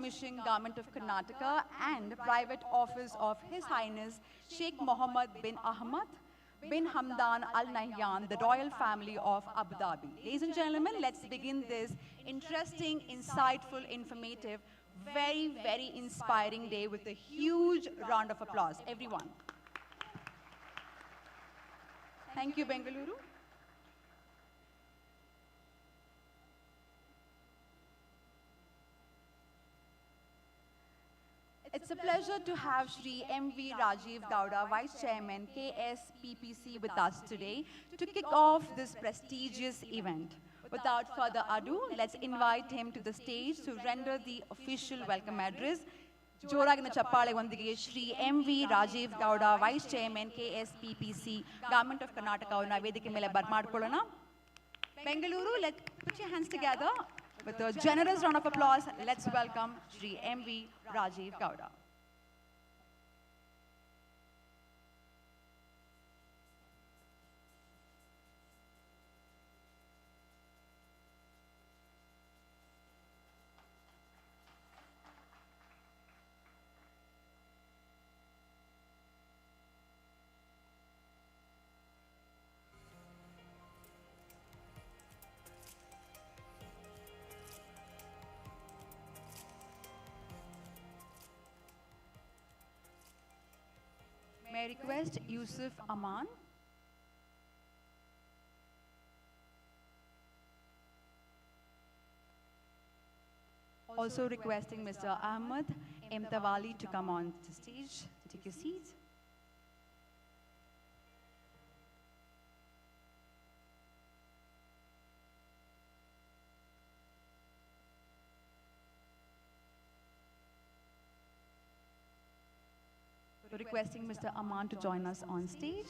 Commission, Government of Karnataka, and Private Office of His Highness Sheikh Mohamed bin Ahmed bin Hamdan Al Nahyan, the royal family of Abu Dhabi. Ladies and gentlemen, let's begin this interesting, insightful, informative, very, very inspiring day with a huge round of applause. Everyone. Thank you, Bengaluru. It's a pleasure to have Shri M.V. Rajiv Gowda, Vice Chairman, KSPPC, with us today to kick off this prestigious event. Without further ado, let's invite him to the stage to render the official welcome address. Joragina Chappale Vandige, Shri M.V. Rajiv Gowda, Vice Chairman, KSPPC, Government of Karnataka, Vedike Mele Barmadkolana. Bengaluru, let's put your hands together. With a generous round of applause, let's welcome Shri M.V. Rajiv Gowda. May I request Yusuf Aman? Also requesting Mr. Ahmed Mtawali to come on the stage to take his seat. Requesting Mr. Aman to join us on stage.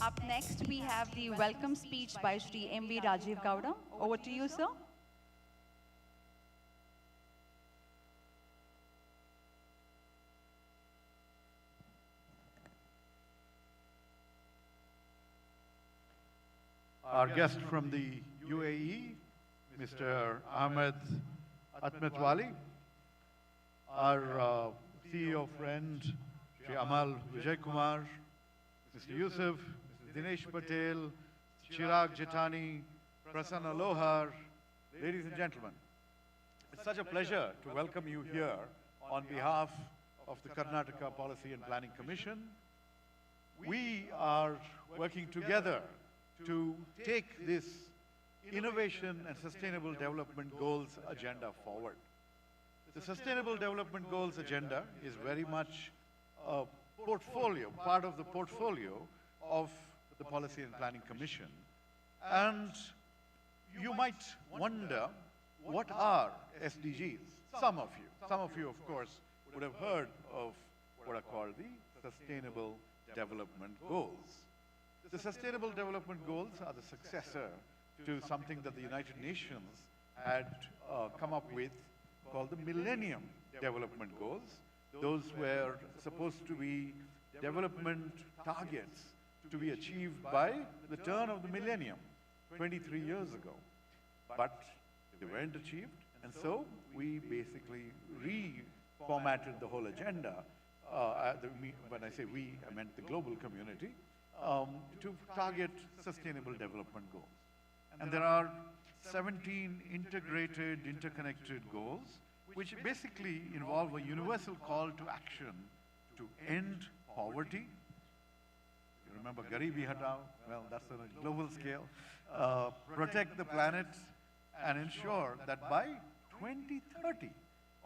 Up next, we have the welcome speech by Shri M.V. Rajiv Gowda. Over to you, sir. Our guest from the UAE, Mr. Ahmed Atmetwali, our CEO friend, Shri Amal Vijay Kumar, Mr. Yusuf, Mr. Dinesh Patel, Chirag Jitani, Prasanna Lohar, ladies and gentlemen, it's such a pleasure to welcome you here on behalf of the Karnataka Policy and Planning Commission. We are working together to take this innovation and sustainable development goals agenda forward. The Sustainable Development Goals agenda is very much a portfolio, part of the portfolio of the Policy and Planning Commission. And you might wonder, what are SDGs? Some of you, of course, would have heard of what are called the Sustainable Development Goals. The Sustainable Development Goals are the successor to something that the United Nations had come up with called the Millennium Development Goals. Those were supposed to be development targets to be achieved by the turn of the millennium, 23 years ago. But they weren't achieved, and so we basically reformatted the whole agenda. When I say we, I meant the global community, to target sustainable development goals. And there are 17 integrated, interconnected goals, which basically involve a universal call to action to end poverty. You remember Garibi Hatao? Well, that's on a global scale. Protect the planet and ensure that by 2030,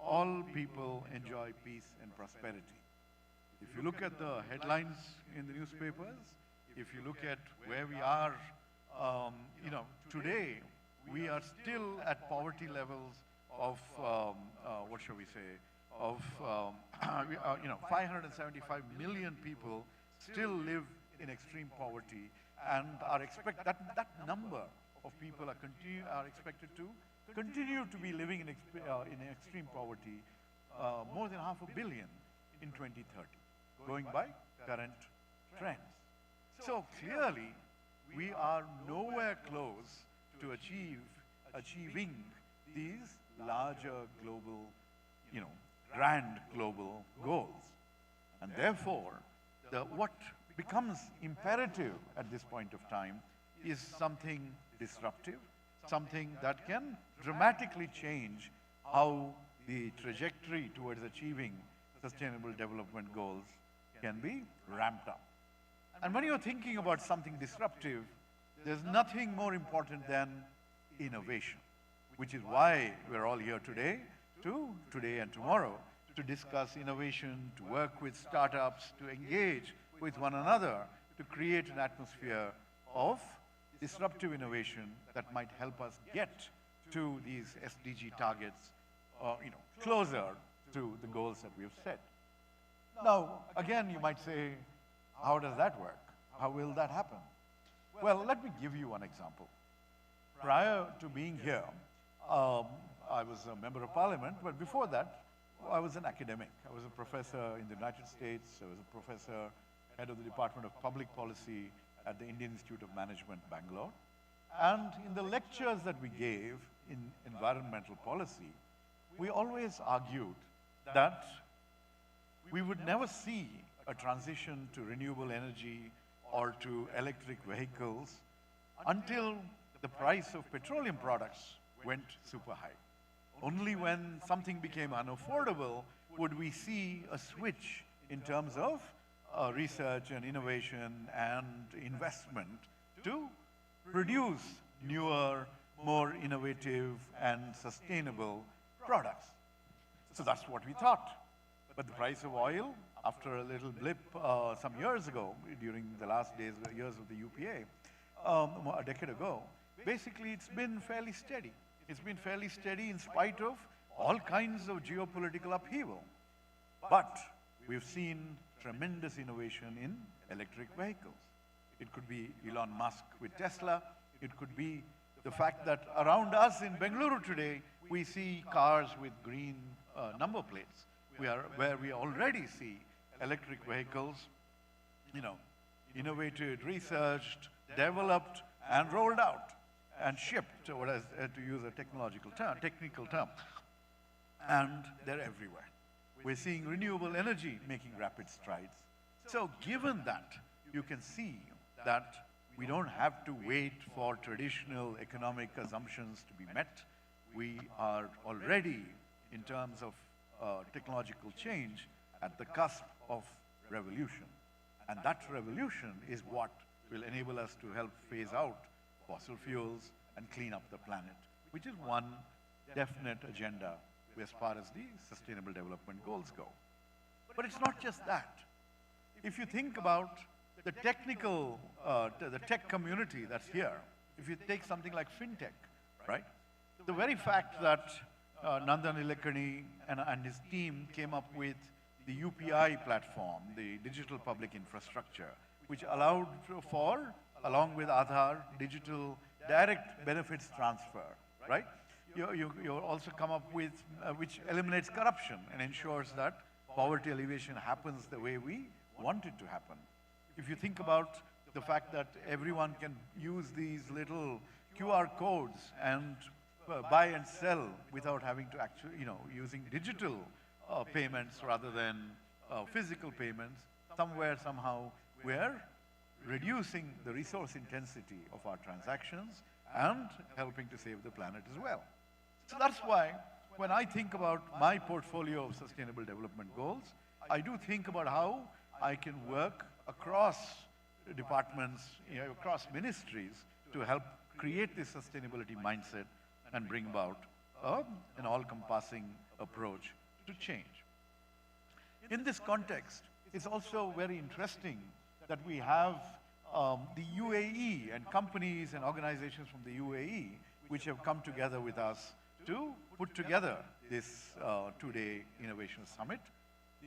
all people enjoy peace and prosperity. If you look at the headlines in the newspapers, if you look at where we are, today, we are still at poverty levels of, what shall we say, of 575 million people still live in extreme poverty, and that number of people are expected to continue to be living in extreme poverty, more than 500 million in 2030, going by current trends. So clearly, we are nowhere close to achieving these larger global, grand global goals. And therefore, what becomes imperative at this point of time is something disruptive, something that can dramatically change how the trajectory towards achieving sustainable development goals can be ramped up. And when you're thinking about something disruptive, there's nothing more important than innovation, which is why we're all here today and tomorrow, to discuss innovation, to work with startups, to engage with one another, to create an atmosphere of disruptive innovation that might help us get to these SDG targets, closer to the goals that we have set. Now, again, you might say, how does that work? How will that happen? Well, let me give you one example. Prior to being here, I was a member of parliament, but before that, I was an academic. I was a professor in the United States. I was a professor, head of the Department of Public Policy at the Indian Institute of Management, Bangalore. And in the lectures that we gave in environmental policy, we always argued that we would never see a transition to renewable energy or to electric vehicles until the price of petroleum products went super high. Only when something became unaffordable would we see a switch in terms of research and innovation and investment to produce newer, more innovative and sustainable products. So that's what we thought. But the price of oil, after a little blip some years ago, during the last years of the UPA, a decade ago, basically it's been fairly steady. It's been fairly steady in spite of all kinds of geopolitical upheaval. But we've seen tremendous innovation in electric vehicles. It could be Elon Musk with Tesla. It could be the fact that around us in Bengaluru today, we see cars with green number plates, where we already see electric vehicles, innovated, researched, developed, and rolled out, and shipped, to use a technical term, and they're everywhere. We're seeing renewable energy making rapid strides. So given that, you can see that we don't have to wait for traditional economic assumptions to be met. We are already, in terms of technological change, at the cusp of revolution. And that revolution is what will enable us to help phase out fossil fuels and clean up the planet, which is one definite agenda as far as the Sustainable Development Goals go. But it's not just that. If you think about the technical, the tech community that's here, if you take something like fintech, right? The very fact that Nandan Nilekani and his team came up with the UPI platform, the Digital Public Infrastructure, which allowed for, along with Aadhaar, digital direct benefits transfer, right? You also come up with, which eliminates corruption and ensures that poverty alleviation happens the way we want it to happen. If you think about the fact that everyone can use these little QR codes and buy and sell without having to actually, using digital payments rather than physical payments, somehow, we're reducing the resource intensity of our transactions and helping to save the planet as well. So that's why when I think about my portfolio of sustainable development goals, I do think about how I can work across departments, across ministries to help create this sustainability mindset and bring about an all-encompassing approach to change. In this context, it's also very interesting that we have the UAE and companies and organizations from the UAE, which have come together with us to put together this two-day innovation summit.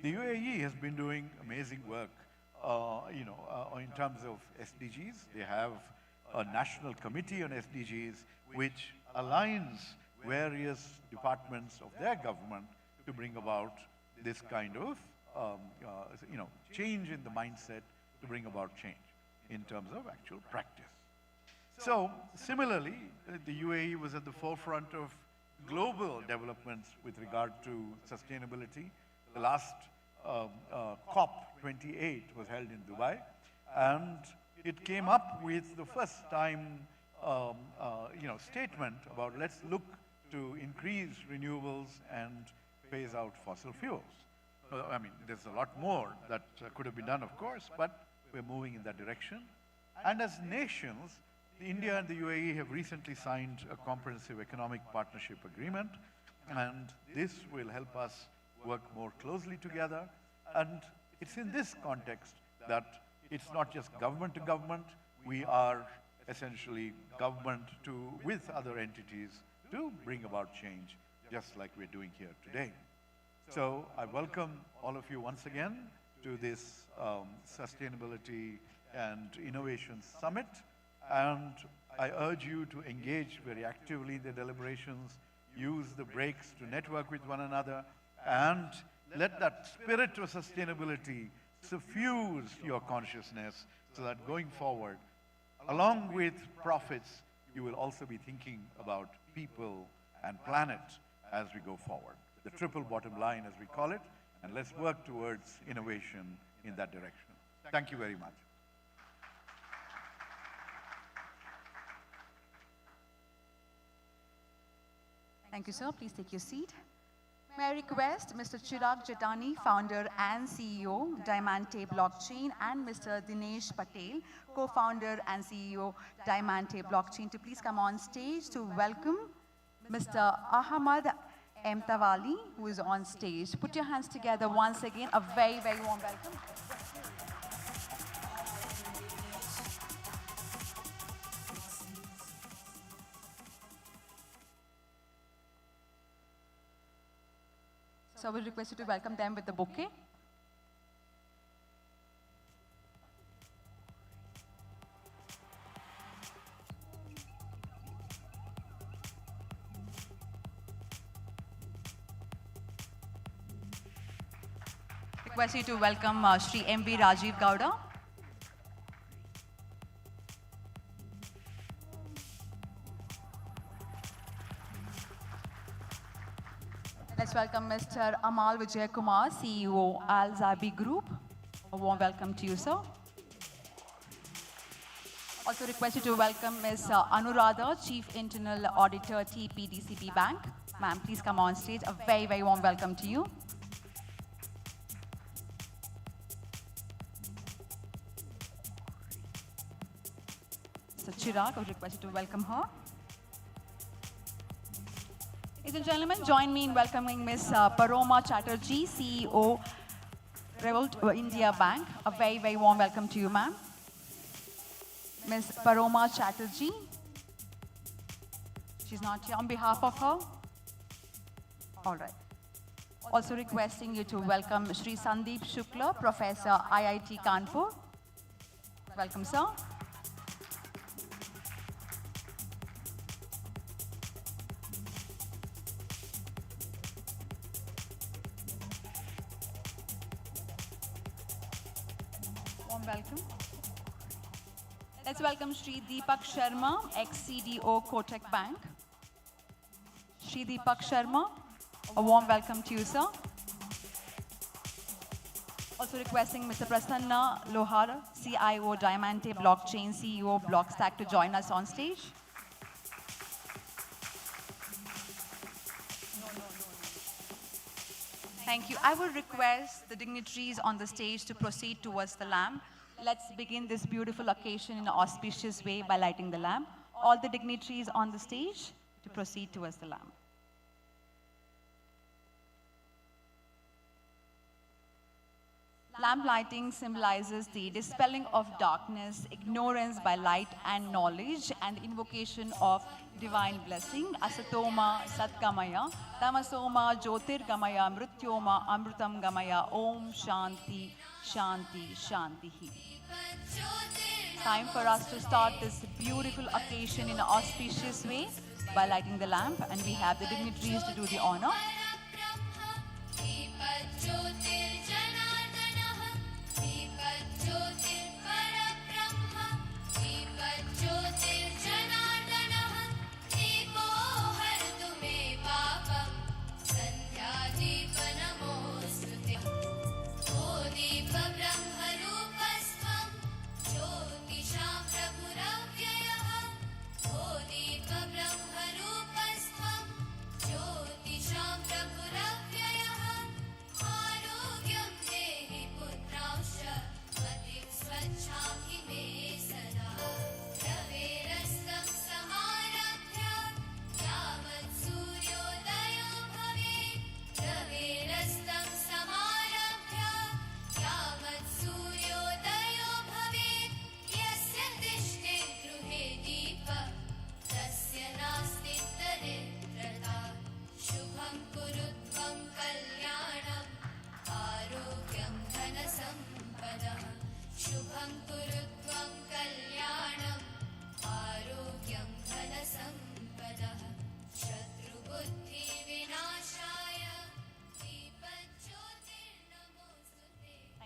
The UAE has been doing amazing work, in terms of SDGs. They have a national committee on SDGs, which aligns various departments of their government to bring about this kind of, change in the mindset, to bring about change in terms of actual practice. So, similarly, the UAE was at the forefront of global developments with regard to sustainability. The last COP28 was held in Dubai, and it came up with the first time, statement about let's look to increase renewables and phase out fossil fuels. I mean, there's a lot more that could have been done, of course, but we're moving in that direction. And as nations, India and the UAE have recently signed a comprehensive economic partnership agreement, and this will help us work more closely together. And it's in this context that it's not just government to government, we are essentially government with other entities to bring about change, just like we're doing here today. So I welcome all of you once again to this Sustainability and Innovation Summit, and I urge you to engage very actively in the deliberations, use the breaks to network with one another, and let that spirit of sustainability suffuse your consciousness so that going forward, along with profits, you will also be thinking about people and planet as we go forward. The triple bottom line, as we call it, and let's work towards innovation in that direction. Thank you very much. Thank you, sir. Please take your seat. May I request Mr. Chirag Jitani, founder and CEO, Diamante Blockchain, and Mr. Dinesh Patel, co-founder and CEO, Diamante Blockchain, to please come on stage to welcome Mr. Ahmed Mtawali, who is on stage. Put your hands together once again. A very, very warm welcome. So we'll request you to welcome them with the bouquet. Request you to welcome Shri M.V. Rajiv Gowda. Let's welcome Mr. Amal Vijay Kumar, CEO, Al Zabi Group. A warm welcome to you, sir. Also request you to welcome Ms. Anuradha, Chief Internal Auditor, TPDCB Bank. Ma'am, please come on stage. A very, very warm welcome to you. So Chirag, I would request you to welcome her. Ladies and gentlemen, join me in welcoming Ms. Paroma Chatterjee, CEO, Revolt India Bank. A very, very warm welcome to you, ma'am. Ms. Paroma Chatterjee. She's not here. On behalf of her? All right. Also requesting you to welcome Shri Sandeep Shukla, Professor, IIT Kanpur. Welcome, sir. Welcome. Let's welcome Shri Deepak Sharma, ex-CDO Kotak Bank. Shri Deepak Sharma, a warm welcome to you, sir. Also requesting Mr. Prasanna Lohar, CIO, Diamante Blockchain, CEO, Block Stack, to join us on stage. Thank you. I would request the dignitaries on the stage to proceed towards the lamp. Let's begin this beautiful occasion in an auspicious way by lighting the lamp. All the dignitaries on the stage to proceed towards the lamp. Lamp lighting symbolizes the dispelling of darkness, ignorance by light and knowledge, and the invocation of divine blessing. Asatoma Satgamaya, Tamasoma Jyotirgamaya, Mrityoma Amrutam Gamaya, Om Shanti, Shanti, Shantihi. Time for us to start this beautiful occasion in an auspicious way by lighting the lamp, and we have the dignitaries to do the honor.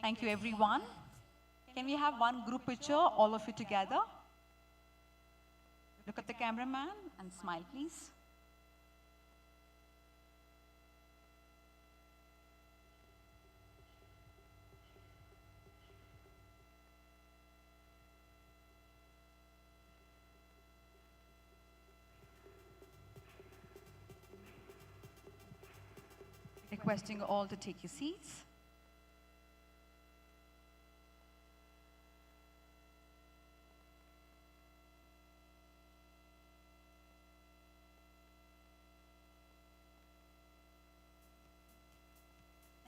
Thank you, everyone. Can we have one group picture, all of you together? Look at the cameraman and smile, please. Requesting all to take your seats.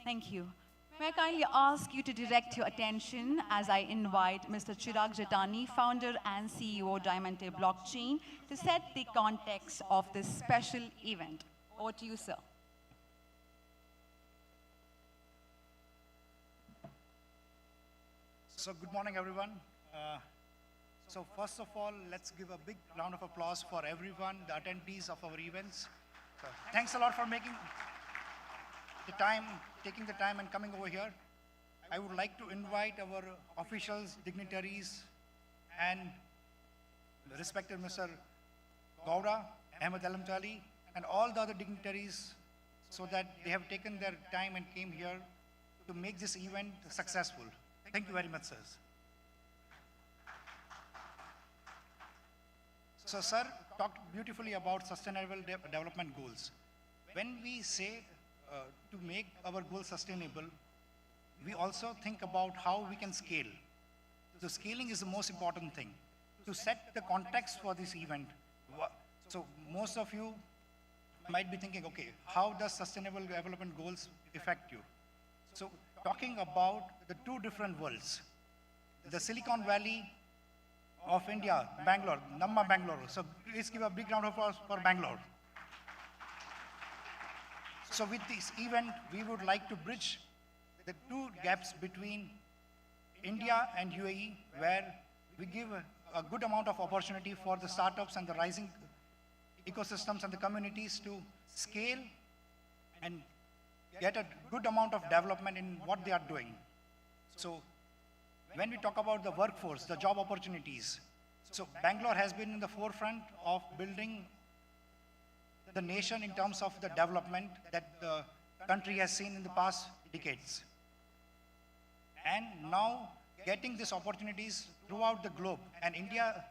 Thank you. May I kindly ask you to direct your attention as I invite Mr. Chirag Jitani, founder and CEO Diamante Blockchain, to set the context of this special event. Over to you, sir. So good morning, everyone. So first of all, let's give a big round of applause for everyone, the attendees of our events. Thanks a lot for making the time, taking the time and coming over here. I would like to invite our officials, dignitaries, and the respected Mr. Gowda, Ahmed and all the other dignitaries, so that they have taken their time and came here to make this event successful. Thank you very much, sirs. So, sir talked beautifully about sustainable development goals. When we say to make our goals sustainable, we also think about how we can scale. So scaling is the most important thing. To set the context for this event, so most of you might be thinking, okay, how does sustainable development goals affect you? So talking about the two different worlds, the Silicon Valley of India, Bangalore, Namma Bengaluru. So please give a big round of applause for Bangalore. So with this event, we would like to bridge the two gaps between India and UAE, where we give a good amount of opportunity for the startups and the rising ecosystems and the communities to scale and get a good amount of development in what they are doing. So when we talk about the workforce, the job opportunities, so Bangalore has been in the forefront of building the nation in terms of the development that the country has seen in the past decades. And now getting these opportunities throughout the globe, and India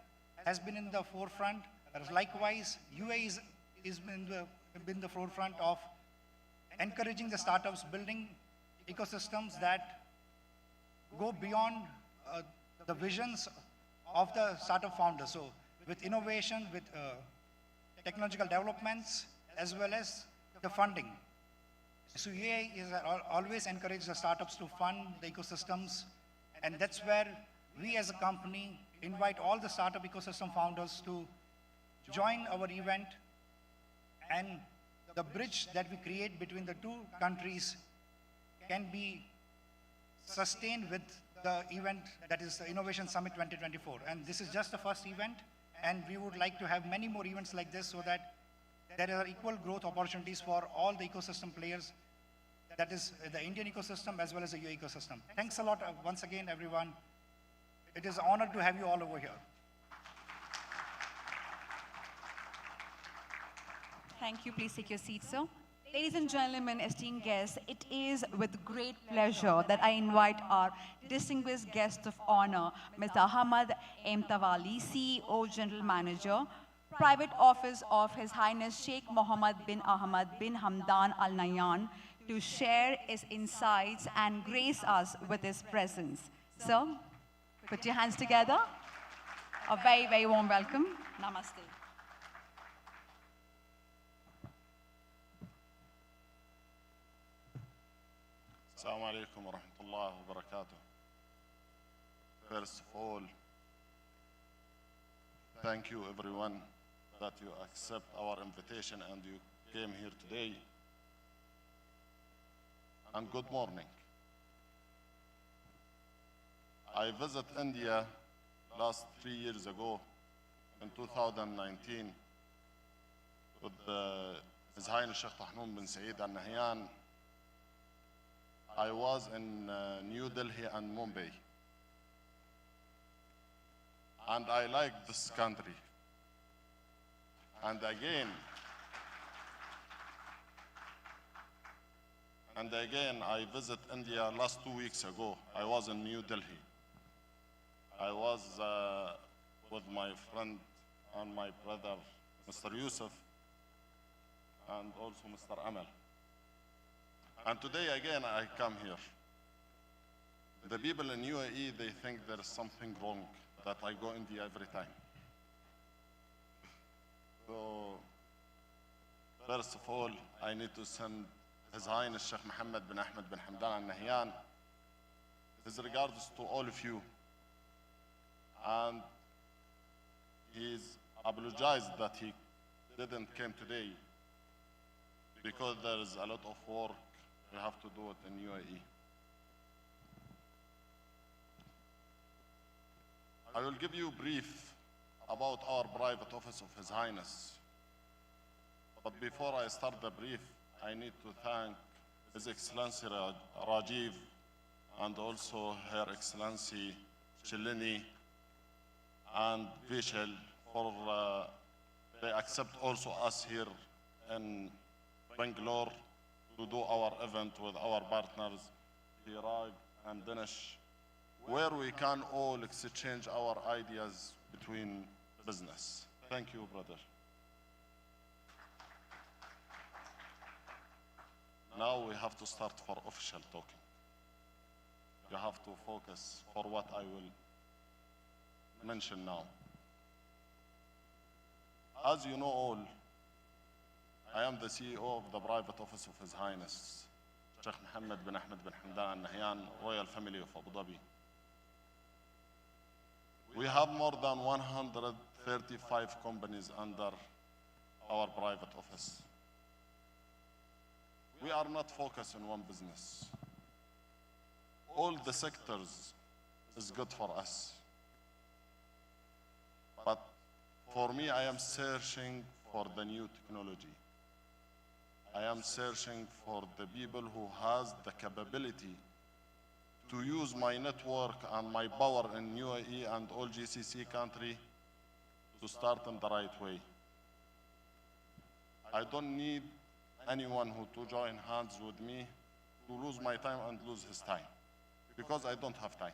has been in the forefront. Likewise, UAE is been the forefront of encouraging the startups, building ecosystems that go beyond the visions of the startup founders. So with innovation, with technological developments, as well as the funding. So UAE is always encourage the startups to fund the ecosystems, and that's where we as a company invite all the startup ecosystem founders to join our event, and the bridge that we create between the two countries can be sustained with the event that is the Innovation Summit 2024. And this is just the first event, and we would like to have many more events like this so that there are equal growth opportunities for all the ecosystem players, that is the Indian ecosystem as well as the UAE ecosystem. Thanks a lot once again, everyone. It is an honor to have you all over here. Thank you. Please take your seats, sir. Ladies and gentlemen, esteemed guests, it is with great pleasure that I invite our distinguished guest of honor, Mr. Ahmed Tawali, CEO, General Manager, Private Office of His Highness Sheikh Mohamed bin Ahmed bin Hamdan Al Nahyan, to share his insights and grace us with his presence. Sir, put your hands together. A very, very warm welcome. Namaste. Assalamu alaikum wa rahmatullahi wa barakatuh. First of all, thank you everyone that you accept our invitation and you came here today. And good morning. I visited India last 3 years ago in 2019 with His Highness Sheikh bin Saeed Al Nahyan. I was in New Delhi and Mumbai. And I like this country. And again, I visited India last 2 weeks ago. I was in New Delhi. I was with my friend and my brother, Mr. Yusuf, and also Mr. Ahmed. And today again, I come here. The people in UAE, they think there is something wrong, that I go India every time. So, first of all, I need to send His Highness Sheikh Mohamed bin Ahmed bin Hamdan Al Nahyan his regards to all of you. And he's apologized that he didn't come today because there is a lot of work we have to do it in UAE. I will give you a brief about our private office of His Highness. But before I start the brief, I need to thank His Excellency Rajiv and also Her Excellency Chilini and Vishal for they accept also us here in Bengaluru to do our event with our partners, Chirag and Dinesh, where we can all exchange our ideas between business. Thank you, brother. Now we have to start for official talking. You have to focus for what I will mention now. As you know all, I am the CEO of the private office of His Highness Sheikh Mohammed bin Ahmed bin Hamdan Al Nahyan, Royal Family of Abu Dhabi. We have more than 135 companies under our private office. We are not focused on one business. All the sectors is good for us. But for me, I am searching for the new technology. I am searching for the people who has the capability to use my network and my power in UAE and all GCC country to start in the right way. I don't need anyone who to join hands with me to lose my time and lose his time, because I don't have time.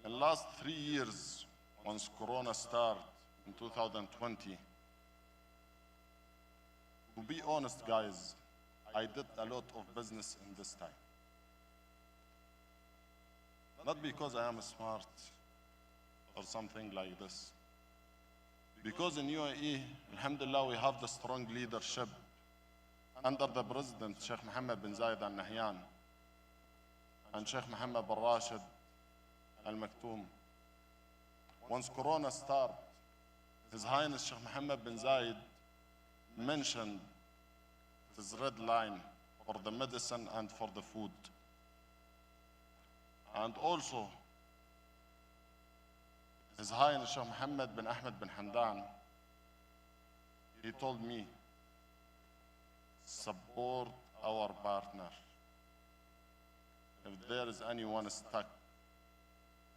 In the last 3 years, once Corona started in 2020, to be honest, guys, I did a lot of business in this time. Not because I am smart or something like this. Because in UAE, we Alhamdulillah, we have the strong leadership under the President, Sheikh Mohamed bin Zayed Al Nahyan, and Sheikh Mohammed bin Rashid Al Maktoum. Once Corona started, His Highness Sheikh Mohammed bin Zayed mentioned this red line for the medicine and for the food. And also, His Highness Sheikh Mohammed bin Ahmed bin Hamdan, he told me, support our partner. If there is anyone stuck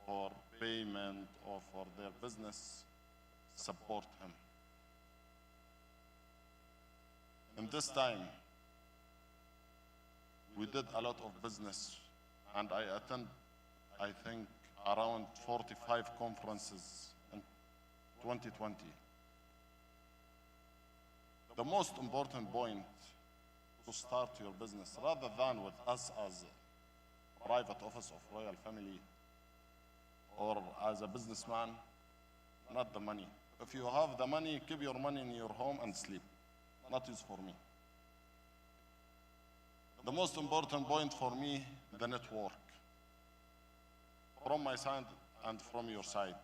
for payment or for their business, support him. In this time, we did a lot of business, and I attend, I think, around 45 conferences in 2020. The most important point to start your business, rather than with us as a private office of royal family or as a businessman, not the money. If you have the money, keep your money in your home and sleep. Not used for me. The most important point for me, the network. From my side and from your side.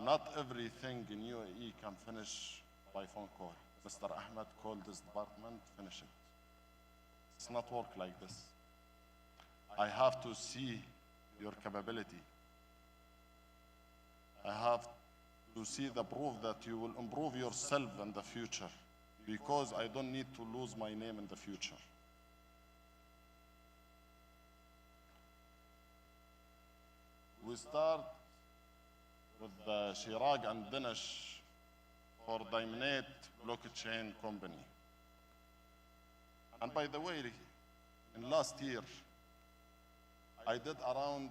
Not everything in UAE can finish by phone call. Mr. Ahmed called this department, finish it. It's not work like this. I have to see your capability. I have to see the proof that you will improve yourself in the future, because I don't need to lose my name in the future. We start with the Sheikh and Dinesh for Diamante Blockchain Company. And by the way, in last year, I did around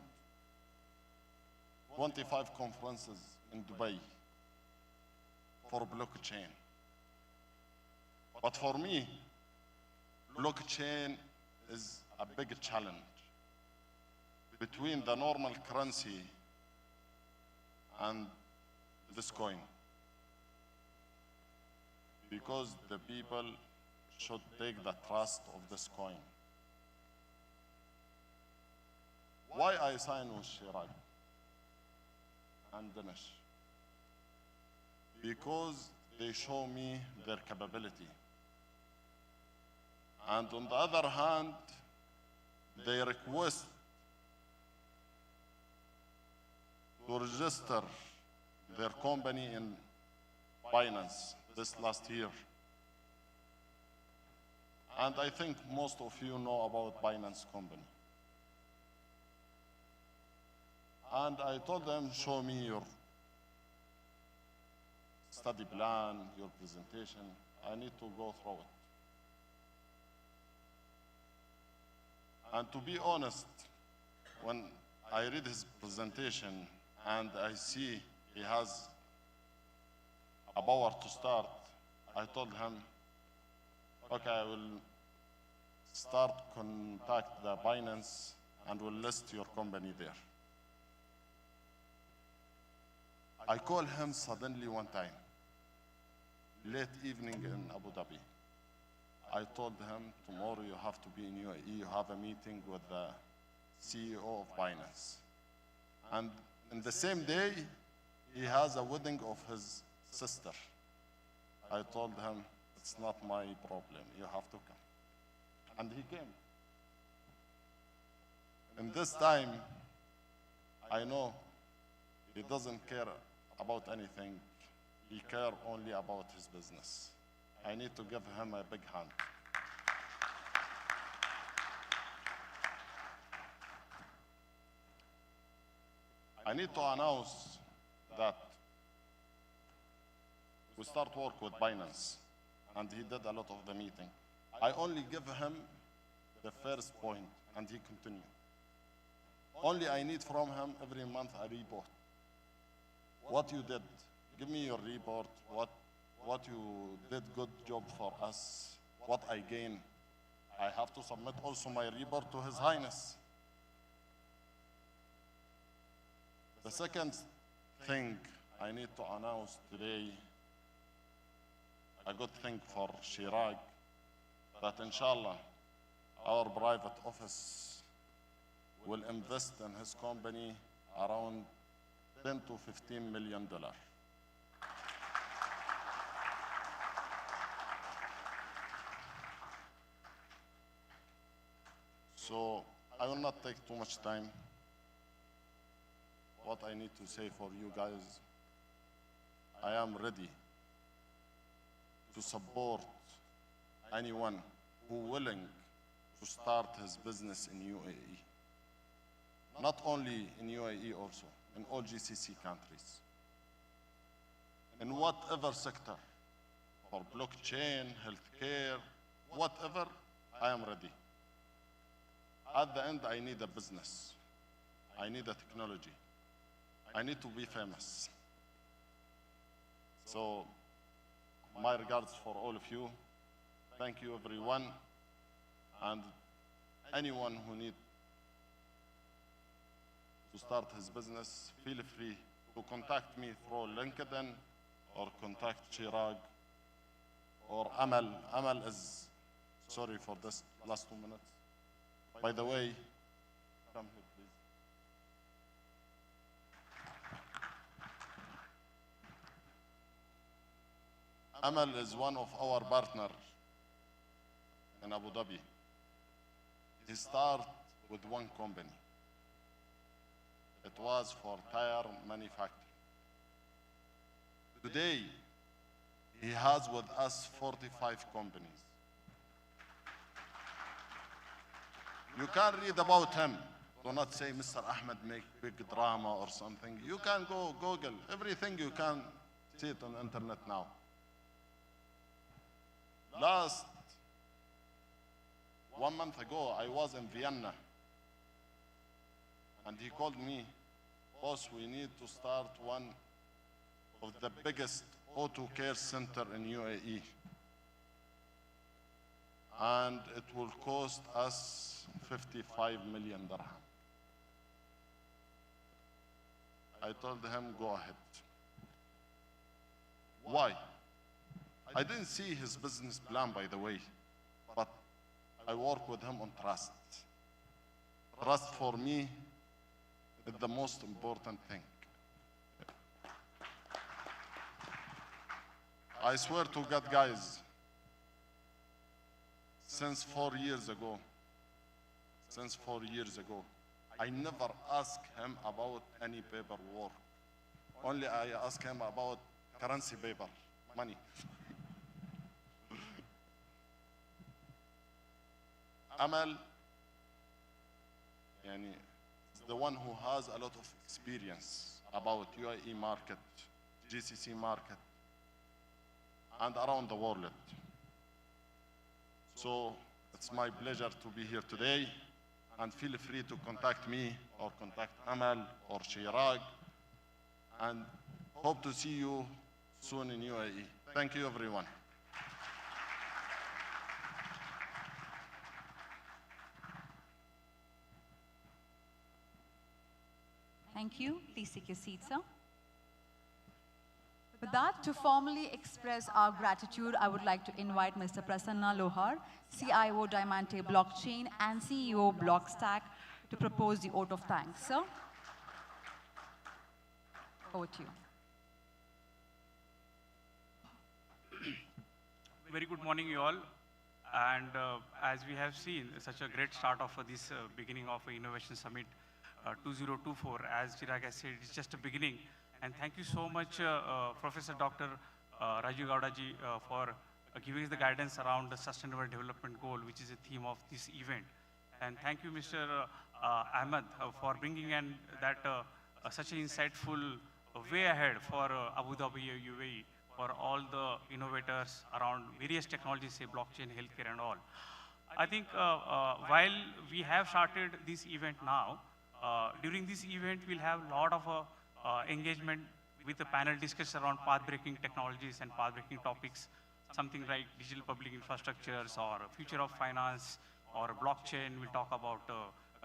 25 conferences in Dubai for blockchain. But for me, blockchain is a big challenge between the normal currency and this coin. Because the people should take the trust of this coin. Why I sign with Sheikh and Dinesh? Because they show me their capability. And on the other hand, they request to register their company in Binance this last year. And I think most of you know about Binance company. And I told them, show me your study plan, your presentation. I need to go through it. And to be honest, when I read his presentation and I see he has a power to start, I told him, okay, I will start contact the Binance and will list your company there. I called him suddenly one time, late evening in Abu Dhabi. I told him, tomorrow you have to be in UAE, you have a meeting with the CEO of Binance. And in the same day, he has a wedding of his sister. I told him, it's not my problem, you have to come. And he came. In this time, I know he doesn't care about anything. He cares only about his business. I need to give him a big hand. I need to announce that we start work with Binance, and he did a lot of the meeting. I only give him the first point, and he continued. Only I need from him every month a report. What you did, give me your report, what you did good job for us, what I gain. I have to submit also my report to His Highness. The second thing I need to announce today a good thing for Sheikh, that inshallah, our private office will invest in his company around 10 to 15 million dollars. So I will not take too much time. What I need to say for you guys, I am ready to support anyone who willing to start his business in UAE. Not only in UAE also, in all GCC countries. In whatever sector, for blockchain, healthcare, whatever, I am ready. At the end, I need a business. I need a technology. I need to be famous. So, my regards for all of you. Thank you, everyone. And anyone who needs to start his business, feel free to contact me through LinkedIn or contact Chirag or Amal. Amal is, sorry for this last 2 minutes. By the way, come here, please. Amal is one of our partners in Abu Dhabi. He started with one company. It was for tire manufacturing. Today, he has with us 45 companies. You can read about him. Do not say Mr. Ahmed make big drama or something. You can go Google. Everything you can see it on the internet now. Last 1 month ago, I was in Vienna. And he called me, boss, we need to start one of the biggest auto care center in UAE. And it will cost us 55 million dirham. I told him, go ahead. Why? I didn't see his business plan, by the way, but I work with him on trust. Trust for me is the most important thing. I swear to God, guys, since 4 years ago, I never asked him about any paperwork. Only I ask him about currency paper, money. Amal, is the one who has a lot of experience about UAE market, GCC market, and around the world. So it's my pleasure to be here today, and feel free to contact me or contact Amal or Chirag, and hope to see you soon in UAE. Thank you, everyone. Thank you. Please take your seat, sir. With that, to formally express our gratitude, I would like to invite Mr. Prasanna Lohar, CIO Diamante Blockchain and CEO Block Stack, to propose the vote of thanks. Sir, over to you. Very good morning, you all. And as we have seen, such a great start of this beginning of Innovation Summit 2024. As Chirag has said, it's just a beginning. And thank you so much, Professor Dr. Rajiv Gowda-ji, for giving us the guidance around the Sustainable Development Goal, which is a theme of this event. And thank you, Mr. Ahmed, for bringing in that such an insightful way ahead for Abu Dhabi, UAE, for all the innovators around various technologies, say blockchain, healthcare, and all. I think while we have started this event now, during this event, we'll have a lot of engagement with the panel discussion around path-breaking technologies and path-breaking topics, something like digital public infrastructures or future of finance or blockchain. We'll talk about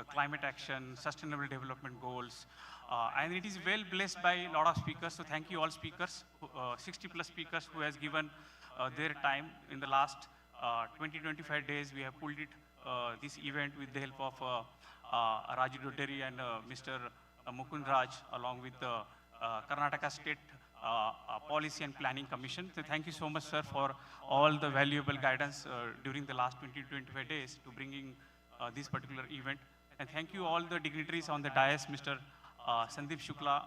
climate action, sustainable development goals. And it is well blessed by a lot of speakers. So thank you all speakers, 60 plus speakers who has given their time in the last 20-25 days. We have pulled it, this event with the help of Raju Doderi and Mr. Mukund Raj, along with the Karnataka State Policy and Planning Commission. So thank you so much, sir, for all the valuable guidance during the last 20-25 days to bringing this particular event. And thank you all the dignitaries on the dais, Mr. Sandeep Shukla,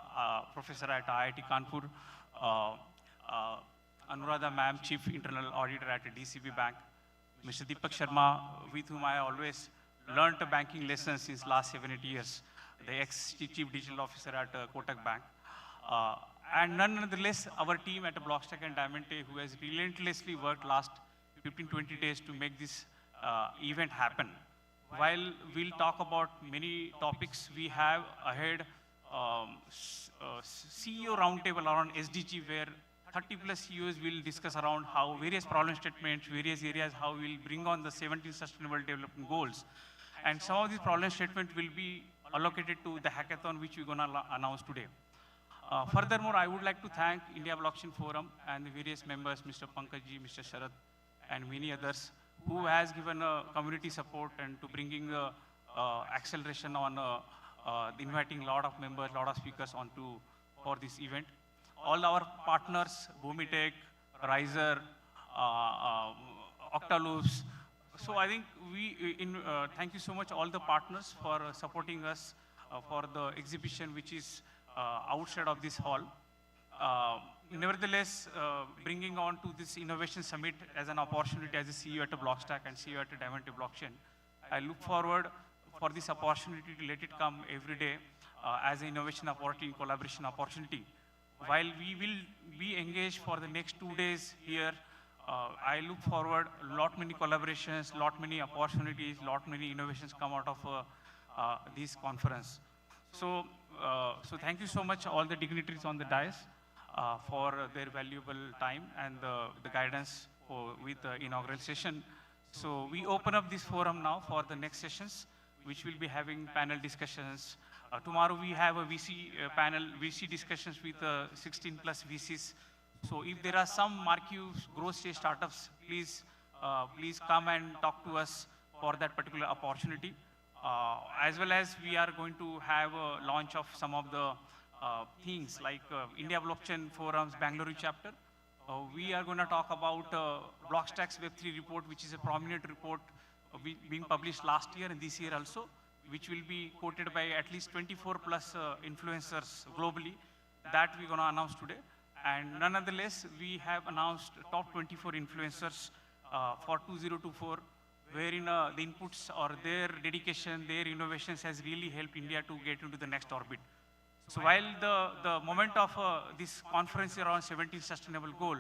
Professor at IIT Kanpur, Anuradha Ma'am, Chief Internal Auditor at DCB Bank, Mr. Deepak Sharma, with whom I always learned banking lessons since last 7-8 years, the ex-Chief Digital Officer at Kotak Bank. And nonetheless, our team at Block Stack and Diamante, who has relentlessly worked last 15-20 days to make this event happen. While we'll talk about many topics, we have ahead CEO roundtable around SDG, where 30 plus CEOs will discuss around how various problem statements, various areas, how we'll bring on the 17 Sustainable Development Goals. And some of these problem statements will be allocated to the hackathon, which we're gonna announce today. Furthermore, I would like to thank India Blockchain Forum and the various members, Mr. Pankajji, Mr. Sharad, and many others, who has given community support and to bringing acceleration on inviting a lot of members, a lot of speakers for this event. All our partners, Bhumitech, Riser, Octaloops. So I think thank you so much all the partners for supporting us for the exhibition, which is outside of this hall. Nevertheless, bringing on to this Innovation Summit as an opportunity as a CEO at a Block Stack and CEO at a Diamante Blockchain, I look forward for this opportunity to let it come every day as an innovation opportunity, collaboration opportunity. While we will be engaged for the next 2 days here, I look forward lot many collaborations, lot many opportunities, lot many innovations come out of this conference. So thank you so much all the dignitaries on the dais for their valuable time and the guidance with the inaugural session. So we open up this forum now for the next sessions, which will be having panel discussions. Tomorrow we have a VC panel, VC discussions with 16 plus VCs. So if there are some marquee growth stage startups, please come and talk to us for that particular opportunity. As well as we are going to have a launch of some of the things like India Blockchain Forum's Bengaluru chapter. We are going to talk about Block Stack's Web3 report, which is a prominent report being published last year and this year also, which will be quoted by at least 24 plus influencers globally. That we're going to announce today. And nonetheless, we have announced top 24 influencers for 2024, wherein the inputs or their dedication, their innovations has really helped India to get into the next orbit. So while the moment of this conference around 17 sustainable goal,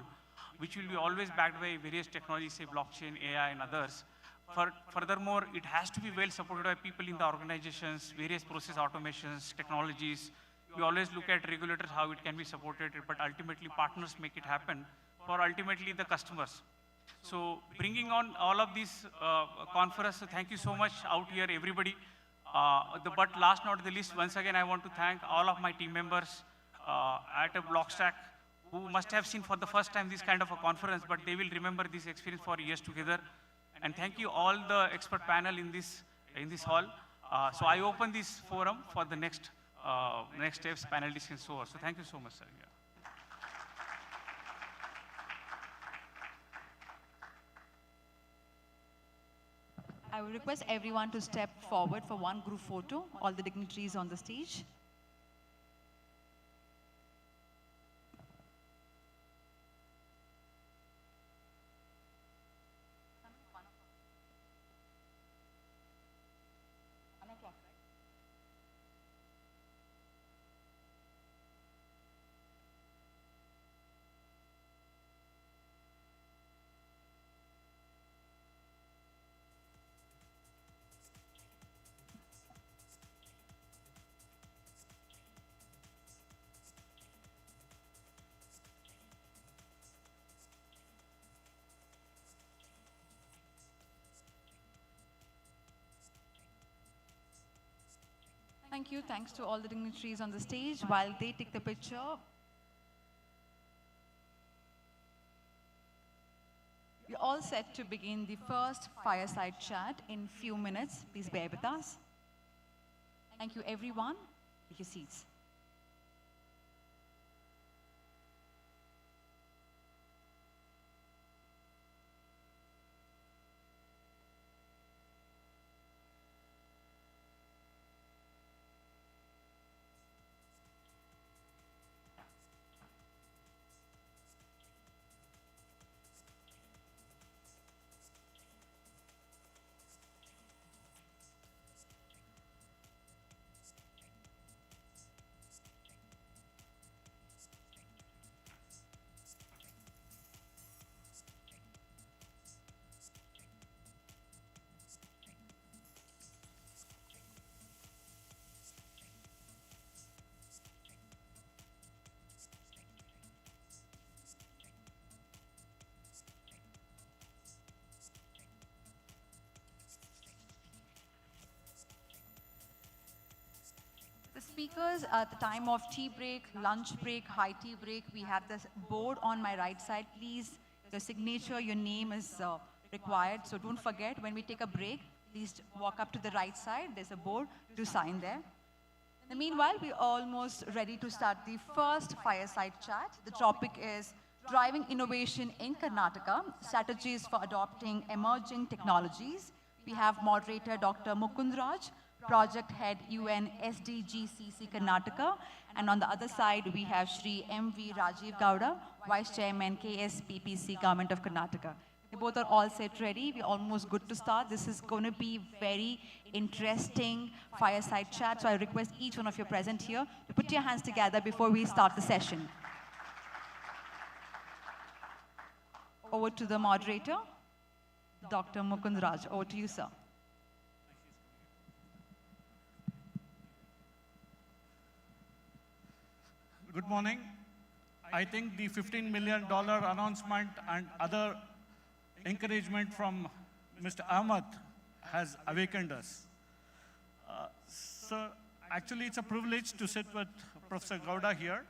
which will be always backed by various technologies, say blockchain, AI, and others. Furthermore, it has to be well supported by people in the organizations, various process automations, technologies. We always look at regulators, how it can be supported, but ultimately partners make it happen for ultimately the customers. So bringing on all of these conference, so thank you so much out here, everybody. But last not the least, once again, I want to thank all of my team members at a Block Stack who must have seen for the first time this kind of a conference, but they will remember this experience for years together. And thank you all the expert panel in this hall. So I open this forum for the next steps, panel discussion, so on. So thank you so much, sir. Yeah. I would request everyone to step forward for one group photo, all the dignitaries on the stage. Thank you. Thanks to all the dignitaries on the stage. While they take the picture, we're all set to begin the first fireside chat in few minutes. Please bear with us. Thank you, everyone. Take your seats. The speakers at the time of tea break, lunch break, high tea break, we have this board on my right side. Please, your signature, your name is required. So don't forget, when we take a break, please walk up to the right side. There's a board to sign there. And meanwhile, we're almost ready to start the first fireside chat. The topic is driving innovation in Karnataka, strategies for adopting emerging technologies. We have moderator Dr. Mukundraj, Project Head UN SDGCC Karnataka. And on the other side, we have Shri M.V. Rajiv Gowda, Vice Chairman KSPPC Government of Karnataka. They both are all set ready. We're almost good to start. This is going to be very interesting fireside chat. So I request each one of you present here to put your hands together before we start the session. Over to the moderator, Dr. Mukundraj. Over to you, sir. Good morning. I think the $15 million announcement and other encouragement from Mr. Ahmed has awakened us. So actually it's a privilege to sit with Professor Gowda here.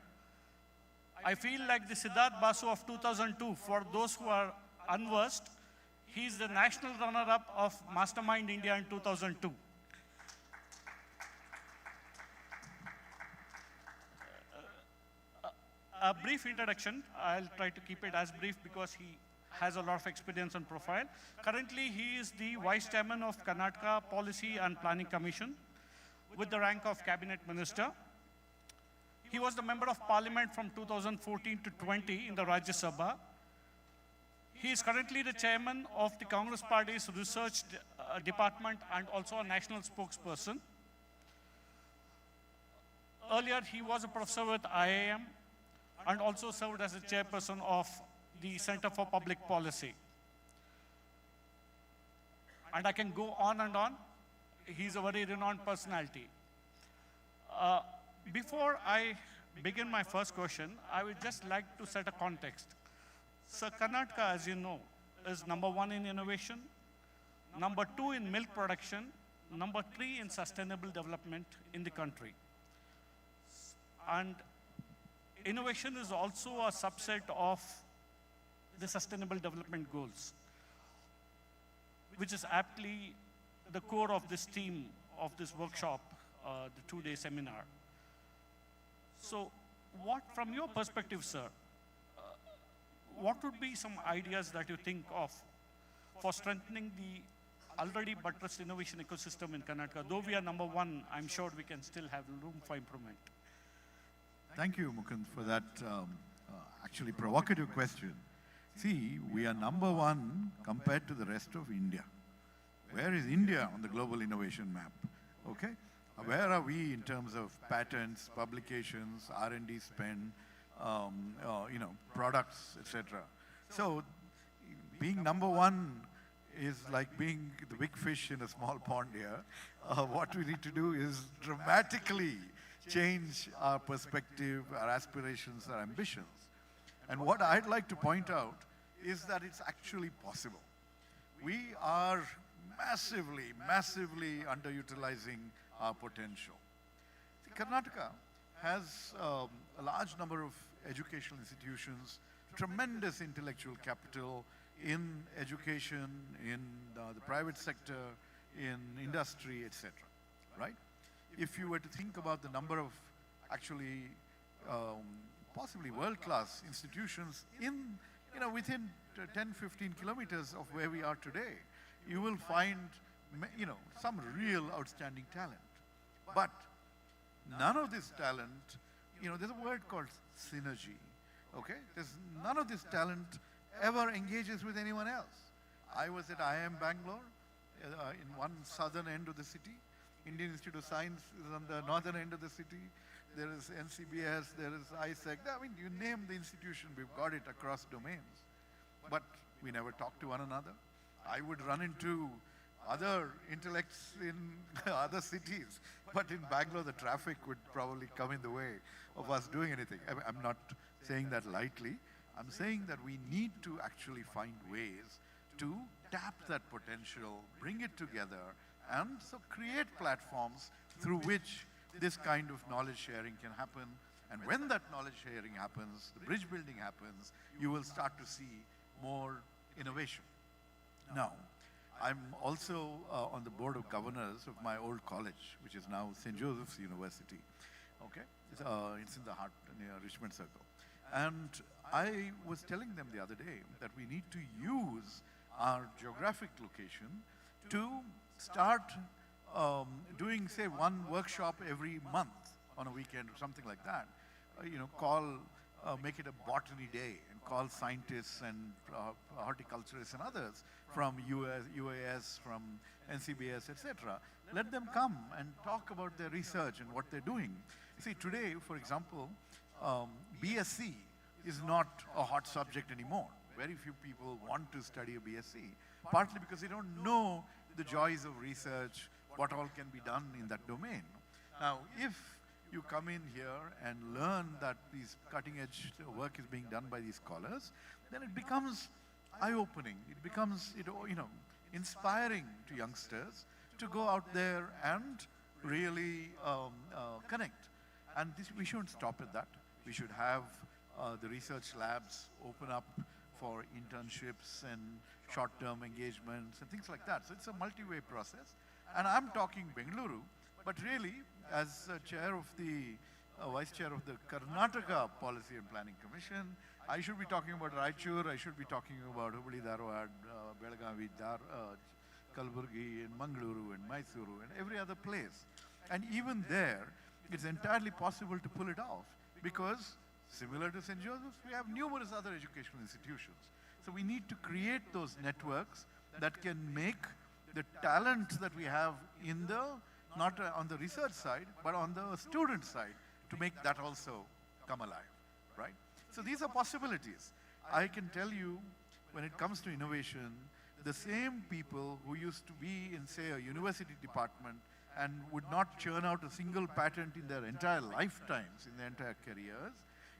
I feel like the Siddharth Basu of 2002, for those who are unversed, he's the national runner-up of Mastermind India in 2002. A brief introduction. I'll try to keep it as brief because he has a lot of experience and profile. Currently, he is the Vice Chairman of Karnataka Policy and Planning Commission with the rank of Cabinet Minister. He was the Member of Parliament from 2014 to 20 in the Rajya Sabha. He is currently the Chairman of the Congress Party's Research Department and also a national spokesperson. Earlier, he was a professor with IIM and also served as a chairperson of the Center for Public Policy. And I can go on and on. He's a very renowned personality. Before I begin my first question, I would just like to set a context. So Karnataka, as you know, is #1 in innovation, #2 in milk production, #3 in sustainable development in the country. And innovation is also a subset of the Sustainable Development Goals, which is aptly the core of this theme of this workshop, the 2-day seminar. So from your perspective, sir, what would be some ideas that you think of for strengthening the already buttressed innovation ecosystem in Karnataka? Though we are #1, I'm sure we can still have room for improvement. Thank you, Mukund, for that actually provocative question. See, we are #1 compared to the rest of India. Where is India on the global innovation map? Okay? Where are we in terms of patents, publications, R&D spend, products, etc.? So, being #1 is like being the big fish in a small pond here. What we need to do is dramatically change our perspective, our aspirations, our ambitions. And what I'd like to point out is that it's actually possible. We are massively underutilizing our potential. Karnataka has a large number of educational institutions, tremendous intellectual capital in education, in the private sector, in industry, etc. Right? If you were to think about the number of actually possibly world-class institutions in, within 10, 15 kilometers of where we are today, you will find, some real outstanding talent. But none of this talent, there's a word called synergy, okay? None of this talent ever engages with anyone else. I was at IIM Bangalore, in one southern end of the city. Indian Institute of Science is on the northern end of the city. There is NCBS, there is ISEC. I mean, you name the institution, we've got it across domains. But we never talk to one another. I would run into other intellects in other cities, but in Bangalore, the traffic would probably come in the way of us doing anything. I'm not saying that lightly. I'm saying that we need to actually find ways to tap that potential, bring it together, and so create platforms through which this kind of knowledge sharing can happen. And when that knowledge sharing happens, the bridge building happens, you will start to see more innovation. Now, I'm also on the board of governors of my old college, which is now St. Joseph's University. Okay, it's in the heart near Richmond Circle. And I was telling them the other day that we need to use our geographic location to start doing, say, one workshop every month on a weekend or something like that. Make it a botany day and call scientists and horticulturists and others from UAS, from NCBS, etc. Let them come and talk about their research and what they're doing. See, today, for example, BSc is not a hot subject anymore. Very few people want to study a BSc, partly because they don't know the joys of research, what all can be done in that domain. Now, if you come in here and learn that these cutting-edge work is being done by these scholars, then it becomes eye-opening. It becomes, inspiring to youngsters to go out there and really connect. And we shouldn't stop at that. We should have the research labs open up for internships and short-term engagements and things like that. So it's a multi-way process. And I'm talking Bengaluru, but really, as chair of the, vice chair of the Karnataka Policy and Planning Commission, I should be talking about Raichur, I should be talking about Hubli, Dharwad, Belagavi, Kalburgi, and Mangaluru, and Mysuru, and every other place. And even there, it's entirely possible to pull it off, because similar to St. Joseph's, we have numerous other educational institutions. So we need to create those networks that can make the talent that we have in the, not on the research side, but on the student side, to make that also come alive, right? So these are possibilities. I can tell you, when it comes to innovation, the same people who used to be in, say, a university department and would not churn out a single patent in their entire lifetimes, in their entire careers,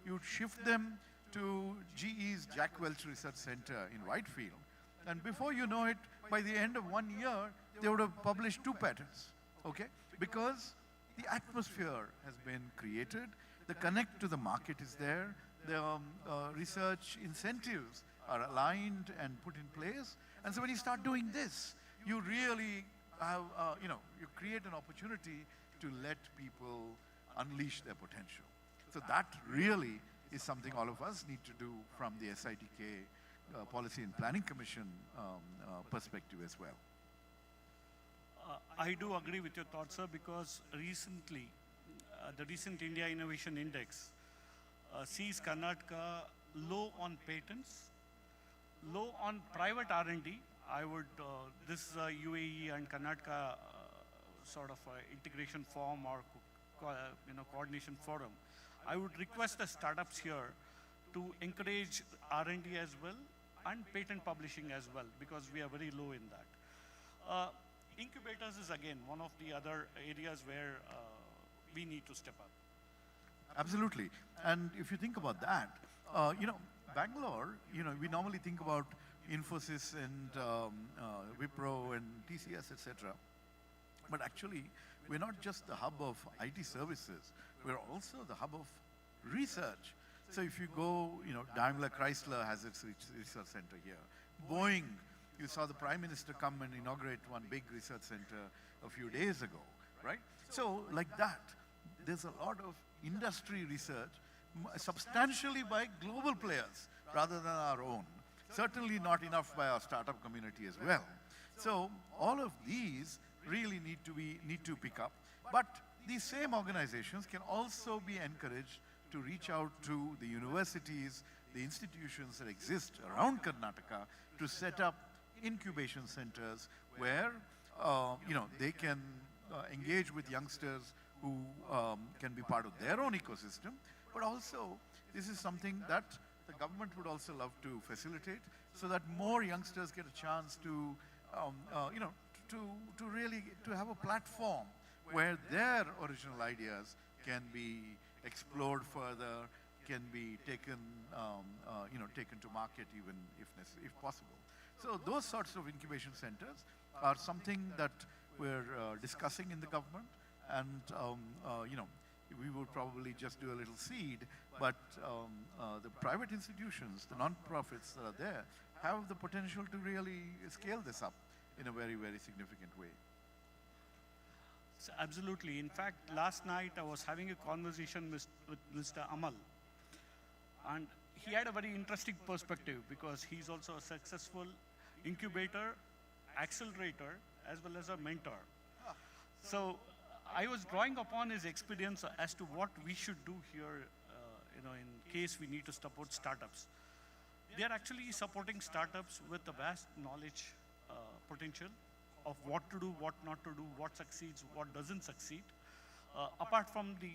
you'd shift them to GE's Jack Welch Research Center in Whitefield. And before you know it, by the end of 1 year, they would have published 2 patents, okay? Because the atmosphere has been created, the connect to the market is there, the research incentives are aligned and put in place. And so when you start doing this, you really have, you create an opportunity to let people unleash their potential. So that really is something all of us need to do from the SITK Policy and Planning Commission perspective as well. I do agree with your thoughts, sir, because recently, the recent India Innovation Index sees Karnataka low on patents, low on private R&D. I would, this UAE and Karnataka sort of integration forum or coordination forum. I would request the startups here to encourage R&D as well and patent publishing as well, because we are very low in that. Incubators is again one of the other areas where we need to step up. Absolutely. And if you think about that, Bangalore, we normally think about Infosys and Wipro and TCS, etc. But actually, we're not just the hub of IT services, we're also the hub of research. So if you go, Daimler Chrysler has its research center here. Boeing, you saw the Prime Minister come and inaugurate one big research center a few days ago, right? So like that, there's a lot of industry research, substantially by global players rather than our own. Certainly not enough by our startup community as well. So all of these really need to pick up. But these same organizations can also be encouraged to reach out to the universities, the institutions that exist around Karnataka to set up incubation centers where they can engage with youngsters who can be part of their own ecosystem. But also, this is something that the government would also love to facilitate so that more youngsters get a chance to really have a platform where their original ideas can be explored further, can be taken to market even if possible. So those sorts of incubation centers are something that we're discussing in the government, and we would probably just do a little seed, but the private institutions, the non-profits that are there, have the potential to really scale this up in a very, very significant way. Absolutely. In fact, last night I was having a conversation with Mr. Amal, and he had a very interesting perspective because he's also a successful incubator, accelerator, as well as a mentor. So I was drawing upon his experience as to what we should do here, in case we need to support startups. They are actually supporting startups with a vast knowledge potential of what to do, what not to do, what succeeds, what doesn't succeed. Apart from the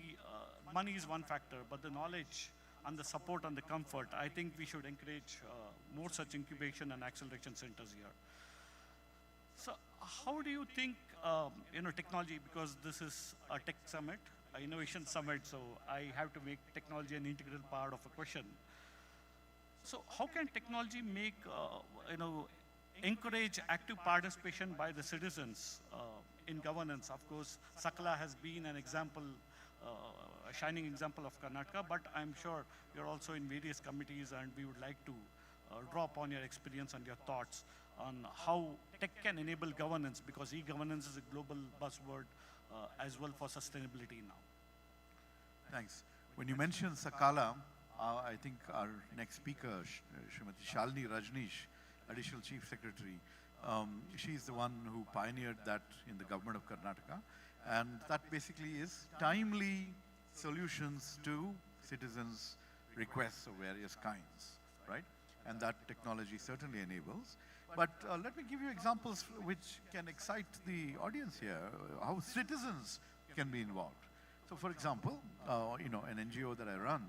money is one factor, but the knowledge and the support and the comfort, I think we should encourage more such incubation and acceleration centers here. So how do you think, technology, because this is a tech summit, an innovation summit, so I have to make technology an integral part of a question. So how can technology make, encourage active participation by the citizens in governance? Of course, Sakala has been an example, a shining example of Karnataka, but I'm sure you're also in various committees, and we would like to draw upon your experience and your thoughts on how tech can enable governance, because e-governance is a global buzzword as well for sustainability now. Thanks. When you mentioned Sakala, I think our next speaker, Srimati Shalini Rajneesh, Additional Chief Secretary, she's the one who pioneered that in the government of Karnataka. And that basically is timely solutions to citizens' requests of various kinds, right? And that technology certainly enables. But let me give you examples which can excite the audience here, how citizens can be involved. So for example, an NGO that I run,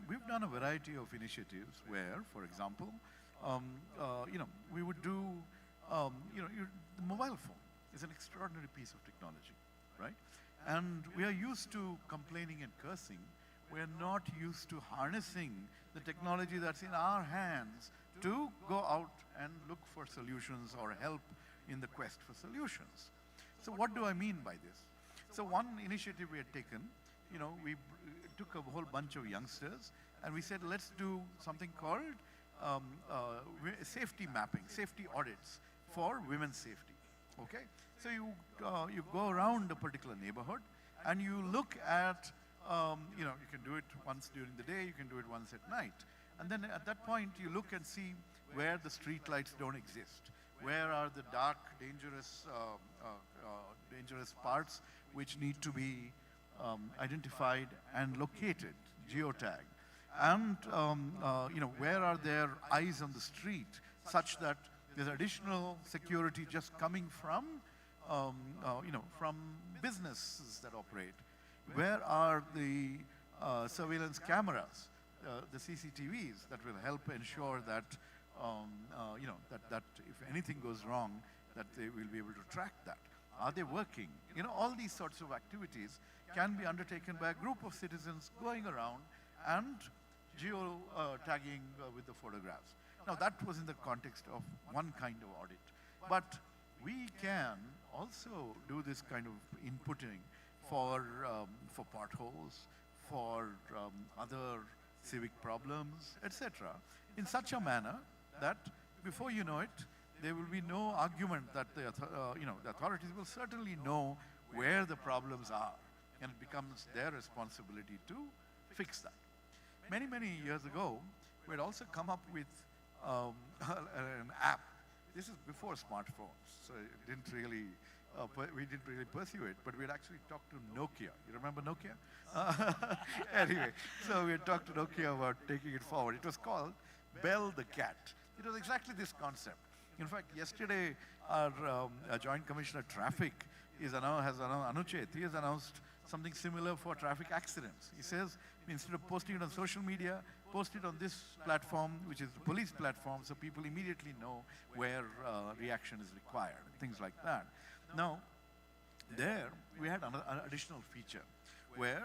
we've done a variety of initiatives where, for example, we would do, the mobile phone is an extraordinary piece of technology, right? And we are used to complaining and cursing. We're not used to harnessing the technology that's in our hands to go out and look for solutions or help in the quest for solutions. So what do I mean by this? So one initiative we had taken, we took a whole bunch of youngsters and we said, let's do something called safety mapping, safety audits for women's safety, okay? So you go around a particular neighborhood and you look at, you can do it once during the day, you can do it once at night. And then at that point, you look and see where the street lights don't exist, where are the dark, dangerous parts which need to be identified and located, geotagged. And where are there eyes on the street such that there's additional security just coming from, from businesses that operate. Where are the surveillance cameras, the CCTVs that will help ensure that, that if anything goes wrong, that they will be able to track that. Are they working? All these sorts of activities can be undertaken by a group of citizens going around and geo-tagging with the photographs. Now that was in the context of one kind of audit. But we can also do this kind of inputting for potholes, for other civic problems, etc., in such a manner that before you know it, there will be no argument that the authorities will certainly know where the problems are, and it becomes their responsibility to fix that. Many, many years ago, we had also come up with an app. This is before smartphones, so it didn't really, we didn't really pursue it, but we had actually talked to Nokia. You remember Nokia? Anyway, so we had talked to Nokia about taking it forward. It was called Bell the Cat. It was exactly this concept. In fact, yesterday, our Joint Commissioner Traffic has announced, Anuchet, he has announced something similar for traffic accidents. He says, instead of posting it on social media, post it on this platform, which is the police platform, so people immediately know where reaction is required, things like that. Now, there, we had an additional feature where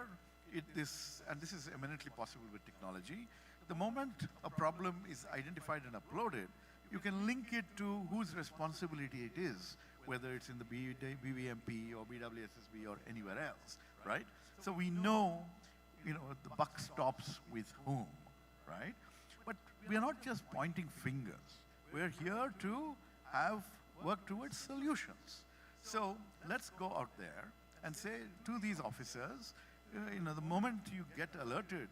this is eminently possible with technology. The moment a problem is identified and uploaded, you can link it to whose responsibility it is, whether it's in the BVMP or BWSSB or anywhere else, right? So we know, the buck stops with whom, right? But we are not just pointing fingers. We're here to work towards solutions. So let's go out there and say to these officers, the moment you get alerted,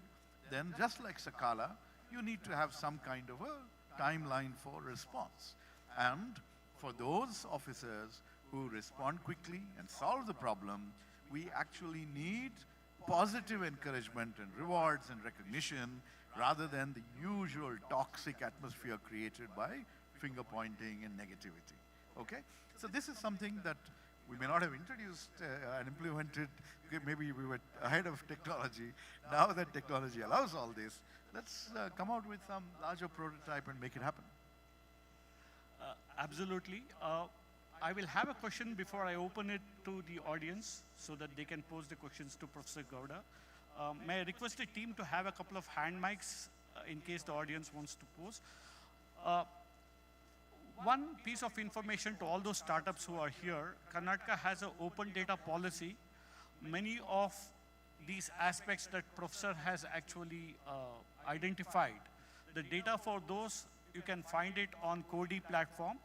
then just like Sakala, you need to have some kind of a timeline for response. And for those officers who respond quickly and solve the problem, we actually need positive encouragement and rewards and recognition rather than the usual toxic atmosphere created by finger pointing and negativity. Okay? So this is something that we may not have introduced and implemented. Maybe we were ahead of technology. Now that technology allows all this, let's come out with some larger prototype and make it happen. Absolutely. I will have a question before I open it to the audience so that they can pose the questions to Professor Gowda. May I request the team to have a couple of hand mics in case the audience wants to pose. One piece of information to all those startups who are here, Karnataka has an open data policy. Many of these aspects that Professor has actually identified, the data for those, you can find it on Cody platform.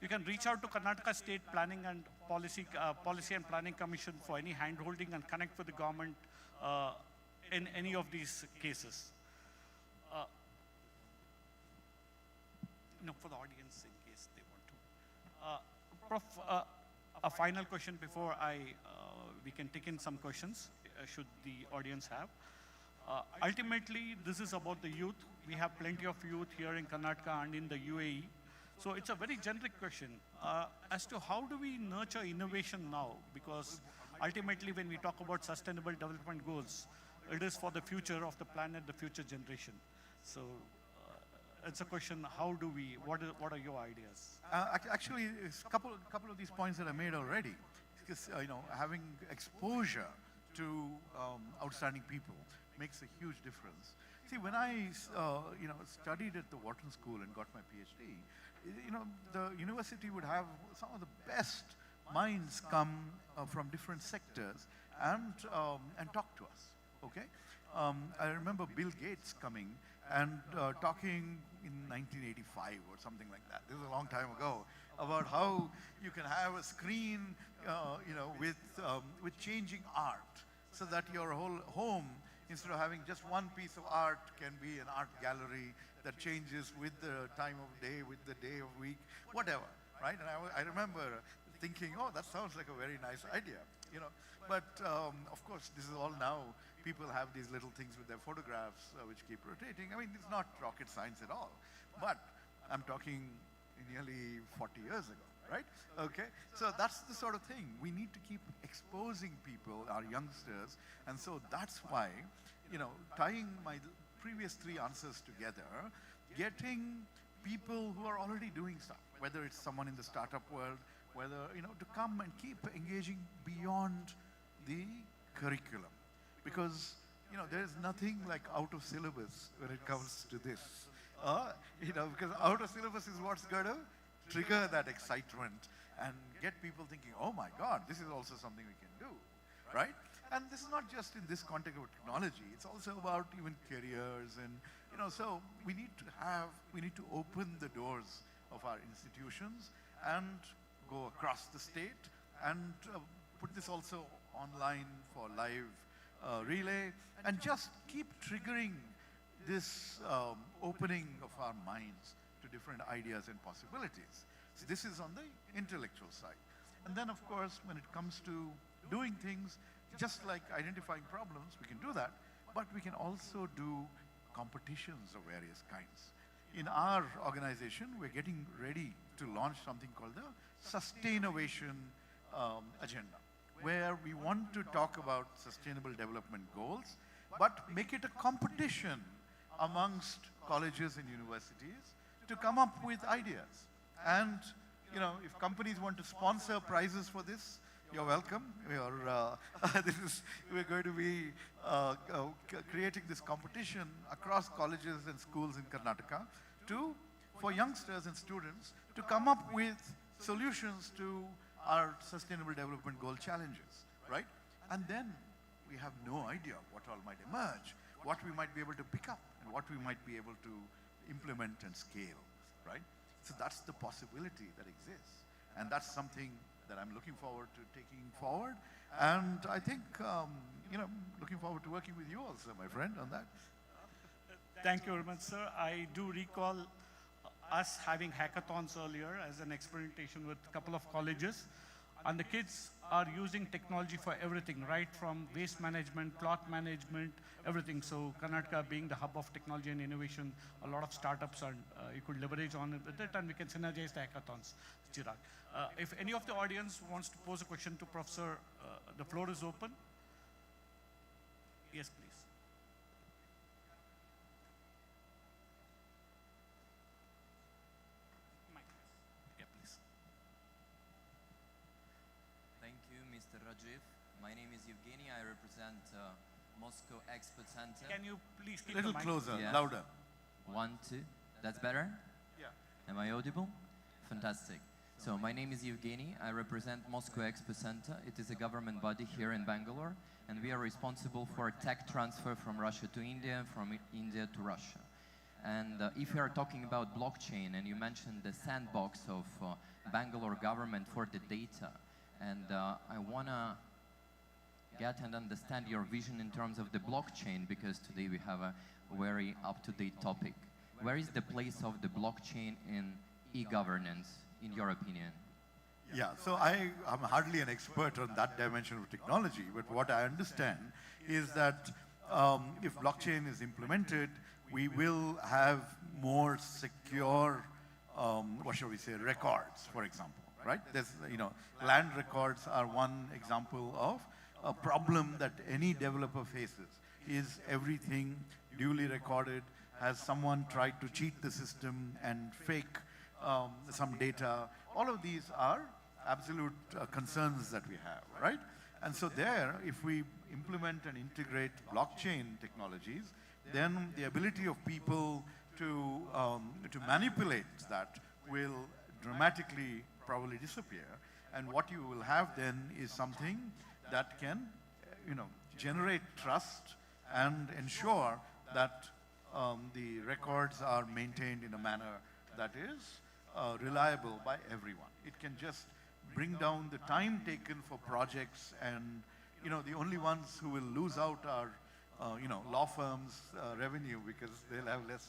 You can reach out to Karnataka State Planning and Policy and Planning Commission for any handholding and connect with the government in any of these cases. For the audience in case they want to. Prof, a final question before we can take in some questions, should the audience have. Ultimately, this is about the youth. We have plenty of youth here in Karnataka and in the UAE. So it's a very generic question as to how do we nurture innovation now? Because ultimately, when we talk about sustainable development goals, it is for the future of the planet, the future generation. So it's a question, what are your ideas? Actually, it's a couple of these points that I made already. Because, having exposure to outstanding people makes a huge difference. See, when I, studied at the Wharton School and got my PhD, the university would have some of the best minds come from different sectors and talk to us, okay? I remember Bill Gates coming and talking in 1985 or something like that. This is a long time ago, about how you can have a screen, with changing art, so that your whole home, instead of having just one piece of art, can be an art gallery that changes with the time of day, with the day of week, whatever, right? And I remember thinking, oh, that sounds like a very nice idea, But of course, this is all now. People have these little things with their photographs which keep rotating. I mean, it's not rocket science at all. But I'm talking nearly 40 years ago, right? Okay, so that's the sort of thing. We need to keep exposing people, our youngsters, and so that's why, tying my previous three answers together, getting people who are already doing stuff, whether it's someone in the startup world, whether, to come and keep engaging beyond the curriculum. Because, there's nothing like out of syllabus when it comes to this. Because out of syllabus is what's going to trigger that excitement and get people thinking, oh my God, this is also something we can do, right? And this is not just in this context of technology, it's also about even careers and, so we need to open the doors of our institutions and go across the state and put this also online for live relay and just keep triggering this opening of our minds to different ideas and possibilities. So this is on the intellectual side. And then of course, when it comes to doing things, just like identifying problems, we can do that, but we can also do competitions of various kinds. In our organization, we're getting ready to launch something called the Sustainnovation Agenda, where we want to talk about sustainable development goals, but make it a competition amongst colleges and universities to come up with ideas. And if companies want to sponsor prizes for this, you're welcome. We're going to be creating this competition across colleges and schools in Karnataka for youngsters and students to come up with solutions to our sustainable development goal challenges, right? And then we have no idea what all might emerge, what we might be able to pick up, and what we might be able to implement and scale, right? So that's the possibility that exists. And that's something that I'm looking forward to taking forward. And I think, looking forward to working with you also, my friend, on that. Thank you very much, sir. I do recall us having hackathons earlier as an experimentation with a couple of colleges. And the kids are using technology for everything, right from waste management, plot management, everything. So Karnataka being the hub of technology and innovation, a lot of startups are, you could leverage on it with it, and we can synergize the hackathons, Chirag. If any of the audience wants to pose a question to Professor, the floor is open. Yes, please. Yeah, please. Thank you, Mr. Rajiv. My name is Evgeny. I represent Moscow Expo Center. Can you please keep A little the mic closer, Yeah. louder. 1, 2. That's better? Yeah. Am I audible? Fantastic. So my name is Evgeny. I represent Moscow Expo Center. It is a government body here in Bangalore, and we are responsible for tech transfer from Russia to India, from India to Russia. And if you are talking about blockchain, and you mentioned the sandbox of Bangalore government for the data, and I want to get and understand your vision in terms of the blockchain, because today we have a very up-to-date topic. Where is the place of the blockchain in e-governance, in your opinion? Yeah, so I'm hardly an expert on that dimension of technology, but what I understand is that if blockchain is implemented, we will have more secure, what shall we say, records, for example, right? There's, land records are one example of a problem that any developer faces. Is everything duly recorded? Has someone tried to cheat the system and fake some data? All of these are absolute concerns that we have, right? And so there, if we implement and integrate blockchain technologies, then the ability of people to manipulate that will dramatically probably disappear. And what you will have then is something that can, generate trust and ensure that the records are maintained in a manner that is reliable by everyone. It can just bring down the time taken for projects, and the only ones who will lose out are law firms' revenue, because they'll have less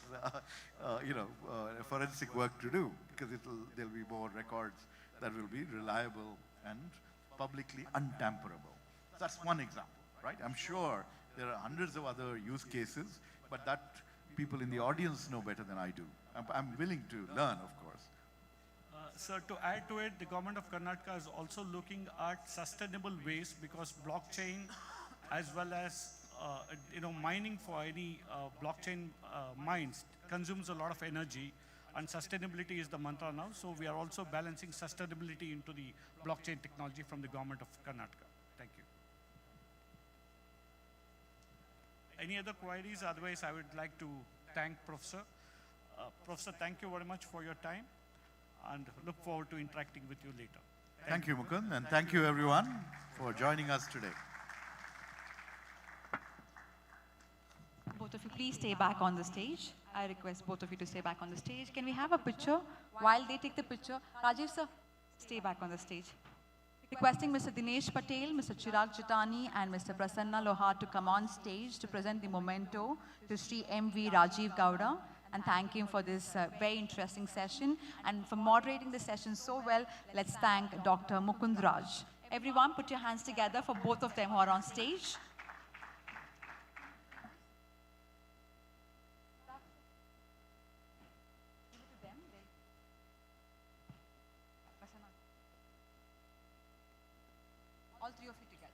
forensic work to do, because there'll be more records that will be reliable and publicly untamperable. That's one example, right? I'm sure there are hundreds of other use cases, but that people in the audience know better than I do. I'm willing to learn, of course. Sir, to add to it, the government of Karnataka is also looking at sustainable ways, because blockchain, as well as mining for any blockchain mines, consumes a lot of energy, and sustainability is the mantra now. So we are also balancing sustainability into the blockchain technology from the government of Karnataka. Thank you. Any other queries? Otherwise, I would like to thank Professor. Professor, thank you very much for your time, and look forward to interacting with you later. Thank you, Mukund, and thank you everyone for joining us today. Both of you, please stay back on the stage. I request both of you to stay back on the stage. Can we have a picture? While they take the picture, Rajiv sir, stay back on the stage. Requesting Mr. Dinesh Patel, Mr. Chirag Jitani, and Mr. Prasanna Lohar to come on stage to present the memento to Sri M.V. Rajiv Gowda, and thank him for this very interesting session. And for moderating the session so well, let's thank Dr. Mukund Raj. Everyone, put your hands together for both of them who are on stage. All three of you together.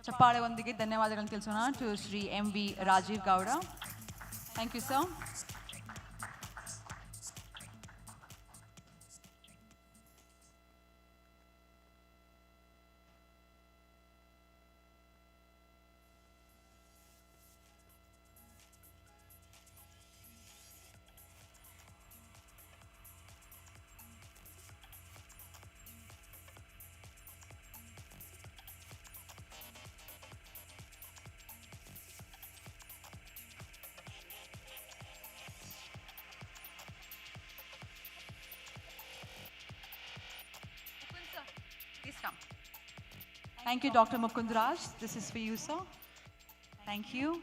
ಚಪ್ಪಾಳೆ ಒಂದಿಗೆ ಧನ್ಯವಾದಗಳನ್ನು ತಿಳಿಸೋಣ to Sri M.V. Rajiv Gowda. Thank you, sir. Please come. Thank you, Dr. Mukund Raj. This is for you, sir. Thank you.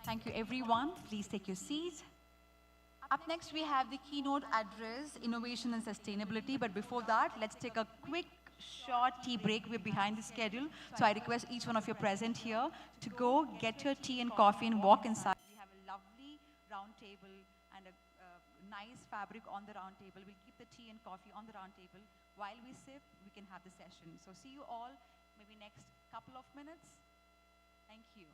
Thank you, everyone. Please take your seats. Up next, we have the keynote address, Innovation and Sustainability. But before that, let's take a quick, short tea break. We're behind the schedule. So I request each one of you present here to go get your tea and coffee and walk inside. We have a lovely round table and a nice fabric on the round table. We'll keep the tea and coffee on the round table. While we sip, we can have the session. So see you all maybe next couple of minutes. Thank you.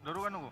Daruga nugu.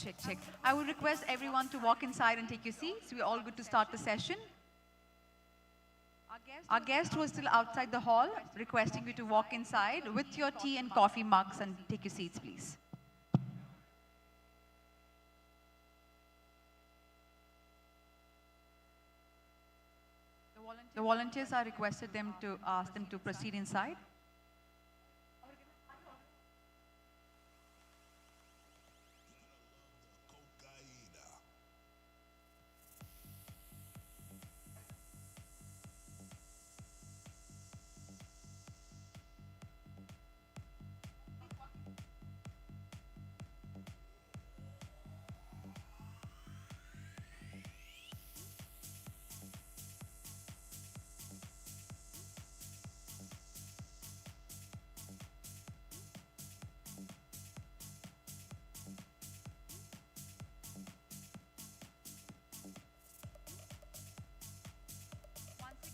check. I would request everyone to walk inside and take your seats. We're all good to start the session. Our guest who is still outside the hall, requesting you to walk inside with your tea and coffee mugs and take your seats, please. The volunteers are requested them to ask them to proceed inside.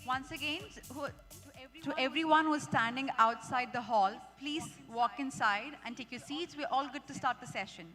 Once again, to everyone who is standing outside the hall, please walk inside and take your seats. We're all good to start the session.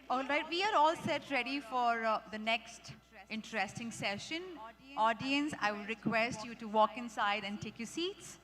All right, we are all set ready for the next interesting session. Audience, I will request you to walk inside and take your seats.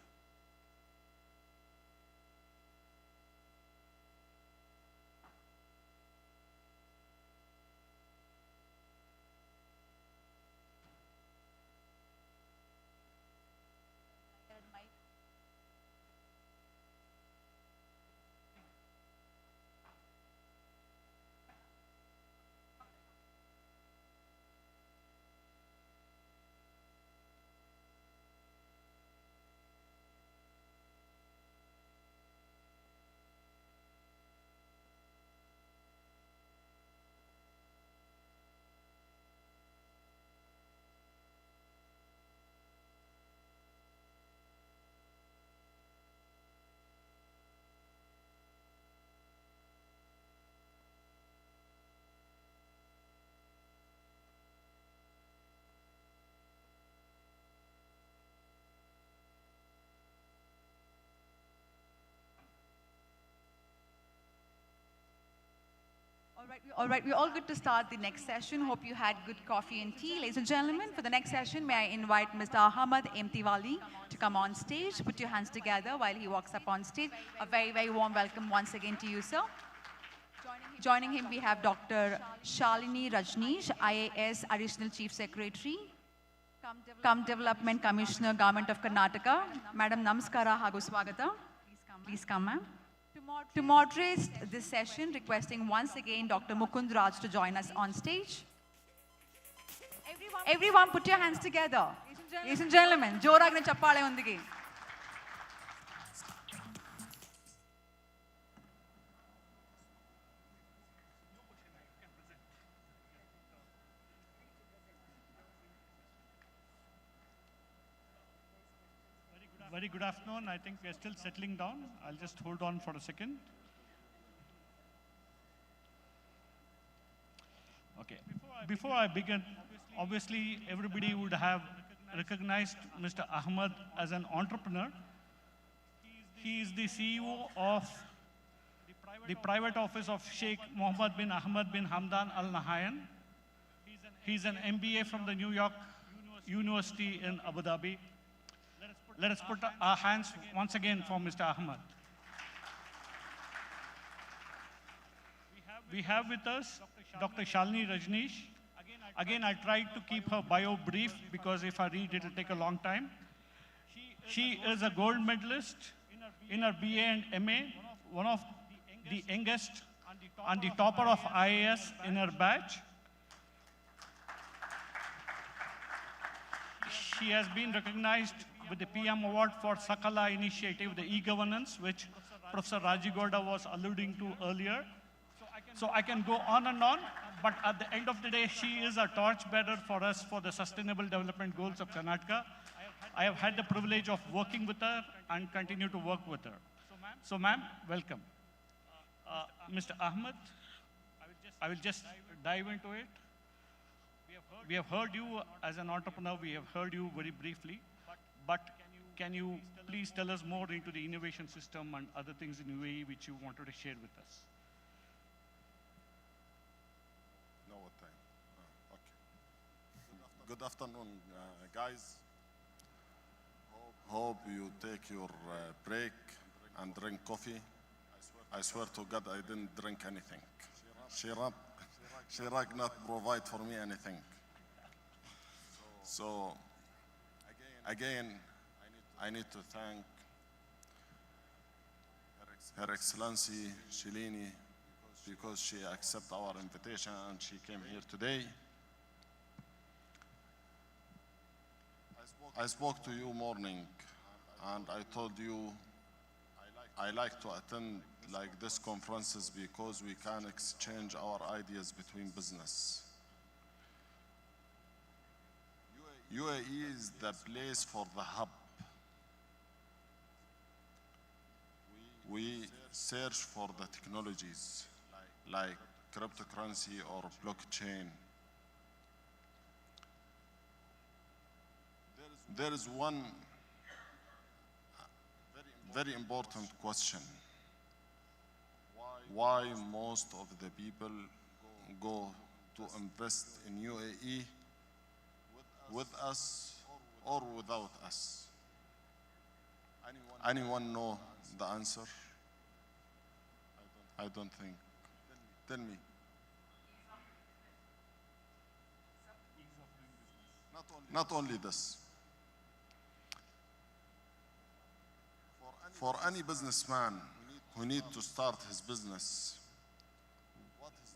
All right, we're all good to start the next session. Hope you had good coffee and tea. Ladies and gentlemen, for the next session, may I invite Mr. Ahmed Imtiwali to come on stage. Put your hands together while he walks up on stage. A very, very warm welcome once again to you, sir. Joining him, we have Dr. Shalini Rajneesh, IAS Additional Chief Secretary, Come Development Commissioner, Government of Karnataka. Madam Namaskara Hagu Swagata. Please come, ma'am. To moderate this session, requesting once again Dr. Mukund Raj to join us on stage. Everyone put your hands together. Ladies and gentlemen, Joragna Chappale undigi. Very good afternoon. I think we are still settling down. I'll just hold on for a second. Okay. Before I begin, obviously everybody would have recognized Mr. Ahmed as an entrepreneur. He is the CEO of the private office of Sheikh Mohamed bin Ahmed bin Hamdan Al Nahyan. He's an MBA from the New York University in Abu Dhabi. Let us put our hands once again for Mr. Ahmed. We have with us Dr. Shalini Rajneesh. Again, I tried to keep her bio brief because if I read it, it'll take a long time. She is a gold medalist in her BA and MA, one of the youngest and the topper of IAS in her batch. She has been recognized with the PM Award for Sakala Initiative, the e-governance, which Professor Rajigoda was alluding to earlier. So I can go on and on, but at the end of the day, she is a torchbearer for us for the Sustainable Development Goals of Karnataka. I have had the privilege of working with her and continue to work with her. So ma'am, welcome. Mr. Ahmed, I will just dive into it. We have heard you as an entrepreneur, we have heard you very briefly. But can you please tell us more into the innovation system and other things in UAE which you wanted to share with us? No, what time? Okay. Good afternoon, guys. Hope you take your break and drink coffee. I swear to God, I didn't drink anything. Shirak not provide for me anything. So, again, I need to thank Her Excellency Shalini because she accepted our invitation and she came here today. I spoke to you morning and I told you I like to attend like this conferences because we can exchange our ideas between business. UAE is the place for the hub. We search for the technologies like cryptocurrency or blockchain. There is one very important question. Why most of the people go to invest in UAE with us or without us? Anyone know the answer? I don't think. Tell me. Not only this. For any businessman who needs to start his business,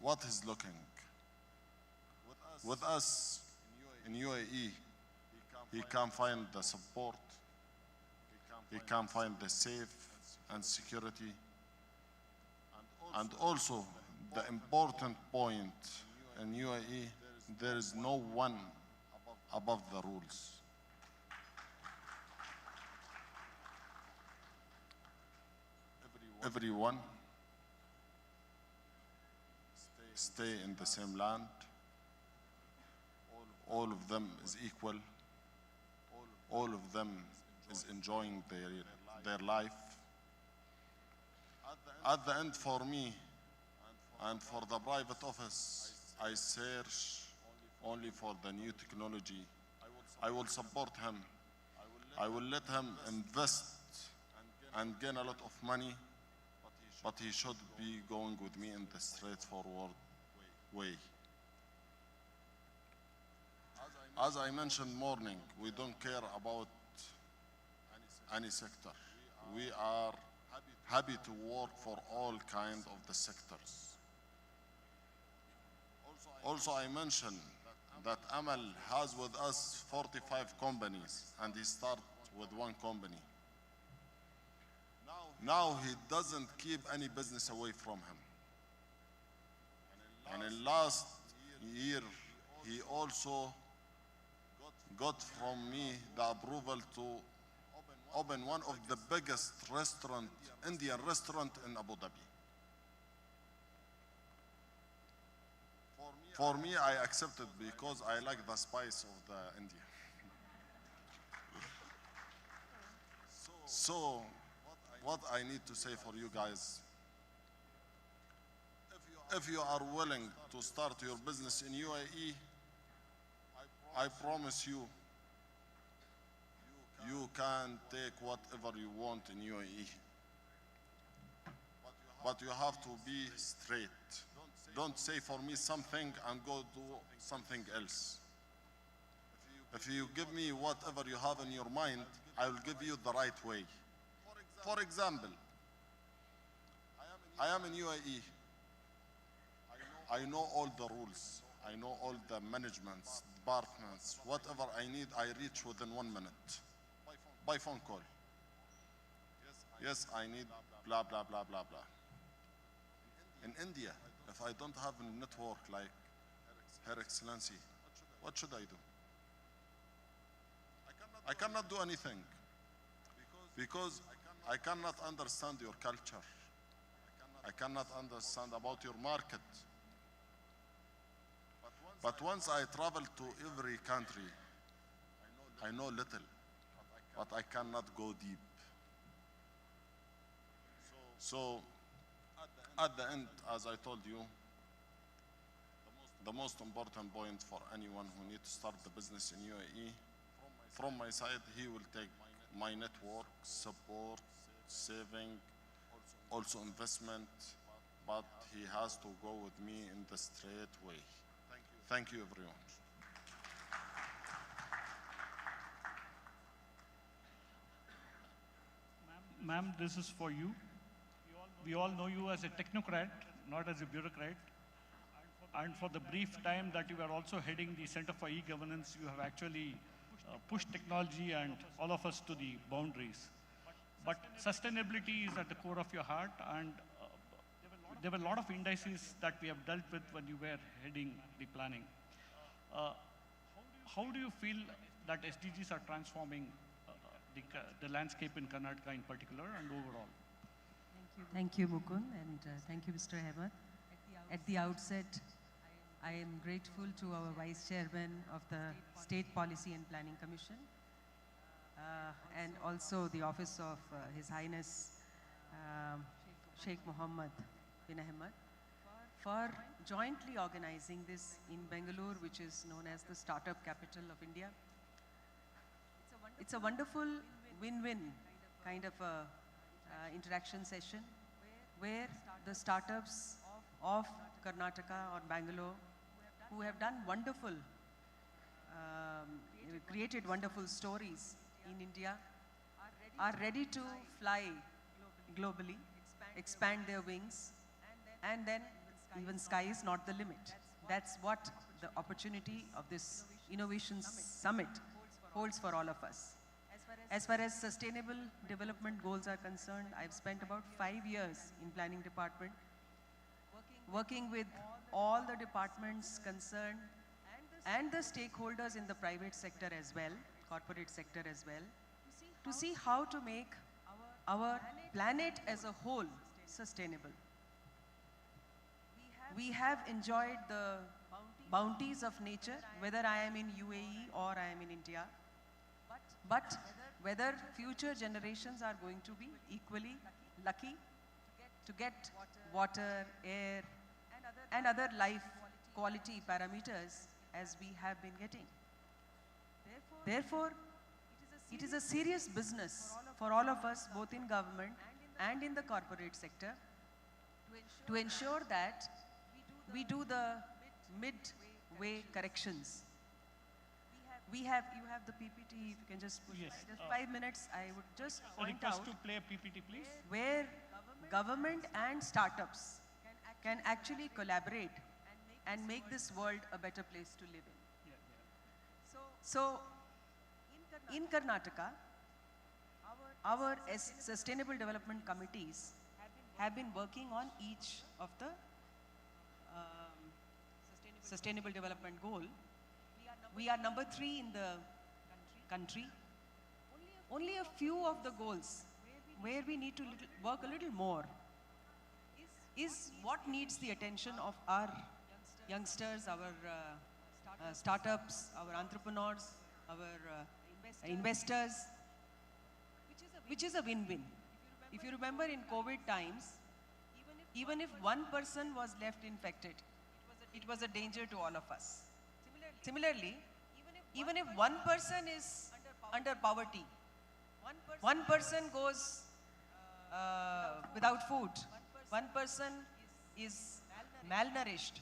what he's looking? With us in UAE, he can find the support, he can find the safe and security, and also the important point in UAE, there is no one above the rules. Everyone stay in the same land. All of them is equal. All of them is enjoying their life. At the end, for me And for the private office, I search only for the new technology. I will support him. I will let him invest and gain a lot of money, but he should be going with me in the straightforward way. As I mentioned morning, we don't care about any sector. We are happy to work for all kinds of the sectors. Also, I mentioned that Amal has with us 45 companies, and he started with one company. Now he doesn't keep any business away from him. And in last year, he also got from me the approval to open one of the biggest Indian restaurant in Abu Dhabi. For me, I accepted because I like the spice of the India. So, what I need to say for you guys, if you are willing to start your business in UAE, I promise you, you can take whatever you want in UAE. But you have to be straight. Don't say for me something and go do something else. If you give me whatever you have in your mind, I will give you the right way. For example, I am in UAE. I know all the rules. I know all the managements, departments, whatever I need, I reach within 1 minute. By phone call. Yes, I need blah, blah, blah, blah, blah. In India, if I don't have a network like Her Excellency, what should I do? I cannot do anything because I cannot understand your culture. I cannot understand about your market. But once I travel to every country, I know little, but I cannot go deep. So, at the end, as I told you, the most important point for anyone who needs to start the business in UAE, from my side, he will take my network, support, saving, also investment, but he has to go with me in the straight way. Thank you, everyone. Ma'am, this is for you. We all know you as a technocrat, not as a bureaucrat. And for the brief time that you are also heading the Center for E-Governance, you have actually pushed technology and all of us to the boundaries. But sustainability is at the core of your heart, and there were a lot of indices that we have dealt with when you were heading the planning. How do you feel that SDGs are transforming the landscape in Karnataka in particular and overall? Thank you, Mukund, and thank you, Mr. Ahmed. At the outset, I am grateful to our Vice Chairman of the State Policy and Planning Commission, and also the Office of His Highness Sheikh Mohamed bin Ahmed, for jointly organizing this in Bengaluru, which is known as the Startup Capital of India. It's a wonderful win-win kind of a interaction session where the startups of Karnataka or Bangalore, who have done wonderful, created wonderful stories in India, are ready to fly globally, expand their wings, and then even sky is not the limit. That's what the opportunity of this Innovation Summit holds for all of us. As far as sustainable development goals are concerned, I've spent about 5 years in planning department, working with all the departments concerned and the stakeholders in the private sector as well, corporate sector as well, to see how to make our planet as a whole sustainable. We have enjoyed the bounties of nature, whether I am in UAE or I am in India, but whether future generations are going to be equally lucky to get water, air, and other life quality parameters as we have been getting. Therefore, it is a serious business for all of us, both in government and in the corporate sector, to ensure that we do the midway corrections. You have the PPT, if you can just push Yes, just 5 minutes, I would just A point request out to play a PPT, please. where government and startups can actually collaborate and make this world a better place to live in. So, in Karnataka, our sustainable development committees have been working on each of the sustainable development goal. We are number 3 in the country. Only a few of the goals where we need to work a little more is what needs the attention of our youngsters, our startups, our entrepreneurs, our investors, which is a win-win. If you remember in COVID times, even if one person was left infected, it was a danger to all of us. Similarly, even if one person is under poverty, one person goes without food, one person is malnourished,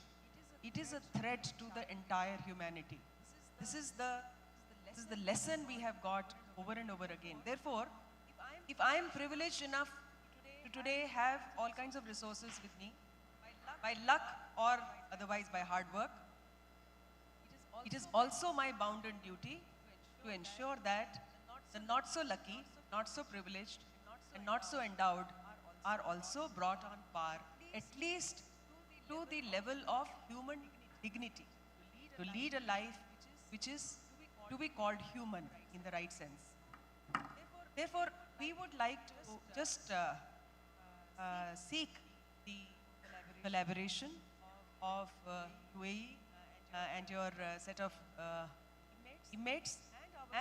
it is a threat to the entire humanity. This is the lesson we have got over and over again. Therefore, if I am privileged enough to today have all kinds of resources with me, by luck or otherwise by hard work, it is also my bounden duty to ensure that the not so lucky, not so privileged, and not so endowed are also brought on par, at least to the level of human dignity, to lead a life which is to be called human in the right sense. Therefore, we would like to just seek the collaboration of UAE and your set of teammates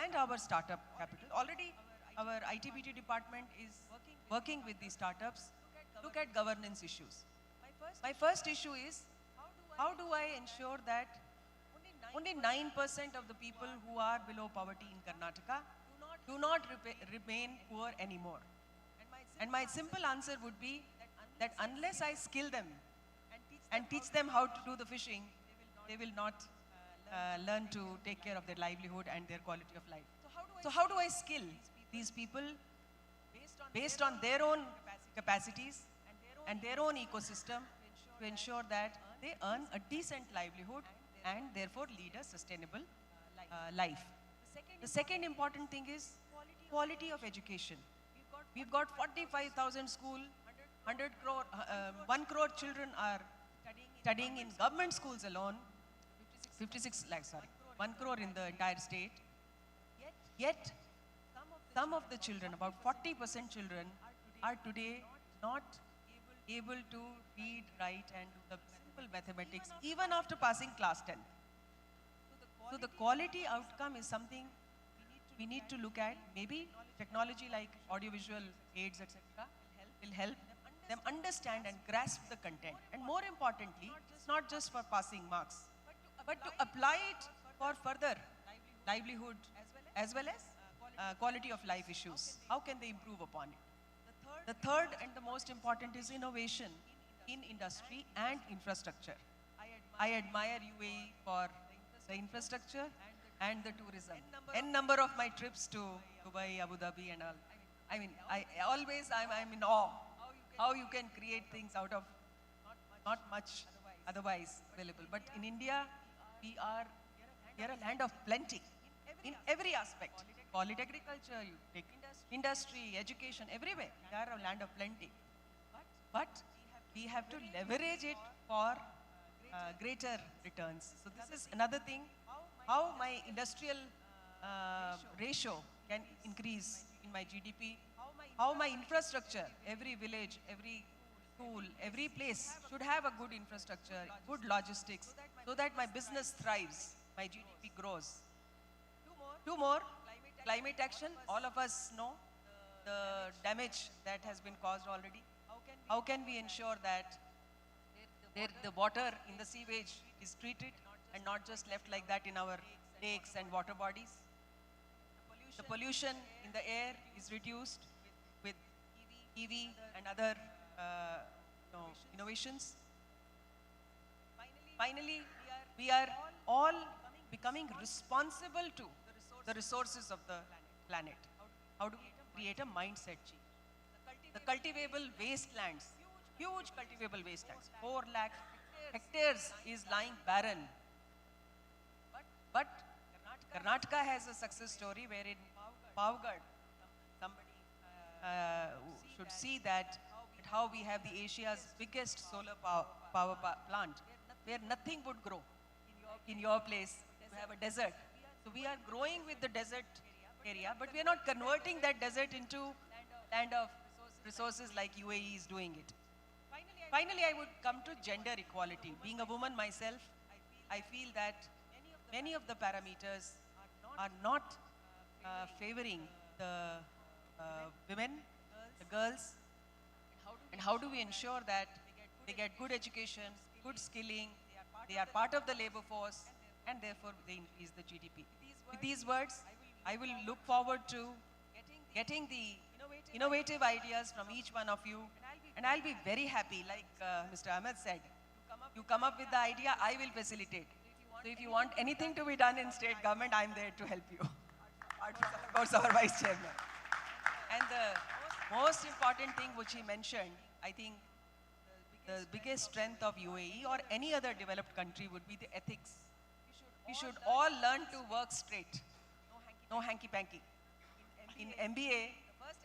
and our startup capital. Already, our ITBT department is working with the startups. Look at governance issues. My first issue is, how do I ensure that only 9% of the people who are below poverty in Karnataka do not remain poor anymore? And my simple answer would be that unless I skill them and teach them how to do the fishing, they will not learn to take care of their livelihood and their quality of life. So how do I skill these people based on their own capacities and their own ecosystem to ensure that they earn a decent livelihood and therefore lead a sustainable life? The second important thing is quality of education. We've got 45,000 schools, 1 crore children are studying in government schools alone, 1 crore in the entire state. Yet, some of the children, about 40% children, are today not able to read, write, and do the simple mathematics, even after passing class 10. So the quality outcome is something we need to look at. Maybe technology like audiovisual aids, etc., will help them understand and grasp the content. And more importantly, it's not just for passing marks, but to apply it for further livelihood as well as quality of life issues. How can they improve upon it? The third and the most important is innovation in industry and infrastructure. I admire UAE for the infrastructure and the tourism. N number of my trips to Dubai, Abu Dhabi and all. I mean, I'm in awe how you can create things out of not much otherwise available. But in India, we are a land of plenty in every aspect. Call it agriculture, you take industry, education, everywhere. We are a land of plenty. But we have to leverage it for greater returns. So this is another thing, how my industrial ratio can increase in my GDP, how my infrastructure, every village, every school, every place should have a good infrastructure, good logistics, so that my business thrives, my GDP grows. Two more, climate action. All of us know the damage that has been caused already. How can we ensure that The water in the sewage is treated and not just left like that in our lakes and water bodies. The pollution in the air is reduced with EV and other innovations. Finally, we are all becoming responsible to the resources of the planet. How do we create a mindset change? The cultivable wastelands, huge cultivable wastelands, 4 lakh hectares is lying barren. But Karnataka has a success story wherein Pavgad, somebody should see that how we have the Asia's biggest solar power plant, where nothing would grow. In your place, you have a desert. So we are growing with the desert area, but we are not converting that desert into land of resources like UAE is doing it. Finally, I would come to gender equality. Being a woman myself, I feel that many of the parameters are not favoring the women, the girls. And how do we ensure that they get good education, good skilling, they are part of the labor force, and therefore they increase the GDP. With these words, I will look forward to getting the innovative ideas from each one of you, and I'll be very happy, like Mr. Ahmed said, you come up with the idea, I will facilitate. So if you want anything to be done in state government, I'm there to help you. Of course, our Vice Chairman. And the most important thing which he mentioned, I think the biggest strength of UAE or any other developed country would be the ethics. We should all learn to work straight. No hanky-panky. In MBA,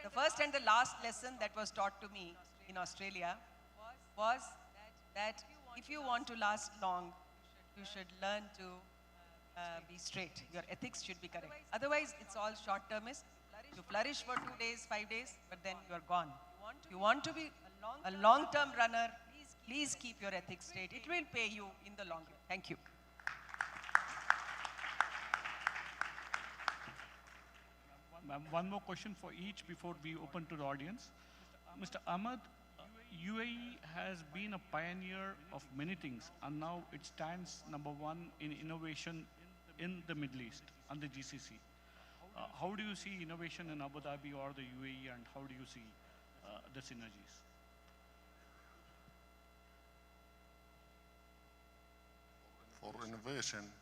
the first and the last lesson that was taught to me in Australia was that if you want to last long, you should learn to be straight. Your ethics should be correct. Otherwise, it's all short-termist. You flourish for 2 days, 5 days, but then you are gone. You want to be a long-term runner, please keep your ethics straight. It will pay you in the long run. Thank you. One more question for each before we open to the audience. Mr. Ahmed, UAE has been a pioneer of many things, and now it stands #1 in innovation in the Middle East and the GCC. How do you see innovation in Abu Dhabi or the UAE, and how do you see the synergies? For innovation,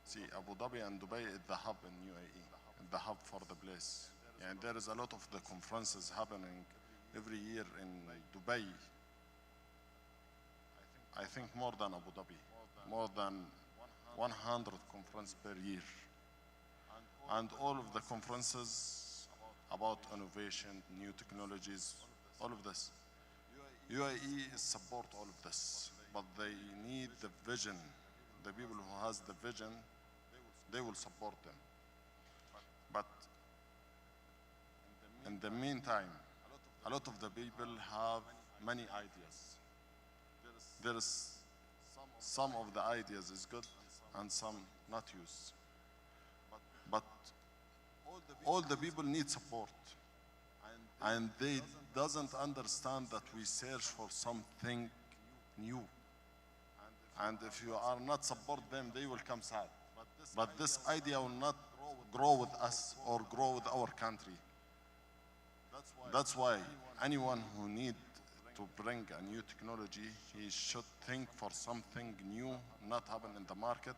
see, Abu Dhabi and Dubai is the hub in UAE, the hub for the place. And there is a lot of the conferences happening every year in Dubai. I think more than Abu Dhabi, more than 100 conferences per year. And all of the conferences about innovation, new technologies, all of this. UAE support all of this, but they need the vision. The people who has the vision, they will support them. But in the meantime, a lot of the people have many ideas. There is some of the ideas is good and some not used. But all the people need support, and they doesn't understand that we search for something new. And if you are not support them, they will come sad. But this idea will not grow with us or grow with our country. That's why anyone who need to bring a new technology, he should think for something new, not happen in the market.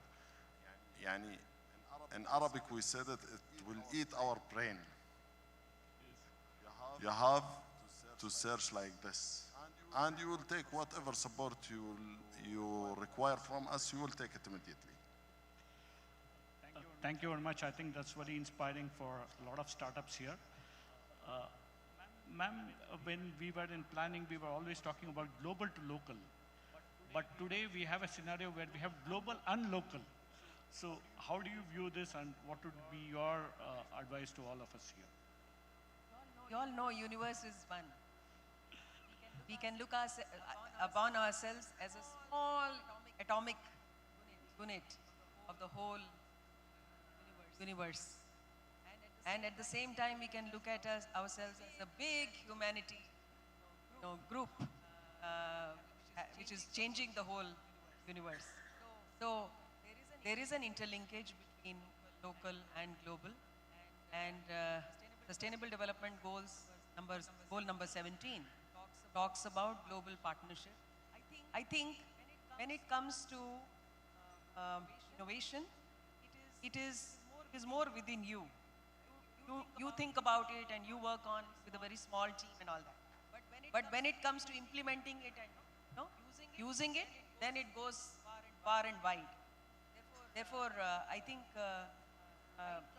Yani, in Arabic we said it will eat our brain. You have to search like this. And you will take whatever support you require from us, you will take it immediately. Thank you very much. I think that's very inspiring for a lot of startups here. Ma'am, when we were in planning, we were always talking about global to local. But today we have a scenario where we have global and local. So how do you view this, and what would be your advice to all of us here? You all know universe is one. We can look upon ourselves as a small atomic unit of the whole universe. And at the same time, we can look at ourselves as a big humanity group, which is changing the whole universe. So there is an interlinkage between local and global, and Sustainable Development Goal number 17 talks about global partnership. I think when it comes to innovation, it is more within you. You think about it and you work on with a very small team and all that. But when it comes to implementing it and using it, then it goes far and wide. Therefore, I think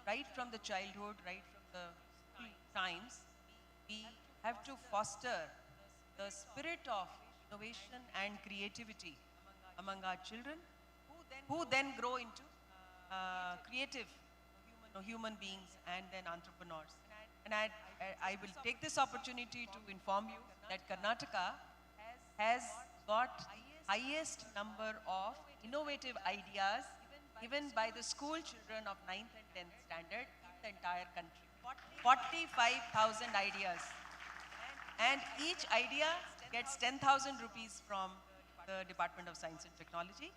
right from the childhood, right from the times, we have to foster the spirit of innovation and creativity among our children, who then grow into creative human beings and then entrepreneurs. And I will take this opportunity to inform you that Karnataka has got highest number of innovative ideas given by the school children of 9th and 10th standard in the entire country. 45,000 ideas. And each idea gets 10,000 rupees from the Department of Science and Technology.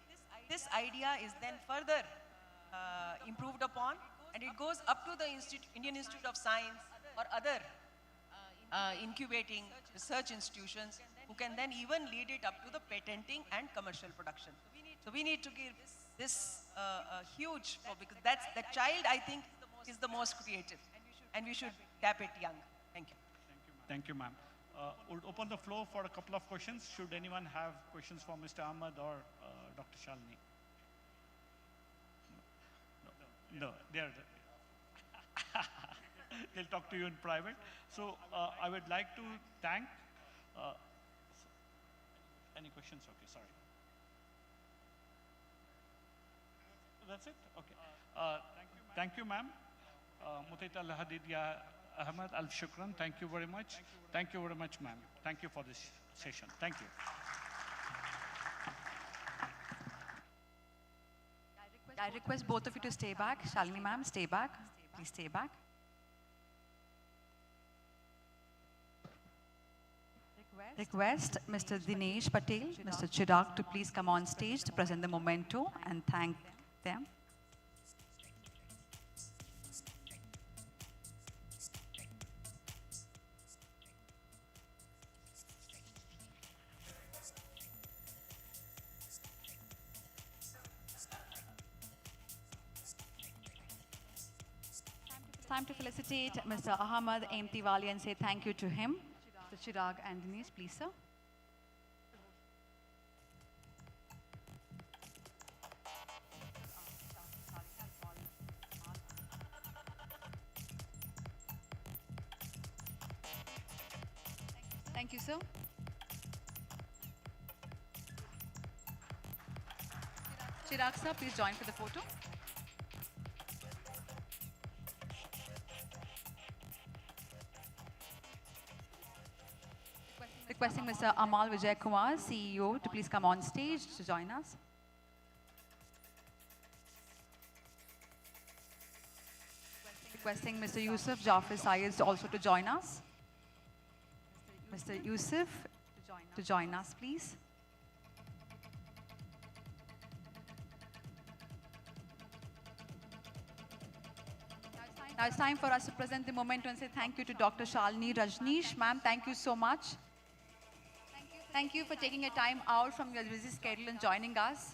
This idea is then further improved upon, and it goes up to the Indian Institute of Science or other incubating research institutions, who can then even lead it up to the patenting and commercial production. So we need to give this a huge, because that's the child, I think, is the most creative, and we should tap it young. Thank you. Thank you, ma'am. We'll open the floor for a couple of questions. Should anyone have questions for Mr. Ahmed or Dr. Shalini? No, they're they'll talk to you in private. So I would like to thank. Any questions? Okay, sorry. That's it? Okay. Thank you, ma'am. Mutaita Lahadidia Ahmed, Al Shukran. Thank you very much. Thank you very much, ma'am. Thank you for this session. Thank you. I request both of you to stay back. Shalini ma'am, stay back. Please stay back. Request Mr. Dinesh Patel, Mr. Chirag to please come on stage to present the memento and thank them. It's time to felicitate Mr. Ahmed Tiwali and say thank you to him. Mr. Chirag and Dinesh, please, sir. Thank you, sir. Chirag, sir, please join for the photo. Requesting Mr. Amal Vijay Kumar, CEO, to please come on stage to join us. Requesting Mr. Yusuf Jafar Syed also to join us. Mr. Yusuf, to join us, please. Now it's time for us to present the memento and say thank you to Dr. Shalini Rajneesh. Ma'am, thank you so much. Thank you for taking your time out from your busy schedule and joining us.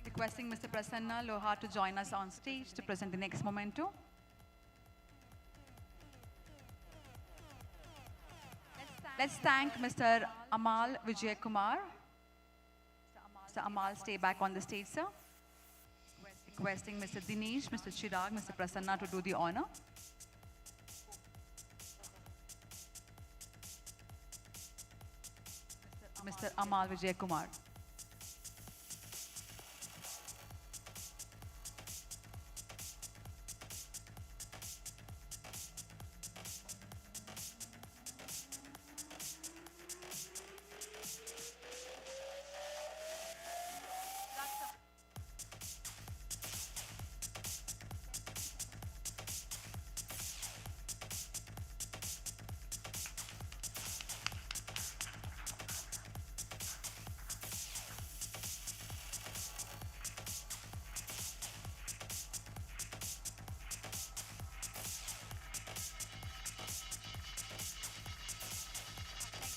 Requesting Mr. Prasanna Loha to join us on stage to present the next memento. Let's thank Mr. Amal Vijay Kumar. Mr. Amal, stay back on the stage, sir. Requesting Mr. Dinesh, Mr. Chirag, Mr. Prasanna to do the honor. Mr. Amal Vijay Kumar.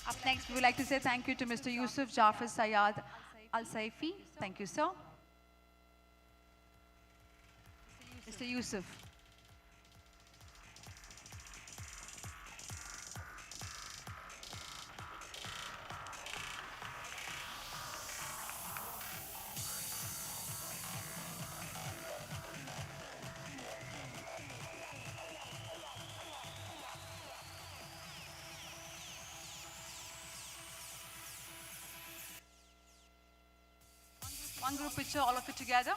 Up next, we would like to say thank you to Mr. Yusuf Jafar Sayad Al-Saifi. Thank you, sir. Mr. Yusuf. One group picture, all of it together.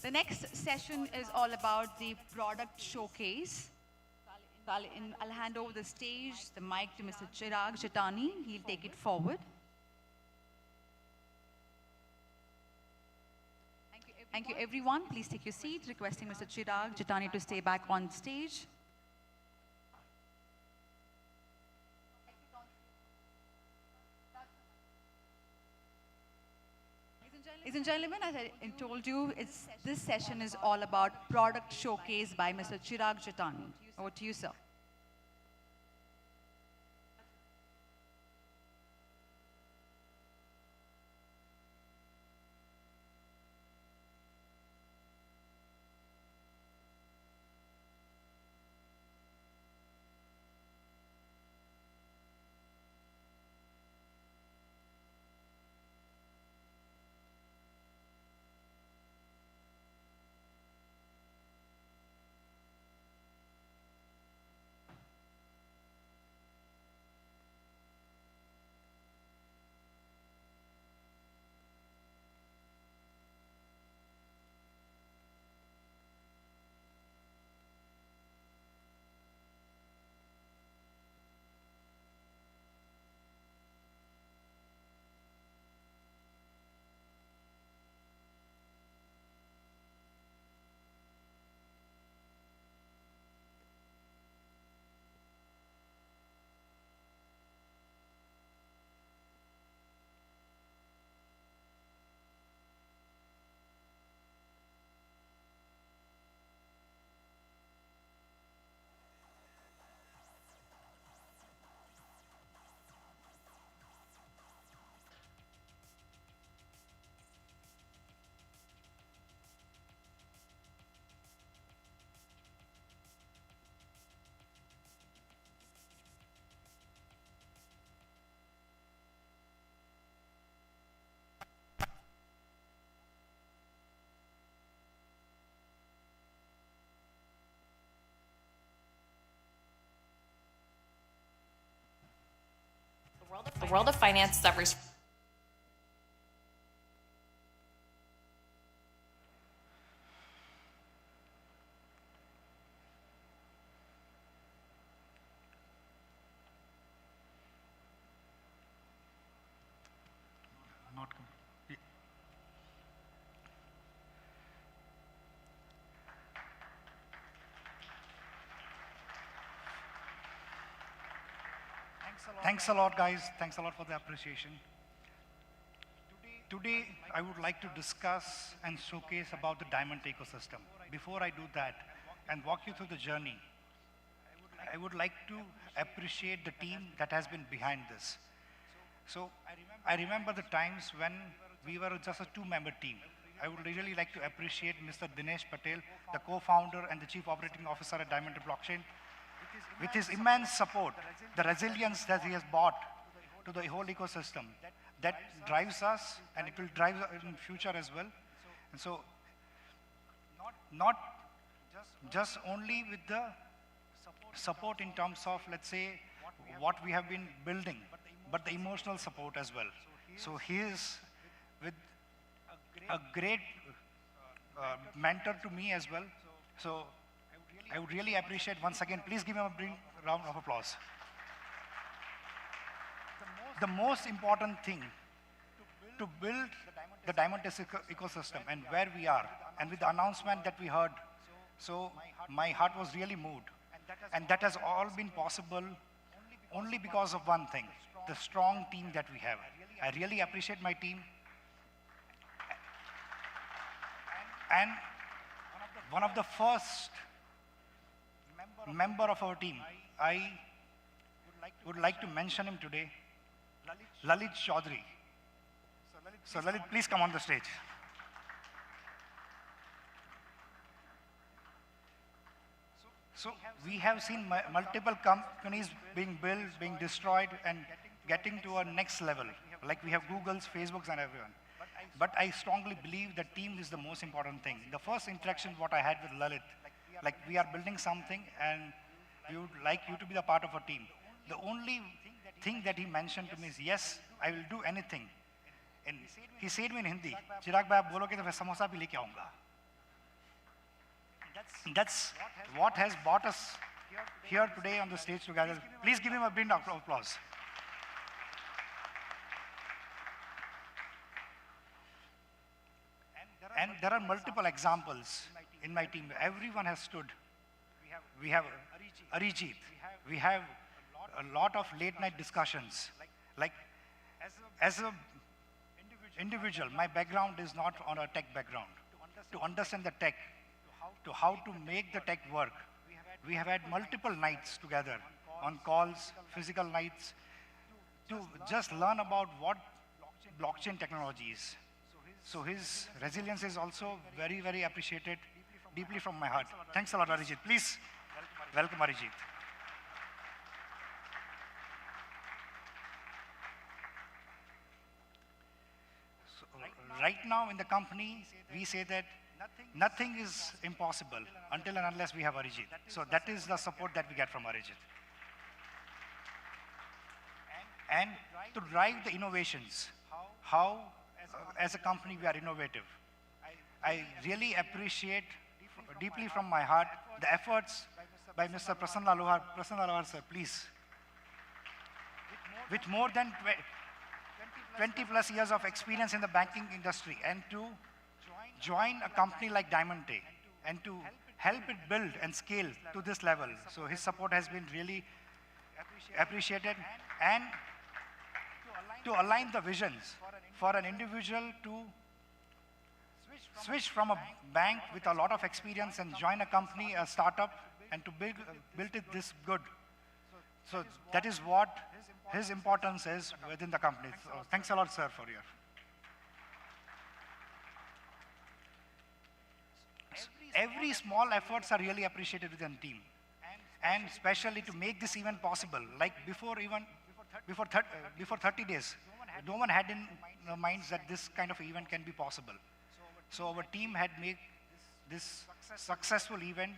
The next session is all about the product showcase. I'll hand over the stage, the mic to Mr. Chirag Jitani. He'll take it forward. Thank you, everyone. Please take your seats. Requesting Mr. Chirag Jitani to stay back on stage. Ladies and gentlemen, as I told you, this session is all about product showcase by Mr. Chirag Jitani. Over to you, sir. The world of finance suffers. Not complete. Thanks a lot, guys. Thanks a lot for the appreciation. Today, I would like to discuss and showcase about the diamond ecosystem. Before I do that and walk you through the journey, I would like to appreciate the team that has been behind this. So I remember the times when we were just a two-member team. I would really like to appreciate Mr. Dinesh Patel, the co-founder and the chief operating officer at Diamante Blockchain. With his immense support, the resilience that he has brought to the whole ecosystem, that drives us, and it will drive us in future as well. And so, not just only with the support in terms of, let's say, what we have been building, but the emotional support as well. So he is with a great mentor to me as well. So I would really appreciate, once again, please give him a big round of applause. The most important thing to build the Diamante ecosystem and where we are, and with the announcement that we heard, so my heart was really moved. And that has all been possible only because of one thing, the strong team that we have. I really appreciate my team. And one of the first member of our team, I would like to mention him today, Lalit Chaudhary. So Lalit, please come on the stage. So we have seen multiple companies being built, being destroyed, and getting to a next level. Like we have Google's, Facebook's, and everyone. But I strongly believe that team is the most important thing. The first interaction what I had with Lalit, like we are building something and we would like you to be the part of a team. The only thing that he mentioned to me is, yes, I will do anything. And he said me in Hindi, Chirag bhai, aap bologe to main samosa bhi leke aaunga. That's what has brought us here today on the stage together. Please give him a big round of applause. And there are multiple examples in my team. Everyone has stood. We have Arijit. We have a lot of late night discussions. Like as an individual, my background is not on a tech background. To understand the tech, to how to make the tech work, we have had multiple nights together on calls, physical nights, to just learn about what blockchain technology is. So his resilience is also very, very appreciated, deeply from my heart. Thanks a lot, Arijit. Please welcome Arijit. So, right now in the company, we say that nothing is impossible until and unless we have Arijit. So that is the support that we get from Arijit. And to drive the innovations, how as a company we are innovative. I really appreciate deeply from my heart the efforts by Mr. Prasanna Lohar. Prasanna Lohar, sir, please. With more than 20 plus years of experience in the banking industry, and to join a company like Diamante and to help it build and scale to this level. So his support has been really appreciated, and to align the visions for an individual to switch from a bank with a lot of experience and join a company, a startup, and to build it this good. So that is what his importance is within the company. So thanks a lot, sir, for your. Every small efforts are really appreciated within the team, and especially to make this event possible. Like before 30 days, no one had in their minds that this kind of event can be possible. So our team had made this successful event,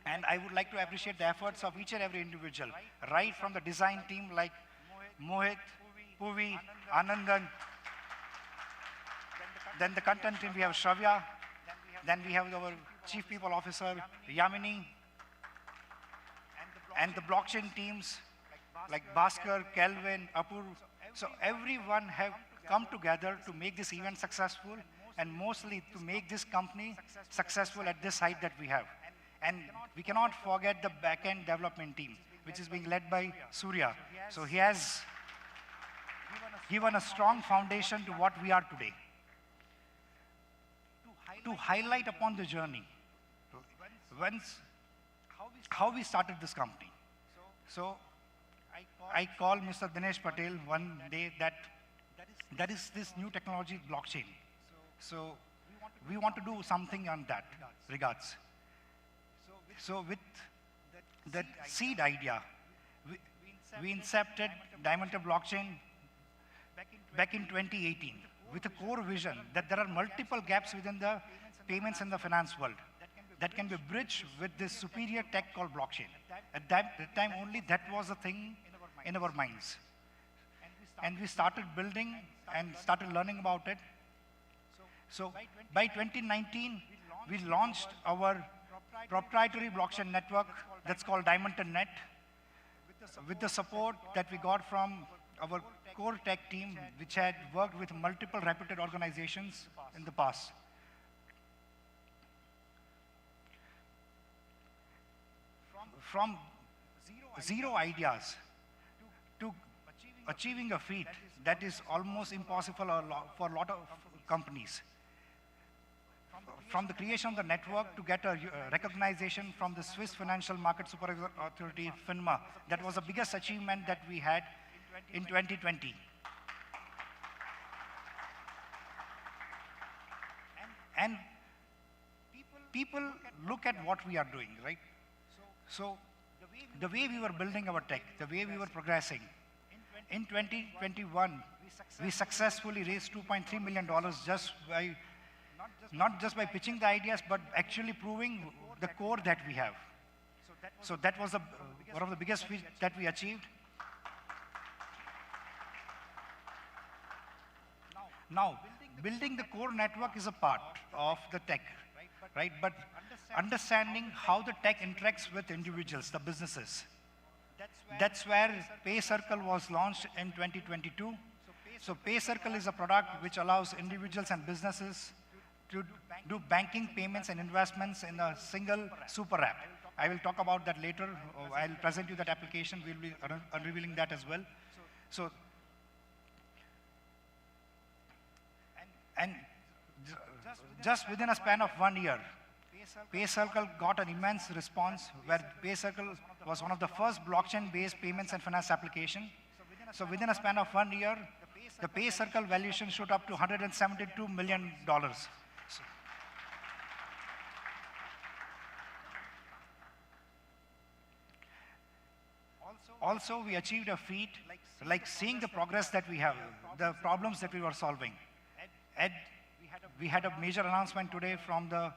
and I would like to appreciate the efforts of each and every individual, right from the design team like Mohamed, Puvi, Anandan, then the content team we have Shravya, then we have our Chief People Officer, Yamini, and the blockchain teams like Bhaskar, Kelvin, Apur. So everyone have come together to make this event successful, and mostly to make this company successful at this site that we have. And we cannot forget the back-end development team, which is being led by Surya. So he has given a strong foundation to what we are today. To highlight upon the journey, how we started this company. So I called Mr. Dinesh Patel one day that is this new technology, blockchain. So we want to do something on that regards. So with that seed idea, we incepted Diamante Blockchain back in 2018 with a core vision that there are multiple gaps within the payments and the finance world that can be bridged with this superior tech called blockchain. At that time only, that was a thing in our minds. And we started building and started learning about it. So by 2019, we launched our proprietary blockchain network that's called Diamante Net, with the support that we got from our core tech team, which had worked with multiple reputed organizations in the past. From zero ideas to achieving a feat that is almost impossible for a lot of companies. from the creation of the network to get a recognition from the Swiss Financial Market Supervisory Authority, FINMA. That was the biggest achievement that we had in 2020. And people look at what we are doing, right? So the way we were building our tech, the way we were progressing, in 2021, we successfully raised $2.3 million not just by pitching the ideas, but actually proving the core that we have. So that was one of the biggest feats that we achieved. Now, building the core network is a part of the tech, right? But understanding how the tech interacts with individuals, the businesses. That's where PayCircle was launched in 2022. So PayCircle is a product which allows individuals and businesses to do banking, payments, and investments in a single super app. I will talk about that later. I'll present you that application. We'll be revealing that as well. So, and just within a span of 1 year, PayCircle got an immense response where PayCircle was one of the first blockchain-based payments and finance application. So within a span of 1 year, the PayCircle valuation shot up to $172 million. Also, we achieved a feat like seeing the progress that we have, the problems that we were solving. We had a major announcement today from the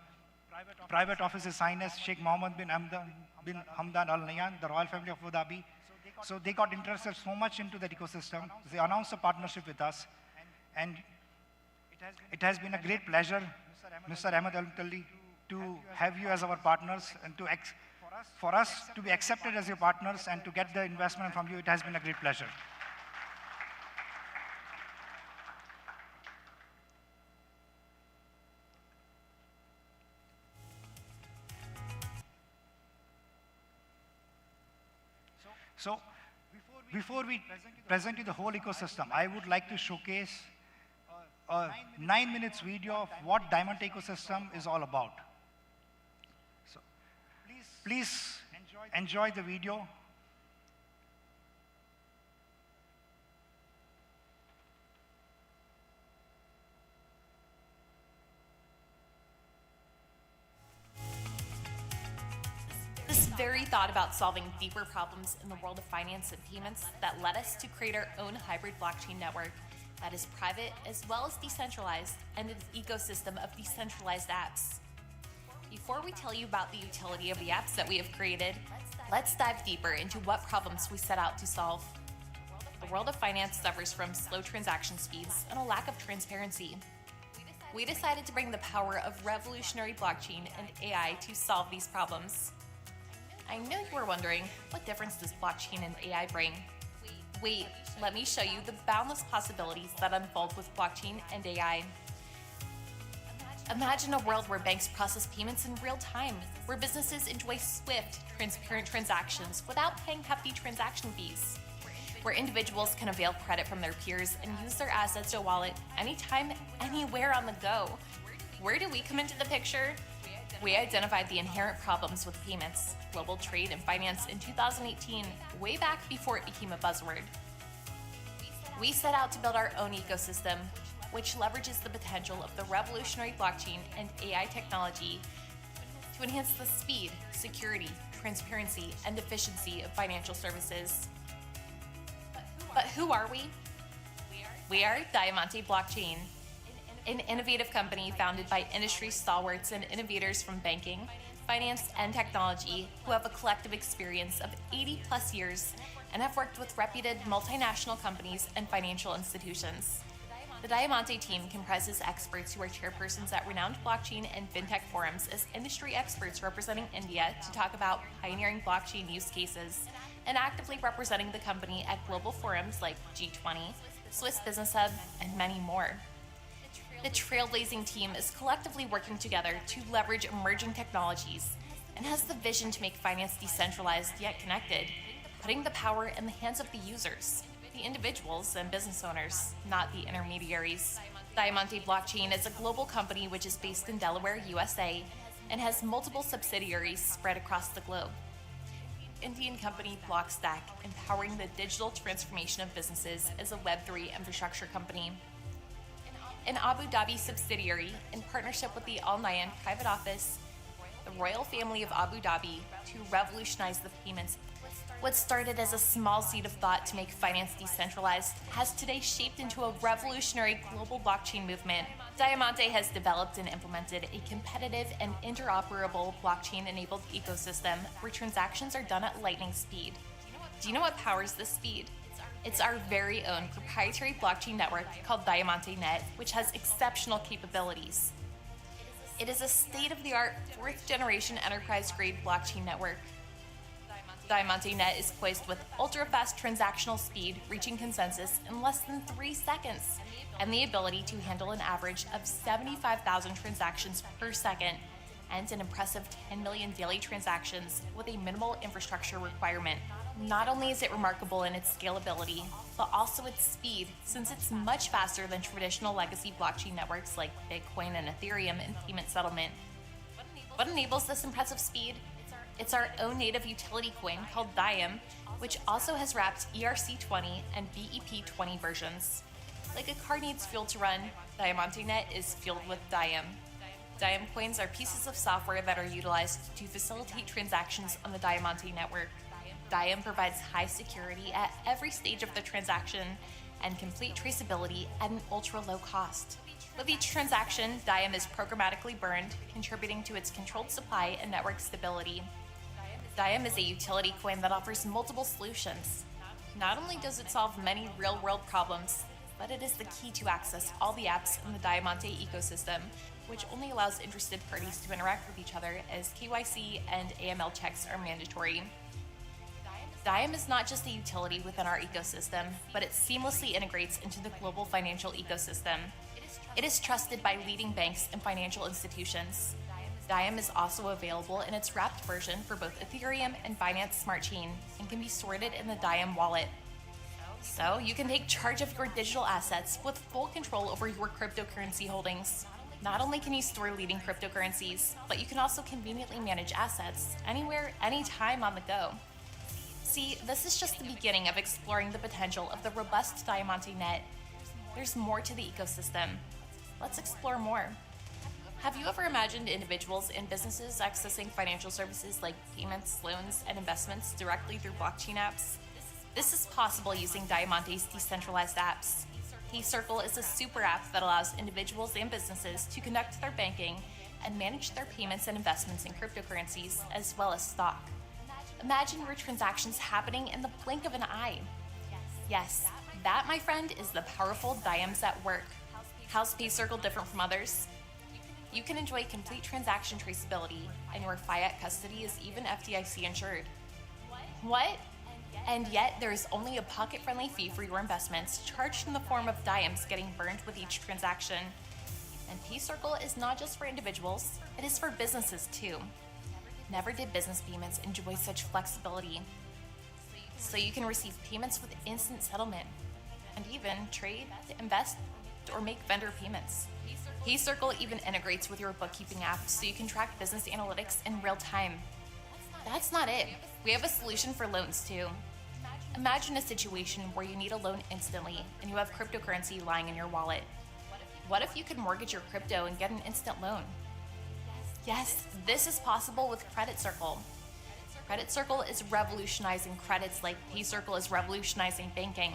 private office's Highness, Sheikh Mohamed bin Hamdan Al Nahyan, the royal family of Abu Dhabi. So they got interested so much into that ecosystem. They announced a partnership with us. And it has been a great pleasure, Mr. Ahmed to have you as our partners and for us to be accepted as your partners and to get the investment from you. It has been a great pleasure. So, before we present you the whole ecosystem, I would like to showcase a 9 minutes video of what Diamante ecosystem is all about. So, please enjoy the video. Very thought about solving deeper problems in the world of finance and payments that led us to create our own hybrid blockchain network that is private as well as decentralized and an ecosystem of decentralized apps. Before we tell you about the utility of the apps that we have created, let's dive deeper into what problems we set out to solve. The world of finance suffers from slow transaction speeds and a lack of transparency. We decided to bring the power of revolutionary blockchain and AI to solve these problems. I know you were wondering, what difference does blockchain and AI bring? Wait, let me show you the boundless possibilities that unfold with blockchain and AI. Imagine a world where banks process payments in real time, where businesses enjoy swift, transparent transactions without paying hefty transaction fees, where individuals can avail credit from their peers and use their assets to wallet anytime, anywhere on the go. Where do we come into the picture? We identified the inherent problems with payments, global trade, and finance in 2018, way back before it became a buzzword. We set out to build our own ecosystem, which leverages the potential of the revolutionary blockchain and AI technology to enhance the speed, security, transparency, and efficiency of financial services. But who are we? We are Diamante Blockchain, an innovative company founded by industry stalwarts and innovators from banking, finance, and technology who have a collective experience of 80 plus years and have worked with reputed multinational companies and financial institutions. The Diamante team comprises experts who are chairpersons at renowned blockchain and fintech forums as industry experts representing India to talk about pioneering blockchain use cases and actively representing the company at global forums like G20, Swiss Business Hub, and many more. The trailblazing team is collectively working together to leverage emerging technologies and has the vision to make finance decentralized yet connected, putting the power in the hands of the users, the individuals and business owners, not the intermediaries. Diamante Blockchain is a global company which is based in Delaware, USA, and has multiple subsidiaries spread across the globe. Indian company Block Stack, empowering the digital transformation of businesses as a Web3 infrastructure company. An Abu Dhabi subsidiary in partnership with the Al Nahyan private office, the royal family of Abu Dhabi, to revolutionize the payments. What started as a small seed of thought to make finance decentralized has today shaped into a revolutionary global blockchain movement. Diamante has developed and implemented a competitive and interoperable blockchain-enabled ecosystem where transactions are done at lightning speed. Do you know what powers this speed? It's our very own proprietary blockchain network called Diamante Net, which has exceptional capabilities. It is a state-of-the-art, fourth-generation enterprise-grade blockchain network. Diamante Net is poised with ultra-fast transactional speed, reaching consensus in less than 3 seconds, and the ability to handle an average of 75,000 transactions per second, and an impressive 10 million daily transactions with a minimal infrastructure requirement. Not only is it remarkable in its scalability, but also its speed, since it's much faster than traditional legacy blockchain networks like Bitcoin and Ethereum in payment settlement. What enables this impressive speed? It's our own native utility coin called Diam, which also has wrapped ERC20 and BEP20 versions. Like a car needs fuel to run, Diamante Net is fueled with Diam. Diam coins are pieces of software that are utilized to facilitate transactions on the Diamante network. Diam provides high security at every stage of the transaction and complete traceability at an ultra-low cost. With each transaction, Diam is programmatically burned, contributing to its controlled supply and network stability. Diam is a utility coin that offers multiple solutions. Not only does it solve many real-world problems, but it is the key to access all the apps in the Diamante ecosystem, which only allows interested parties to interact with each other as KYC and AML checks are mandatory. Diam is not just a utility within our ecosystem, but it seamlessly integrates into the global financial ecosystem. It is trusted by leading banks and financial institutions. Diam is also available in its wrapped version for both Ethereum and Binance Smart Chain and can be sorted in the Diam wallet. So you can take charge of your digital assets with full control over your cryptocurrency holdings. Not only can you store leading cryptocurrencies, but you can also conveniently manage assets anywhere, anytime on the go. See, this is just the beginning of exploring the potential of the robust Diamante Net. There's more to the ecosystem. Let's explore more. Have you ever imagined individuals and businesses accessing financial services like payments, loans, and investments directly through blockchain apps? This is possible using Diamante's decentralized apps. PayCircle is a super app that allows individuals and businesses to conduct their banking and manage their payments and investments in cryptocurrencies, as well as stock. Imagine your transactions happening in the blink of an eye. Yes, that, my friend, is the powerful Diams at work. How's PayCircle different from others? You can enjoy complete transaction traceability, and your fiat custody is even FDIC insured. What? And yet, there is only a pocket-friendly fee for your investments, charged in the form of Diams getting burned with each transaction. And PayCircle is not just for individuals, it is for businesses too. Never did business payments enjoy such flexibility. So you can receive payments with instant settlement, and even trade, invest, or make vendor payments. PayCircle even integrates with your bookkeeping app so you can track business analytics in real time. That's not it. We have a solution for loans too. Imagine a situation where you need a loan instantly and you have cryptocurrency lying in your wallet. What if you could mortgage your crypto and get an instant loan? Yes, this is possible with Credit Circle. Credit Circle is revolutionizing credits like PayCircle is revolutionizing banking.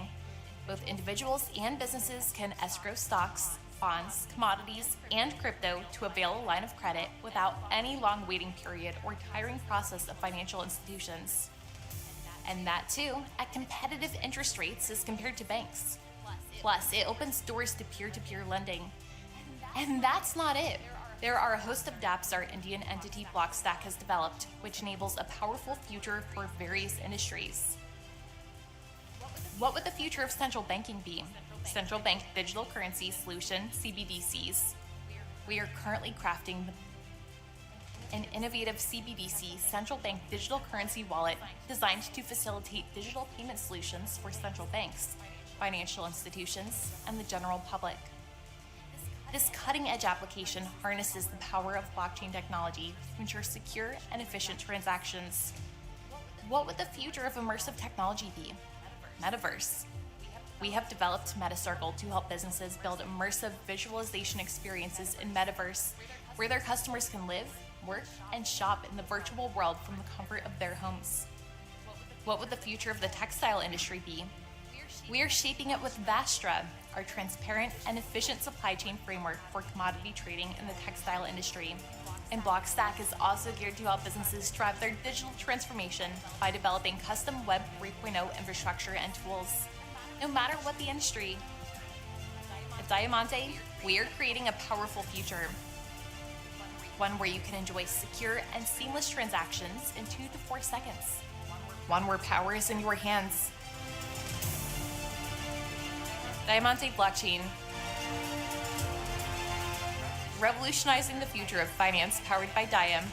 Both individuals and businesses can escrow stocks, bonds, commodities, and crypto to avail a line of credit without any long waiting period or tiring process of financial institutions. And that too, at competitive interest rates as compared to banks. Plus, it opens doors to peer-to-peer lending. And that's not it. There are a host of dApps our Indian entity Block Stack has developed, which enables a powerful future for various industries. What would the future of central banking be? Central Bank Digital Currency Solution, CBDCs. We are currently crafting an innovative CBDC, Central Bank Digital Currency Wallet, designed to facilitate digital payment solutions for central banks, financial institutions, and the general public. This cutting-edge application harnesses the power of blockchain technology to ensure secure and efficient transactions. What would the future of immersive technology be? Metaverse. We have developed MetaCircle to help businesses build immersive visualization experiences in Metaverse, where their customers can live, work, and shop in the virtual world from the comfort of their homes. What would the future of the textile industry be? We are shaping it with Vastra, our transparent and efficient supply chain framework for commodity trading in the textile industry. And Block Stack is also geared to help businesses drive their digital transformation by developing custom Web 3.0 infrastructure and tools. No matter what the industry, at Diamante, we are creating a powerful future. One where you can enjoy secure and seamless transactions in 2 to 4 seconds. One where power is in your hands. Diamante Blockchain. Revolutionizing the future of finance powered by Diam.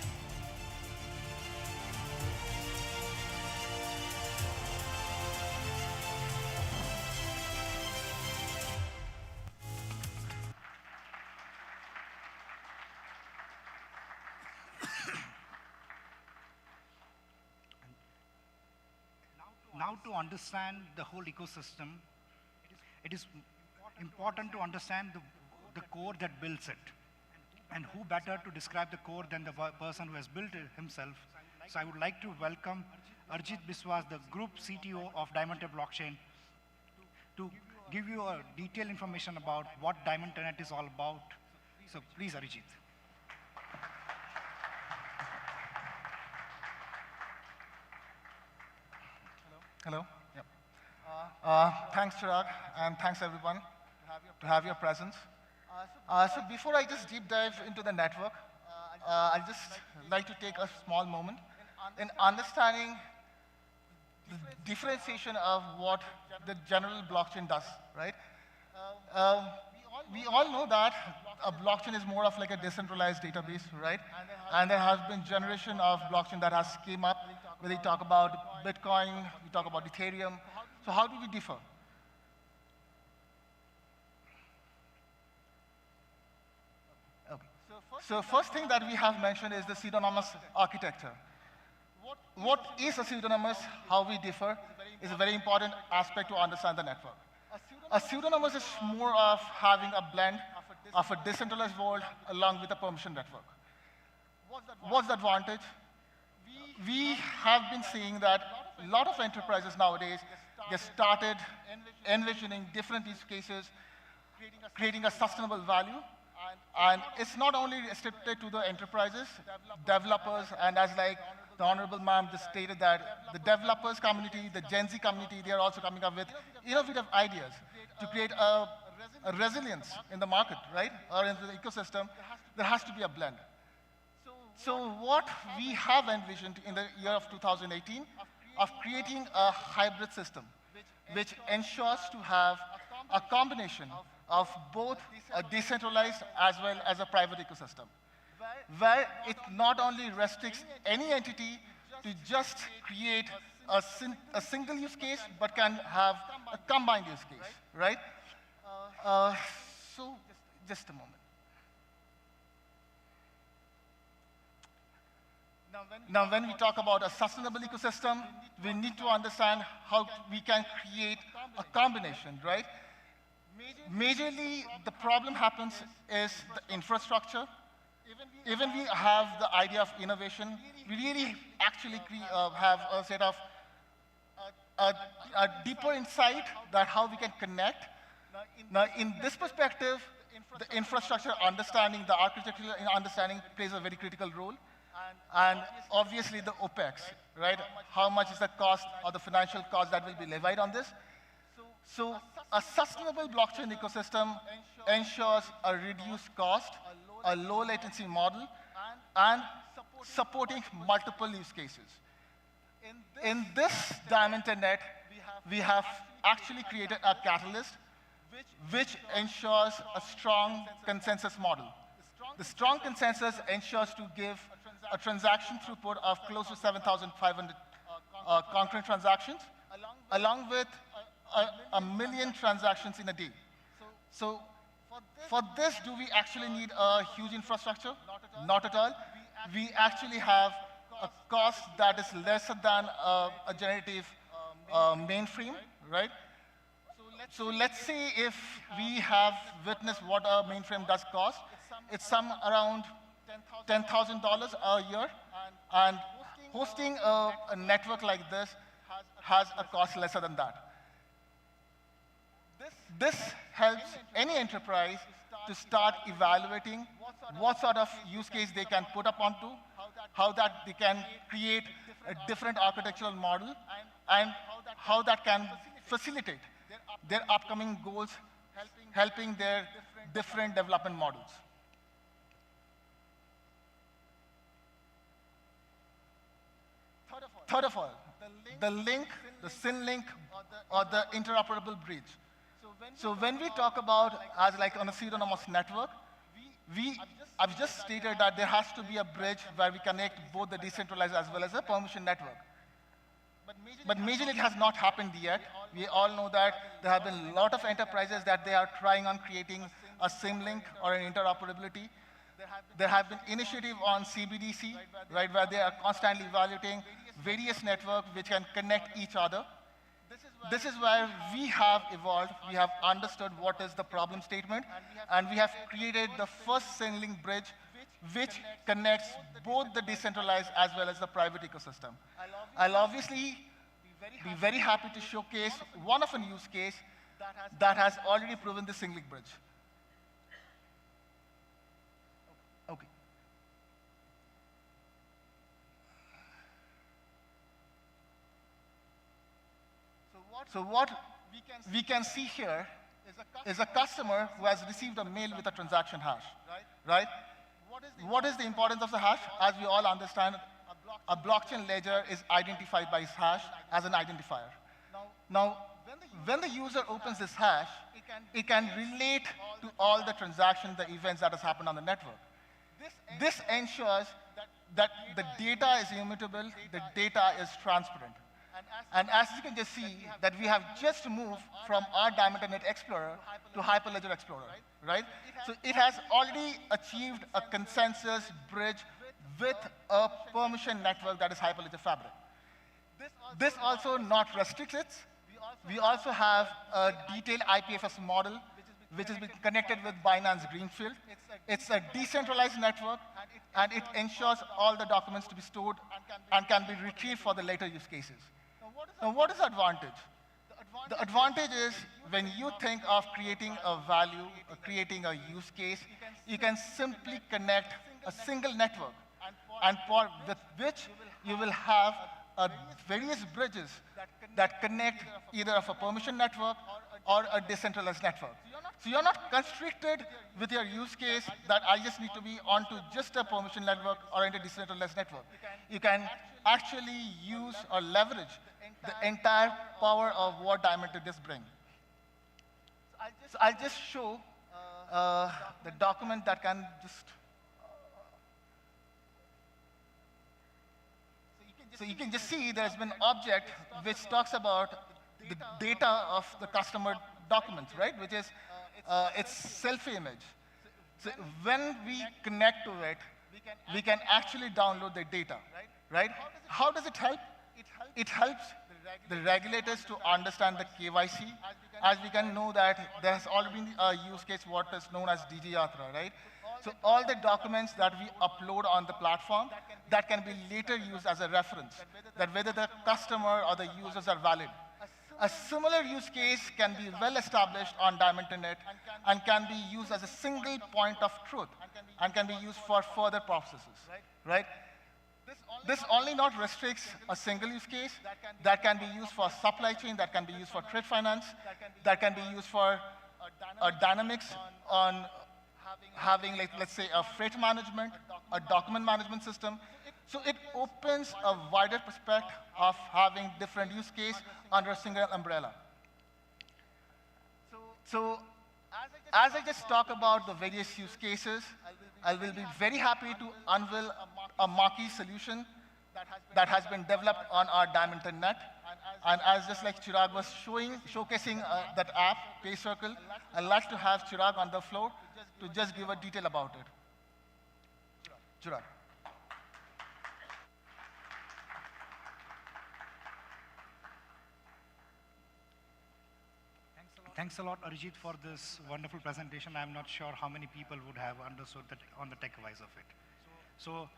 Now to understand the whole ecosystem, it is important to understand the core that builds it. And who better to describe the core than the person who has built it himself. So I would like to welcome Arjit Biswas, the Group CTO of Diamante Blockchain, to give you a detailed information about what Diamante Net is all about. So please, Arjit. Hello. Yep. Thanks, Chirag, and thanks everyone to have your presence. So before I just deep dive into the network, I'd just like to take a small moment in understanding the differentiation of what the general blockchain does, right? We all know that a blockchain is more of like a decentralized database, right? And there has been generation of blockchain that has came up where they talk about Bitcoin, we talk about Ethereum. So how do we differ? Okay. So first thing that we have mentioned is the pseudonymous architecture. What is a pseudonymous, how we differ, is a very important aspect to understand the network. A pseudonymous is more of having a blend of a decentralized world along with a permission network. What's the advantage? We have been seeing that a lot of enterprises nowadays get started envisioning different use cases, creating a sustainable value. And it's not only restricted to the enterprises, developers, and as like the Honorable Ma'am just stated that the developers community, the Gen Z community, they are also coming up with innovative ideas to create a resilience in the market, right? Or in the ecosystem. There has to be a blend. So what we have envisioned in the year of 2018 of creating a hybrid system, which ensures to have a combination of both a decentralized as well as a private ecosystem, where it not only restricts any entity to just create a single use case, but can have a combined use case, right? So just a moment. Now, when we talk about a sustainable ecosystem, we need to understand how we can create a combination, right? Majorly, the problem happens is the infrastructure. Even we have the idea of innovation, we really actually have a set of a deeper insight that how we can connect. Now, in this perspective, the infrastructure understanding, the architectural understanding plays a very critical role. And obviously the OPEX, right? How much is the cost or the financial cost that will be levied on this? So a sustainable blockchain ecosystem ensures a reduced cost, a low latency model, and supporting multiple use cases. In this Diamante Net, we have actually created a catalyst which ensures a strong consensus model. The strong consensus ensures to give a transaction throughput of close to 7,500 concurrent transactions, along with a million transactions in a day. So For this, do we actually need a huge infrastructure? Not at all. We actually have a cost that is lesser than a generative mainframe, right? So let's see if we have witnessed what a mainframe does cost. It's some around $10,000 a year, and hosting a network like this has a cost lesser than that. This helps any enterprise to start evaluating what sort of use case they can put up onto, how that they can create a different architectural model, and how that can facilitate their upcoming goals, helping their different development models. Third of all, the link, the SYN link, or the interoperable bridge. So when we talk about as like on a pseudonymous network, I've just stated that there has to be a bridge where we connect both the decentralized as well as the permission network. But majorly it has not happened yet. We all know that there have been a lot of enterprises that they are trying on creating a SIM link or an interoperability. There have been initiatives on CBDC, right, where they are constantly evaluating various networks which can connect each other. This is where we have evolved, we have understood what is the problem statement, and we have created the first SYN link bridge which connects both the decentralized as well as the private ecosystem. I'll obviously be very happy to showcase one of a use case that has already proven the SYN link bridge. Okay. So what we can see here is a customer who has received a mail with a transaction hash, right? What is the importance of the hash? As we all understand, a blockchain ledger is identified by its hash as an identifier. Now, when the user opens this hash, it can relate to all the transactions, the events that has happened on the network. This ensures that the data is immutable, the data is transparent. And as you can just see, that we have just moved from our Diamante Net Explorer to Hyperledger Explorer, right? So it has already achieved a consensus bridge with a permission network that is Hyperledger Fabric. This also not restricts it. We also have a detailed IPFS model, which has been connected with Binance Greenfield. It's a decentralized network, and it ensures all the documents to be stored and can be retrieved for the later use cases. Now, what is the advantage? The advantage is when you think of creating a value, or creating a use case, you can simply connect a single network, and with which you will have various bridges that connect either of a permission network or a decentralized network. So you're not constricted with your use case that I just need to be onto just a permission network or into a decentralized network. You can actually use or leverage the entire power of what Diamante Disc brings. So I'll just show the document that can just. So you can just see there's been an object which talks about the data of the customer documents, right? Which is its selfie image. So when we connect to it, we can actually download the data, right? How does it help? It helps the regulators to understand the KYC, as we can know that there has already been a use case what is known as DG Yatra, right? So all the documents that we upload on the platform, that can be later used as a reference, that whether the customer or the users are valid. A similar use case can be well established on Diamante Net and can be used as a single point of truth and can be used for further processes, right? This only not restricts a single use case. That can be used for supply chain, that can be used for trade finance, that can be used for dynamics on having, like, let's say, a freight management, a document management system. So it opens a wider perspective of having different use cases under a single umbrella. So as I just talk about the various use cases, I will be very happy to unveil a marquee solution that has been developed on our Diamante Net. And as just like Chirag was showcasing that app, PayCircle, I'd like to have Chirag on the floor to just give a detail about it. Chirag. Thanks a lot, Arijit, for this wonderful presentation. I'm not sure how many people would have understood that on the tech-wise of it. So,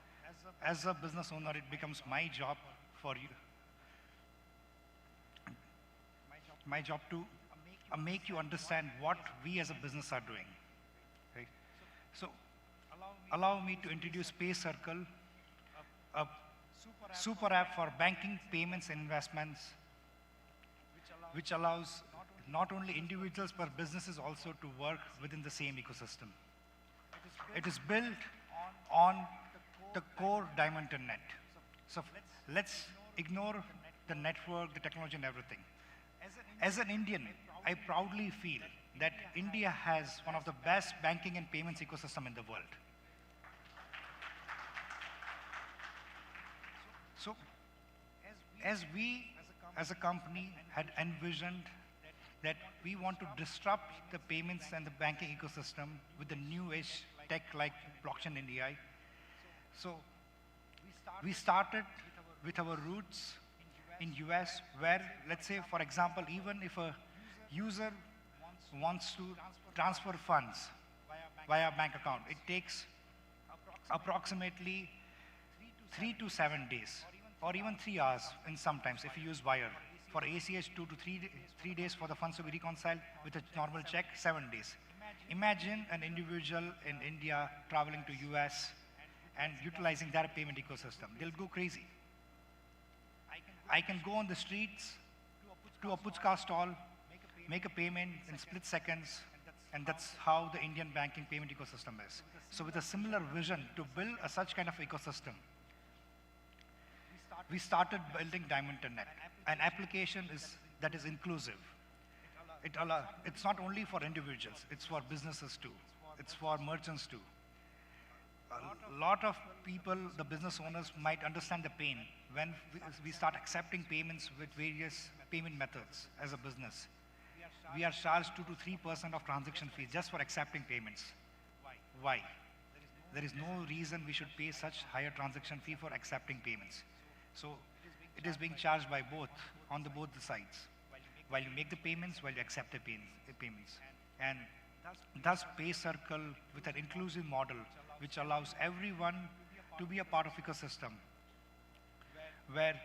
as a business owner, it becomes my job to make you understand what we as a business are doing. Right? So, allow me to introduce PayCircle, a super app for banking, payments, and investments, which allows not only individuals but businesses also to work within the same ecosystem. It is built on the core Diamante net. So let's ignore the network, the technology, and everything. As an Indian, I proudly feel that India has one of the best banking and payments ecosystem in the world. So as we as a company had envisioned that we want to disrupt the payments and the banking ecosystem with the new age tech like blockchain and AI. So we started with our roots in US where, let's say, for example, even if a user wants to transfer funds via bank account, it takes approximately 3 to 7 days or even 3 hours in sometimes if you use wire. For ACH, 2 to 3 days for the funds to be reconciled. With a normal check, 7 days. Imagine an individual in India traveling to US and utilizing their payment ecosystem. They'll go crazy. I can go on the streets to a puchka stall, make a payment in split seconds, and that's how the Indian banking payment ecosystem is. So with a similar vision to build such kind of ecosystem, we started building Diamante Net, an application that is inclusive. It's not only for individuals, it's for businesses too. It's for merchants too. A lot of people, the business owners, might understand the pain when we start accepting payments with various payment methods as a business. We are charged 2 to 3% of transaction fees just for accepting payments. Why? There is no reason we should pay such higher transaction fee for accepting payments. So it is being charged by both, on both the sides, while you make the payments, while you accept the payments. And thus PayCircle with an inclusive model, which allows everyone to be a part of ecosystem, where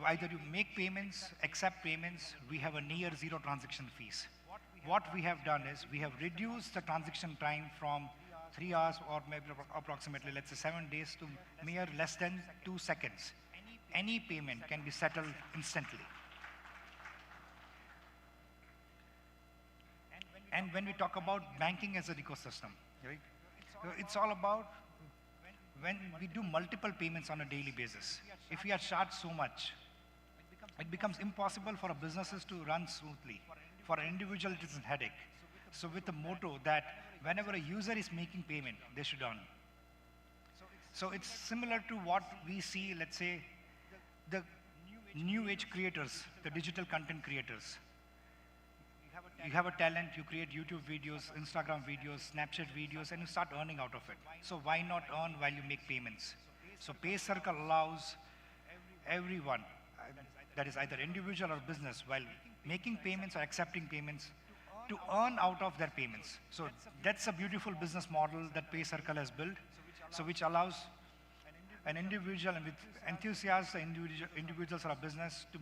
either you make payments, accept payments, we have a near zero transaction fees. What we have done is we have reduced the transaction time from 3 hours or maybe approximately, let's say 7 days to mere less than 2 seconds. Any payment can be settled instantly. And when we talk about banking as an ecosystem, right, it's all about when we do multiple payments on a daily basis. If we are charged so much, it becomes impossible for our businesses to run smoothly. For an individual, it is a headache. So with the motto that whenever a user is making payment, they should earn. So it's similar to what we see, let's say, the new age creators, the digital content creators. You have a talent, you create YouTube videos, Instagram videos, Snapchat videos, and you start earning out of it. So why not earn while you make payments? So PayCircle allows everyone, that is either individual or business, while making payments or accepting payments, to earn out of their payments. So that's a beautiful business model that PayCircle has built, so which allows an individual and with enthusiasts, individuals or a business to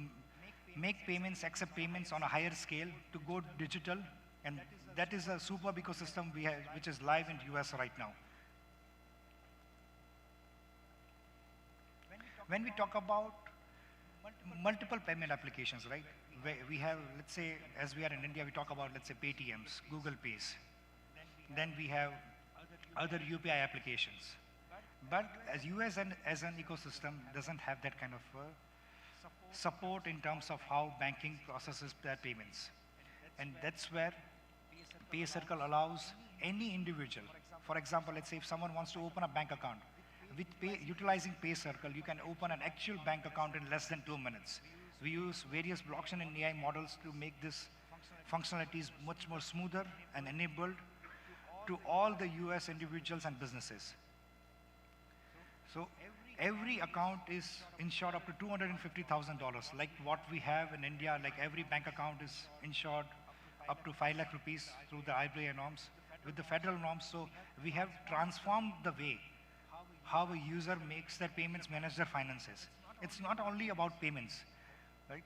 make payments, accept payments on a higher scale, to go digital, and that is a superb ecosystem we have, which is live in the US right now. When we talk about multiple payment applications, right? We have, let's say, as we are in India, we talk about, let's say, Paytms, Google Pays. Then we have other UPI applications. But as US as an ecosystem doesn't have that kind of support in terms of how banking processes their payments. And that's where PayCircle allows any individual, for example, let's say if someone wants to open a bank account, utilizing PayCircle, you can open an actual bank account in less than 2 minutes. We use various blockchain and AI models to make this functionalities much more smoother and enabled to all the US individuals and businesses. So every account is insured up to $250,000, like what we have in India, like every bank account is insured up to 5 lakh rupees through the RBI norms, with the federal norms. So we have transformed the way how a user makes their payments, manage their finances. It's not only about payments, right?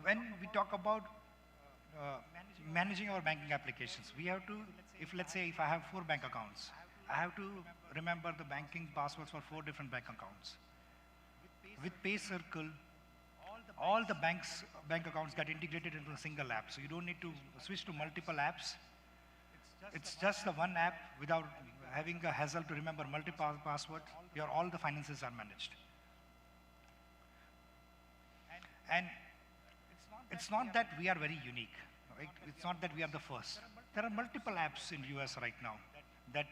When we talk about managing our banking applications, we have to, let's say if I have 4 bank accounts, I have to remember the banking passwords for 4 different bank accounts. With PayCircle, all the bank accounts get integrated into a single app, so you don't need to switch to multiple apps. It's just the one app without having a hassle to remember multiple passwords. All the finances are managed. And it's not that we are very unique, right? It's not that we are the first. There are multiple apps in US right now that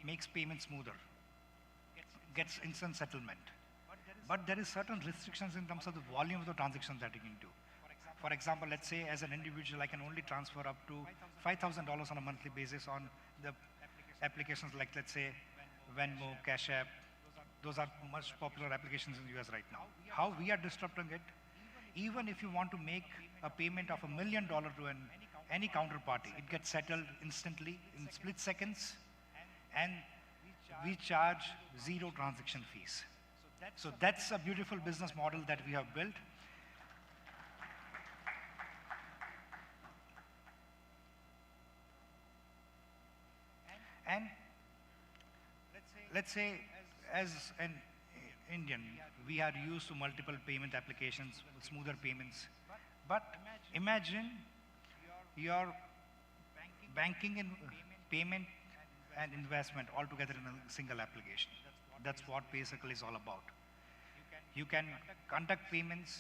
makes payments smoother, gets instant settlement. But there is certain restrictions in terms of the volume of the transactions that you can do. For example, let's say as an individual, I can only transfer up to $5,000 on a monthly basis on the applications like, let's say, Venmo, Cash App. Those are much popular applications in the US right now. How we are disrupting it, even if you want to make a payment of $1 million to any counterparty, it gets settled instantly in split seconds, and we charge 0 transaction fees. So that's a beautiful business model that we have built. And let's say as an Indian, we are used to multiple payment applications, smoother payments. But imagine your banking and payment and investment all together in a single application. That's what PayCircle is all about. You can conduct payments,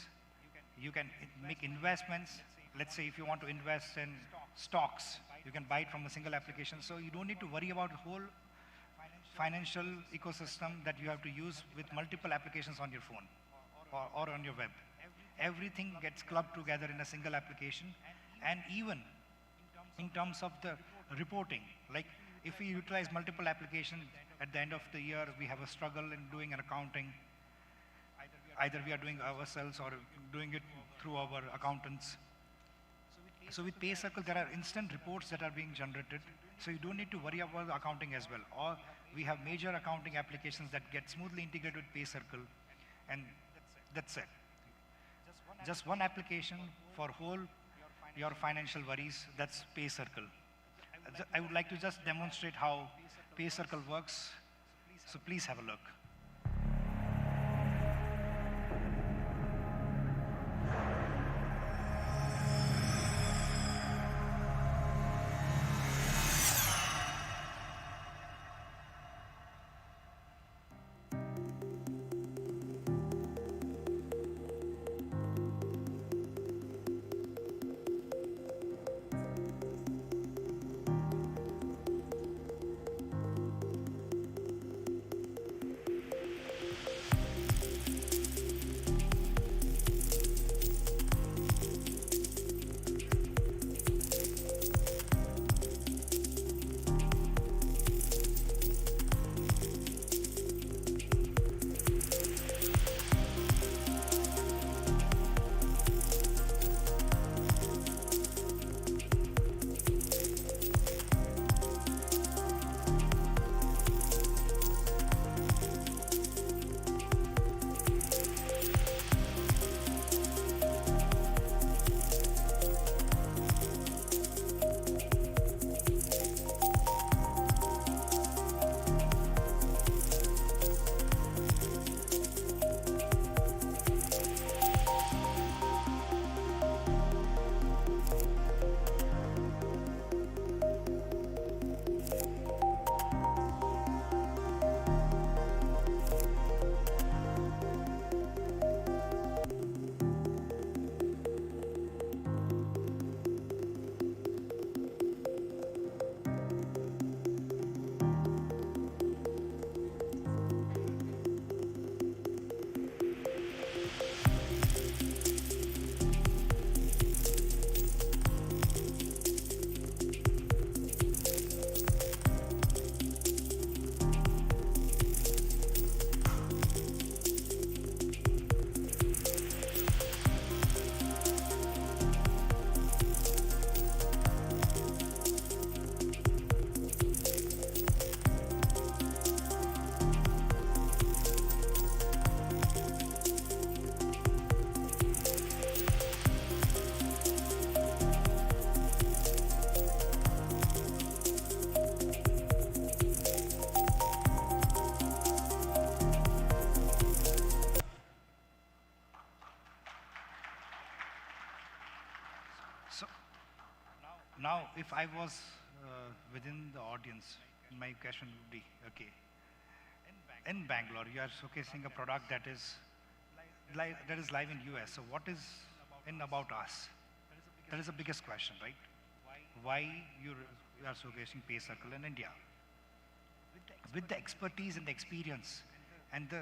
you can make investments. Let's say if you want to invest in stocks, you can buy it from a single application. So you don't need to worry about the whole financial ecosystem that you have to use with multiple applications on your phone or on your web. Everything gets clubbed together in a single application. And even in terms of the reporting, like if we utilize multiple applications, at the end of the year, we have a struggle in doing an accounting. Either we are doing ourselves or doing it through our accountants. So with PayCircle, there are instant reports that are being generated. So you don't need to worry about the accounting as well. Or we have major accounting applications that get smoothly integrated with PayCircle, and that's it. Just one application for whole your financial worries. That's PayCircle. I would like to just demonstrate how PayCircle works. So please have a look. if I was within the audience, my question would be, okay, in Bangalore, you are showcasing a product that is live in US. So what is in about us? That is the biggest question, right? Why you are showcasing PayCircle in India? With the expertise and the experience and the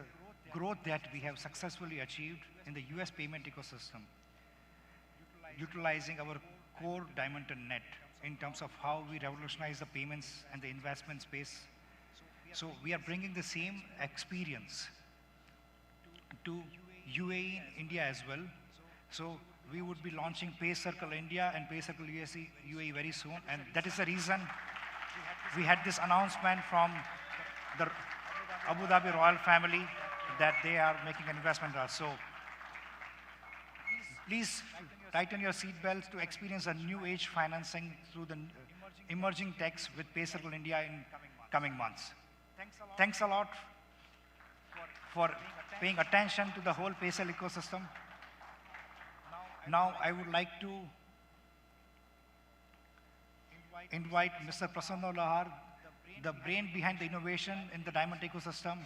growth that we have successfully achieved in the US payment ecosystem, utilizing our core Diamante net in terms of how we revolutionize the payments and the investment space. So we are bringing the same experience to UAE and India as well. So we would be launching PayCircle India and PayCircle UAE very soon. And that is the reason we had this announcement from the Abu Dhabi royal family that they are making an investment with us. So please tighten your seatbelts to experience a new age financing through the emerging techs with PayCircle India in coming months. Thanks a lot for paying attention to the whole PayCircle ecosystem. Now I would like to invite Mr. Prasanna Lahar, the brain behind the innovation in the Diamante ecosystem,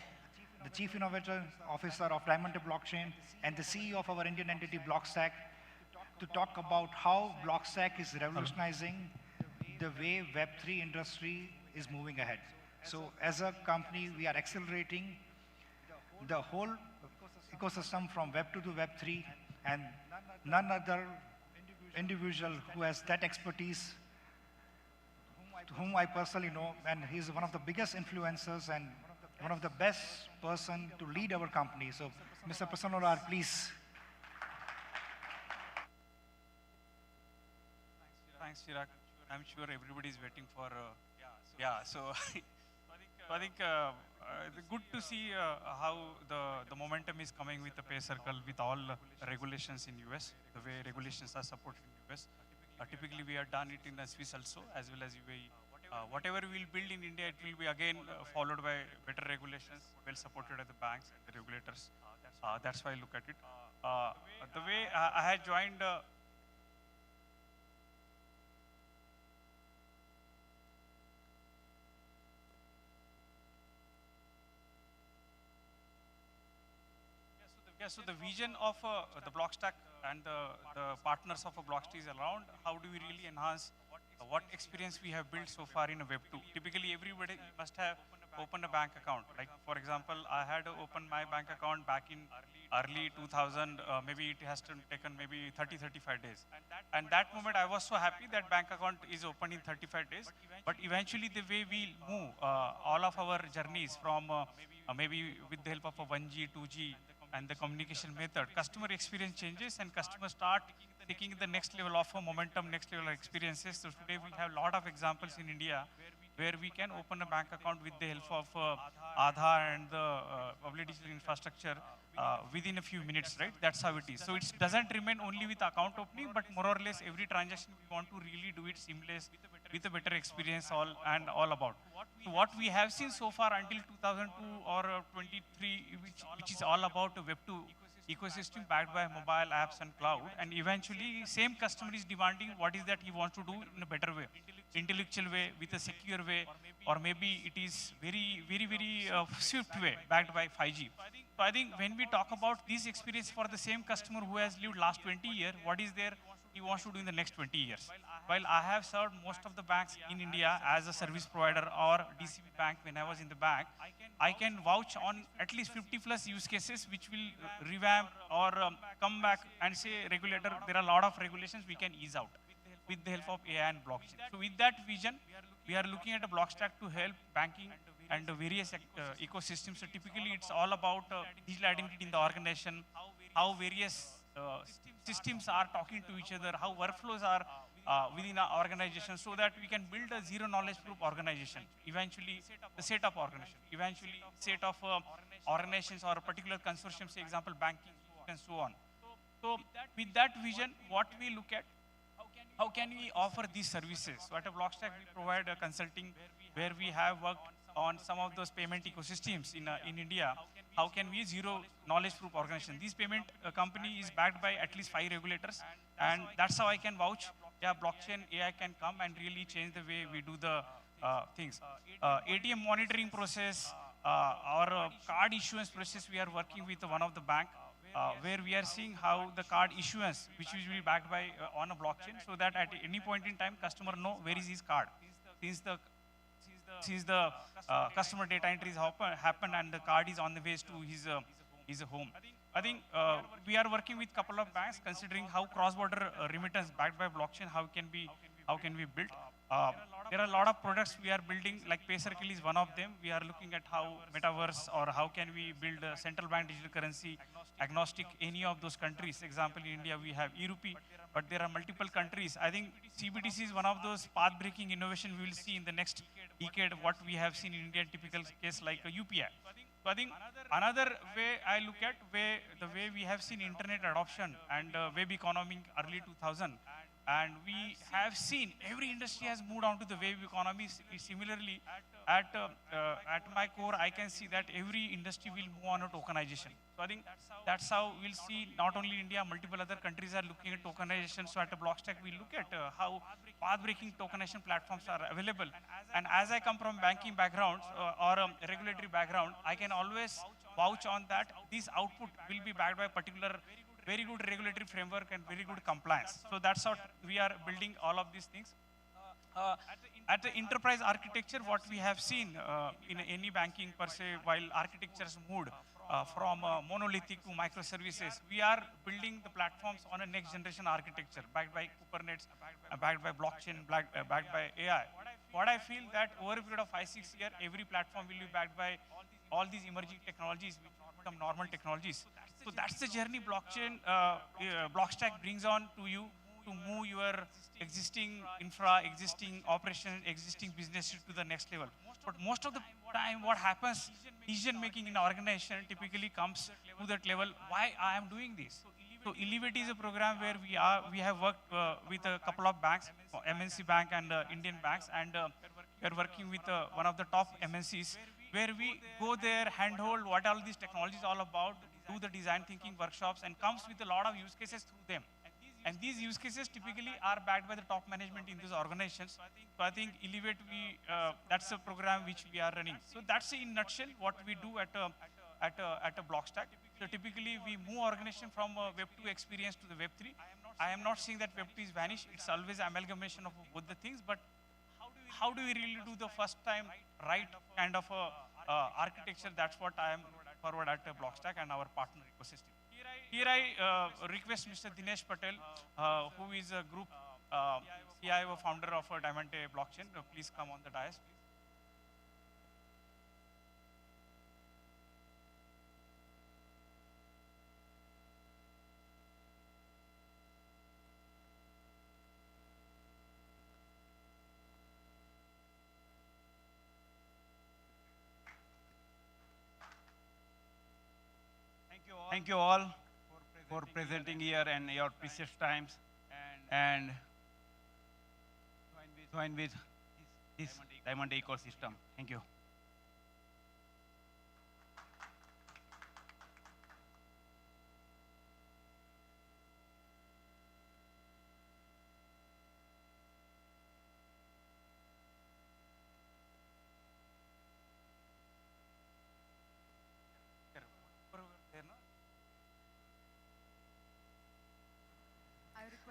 the Chief Innovator Officer of Diamante Blockchain, and the CEO of our Indian entity, Block Stack, to talk about how Block Stack is revolutionizing the way Web3 industry is moving ahead. So as a company, we are accelerating the whole ecosystem from Web 2 to Web 3, and none other individual who has that expertise, to whom I personally know, and he's one of the biggest influencers and one of the best person to lead our company. So Mr. Prasanna Lahar, please. Thanks, Chirag. I'm sure everybody is waiting for, so I think good to see how the momentum is coming with the PayCircle with all regulations in US, the way regulations are supported in US. Typically, we have done it in the Swiss also, as well as UAE. Whatever we'll build in India, it will be again followed by better regulations, well supported by the banks and the regulators. That's why I look at it. The way I had joined so the vision of the Block Stack and the partners of a Block Stack is around how do we really enhance what experience we have built so far in a Web 2. Typically, everybody must have opened a bank account. Like, for example, I had to open my bank account back in early 2000. Maybe it has taken maybe 30-35 days. And that moment, I was so happy that bank account is open in 35 days. But eventually, the way we move all of our journeys from maybe with the help of a 1G, 2G, and the communication method, customer experience changes and customers start taking the next level of momentum, next level of experiences. So today we have a lot of examples in India where we can open a bank account with the help of Aadhaar and the public digital infrastructure within a few minutes, right? That's how it is. So it doesn't remain only with account opening, but more or less every transaction we want to really do it seamless with a better experience all about. So what we have seen so far until 2002 or 23, which is all about Web 2 ecosystem backed by mobile apps and cloud, and eventually same customer is demanding what is that he wants to do in a better way, intellectual way, with a secure way, or maybe it is very swift way backed by 5G. So I think when we talk about this experience for the same customer who has lived last 20 years, what is there he wants to do in the next 20 years. While I have served most of the banks in India as a service provider or DCB bank when I was in the bank, I can vouch on at least 50 plus use cases which will revamp or come back and say, regulator, there are a lot of regulations we can ease out with the help of AI and blockchain. So with that vision, we are looking at a block stack to help banking and various ecosystems. So typically it's all about digital identity in the organization, how various systems are talking to each other, how workflows are within our organization, so that we can build a zero knowledge proof organization. Eventually, the setup organization, eventually set of organizations or a particular consortium, say example banking and so on. So with that vision, what we look at, how can we offer these services? So at a Blockstack, we provide a consulting where we have worked on some of those payment ecosystems in India. How can we zero knowledge proof organization? This payment company is backed by at least 5 regulators, and that's how I can vouch yeah, blockchain AI can come and really change the way we do the things. ATM monitoring process, or card issuance process, we are working with one of the bank, where we are seeing how the card issuance, which will be backed by on a blockchain, so that at any point in time, customer know where is his card. Since the customer data entry is happened and the card is on the way to his home. I think we are working with couple of banks considering how cross-border remittance backed by blockchain, how can we build. There are a lot of products we are building, like PayCircle is one of them. We are looking at how metaverse or how can we build a central bank digital currency agnostic any of those countries. Example, in India we have e-rupee, but there are multiple countries. I think CBDC is one of those path-breaking innovation we will see in the next decade, what we have seen in India, typical case like a UPI. So I think another way I look at the way we have seen internet adoption and web economy early 2000, and we have seen every industry has moved on to the web economy. Similarly, at my core, I can see that every industry will move on to tokenization. So I think that's how we'll see not only India, multiple other countries are looking at tokenization. So at a Block Stack, we look at how path-breaking tokenization platforms are available. And as I come from banking background or a regulatory background, I can always vouch on that this output will be backed by particular very good regulatory framework and very good compliance. So that's how we are building all of these things. At the enterprise architecture, what we have seen in any banking per se, while architectures moved from monolithic to microservices, we are building the platforms on a next generation architecture backed by Kubernetes, backed by blockchain, backed by AI. What I feel that over a period of 5-6 years, every platform will be backed by all these emerging technologies which become normal technologies. So that's the journey blockchain, Block Stack brings on to you to move your existing infra, existing operation, existing businesses to the next level. But most of the time what happens, decision making in organization typically comes to that level, why I am doing this. So Elevate is a program where we have worked with a couple of banks, MNC Bank and Indian banks, and we are working with one of the top MNCs, where we go there, handhold what all these technologies all about, do the design thinking workshops, and comes with a lot of use cases through them. And these use cases typically are backed by the top management in these organizations. So I think Elevate, that's a program which we are running. So that's in a nutshell what we do at a Block Stack. So typically we move organization from a Web 2 experience to the Web 3. I am not saying that Web 2 is vanished. It's always amalgamation of both the things, but how do we really do the first time right kind of architecture? That's what I am forward at Block Stack and our partner ecosystem. Here I request Mr. Dinesh Patel, who is a group CIO founder of Diamante Blockchain. Please come on the dais. Thank you all for presenting here and your precious times and join with this Diamond ecosystem. Thank you.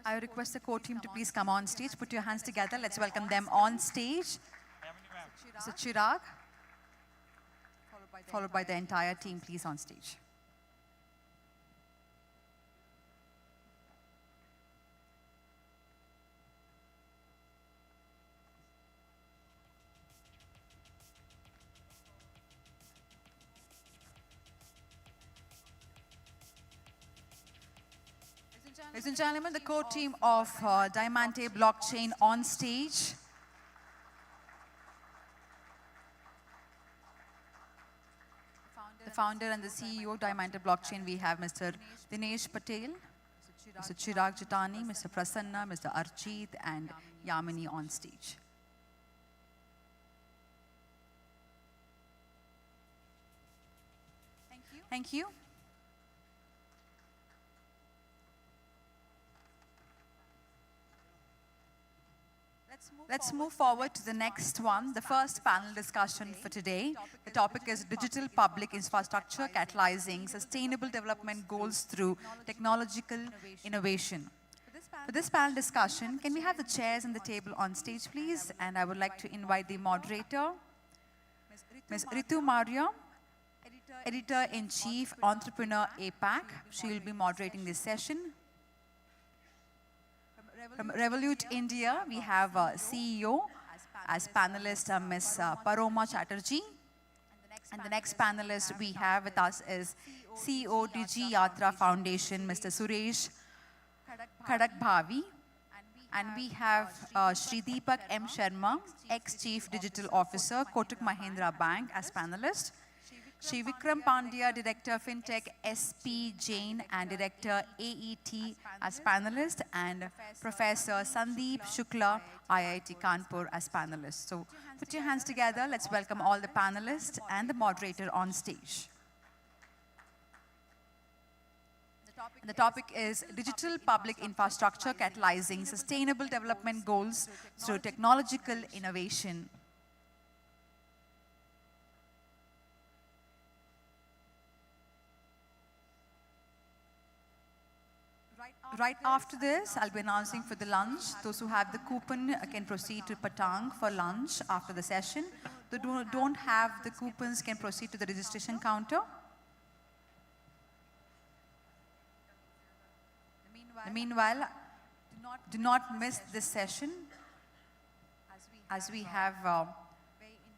I request the core team to please come on stage. Put your hands together. Let's welcome them on stage. Mr. Chirag, followed by the entire team, please, on stage. Ladies and gentlemen, the core team of Diamante Blockchain on stage. The founder and the CEO of Diamante Blockchain, we have Mr. Dinesh Patel, Mr. Chirag Jitani, Mr. Prasanna, Mr. Archit, and Yamini on stage. Thank you. Let's move forward to the next one, the first panel discussion for today. The topic is Digital Public Infrastructure Catalyzing Sustainable Development Goals Through Technological Innovation. For this panel discussion, can we have the chairs and the table on stage, please? And I would like to invite the moderator, Ms. Ritu Maria, Editor-in-Chief, Entrepreneur APAC. She will be moderating this session. From Revolut India, we have CEO as panelist, Ms. Paroma Chatterjee. And the next panelist we have with us is CEO Digi Yatra Foundation, Mr. Suresh Khadakbhavi. And we have Shri Deepak M. Sharma, ex-Chief Digital Officer, Kotak Mahindra Bank as panelist. Shri Vikram Pandya, Director FinTech, SP Jain, and Director AET as panelist, and Professor Sandeep Shukla, IIT Kanpur as panelist. So put your hands together. Let's welcome all the panelists and the moderator on stage. And the topic is Digital Public Infrastructure Catalyzing Sustainable Development Goals Through Technological Innovation. Right after this, I'll be announcing for the lunch. Those who have the coupon can proceed to Patang for lunch after the session. Those who don't have the coupons can proceed to the registration counter. Meanwhile, do not miss this session as we have a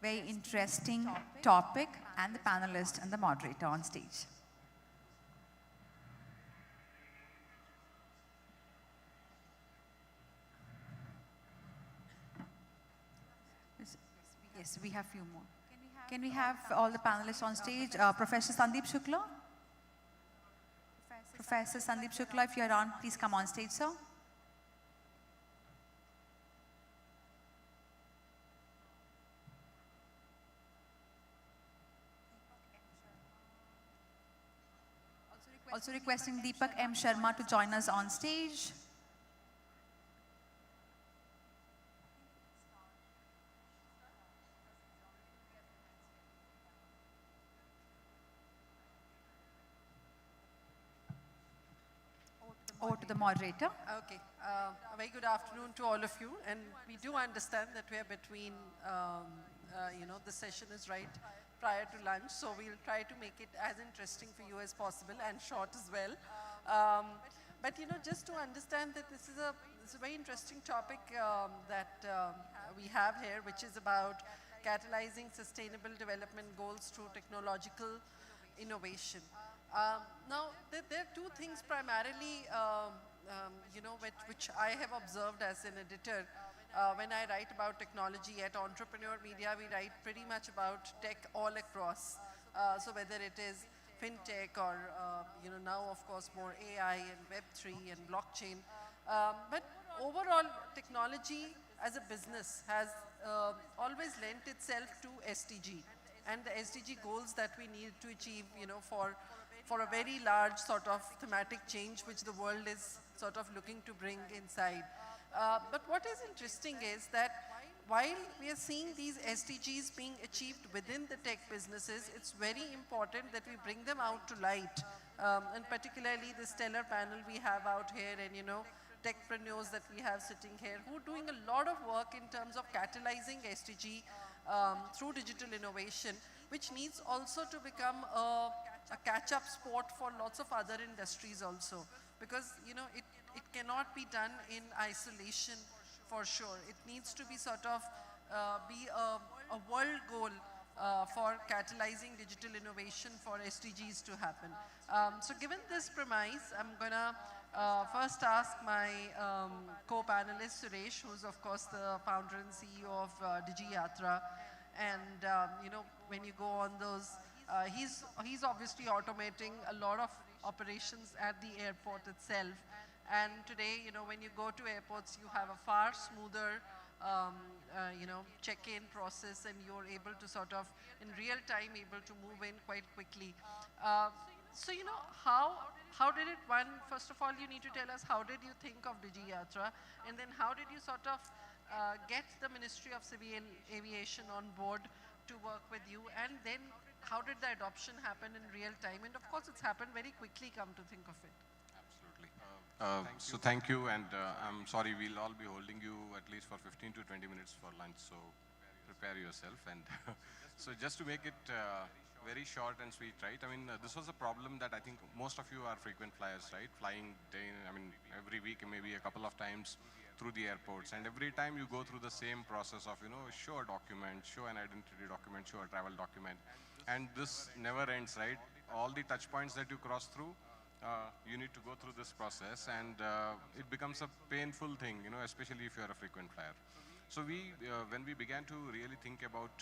very interesting topic and the panelist and the moderator on stage. Yes, we have few more. Can we have all the panelists on stage? Professor Sandeep Shukla? Professor Sandeep Shukla, if you're on, please come on stage, sir. Also requesting Deepak M. Sharma to join us on stage. Over to the moderator. Okay. A very good afternoon to all of you. And we do understand that we are between, the session is right prior to lunch. So we'll try to make it as interesting for you as possible and short as well. But, just to understand that this is a very interesting topic that we have here, which is about catalyzing sustainable development goals through technological innovation. Now, there are two things primarily, which I have observed as an editor. When I write about technology at Entrepreneur Media, we write pretty much about tech all across. So whether it is fintech or, now of course more AI and Web3 and blockchain. But overall, technology as a business has always lent itself to SDG. And the SDG goals that we need to achieve, for a very large sort of thematic change which the world is sort of looking to bring inside. But what is interesting is that while we are seeing these SDGs being achieved within the tech businesses, it's very important that we bring them out to light. And particularly the stellar panel we have out here and, techpreneurs that we have sitting here who are doing a lot of work in terms of catalyzing SDG through digital innovation, which needs also to become a catch-up sport for lots of other industries also. Because, it cannot be done in isolation for sure. It needs to be sort of be a world goal for catalyzing digital innovation for SDGs to happen. So given this premise, I'm going to first ask my co-panelist Suresh, who's of course the founder and CEO of Digi Yatra. And, when you go on those, he's obviously automating a lot of operations at the airport itself. And today, when you go to airports, you have a far smoother, check-in process, and you're able to sort of, in real time, able to move in quite quickly. So, how did it, first of all, you need to tell us, how did you think of Digi Yatra? And then how did you sort of get the Ministry of Civil Aviation on board to work with you? And then how did the adoption happen in real time? And of course, it's happened very quickly, come to think of it. Absolutely. So thank you, and I'm sorry, we'll all be holding you at least for 15 to 20 minutes for lunch, so prepare yourself. And so just to make it very short and sweet, right? I mean, this was a problem that I think most of you are frequent flyers, right? Flying every week, maybe a couple of times through the airports. And every time you go through the same process of, show a document, show an identity document, show a travel document. And this never ends, right? All the touch points that you cross through, you need to go through this process, and it becomes a painful thing, especially if you're a frequent flyer. So when we began to really think about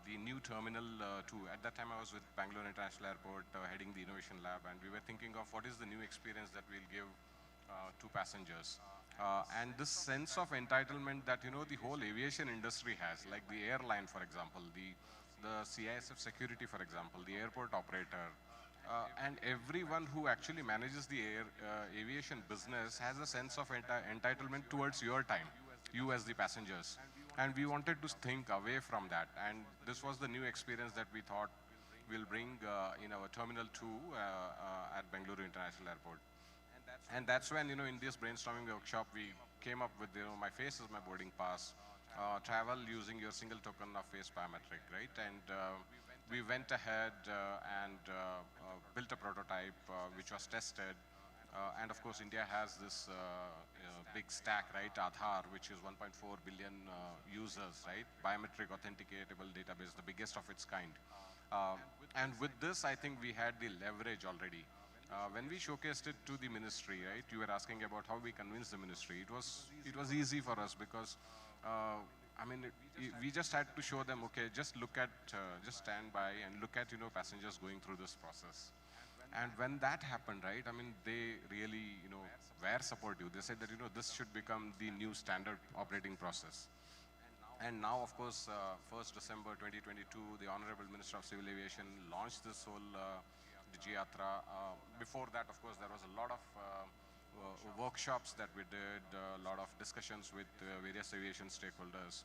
the new Terminal 2. At that time, I was with Bengaluru International Airport, heading the Innovation Lab, and we were thinking of what is the new experience that we'll give to passengers. And this sense of entitlement that, the whole aviation industry has, like the airline, for example, the CISF security, for example, the airport operator, and everyone who actually manages the aviation business has a sense of entitlement towards your time, you as the passengers. And we wanted to think away from that. And this was the new experience that we thought we'll bring in our Terminal 2 at Bengaluru International Airport. And that's when, in this brainstorming workshop, we came up with, my face is my boarding pass, travel using your single token of face biometric, right? And we went ahead and built a prototype which was tested. And of course, India has this big stack, right? Aadhaar, which is 1.4 billion users, right? Biometric authenticatable database, the biggest of its kind. And with this, I think we had the leverage already. When we showcased it to the ministry, right? You were asking about how we convinced the ministry. It was easy for us because, we just had to show them, okay, just look at, just stand by and look at, passengers going through this process. And when that happened, right, they really, were supportive. They said that, this should become the new standard operating process. And now, of course, 1st December 2022, the Honorable Minister of Civil Aviation launched this whole Digiyatra. Before that, of course, there was a lot of workshops that we did, a lot of discussions with various aviation stakeholders.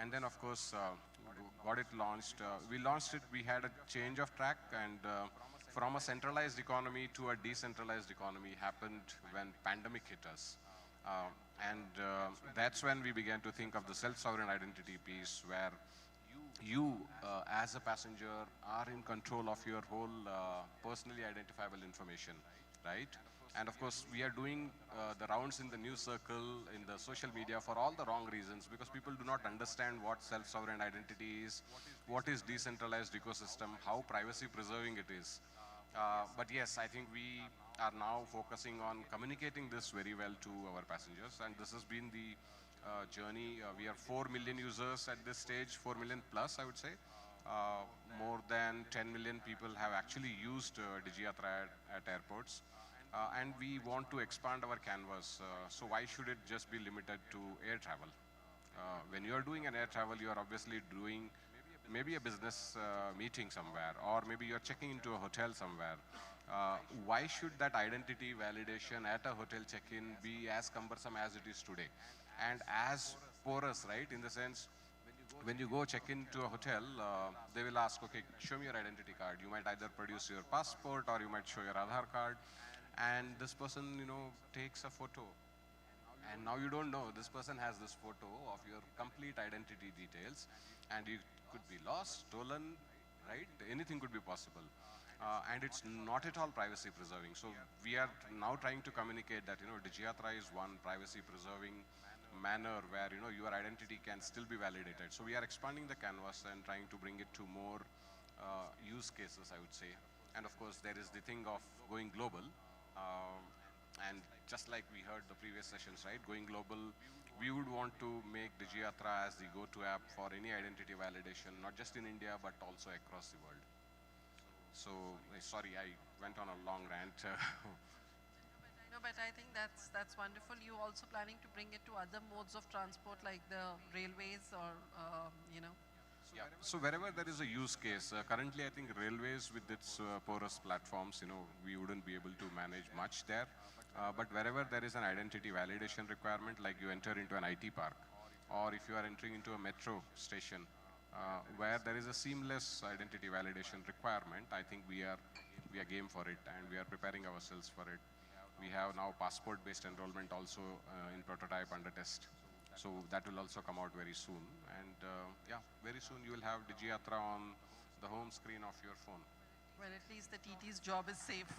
And then, of course, got it launched. We launched it, we had a change of track, and from a centralized economy to a decentralized economy happened when pandemic hit us. And that's when we began to think of the self-sovereign identity piece, where you, as a passenger, are in control of your whole personally identifiable information, right? And of course, we are doing the rounds in the news circle, in the social media for all the wrong reasons, because people do not understand what self-sovereign identity is, what is decentralized ecosystem, how privacy preserving it is. But yes, I think we are now focusing on communicating this very well to our passengers, and this has been the journey. We are 4 million users at this stage, 4 million plus, I would say. More than 10 million people have actually used Digiyatra at airports. And we want to expand our canvas. So why should it just be limited to air travel? When you are doing an air travel, you are obviously doing maybe a business meeting somewhere, or maybe you're checking into a hotel somewhere. Why should that identity validation at a hotel check-in be as cumbersome as it is today? And as porous, right, in the sense, when you go check into a hotel, they will ask, okay, show me your identity card. You might either produce your passport, or you might show your Aadhaar card. And this person, takes a photo. And now you don't know, this person has this photo of your complete identity details, and you could be lost, stolen, right? Anything could be possible. And it's not at all privacy preserving. So we are now trying to communicate that, Digiyatra is one privacy preserving manner where, your identity can still be validated. So we are expanding the canvas and trying to bring it to more use cases, I would say. And of course, there is the thing of going global. And just like we heard the previous sessions, right, going global, we would want to make Digiyatra as the go-to app for any identity validation, not just in India, but also across the world. So, sorry, I went on a long rant. No, but I think that's wonderful. You also planning to bring it to other modes of transport, like the railways, or, Yeah, so wherever there is a use case, currently I think railways with its porous platforms, we wouldn't be able to manage much there. But wherever there is an identity validation requirement, like you enter into an IT park, or if you are entering into a metro station, where there is a seamless identity validation requirement, I think we are game for it, and we are preparing ourselves for it. We have now passport-based enrollment also in prototype under test. So that will also come out very soon. And yeah, very soon you will have DigiYatra on the home screen of your phone. Well, at least the TT's job is safe.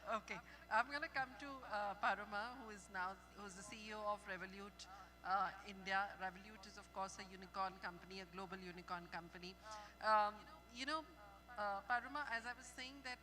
Okay, I'm going to come to Paroma, who's the CEO of Revolut India. Revolut is, of course, a unicorn company, a global unicorn company. Paroma, as I was saying, that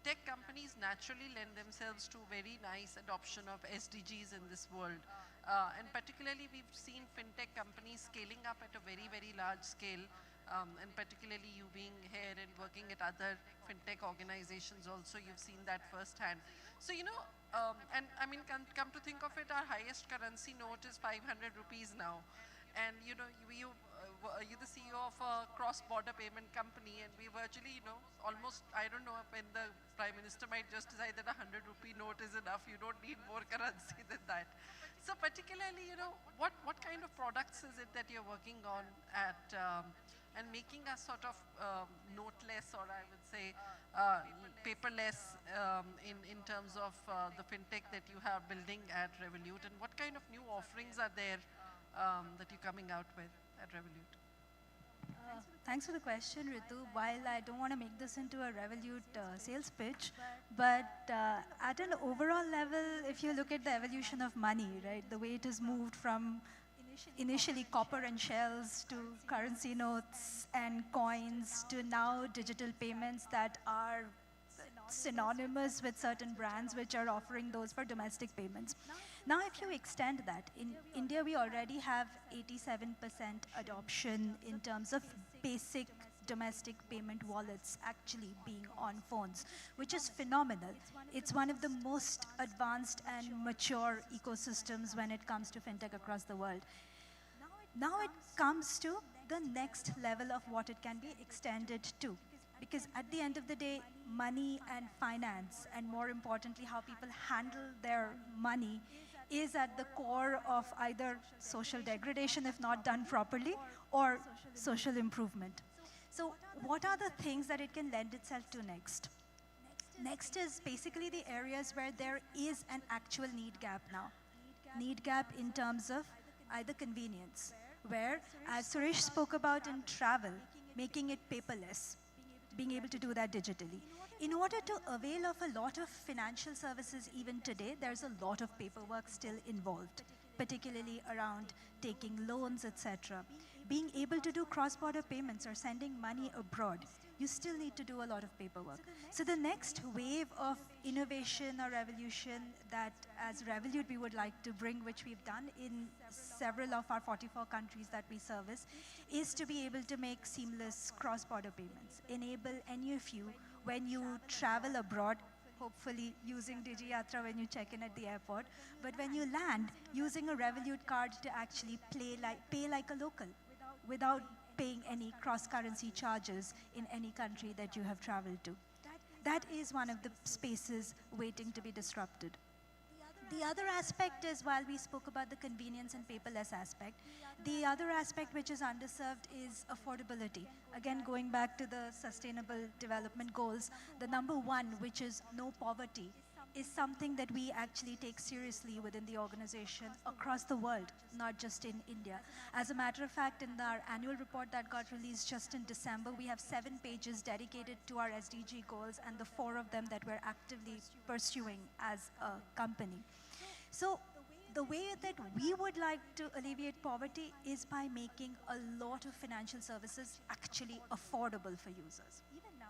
tech companies naturally lend themselves to very nice adoption of SDGs in this world. And particularly, we've seen fintech companies scaling up at a very, very large scale. And particularly you being here and working at other fintech organizations also, you've seen that firsthand. So, and I mean, come to think of it, our highest currency note is 500 rupees now. And, you're the CEO of a cross-border payment company, and we virtually, almost, I don't know, when the Prime Minister might just decide that a 100 rupee note is enough, you don't need more currency than that. So particularly, what kind of products is it that you're working on at, and making us sort of noteless, or I would say paperless in terms of the fintech that you have building at Revolut, and what kind of new offerings are there that you're coming out with at Revolut? Thanks for the question, Ritu. While I don't want to make this into a Revolut sales pitch, but at an overall level, if you look at the evolution of money, right, the way it has moved from initially copper and shells to currency notes and coins to now digital payments that are synonymous with certain brands which are offering those for domestic payments. Now, if you extend that, in India, we already have 87% adoption in terms of basic domestic payment wallets actually being on phones, which is phenomenal. It's one of the most advanced and mature ecosystems when it comes to fintech across the world. Now it comes to the next level of what it can be extended to. Because at the end of the day, money and finance, and more importantly, how people handle their money, is at the core of either social degradation if not done properly, or social improvement. So what are the things that it can lend itself to next? Next is basically the areas where there is an actual need gap now. Need gap in terms of either convenience, where, as Suresh spoke about in travel, making it paperless, being able to do that digitally. In order to avail of a lot of financial services even today, there's a lot of paperwork still involved, particularly around taking loans, etc. Being able to do cross-border payments or sending money abroad, you still need to do a lot of paperwork. So the next wave of innovation or revolution that as Revolut we would like to bring, which we've done in several of our 44 countries that we service, is to be able to make seamless cross-border payments. Enable any of you, when you travel abroad, hopefully using DigiYatra when you check in at the airport, but when you land, using a Revolut card to actually pay like a local, without paying any cross-currency charges in any country that you have traveled to. That is one of the spaces waiting to be disrupted. The other aspect is, while we spoke about the convenience and paperless aspect, the other aspect which is underserved is affordability. Again, going back to the Sustainable Development Goals, the number one, which is no poverty, is something that we actually take seriously within the organization across the world, not just in India. As a matter of fact, in our annual report that got released just in December, we have 7 pages dedicated to our SDG goals and the 4 of them that we're actively pursuing as a company. So the way that we would like to alleviate poverty is by making a lot of financial services actually affordable for users.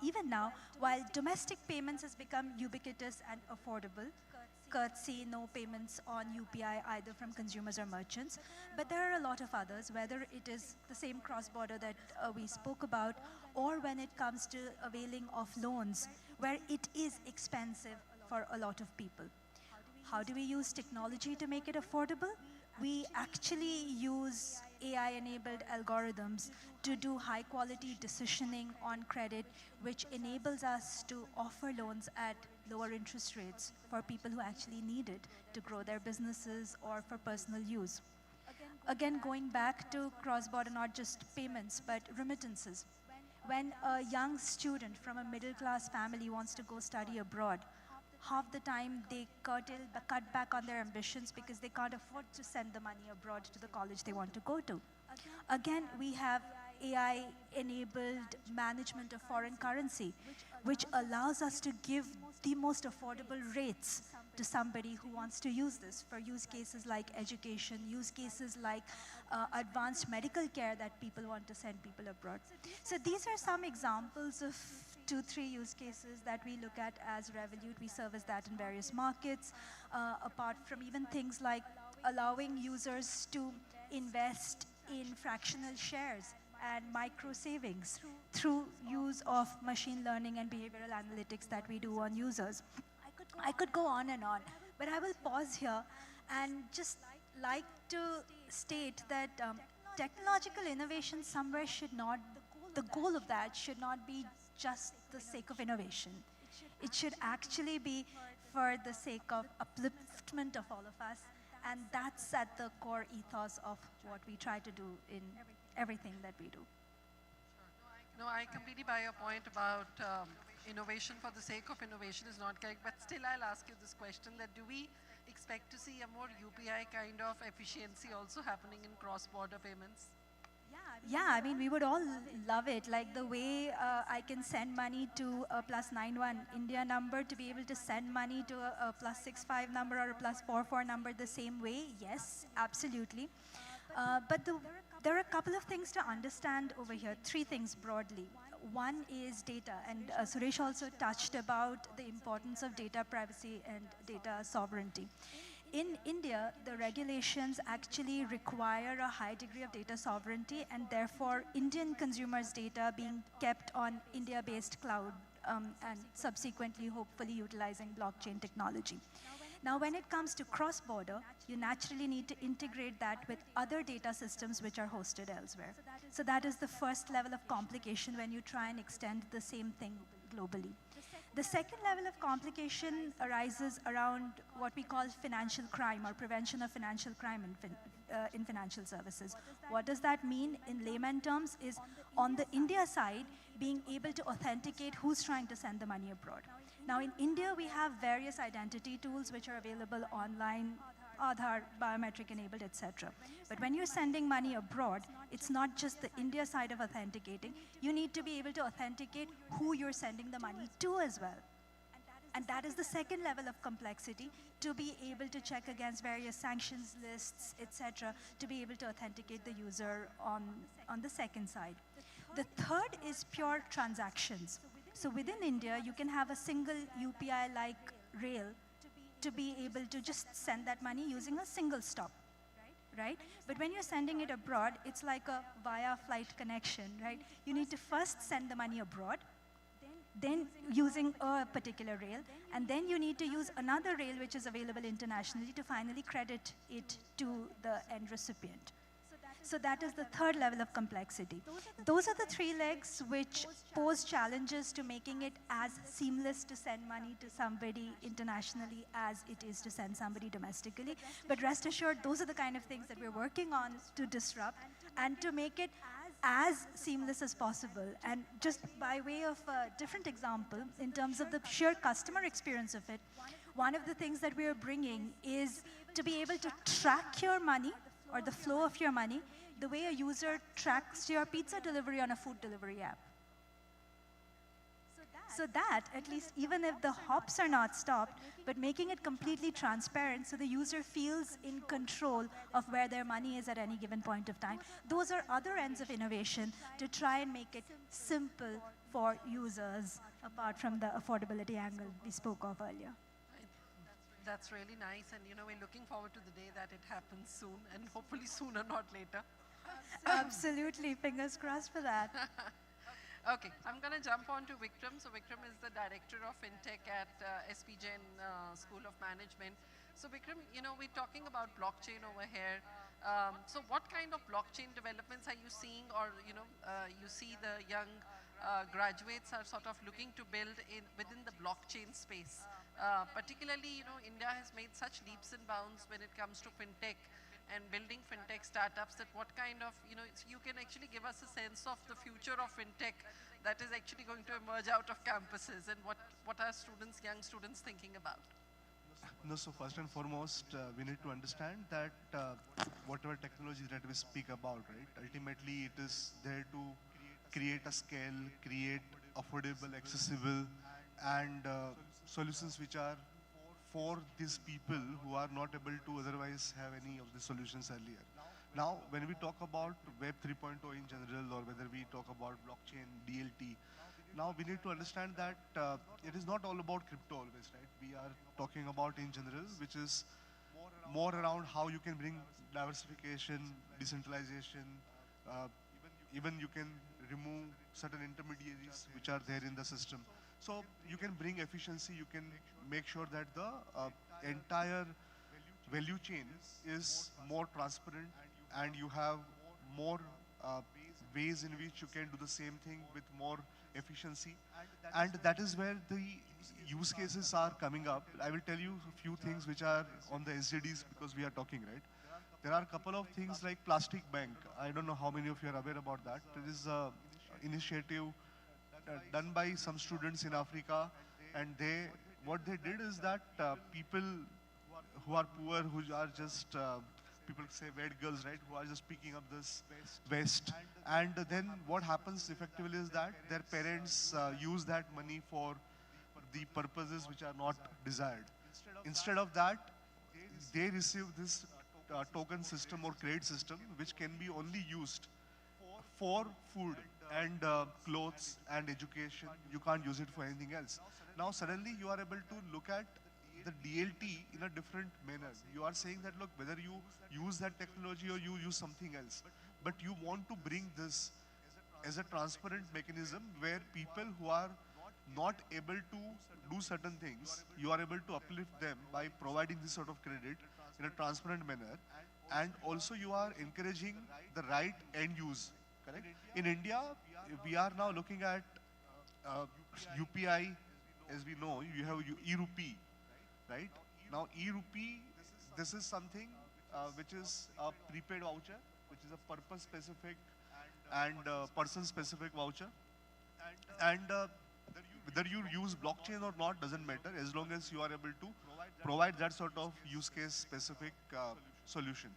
Even now, while domestic payments has become ubiquitous and affordable, courtesy, no payments on UPI either from consumers or merchants, but there are a lot of others, whether it is the same cross-border that we spoke about, or when it comes to availing of loans, where it is expensive for a lot of people. How do we use technology to make it affordable? We actually use AI-enabled algorithms to do high-quality decisioning on credit, which enables us to offer loans at lower interest rates for people who actually need it to grow their businesses or for personal use. Again, going back to cross-border, not just payments, but remittances. When a young student from a middle-class family wants to go study abroad, half the time they cut back on their ambitions because they can't afford to send the money abroad to the college they want to go to. Again, we have AI-enabled management of foreign currency, which allows us to give the most affordable rates to somebody who wants to use this for use cases like education, use cases like advanced medical care that people want to send people abroad. So these are some examples of 2-3 use cases that we look at as Revolut. We service that in various markets, apart from even things like allowing users to invest in fractional shares and micro savings through use of machine learning and behavioral analytics that we do on users. I could go on, but I will pause here and just like to state that technological innovation somewhere should not, the goal of that should not be just the sake of innovation. It should actually be for the sake of upliftment of all of us, and that's at the core ethos of what we try to do in everything that we do. No, I completely buy your point about innovation for the sake of innovation is not correct, but still I'll ask you this question, that do we expect to see a more UPI kind of efficiency also happening in cross-border payments? Yeah, I mean, we would all love it. Like the way I can send money to a +91 India number to be able to send money to a +65 number or a +44 number the same way. Yes, absolutely. But there are a couple of things to understand over here, 3 things broadly. One is data, and Suresh also touched about the importance of data privacy and data sovereignty. In India, the regulations actually require a high degree of data sovereignty, and therefore Indian consumers' data being kept on India-based cloud and subsequently hopefully utilizing blockchain technology. Now, when it comes to cross-border, you naturally need to integrate that with other data systems which are hosted elsewhere. So that is the first level of complication when you try and extend the same thing globally. The second level of complication arises around what we call financial crime or prevention of financial crime in financial services. What does that mean in layman terms is on the India side, being able to authenticate who's trying to send the money abroad. Now in India, we have various identity tools which are available online, Aadhaar, biometric enabled, etc. But when you're sending money abroad, it's not just the India side of authenticating. You need to be able to authenticate who you're sending the money to as well. And that is the second level of complexity, to be able to check against various sanctions lists, etc., to be able to authenticate the user on the second side. The third is pure transactions. So within India, you can have a single UPI-like rail to be able to just send that money using a single stop, right? But when you're sending it abroad, it's like a via flight connection, right? You need to first send the money abroad, then using a particular rail, and then you need to use another rail which is available internationally to finally credit it to the end recipient. So that is the third level of complexity. Those are the 3 legs which pose challenges to making it as seamless to send money to somebody internationally as it is to send somebody domestically. But rest assured, those are the kind of things that we're working on to disrupt and to make it as seamless as possible. And just by way of a different example, in terms of the sheer customer experience of it, one of the things that we are bringing is to be able to track your money or the flow of your money the way a user tracks your pizza delivery on a food delivery app. So that, at least even if the hops are not stopped, but making it completely transparent so the user feels in control of where their money is at any given point of time. Those are other ends of innovation to try and make it simple for users, apart from the affordability angle we spoke of earlier. That's really nice, and we're looking forward to the day that it happens soon, and hopefully sooner, not later. Absolutely, fingers crossed for that. Okay, I'm going to jump on to Vikram. So Vikram is the Director of FinTech at SP Jain School of Management. So Vikram, we're talking about blockchain over here. So what kind of blockchain developments are you seeing, or you see the young graduates are sort of looking to build within the blockchain space? Particularly, India has made such leaps and bounds when it comes to fintech and building fintech startups, that what kind of, you can actually give us a sense of the future of fintech that is actually going to emerge out of campuses, and what are young students thinking about? No, so first and foremost, we need to understand that whatever technology that we speak about, right, ultimately it is there to create a scale, create affordable, accessible, and solutions which are for these people who are not able to otherwise have any of the solutions earlier. Now, when we talk about Web 3.0 in general, or whether we talk about blockchain, DLT, now we need to understand that it is not all about crypto always, right? We are talking about in general, which is more around how you can bring diversification, decentralization, even you can remove certain intermediaries which are there in the system. So you can bring efficiency, you can make sure that the entire value chain is more transparent, and you have more ways in which you can do the same thing with more efficiency. And that is where the use cases are coming up. I will tell you a few things which are on the SDDs, because we are talking, right? There are a couple of things like Plastic Bank. I don't know how many of you are aware about that. There is an initiative done by some students in Africa, and what they did is that people who are poor, who are just, people say wed girls, right, who are just picking up this waste. And then what happens effectively is that their parents use that money for the purposes which are not desired. Instead of that, they receive this token system or credit system, which can be only used for food and clothes and education. You can't use it for anything else. Now suddenly you are able to look at the DLT in a different manner. You are saying that, look, whether you use that technology or you use something else, but you want to bring this as a transparent mechanism where people who are not able to do certain things, you are able to uplift them by providing this sort of credit in a transparent manner. And also you are encouraging the right end use, correct? In India, we are now looking at UPI, as we know, you have e-rupee, right? Now e-rupee, this is something which is a prepaid voucher, which is a purpose-specific and person-specific voucher. And whether you use blockchain or not doesn't matter, as long as you are able to provide that sort of use case specific solution.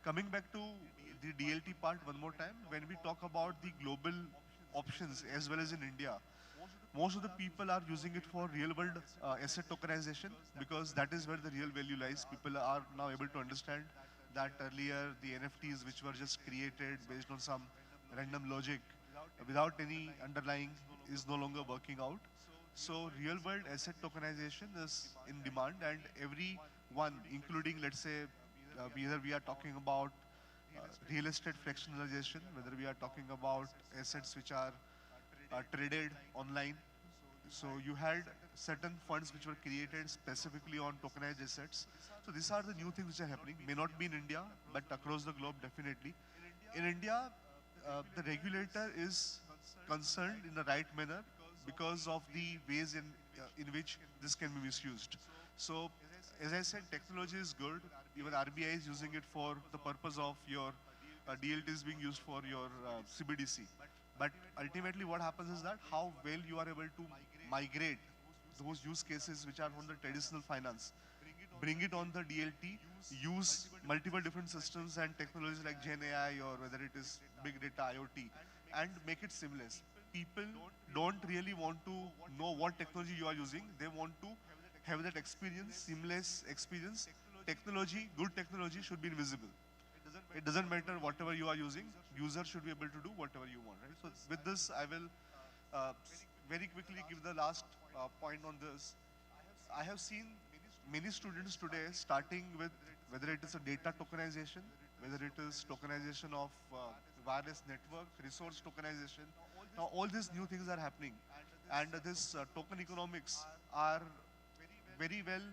Coming back to the DLT part one more time, when we talk about the global options as well as in India, most of the people are using it for real world asset tokenization, because that is where the real value lies. People are now able to understand that earlier the NFTs which were just created based on some random logic without any underlying is no longer working out. So real world asset tokenization is in demand, and everyone, including, let's say, whether we are talking about real estate fractionalization, whether we are talking about assets which are traded online. So you had certain funds which were created specifically on tokenized assets. So these are the new things which are happening. May not be in India, but across the globe definitely. In India, the regulator is concerned in the right manner because of the ways in which this can be misused. So as I said, technology is good. Even RBI is using it for the purpose of your DLT is being used for your CBDC. But ultimately what happens is that how well you are able to migrate those use cases which are on the traditional finance, bring it on the DLT, use multiple different systems and technologies like Gen AI, or whether it is big data, IoT, and make it seamless. People don't really want to know what technology you are using. They want to have that experience, seamless experience. Technology, good technology should be invisible. It doesn't matter whatever you are using, user should be able to do whatever you want, right? So with this, I will very quickly give the last point on this. I have seen many students today starting with whether it is a data tokenization, whether it is tokenization of wireless network, resource tokenization. Now all these new things are happening, and this token economics are very well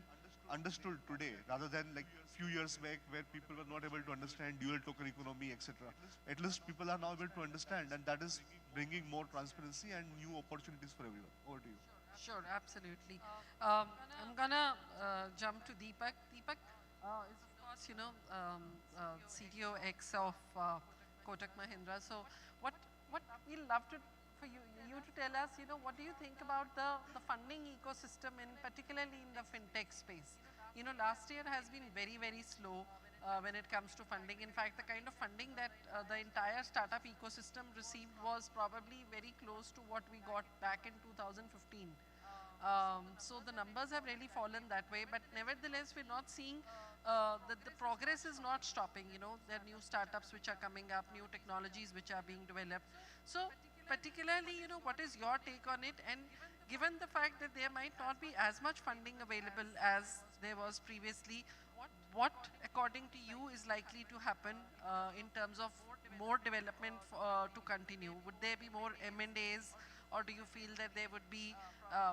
understood today, rather than like few years back where people were not able to understand dual token economy, etc. At least people are now able to understand, and that is bringing more transparency and new opportunities for everyone. Over to you. Sure, absolutely. I'm gonna jump to Deepak. Deepak is of course, CTO X of Kotak Mahindra. So what we'd love for you to tell us, what do you think about the funding ecosystem, particularly in the fintech space? Last year has been very, very slow when it comes to funding. In fact, the kind of funding that the entire startup ecosystem received was probably very close to what we got back in 2015. So the numbers have really fallen that way, but nevertheless, we're not seeing that the progress is not stopping. There are new startups which are coming up, new technologies which are being developed. So particularly, what is your take on it? And given the fact that there might not be as much funding available as there was previously, what according to you is likely to happen in terms of more development to continue? Would there be more M&As, or do you feel that there would be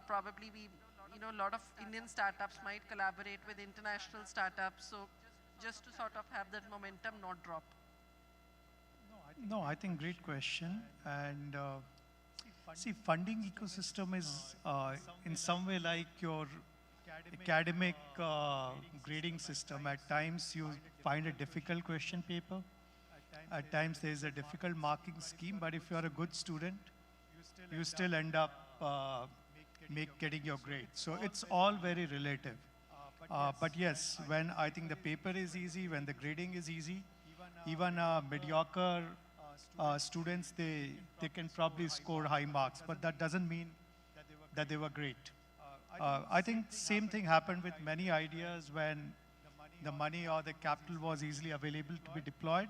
probably a lot of Indian startups might collaborate with international startups, so just to sort of have that momentum not drop? No, I think great question. And see, funding ecosystem is in some way like your academic grading system. At times you find a difficult question paper. At times there is a difficult marking scheme, but if you are a good student, you still end up getting your grade. So it's all very relative. But yes, when I think the paper is easy, when the grading is easy, even mediocre students, they can probably score high marks, but that doesn't mean that they were great. I think same thing happened with many ideas when the money or the capital was easily available to be deployed.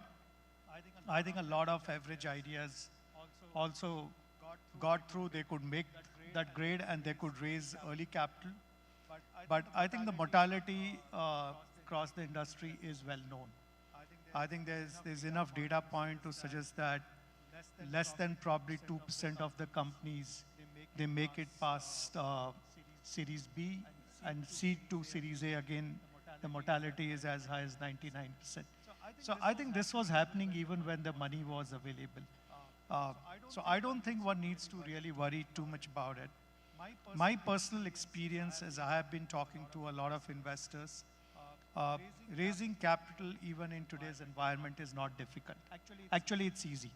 I think a lot of average ideas also got through. They could make that grade and they could raise early capital. But I think the mortality across the industry is well known. I think there's enough data point to suggest that less than probably 2% of the companies, they make it past Series B, and C to Series A, again, the mortality is as high as 99%. So I think this was happening even when the money was available. So I don't think one needs to really worry too much about it. My personal experience, as I have been talking to a lot of investors, raising capital even in today's environment is not difficult. Actually, it's easy.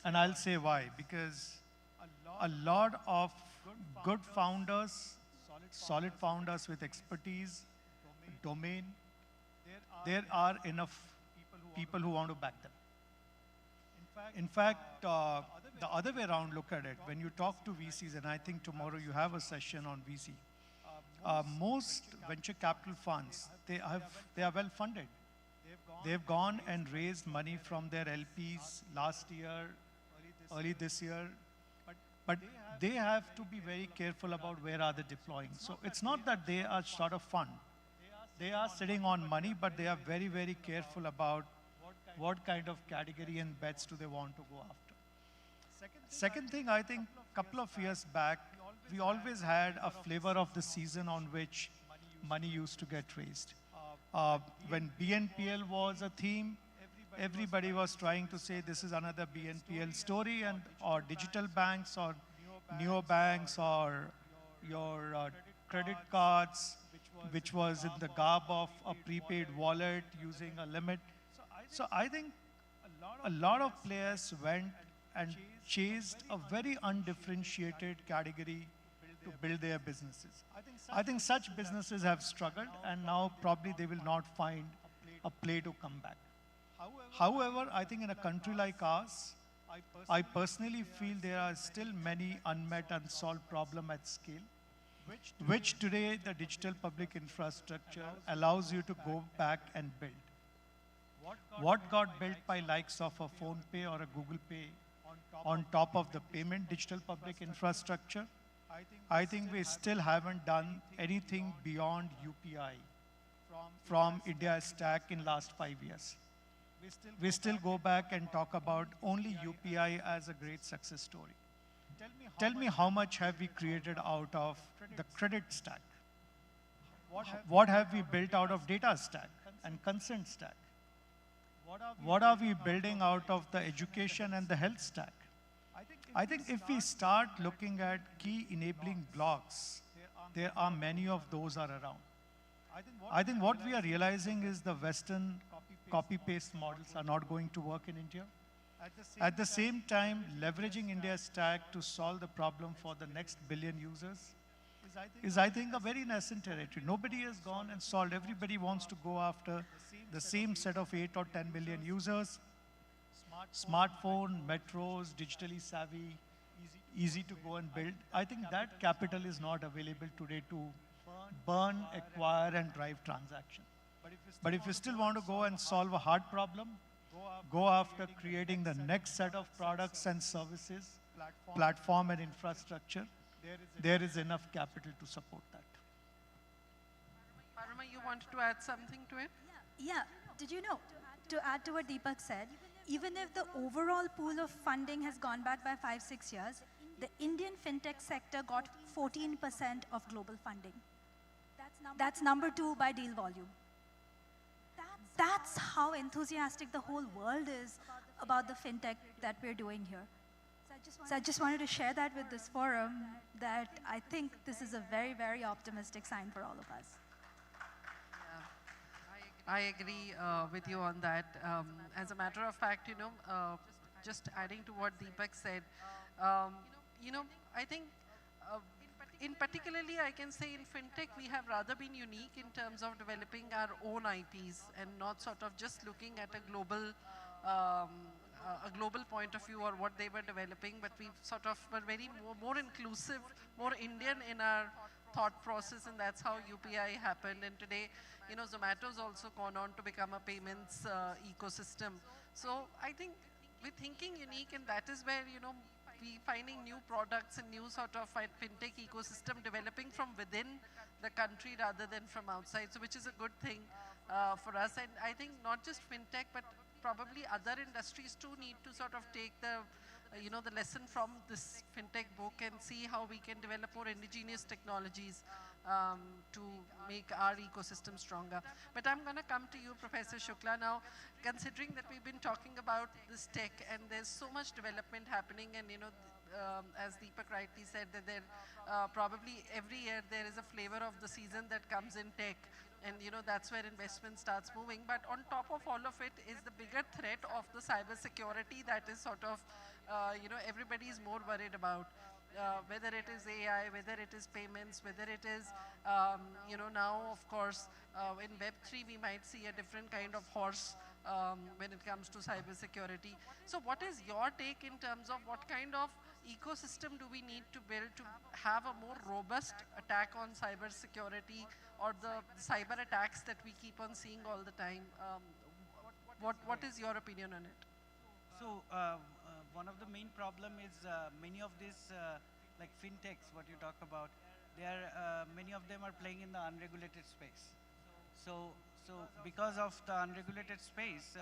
And I'll say why. Because a lot of good founders, solid founders with expertise, domain, there are enough people who want to back them. In fact, the other way around, look at it. When you talk to VCs, and I think tomorrow you have a session on VC, most venture capital funds, they are well funded. They've gone and raised money from their LPs last year, early this year, but they have to be very careful about where are they deploying. So it's not that they are short of fund. They are sitting on money, but they are very, very careful about what kind of category and bets do they want to go after. Second thing, I think a couple of years back, we always had a flavor of the season on which money used to get raised. When BNPL was a theme, everybody was trying to say this is another BNPL story, and or digital banks or neobanks or your credit cards, which was in the garb of a prepaid wallet using a limit. So I think a lot of players went and chased a very undifferentiated category to build their businesses. I think such businesses have struggled, and now probably they will not find a play to come back. However, I think in a country like ours, I personally feel there are still many unmet, unsolved problems at scale, which today the digital public infrastructure allows you to go back and build. What got built by likes of a PhonePe or a Google Pay on top of the payment digital public infrastructure, I think we still haven't done anything beyond UPI from India's stack in last 5 years. We still go back and talk about only UPI as a great success story. Tell me how much have we created out of the credit stack? what have we built out of data stack and consent stack? What are we building out of the education and the health stack? I think if we start looking at key enabling blocks, there are many of those are around. I think what we are realizing is the Western copy-paste models are not going to work in India. At the same time, leveraging India's stack to solve the problem for the next billion users is, I think, a very nascent territory. Nobody has gone and solved. Everybody wants to go after the same set of 8 or 10 million users. Smartphone, metros, digitally savvy, easy to go and build. I think that capital is not available today to burn, acquire, and drive transaction. But if you still want to go and solve a hard problem, go after creating the next set of products and services, platform and infrastructure. There is enough capital to support that. Parama, you wanted to add something to it? Yeah, did you know, to add to what Deepak said, even if the overall pool of funding has gone back by 5-6 years, the Indian fintech sector got 14% of global funding. That's number 2 by deal volume. That's how enthusiastic the whole world is about the fintech that we're doing here. So I just wanted to share that with this forum, that I think this is a very, very optimistic sign for all of us. I agree with you on that. As a matter of fact, just adding to what Deepak said, I think in particularly, I can say in fintech, we have rather been unique in terms of developing our own IPs and not sort of just looking at a global point of view or what they were developing, but we sort of were very more inclusive, more Indian in our thought process, and that's how UPI happened. And today, Zomato's also gone on to become a payments ecosystem. So I think we're thinking unique, and that is where, we finding new products and new sort of fintech ecosystem developing from within the country rather than from outside, so which is a good thing for us. And I think not just fintech, but probably other industries too need to sort of take the the lesson from this fintech book and see how we can develop more indigenous technologies to make our ecosystem stronger. But I'm going to come to you, Professor Shukla, now, considering that we've been talking about this tech and there's so much development happening, and as Deepak rightly said, that there probably every year there is a flavor of the season that comes in tech, and that's where investment starts moving. But on top of all of it is the bigger threat of the cyber security that is sort of everybody is more worried about, whether it is AI, whether it is payments, whether it is now of course in Web3 we might see a different kind of horse when it comes to cyber security. So what is your take in terms of what kind of ecosystem do we need to build to have a more robust attack on cyber security, or the cyber attacks that we keep on seeing all the time? What is your opinion on it? So one of the main problem is many of these like fintechs, what you talk about, many of them are playing in the unregulated space. So because of the unregulated space,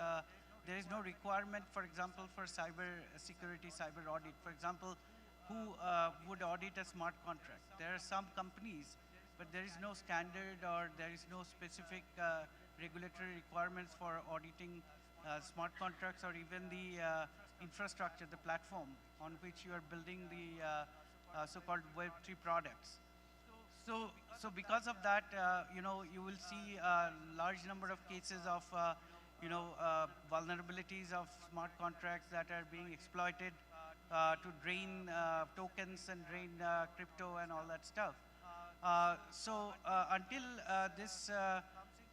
there is no requirement, for example, for cyber security, cyber audit. For example, who would audit a smart contract? There are some companies, but there is no standard or there is no specific regulatory requirements for auditing smart contracts, or even the infrastructure, the platform on which you are building the so-called Web3 products. So because of that, you will see a large number of cases of, vulnerabilities of smart contracts that are being exploited to drain tokens and drain crypto and all that stuff. Until this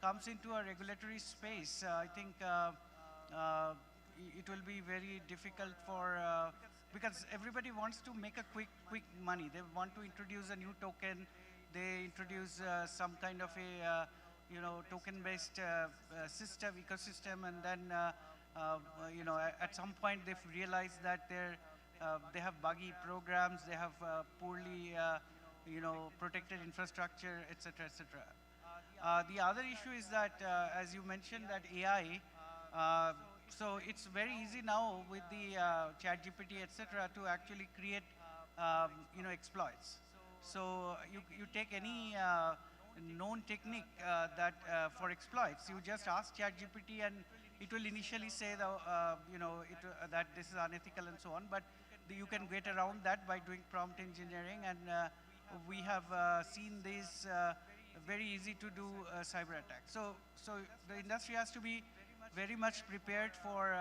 comes into a regulatory space, I think it will be very difficult for, because everybody wants to make a quick money. They want to introduce a new token. They introduce some kind of a, token-based system, ecosystem, and then, at some point they've realized that they have buggy programs, they have poorly, protected infrastructure, etc., etc. The other issue is that, as you mentioned, that AI, so it's very easy now with the ChatGPT, etc., to actually create, exploits. So you take any known technique that for exploits. You just ask ChatGPT and it will initially say that this is unethical and so on, but you can get around that by doing prompt engineering, and we have seen this very easy to do cyber attack. So the industry has to be very much prepared for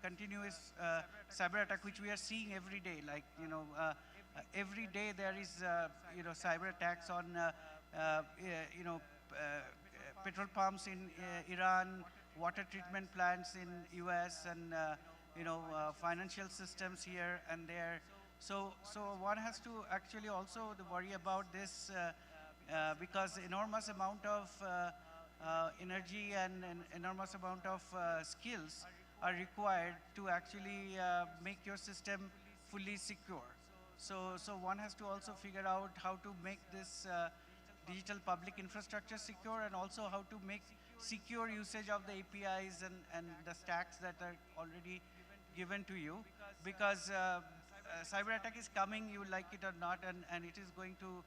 continuous cyber attack, which we are seeing every day. Like every day there is cyber attacks on petrol pumps in Iran, water treatment plants in US, and financial systems here and there. So one has to actually also worry about this because enormous amount of energy and an enormous amount of skills are required to actually make your system fully secure. So one has to also figure out how to make this digital public infrastructure secure, and also how to make secure usage of the APIs and the stacks that are already given to you, because cyber attack is coming, you like it or not, and it is going to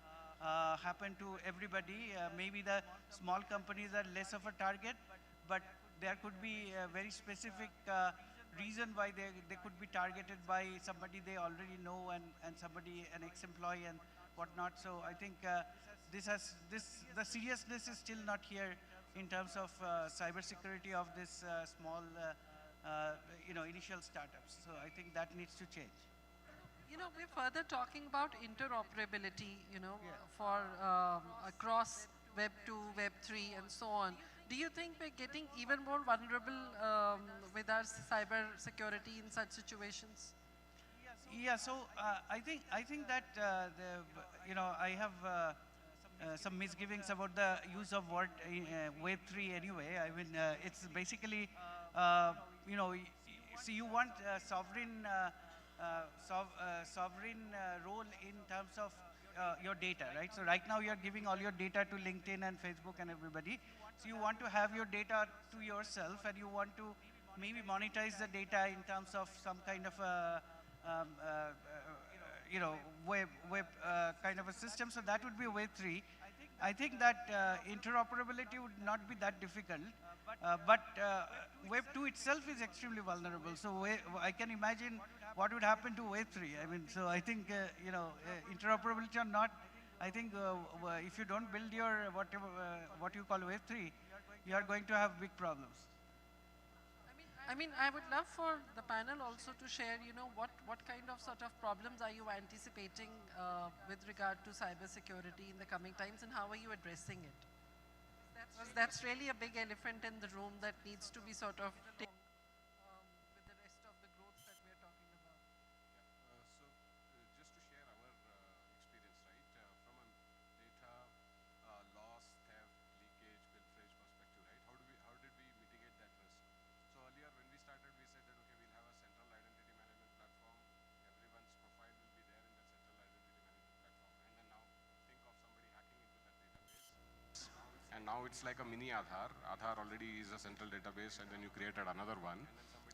happen to everybody. Maybe the small companies are less of a target, but there could be a very specific reason why they could be targeted by somebody they already know, and somebody, an ex-employee and whatnot. So I think the seriousness is still not here in terms of cybersecurity of this small initial startups. So I think that needs to change. We're further talking about interoperability, for across Web 2, Web 3, and so on. Do you think we're getting even more vulnerable with our cyber security in such situations? Yeah, so I think that I have some misgivings about the use of word Web 3 anyway. I mean, it's basically, so you want sovereign role in terms of your data, right? So right now you're giving all your data to LinkedIn and Facebook and everybody. So you want to have your data to yourself, and you want to maybe monetize the data in terms of some kind of a web kind of a system. So that would be Web 3. I think that interoperability would not be that difficult, but Web 2 itself is extremely vulnerable. So I can imagine what would happen to Web 3. I mean, so I think interoperability or not, I think if you don't build your what you call Web 3, you are going to have big problems. I mean, I would love for the panel also to share, what kind of sort of problems are you anticipating with regard to cybersecurity in the coming times, and how are you addressing it? Because that's really a big elephant in the room that needs to be sort of taken with the rest of the growth that we're talking about. So just to share our experience, right, from a data loss, theft, leakage, pilferage perspective, right, how did we mitigate that risk? So earlier when we started, we said that, okay, we'll have a central identity management platform. Everyone's profile will be there in that central identity management platform. And then now think of somebody hacking into that database. And now it's like a mini Aadhaar. Aadhaar already is a central database, and then you created another one.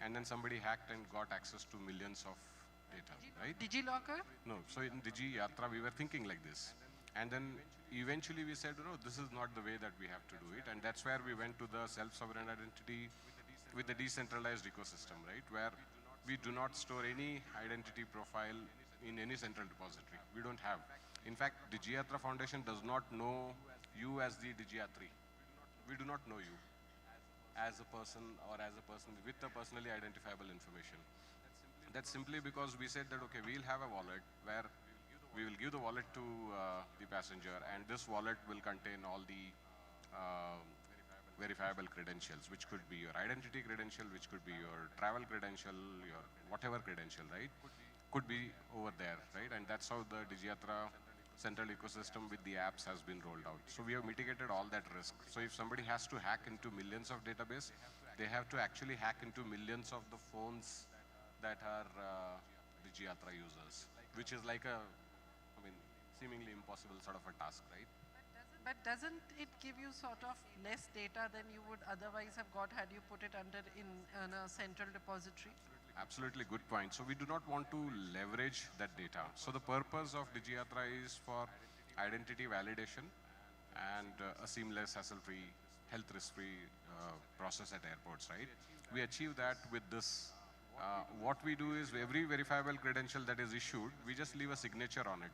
And then somebody hacked and got access to millions of data, right? DigiLocker? No, so in Digi Yatra, we were thinking like this. And then eventually we said, this is not the way that we have to do it. And that's where we went to the self-sovereign identity with the decentralized ecosystem, right? Where we do not store any identity profile in any central depository. We don't have. In fact, DigiYatra Foundation does not know you as the DigiYatri. We do not know you as a person, or as a person with a personally identifiable information. That's simply because we said that, okay, we'll have a wallet where we will give the wallet to the passenger, and this wallet will contain all the verifiable credentials, which could be your identity credential, which could be your travel credential, your whatever credential, right? Could be over there, right? And that's how the DigiYatra central ecosystem with the apps has been rolled out. So we have mitigated all that risk. So if somebody has to hack into millions of database, they have to actually hack into millions of the phones that are DigiYatra users, which is like a, seemingly impossible sort of a task, right? But doesn't it give you sort of less data than you would otherwise have got had you put it in a central depository? Absolutely good point. So we do not want to leverage that data. So the purpose of DigiYatra is for identity validation and a seamless, hassle-free, health risk-free process at airports, right? We achieve that with this. What we do is every verifiable credential that is issued, we just leave a signature on it,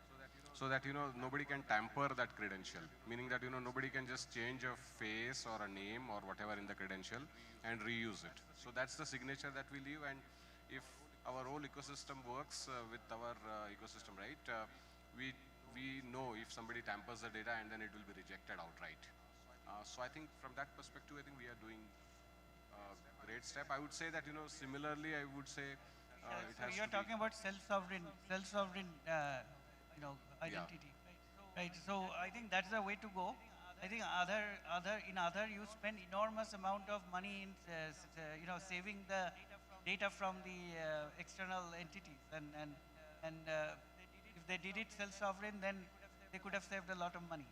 so that nobody can tamper that credential, meaning that nobody can just change a face or a name or whatever in the credential and reuse it. So that's the signature that we leave, and if our whole ecosystem works with our ecosystem, right, we know if somebody tampers the data and then it will be rejected outright. So I think from that perspective, I think we are doing a great step. I would say that, similarly, I would say it has you're talking about self-sovereign, identity, right? So I think that's the way to go. I think in other you spend enormous amount of money in saving the data from the external entities, and if they did it self-sovereign, then they could have saved a lot of money.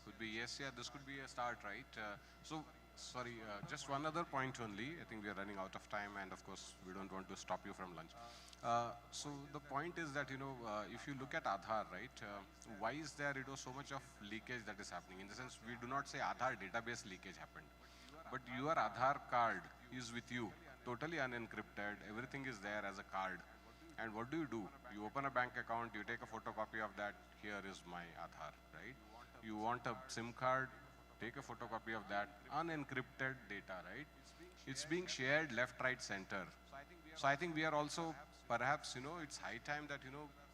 Could be, yes, yeah, this could be a start, right? Sorry, just one other point only. I think we are running out of time, and of course, we don't want to stop you from lunch. So the point is that, if you look at Aadhaar, right, why is there, so much of leakage that is happening? In the sense, we do not say Aadhaar database leakage happened, but your Aadhaar card is with you, totally unencrypted, everything is there as a card. And what do? You open a bank account, you take a photocopy of that, here is my Aadhaar, right? You want a SIM card, take a photocopy of that, unencrypted data, right? It's being shared left, right, center. So I think we are also, perhaps, it's high time that,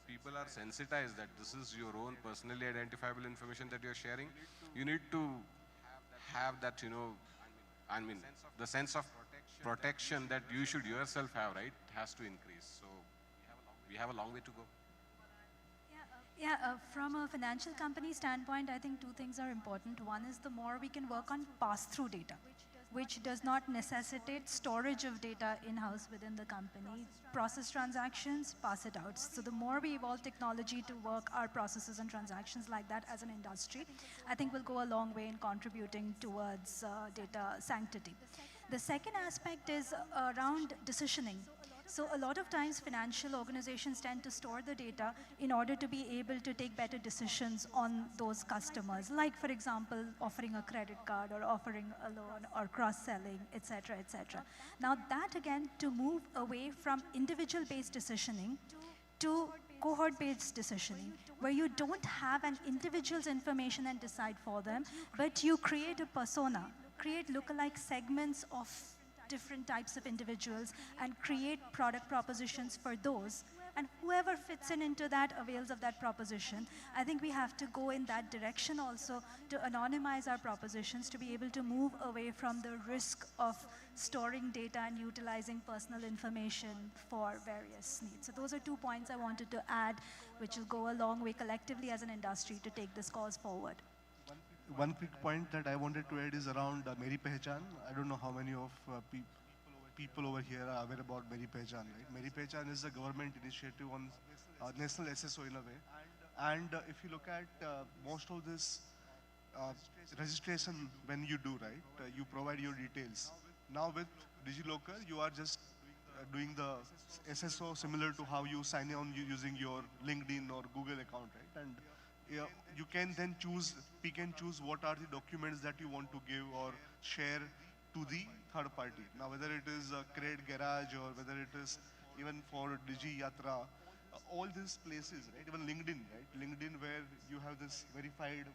people are sensitized that this is your own personally identifiable information that you're sharing. You need to have that, the sense of protection that you should yourself have, right, has to increase. So we have a long way to go. From a financial company standpoint, I think two things are important. One is the more we can work on pass-through data, which does not necessitate storage of data in-house within the company. Process transactions, pass it out. So the more we evolve technology to work our processes and transactions like that as an industry, I think we'll go a long way in contributing towards data sanctity. The second aspect is around decisioning. So a lot of times financial organizations tend to store the data in order to be able to take better decisions on those customers, like for example, offering a credit card or offering a loan or cross-selling, et cetera, et cetera. Now that again, to move away from individual-based decisioning to cohort-based decisioning, where you don't have an individual's information and decide for them, but you create a persona, create lookalike segments of different types of individuals and create product propositions for those, and whoever fits into that avails of that proposition. I think we have to go in that direction also to anonymize our propositions, to be able to move away from the risk of storing data and utilizing personal information for various needs. So those are 2 points I wanted to add, which will go a long way collectively as an industry to take this cause forward. One quick point that I wanted to add is around Meri Pehchan. I don't know how many of people over here are aware about Meri Pehchan, right? Meri Pehchan is a government initiative on national SSO in a way. And if you look at most of this registration when you do, right, you provide your details. Now with DigiLocker, you are just doing the SSO similar to how you sign on using your LinkedIn or Google account, right? And you can then pick and choose what are the documents that you want to give or share to the third party. Now, whether it is a Credit Garage or whether it is even for Digi Yatra, all these places, right? Even LinkedIn, right? LinkedIn, where you have this verified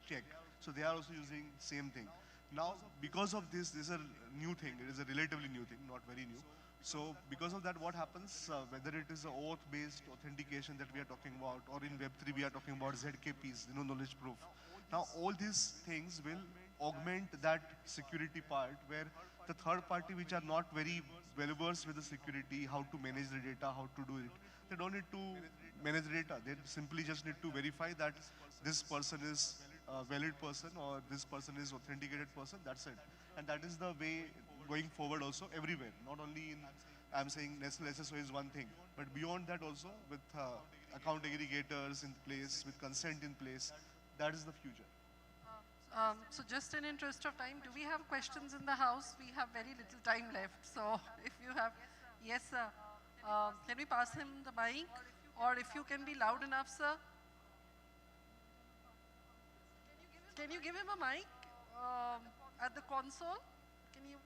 check. So they are also using same thing. Now, because of this is a new thing. It is a relatively new thing, not very new. So because of that, what happens, whether it is an oath-based authentication that we are talking about, or in Web3 we are talking about ZKPs, knowledge proof. Now all these things will augment that security part, where the third party which are not very well versed with the security, how to manage the data, how to do it, they don't need to manage the data. They simply just need to verify that this person is a valid person or this person is authenticated person, that's it. And that is the way going forward also everywhere, not only in, I'm saying national SSO is one thing, but beyond that also with account aggregators in place, with consent in place, that is the future. So just in interest of time, do we have questions in the house? We have very little time left. So if you have, yes, sir. Can we pass him the mic? Or if you can be loud enough, sir. Can you give him a mic at the console? Can you?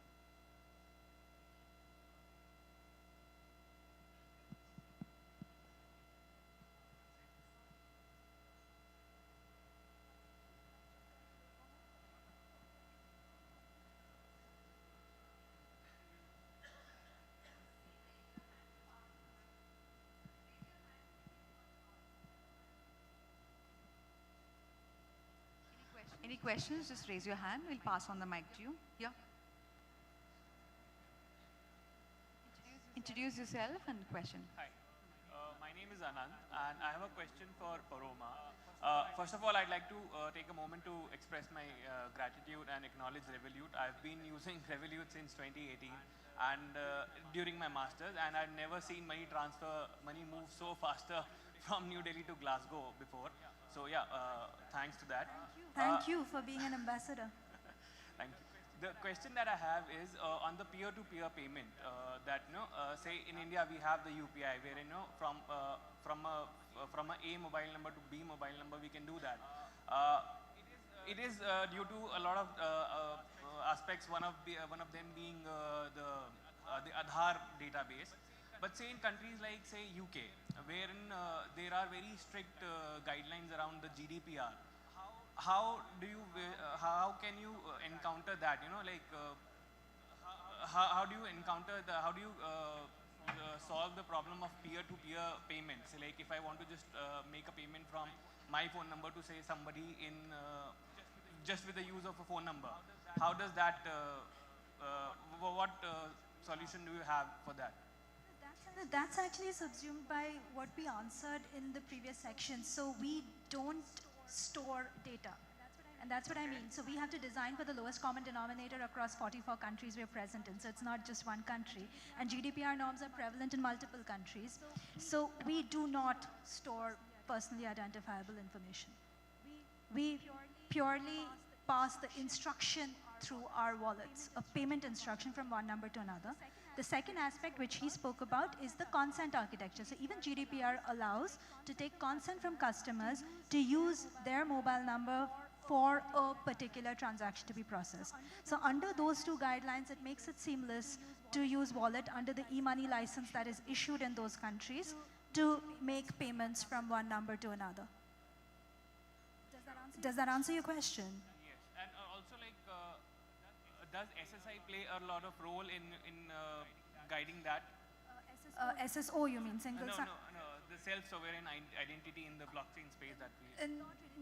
Any questions? Just raise your hand. We'll pass on the mic to you. Yeah. Introduce yourself and question. Hi, my name is Anand, and I have a question for Paroma. First of all, I'd like to take a moment to express my gratitude and acknowledge Revolut. I've been using Revolut since 2018 and during my masters, and I've never seen money move so faster from New Delhi to Glasgow before. So yeah, thanks to that. Thank you for being an ambassador. Thank you. The question that I have is on the peer-to-peer payment. That say in India we have the UPI where from a A mobile number to B mobile number we can do that. It is due to a lot of aspects. One of them being the Aadhaar database. But say in countries like say UK, wherein there are very strict guidelines around the GDPR. How can you encounter that? How do you solve the problem of peer-to-peer payments? Like if I want to just make a payment from my phone number to say somebody in just with the use of a phone number, how does that? What solution do you have for that? That's actually subsumed by what we answered in the previous section. So we don't store data. And that's what I mean. So we have to design for the lowest common denominator across 44 countries we're present in. So it's not just one country. And GDPR norms are prevalent in multiple countries. So we do not store personally identifiable information. We purely pass the instruction through our wallets, a payment instruction from one number to another. The second aspect which he spoke about is the consent architecture. So even GDPR allows to take consent from customers to use their mobile number for a particular transaction to be processed. So under those two guidelines, it makes it seamless to use wallet under the e-money license that is issued in those countries to make payments from one number to another. Does that answer your question? Yes, and also like, does SSI play a lot of role in guiding that? SSO, you mean single No, the self-sovereign identity in the blockchain space that we...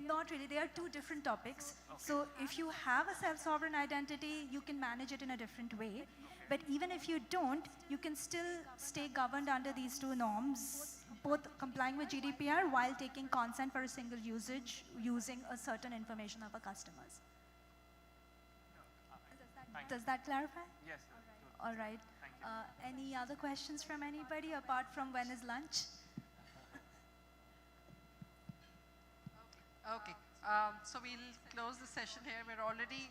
Not really, they are two different topics. Okay. So if you have a self-sovereign identity, you can manage it in a different way. But even if you don't, you can still stay governed under these two norms, both complying with GDPR while taking consent for a single usage using a certain information of our customers. Does that clarify? Yes. All right. Any other questions from anybody apart from when is lunch? Okay. So we'll close the session here. We're already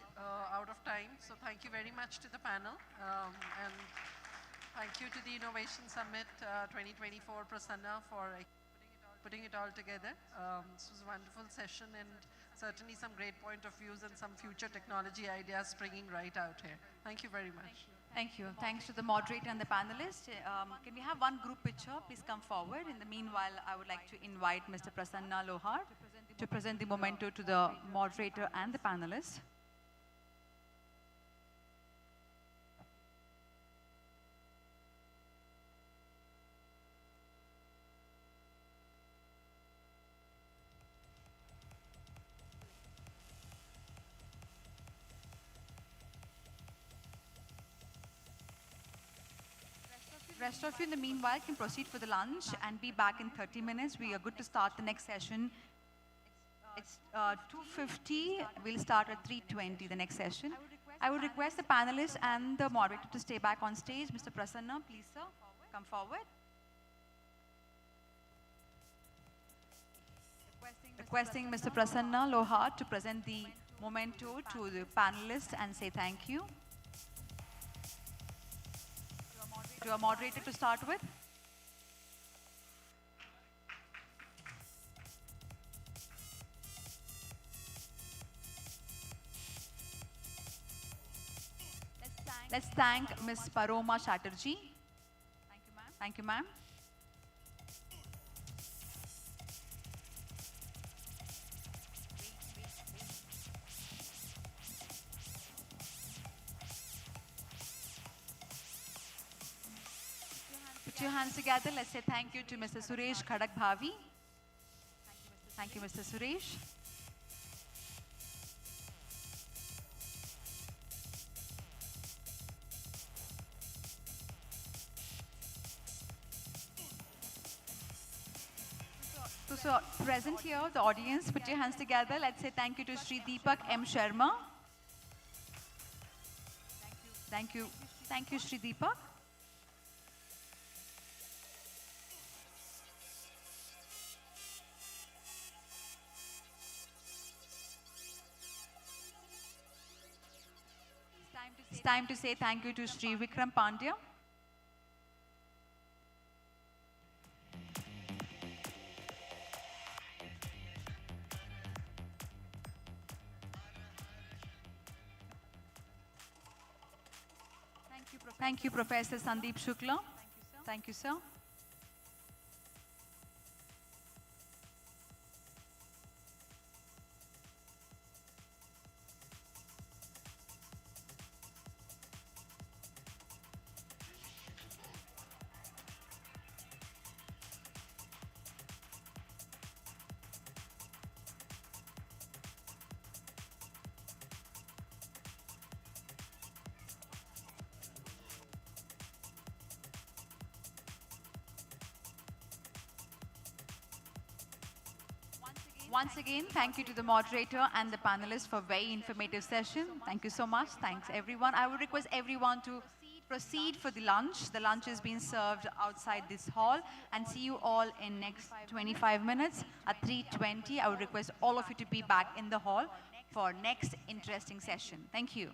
out of time. So thank you very much to the panel. And thank you to the Innovation Summit 2024 Prasanna for putting it all together. This was a wonderful session and certainly some great point of views and some future technology ideas springing right out here. Thank you very much. Thank you. Thanks to the moderator and the panelists. Can we have one group picture? Please come forward. In the meanwhile, I would like to invite Mr. Prasanna Lohar to present the memento to the moderator and the panelists. Rest of you, in the meanwhile, can proceed for the lunch and be back in 30 minutes. We are good to start the next session. It's 2:50. We'll start at 3:20, the next session. I would request the panelists and the moderator to stay back on stage. Mr. Prasanna, please, sir, come forward. Requesting Mr. Prasanna Lohar to present the memento to the panelists and say thank you. To a moderator to start with. Let's thank Ms. Paroma Chatterjee. Thank you, ma'am. Put your hands together. Let's say thank you to Mr. Suresh Khadak Bhavi. Thank you, Mr. Suresh. So present here, the audience, put your hands together. Let's say thank you to Sri Deepak M. Sharma. Thank you. Thank you, Sri Deepak. It's time to say thank you to Sri Vikram Pandya. Thank you, Professor Sandeep Shukla. Thank you, sir. Once again, thank you to the moderator and the panelists for a very informative session. Thank you so much. Thanks, everyone. I would request everyone to proceed for the lunch. The lunch is being served outside this hall. And see you all in next 25 minutes at 3:20. I would request all of you to be back in the hall for next interesting session. Thank you.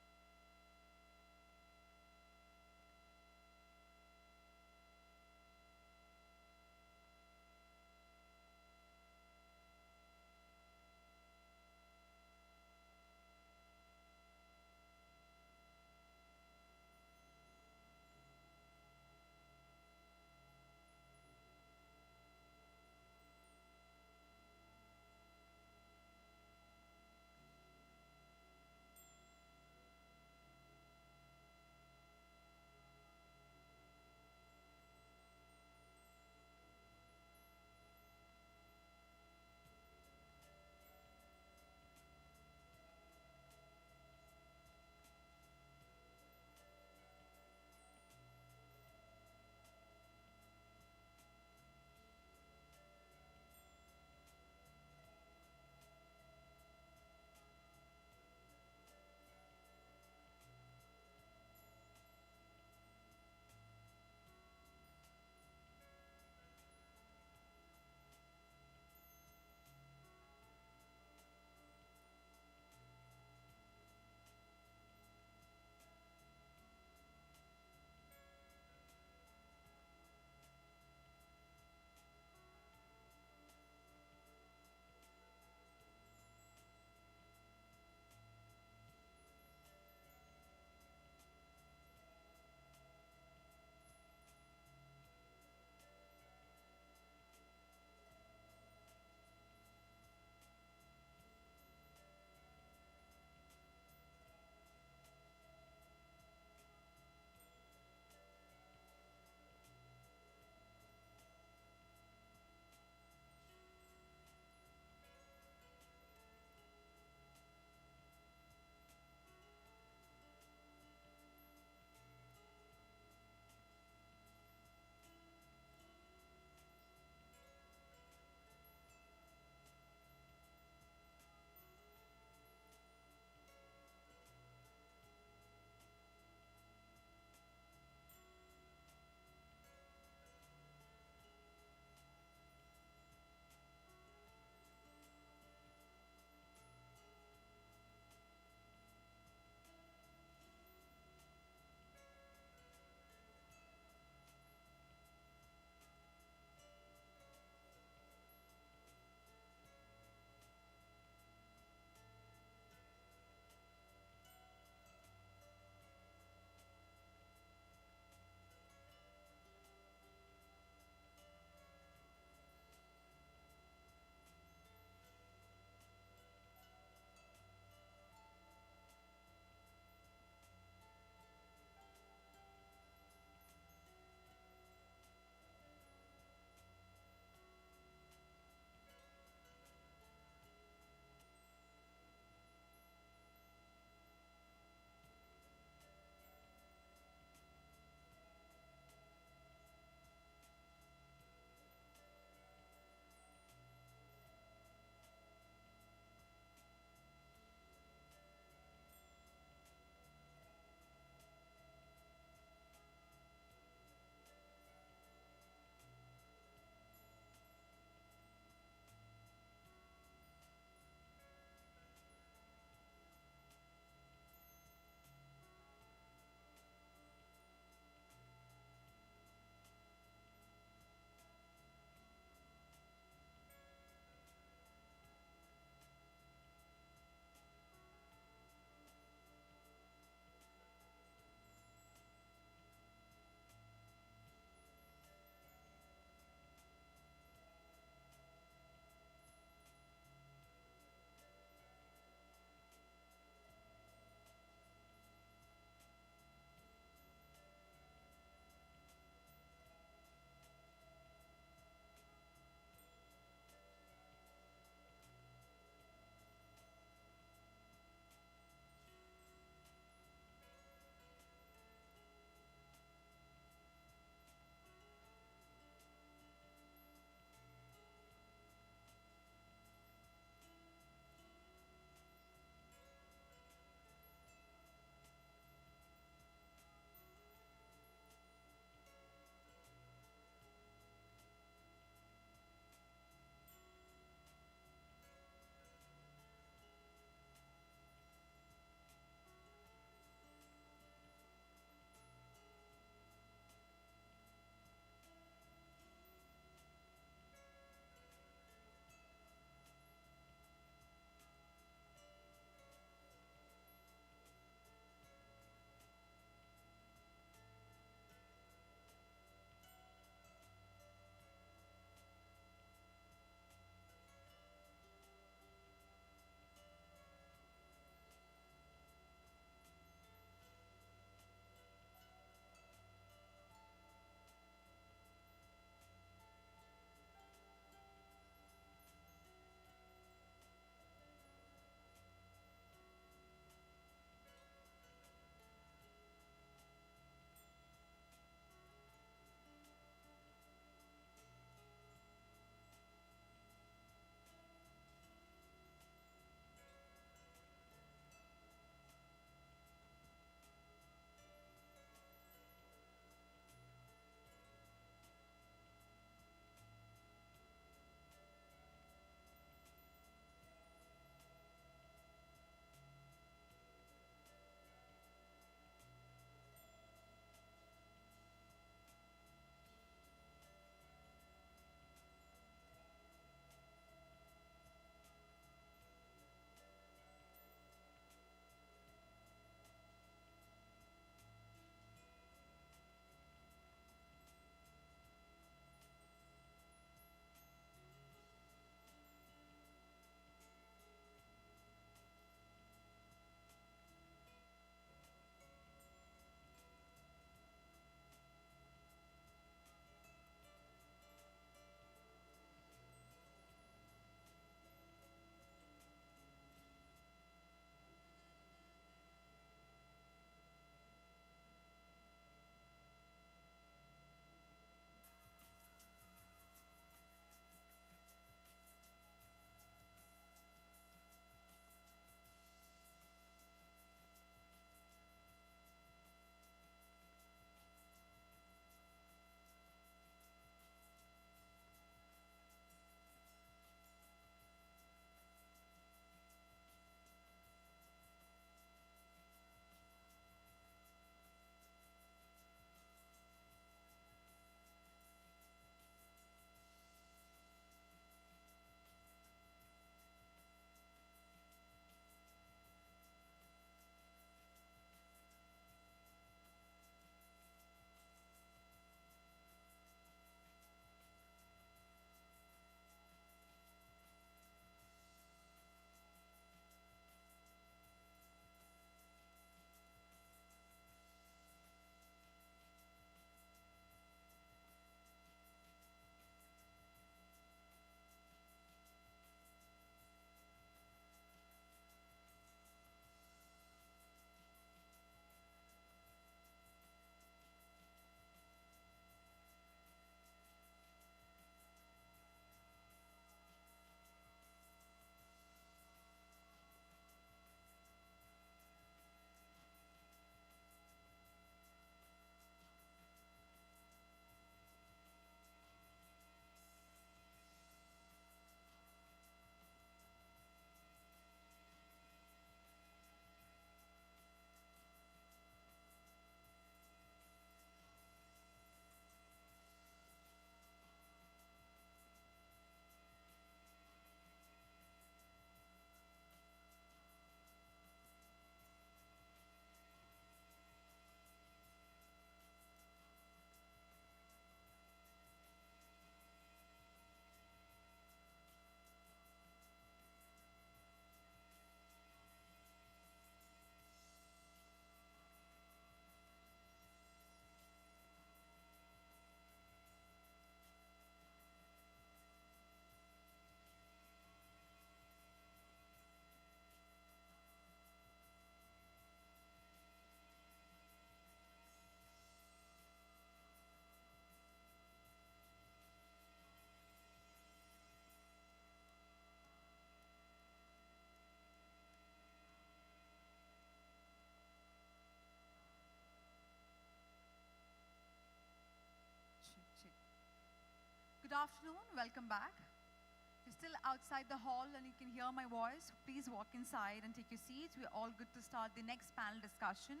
Good afternoon, welcome back. If you're still outside the hall and you can hear my voice, please walk inside and take your seats. We're all good to start the next panel discussion.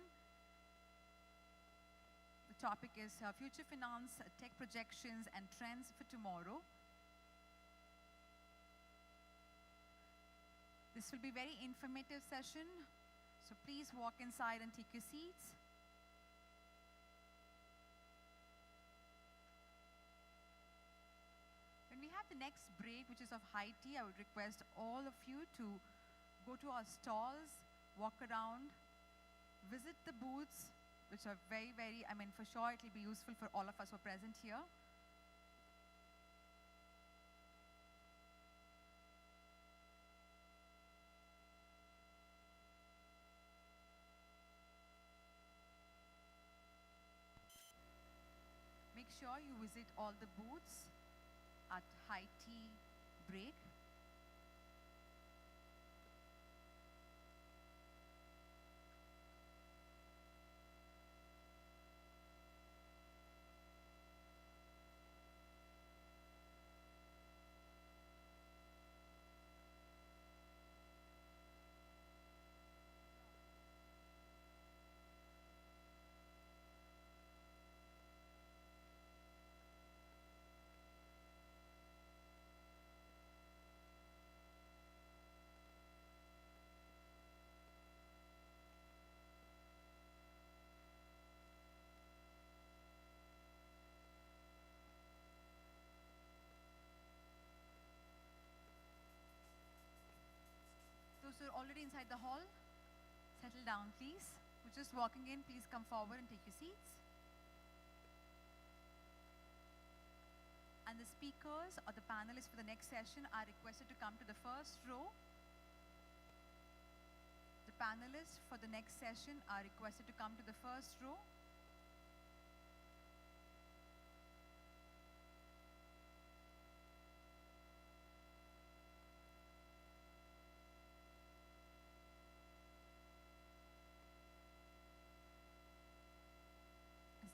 The topic is future finance, tech projections and trends for tomorrow. This will be a very informative session, so please walk inside and take your seats. When we have the next break, which is of high tea, I would request all of you to go to our stalls, walk around, visit the booths, which are very, for sure it will be useful for all of us who are present here. Make sure you visit all the booths at high tea break. Those who are already inside the hall, settle down please. Who's just walking in, please come forward and take your seats. And the speakers or the panelists for the next session are requested to come to the first row. The panelists for the next session are requested to come to the first row.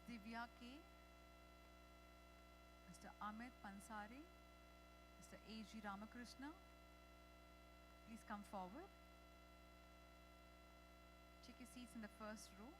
Divya K, Mr. Ahmed Pansari, Mr. A.G. Ramakrishna, please come forward. Take your seats in the first row.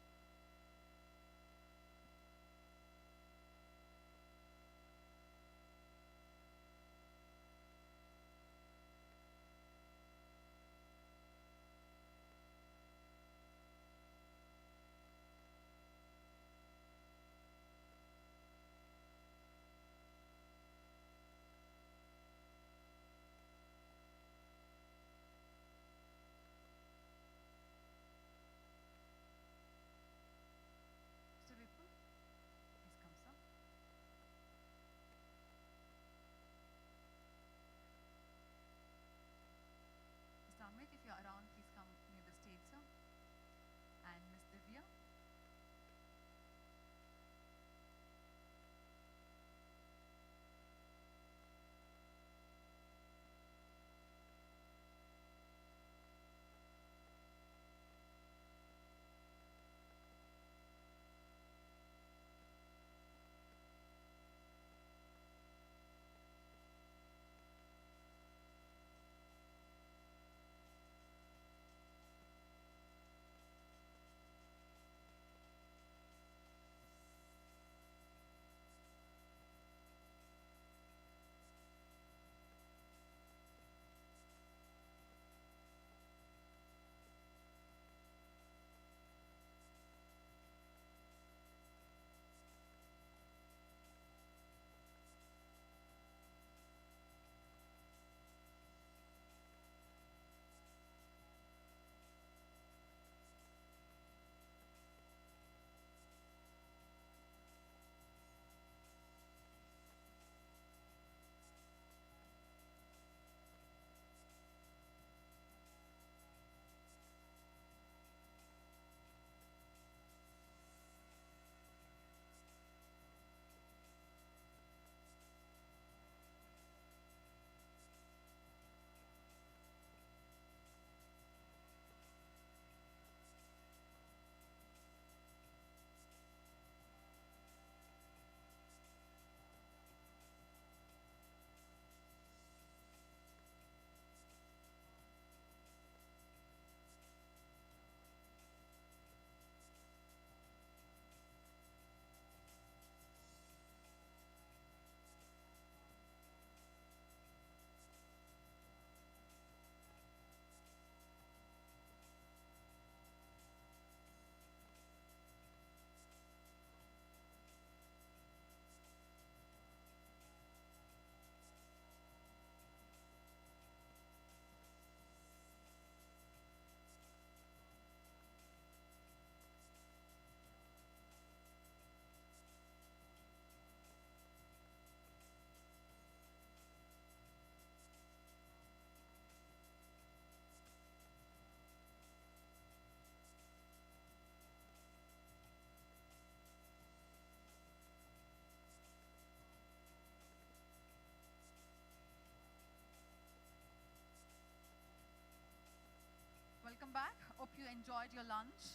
Welcome back. Hope you enjoyed your lunch.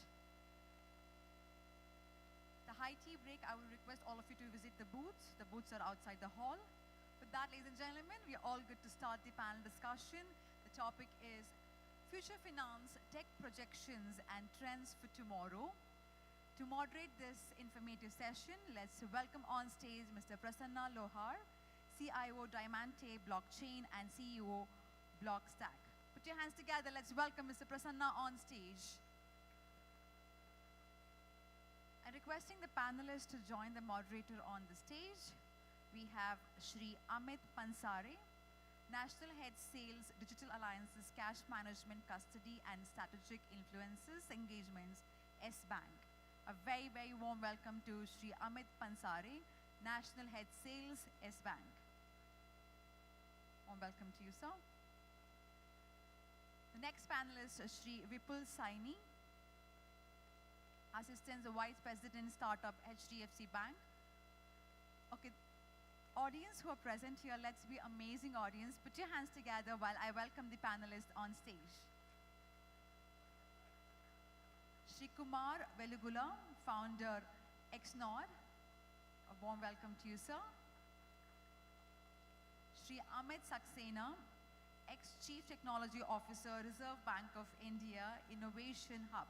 The high tea break, I will request all of you to visit the booths. The booths are outside the hall. With that, ladies and gentlemen, we are all good to start the panel discussion. The topic is Future Finance, Tech Projections and Trends for Tomorrow. To moderate this informative session, let's welcome on stage Mr. Prasanna Lohar, CIO Diamante Blockchain and CEO Block Stack. Put your hands together. Let's welcome Mr. Prasanna on stage. And requesting the panelists to join the moderator on the stage, we have Shri Amit Pansare, National Head Sales, Digital Alliances, Cash Management, Custody and Strategic Influences Engagements, S-Bank. A very, very warm welcome to Shri Amit Pansare, National Head Sales, S-Bank. Warm welcome to you, sir. The next panelist is Shri Vipul Saini, Assistant Vice President, Startup, HDFC Bank. Okay, audience who are present here, let's be amazing audience. Put your hands together while I welcome the panelists on stage. Shri Kumar Velugula, Founder, Xnor. A warm welcome to you, sir. Shri Amit Saxena, Ex-Chief Technology Officer, Reserve Bank of India, Innovation Hub.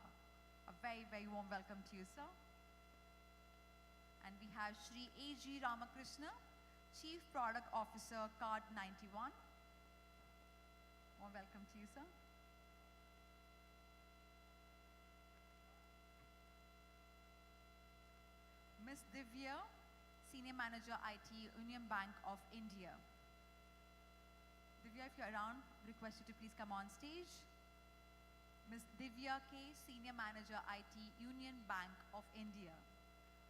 A very, very warm welcome to you, sir. And we have Shri A.G. Ramakrishna, Chief Product Officer, Card 91. Warm welcome to you, sir. Ms. Divya, Senior Manager IT, Union Bank of India. Divya, if you're around, request you to please come on stage. Ms. Divya K, Senior Manager IT, Union Bank of India.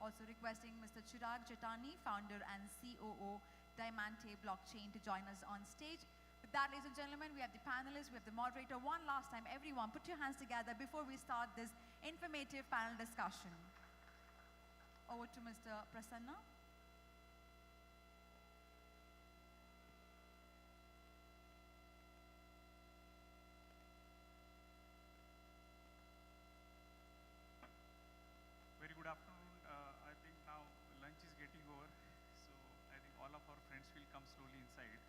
Also requesting Mr. Chirag Jatani, Founder and COO, Diamante Blockchain, to join us on stage. With that, ladies and gentlemen, we have the panelists, we have the moderator. One last time, everyone, put your hands together before we start this informative panel discussion. Over to Mr. Prasanna. Very good afternoon. I think now lunch is getting over, so I think all of our friends will come slowly inside.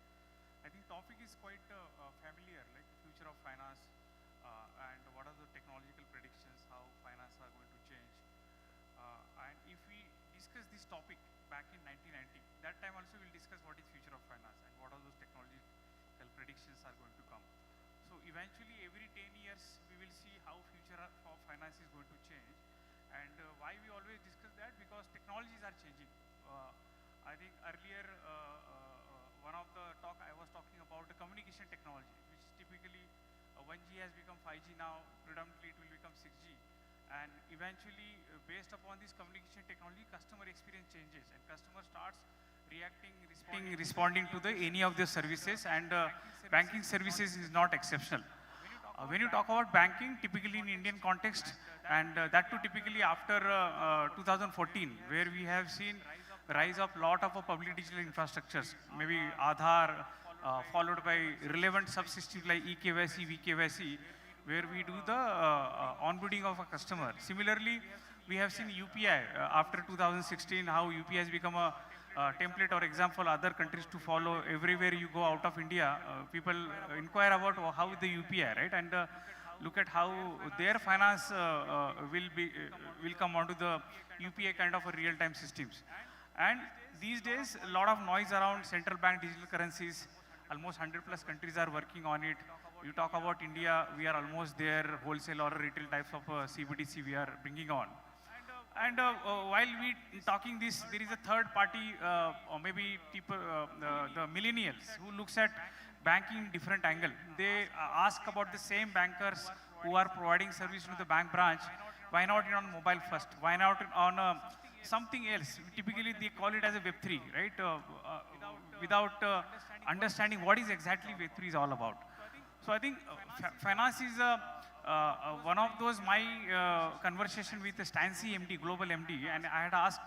I think topic is quite familiar, like the future of finance and what are the technological predictions, how finance are going to change. And if we discuss this topic back in 1990, that time also we'll discuss what is future of finance and what are those technological predictions are going to come. So eventually every 10 years we will see how future of finance is going to change. And why we always discuss that? Because technologies are changing. I think earlier one of the talk I was talking about the communication technology, which typically 1G has become 5G now, predominantly it will become 6G. And eventually, based upon this communication technology, customer experience changes and customer starts reacting, responding to the any of the services, and banking services is not exceptional. When you talk about banking, typically in Indian context, and that too typically after 2014, where we have seen rise of lot of public digital infrastructures, maybe Aadhaar, followed by relevant subsystems like eKYC, vKYC, where we do the onboarding of a customer. Similarly, we have seen UPI after 2016, how UPI has become a template or example other countries to follow. Everywhere you go out of India, people inquire about how the UPI, right? And look at how their finance will come onto the UPI kind of a real-time systems. And these days, a lot of noise around central bank digital currencies. Almost 100+ countries are working on it. You talk about India, we are almost there. Wholesale or retail types of CBDC we are bringing on. And while we talking this, there is a third party, or maybe people, the millennials, who looks at banking in different angle. They ask about the same bankers who are providing service to the bank branch. Why not on mobile first? Why not on something else? Typically, they call it as a Web3, right? Without understanding what is exactly Web3 is all about. So I think finance is one of those my conversation with the Stancy MD, global MD, and I had asked,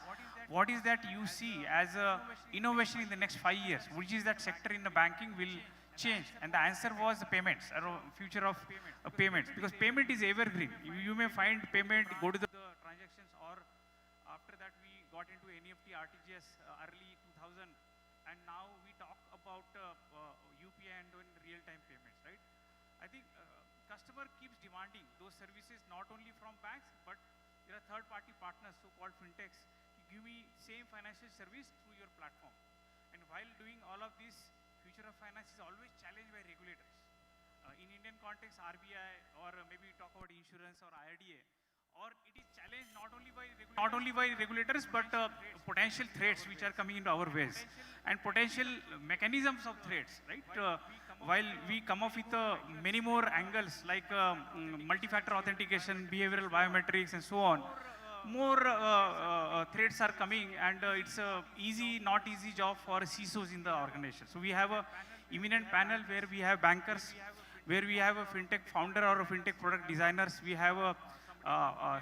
what is that you see as a innovation in the next 5 years? Which is that sector in the banking will changed, and the answer was the payments, future of payments, because payment is evergreen. You may find payment, go to the transactions, or after that we got into NEFT, RTGS early 2000, and now we talk about UPI and doing real-time payments, right? I think customer keeps demanding those services not only from banks, but there are third-party partners, so-called fintechs, give me same financial service through your platform. And while doing all of this, future of finance is always challenged by regulators. In Indian context, RBI, or maybe talk about insurance or IRDA, or it is challenged not only by regulators, but potential threats which are coming into our ways, and potential mechanisms of threats, right? While we come up with many more angles like multi-factor authentication, behavioral biometrics, and so on, more threats are coming, and it's a not easy job for CISOs in the organization. So we have a eminent panel where we have bankers, where we have a fintech founder or a fintech product designers. We have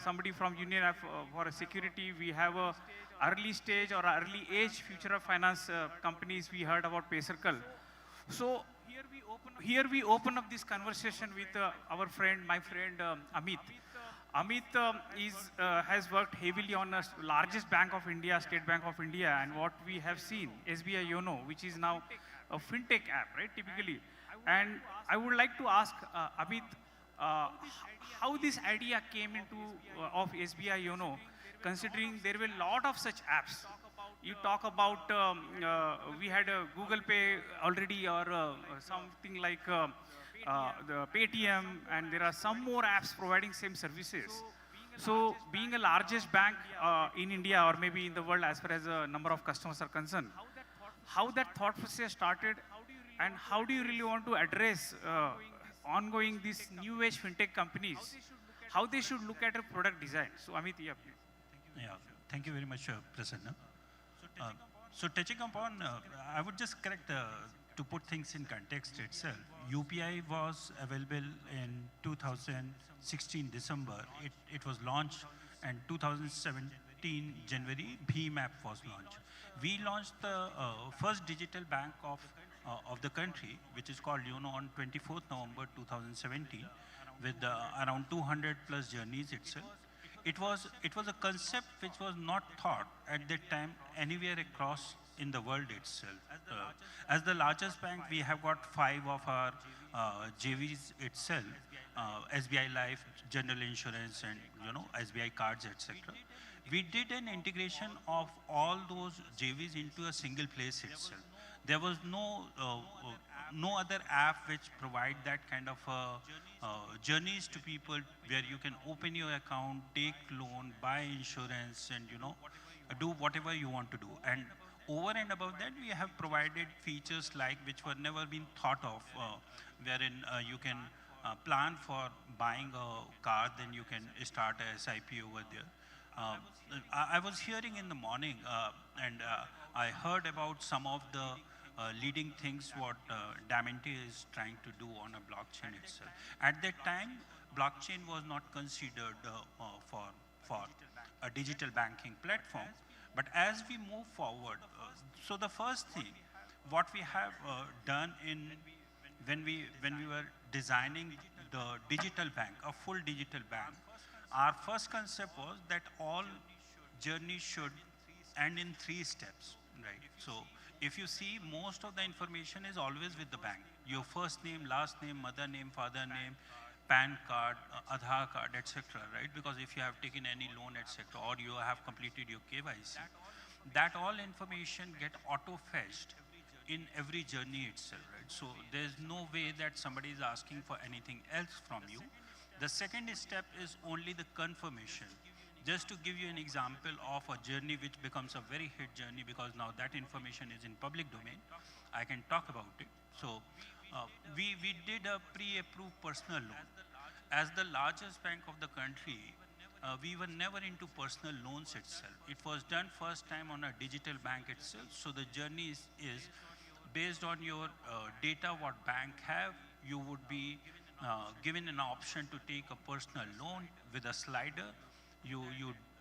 somebody from Union for security. We have a early stage or early age future of finance companies. We heard about PayCircle. So here we open up this conversation with my friend Amit. Amit has worked heavily on the largest bank of India, State Bank of India, and what we have seen, SBI YONO, which is now a fintech app, right, typically. And I would like to ask Amit, how this idea came into of SBI YONO, considering there were a lot of such apps. You talk about, we had a Google Pay already, or something like the Paytm, and there are some more apps providing same services. So being a largest bank in India, or maybe in the world as far as the number of customers are concerned, how that thought process started, and how do you really want to address ongoing these new age fintech companies, how they should look at a product design? So Amit, yeah, please. Yeah, thank you very much, Prasanna. So touching upon, I would just correct to put things in context itself. UPI was available in 2016 December. It was launched, and 2017 January, BHIM app was launched. We launched the first digital bank of the country, which is called YONO, on 24th November 2017, with around 200 plus journeys itself. It was a concept which was not thought at that time anywhere across in the world itself. As the largest bank, we have got 5 of our JVs itself, SBI Life, General Insurance, and SBI Cards, etc. We did an integration of all those JVs into a single place itself. There was no other app which provide that kind of journeys to people where you can open your account, take loan, buy insurance, and do whatever you want to do. And over and above that, we have provided features like which were never been thought of, wherein you can plan for buying a car, then you can start a SIP over there. I was hearing in the morning, and I heard about some of the leading things what Diamante is trying to do on a blockchain itself. At that time, blockchain was not considered for a digital banking platform. But as we move forward, so the first thing, what we have done when we were designing the digital bank, a full digital bank, our first concept was that all journeys should end in 3 steps, right? So if you see, most of the information is always with the bank. Your first name, last name, mother name, father name, PAN card, Aadhaar card, etc., right? Because if you have taken any loan, etc., or you have completed your KYC, that all information get auto-fetched in every journey itself, right? So there's no way that somebody is asking for anything else from you. The second step is only the confirmation. Just to give you an example of a journey which becomes a very hit journey, because now that information is in public domain, I can talk about it. So we did a pre-approved personal loan. As the largest bank of the country, we were never into personal loans itself. It was done first time on a digital bank itself. So the journey is based on your data, what bank have, you would be given an option to take a personal loan with a slider. You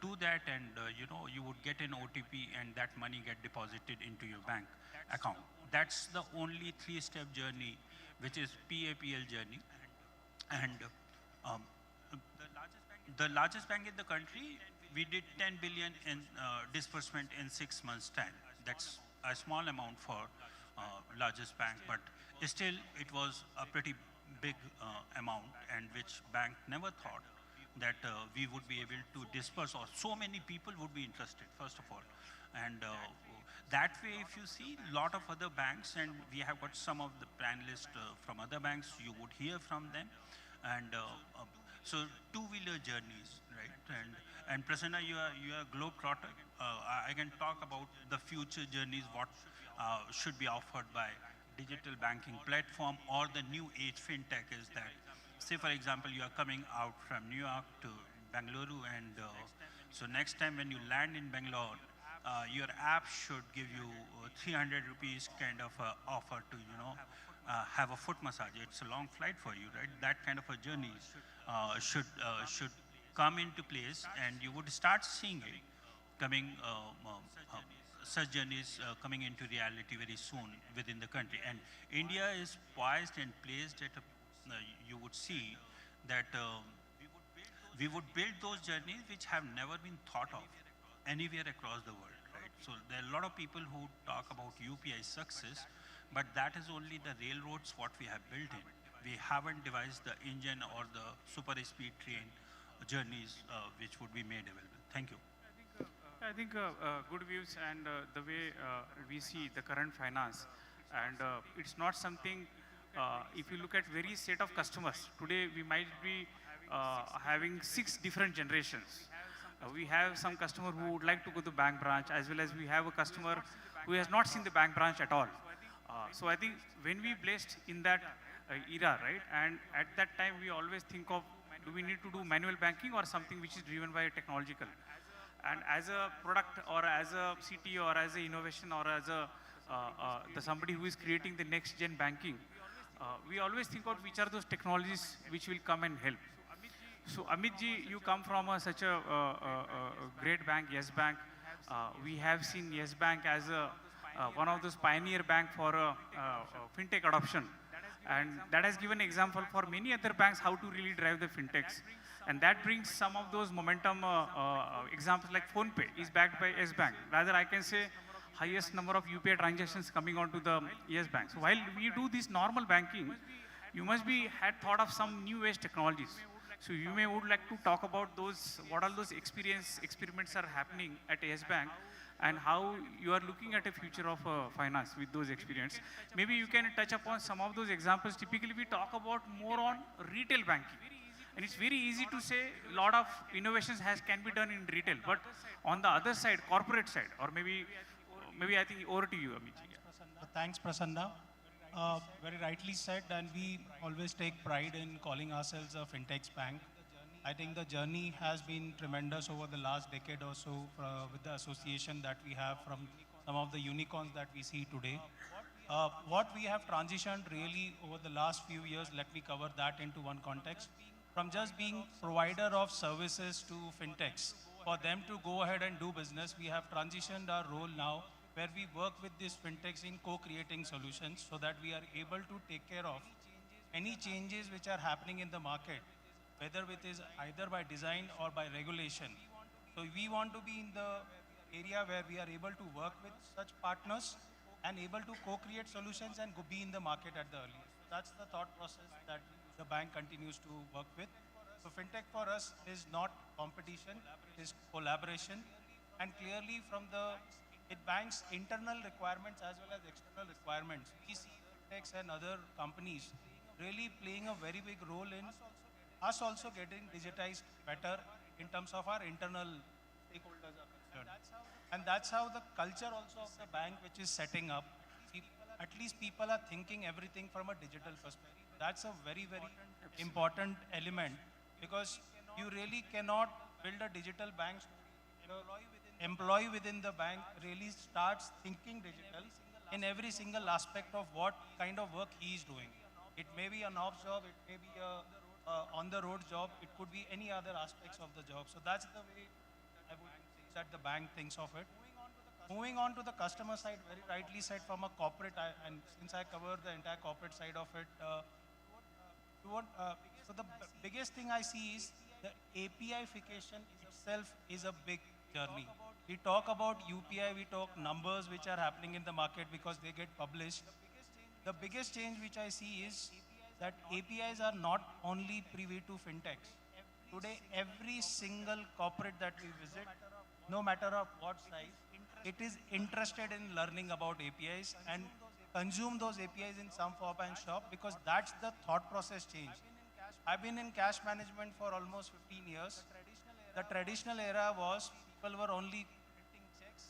do that, and you would get an OTP, and that money get deposited into your bank account. that's the only three-step journey, which is PAPL journey. And um, the largest bank in the country, we did 10 billion in disbursement in 6 months' time. That's a small amount for largest bank, but still it was a pretty big amount, and which bank never thought that we would be able to disperse, or so many people would be interested, first of all. And that way, if you see a lot of other banks, and we have got some of the panelists from other banks, you would hear from them. And so two-wheeler journeys, right? And Prasanna, you are a globetrotter. I can talk about the future journeys, what should be offered by digital banking platform or the new age fintech is that. Say, for example, you are coming out from New York to Bengaluru, and so next time when you land in Bangalore, your app should give you 300 rupees kind of offer to, have a foot massage. It's a long flight for you, right? That kind of a journey should come into place, and you would start seeing it coming, such journeys coming into reality very soon within the country. And India is poised and placed at a, you would see that we would build those journeys which have never been thought of anywhere across the world, right? So there are a lot of people who talk about UPI success, but that is only the railroads what we have built in. We haven't devised the engine or the super speed train journeys which would be made available. Thank you. I think good views, and the way we see the current finance, and it's not something, if you look at various set of customers, today we might be having 6 different generations. We have some customer who would like to go to bank branch, as well as we have a customer who has not seen the bank branch at all. So I think when we blessed in that era, right, and at that time we always think of, do we need to do manual banking or something which is driven by technological? And as a product, or as a CTO, or as an innovation, or as a somebody who is creating the next gen banking, we always think of which are those technologies which will come and help. So Amit ji, you come from such a great bank, Yes Bank. We have seen Yes Bank as one of those pioneer bank for fintech adoption. And that has given example for many other banks how to really drive the fintechs. And that brings some of those momentum examples, like PhonePe is backed by Yes Bank. Rather, I can say highest number of UPI transactions coming onto the Yes Bank. So while we do this normal banking, you must be had thought of some new age technologies. So you would like to talk about those, what all those experiments are happening at Yes Bank, and how you are looking at a future of finance with those experiences. Maybe you can touch upon some of those examples. Typically, we talk about more on retail banking. And it's very easy to say a lot of innovations can be done in retail, but on the other side, corporate side, or maybe I think over to you, Amit. Thanks, Prasanna. Very rightly said, and we always take pride in calling ourselves a fintech bank. I think the journey has been tremendous over the last decade or so with the association that we have from some of the unicorns that we see today. What we have transitioned really over the last few years, let me cover that into one context. From just being provider of services to fintechs, for them to go ahead and do business, we have transitioned our role now where we work with these fintechs in co-creating solutions so that we are able to take care of any changes which are happening in the market, whether it is either by design or by regulation. So we want to be in the area where we are able to work with such partners and able to co-create solutions and be in the market at the earliest. So that's the thought process that the bank continues to work with. So fintech for us is not competition, it is collaboration. And clearly from it banks internal requirements as well as external requirements. We see fintechs and other companies really playing a very big role in us also getting digitized better in terms of our internal stakeholders are concerned. And that's how the culture also of the bank which is setting up, at least people are thinking everything from a digital perspective. That's a very, very important element, because you really cannot build a digital bank. Employee within the bank really starts thinking digital in every single aspect of what kind of work he is doing. It may be an ops job, it may be a on-the-road job, it could be any other aspects of the job. So that's the way I would say that the bank thinks of it. Moving on to the customer side, very rightly said from a corporate, and since I cover the entire corporate side of it, so the biggest thing I see is the API-fication itself is a big journey. We talk about UPI, we talk numbers which are happening in the market because they get published. The biggest change which I see is that APIs are not only privy to fintechs. Today, every single corporate that we visit, no matter of what size, it is interested in learning about APIs and consume those APIs in some form and shop because that's the thought process change. I've been in cash management for almost 15 years. The traditional era was people were only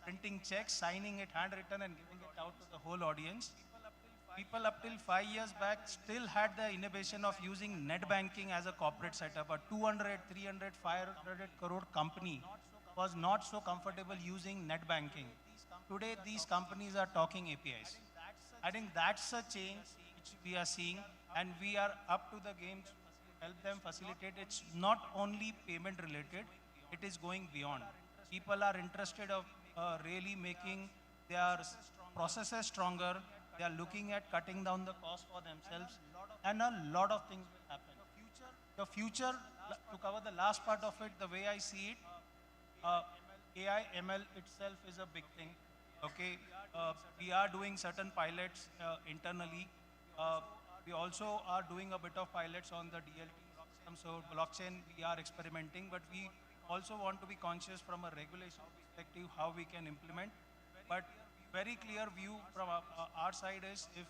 printing checks, signing it handwritten and giving it out to the whole audience. People up till 5 years back still had the innovation of using net banking as a corporate setup. A 200, 300, 500 crore company was not so comfortable using net banking. Today, these companies are talking APIs. I think that's a change which we are seeing, and we are up to the game to help them facilitate. It's not only payment related, it is going beyond. People are interested of really making their processes stronger. They are looking at cutting down the cost for themselves, and a lot of things will happen. The future, to cover the last part of it, the way I see it, AI, ML itself is a big thing. Okay, we are doing certain pilots internally. We also are doing a bit of pilots on the DLT system. So blockchain, we are experimenting, but we also want to be conscious from a regulation perspective how we can implement. But very clear view from our side is if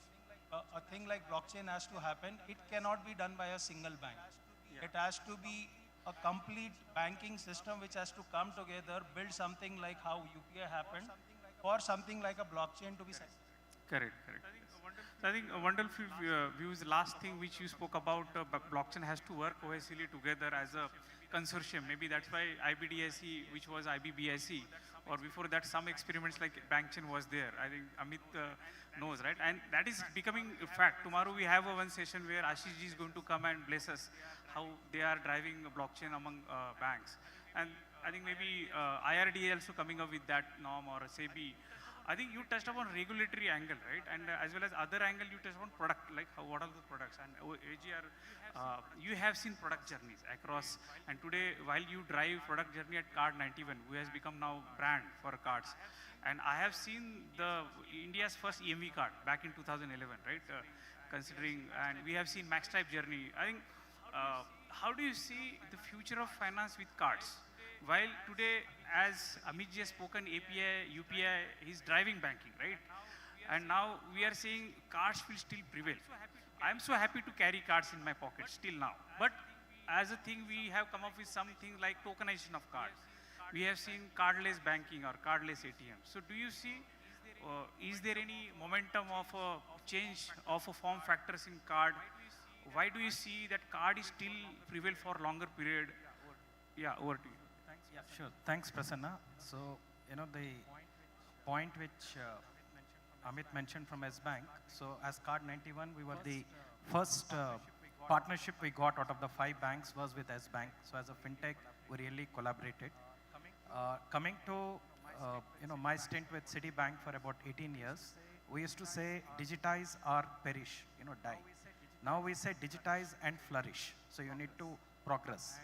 a thing like blockchain has to happen, it cannot be done by a single bank. It has to be a complete banking system which has to come together, build something like how UPI happened, or something like a blockchain to be set. Correct, correct. So I think a wonderful views. Last thing which you spoke about, blockchain has to work cohesively together as a consortium. Maybe that's why IBDSE, which was IBBSE, or before that some experiments like Bankchain was there. I think Amit knows, right? And that is becoming a fact. Tomorrow we have one session where Ashish ji is going to come and bless us how they are driving blockchain among banks. And I think maybe IRDA also coming up with that norm, or SEBI. I think you touched upon regulatory angle, right? And as well as other angle, you touched upon product, like what are the products? And AGR, you have seen product journeys across. And today, while you drive product journey at Card 91, who has become now brand for cards. And I have seen the India's first EMV card back in 2011, right? Considering, and we have seen Max Type journey. I think, how do you see the future of finance with cards? While today, as Amit ji has spoken, API, UPI, he's driving banking, right? And now we are seeing cards will still prevail. I'm so happy to carry cards in my pocket still now. But as a thing, we have come up with something like tokenization of cards. We have seen cardless banking or cardless ATM. So do you see, is there any momentum of a change of a form factors in card? Why do you see that card is still prevail for longer period? Yeah, over to you. Yeah, sure. Thanks, Prasanna. So, you know, the point which Amit mentioned from S-Bank. So, as Card 91, we were the first partnership we got out of the 5 banks was with S-Bank. So, as a fintech, we really collaborated. Coming to, you know, my stint with Citibank for about 18 years, we used to say digitize or perish, you know, die. Now we say digitize and flourish. So, you need to progress.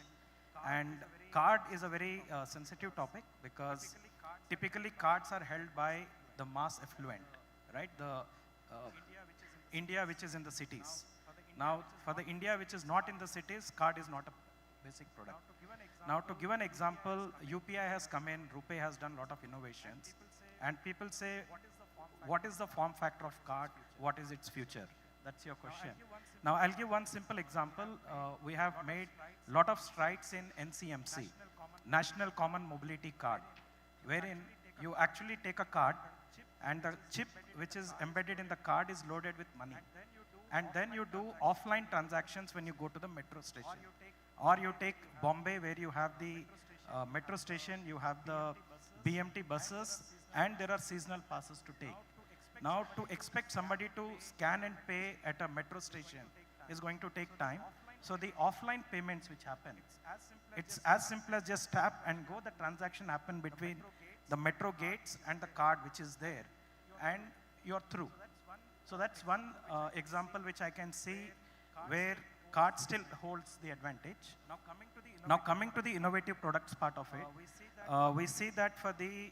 And card is a very sensitive topic because typically cards are held by the mass affluent, right? The India which is in the cities. Now, for the India which is not in the cities, card is not a basic product. Now, to give an example, UPI has come in, RuPay has done a lot of innovations, and people say, what is the form factor of card? What is its future? That's your question. Now, I'll give one simple example. We have made a lot of strides in NCMC, National Common Mobility Card, wherein you actually take a card and the chip which is embedded in the card is loaded with money. And then you do offline transactions when you go to the metro station. Or you take Bombay where you have the metro station, you have the BMT buses, and there are seasonal passes to take. Now, to expect somebody to scan and pay at a metro station is going to take time. So the offline payments which happen, it's as simple as just tap and go. The transaction happen between the metro gates and the card which is there, and you're through. So that's one example which I can see where card still holds the advantage. Now coming to the innovative products part of it, we see that for the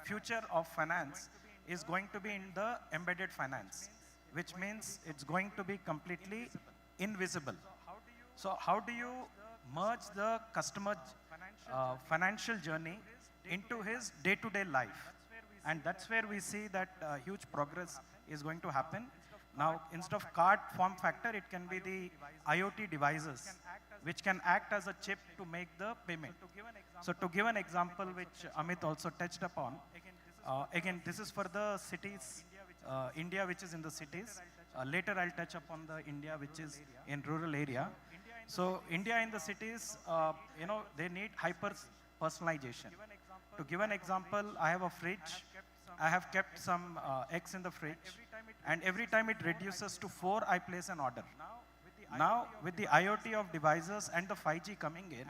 future of finance is going to be in the embedded finance, which means it's going to be completely invisible. So how do you merge the customer financial journey into his day-to-day life? And that's where we see that huge progress is going to happen. Now, instead of card form factor, it can be the IoT devices, which can act as a chip to make the payment. So to give an example, which Amit also touched upon, again, this is for the cities, India, which is in the cities. Later, I'll touch upon the India, which is in rural area. So India in the cities, they need hyper personalization. To give an example, I have a fridge. I have kept some eggs in the fridge, and every time it reduces to 4, I place an order. Now, with the IoT of devices and the 5G coming in,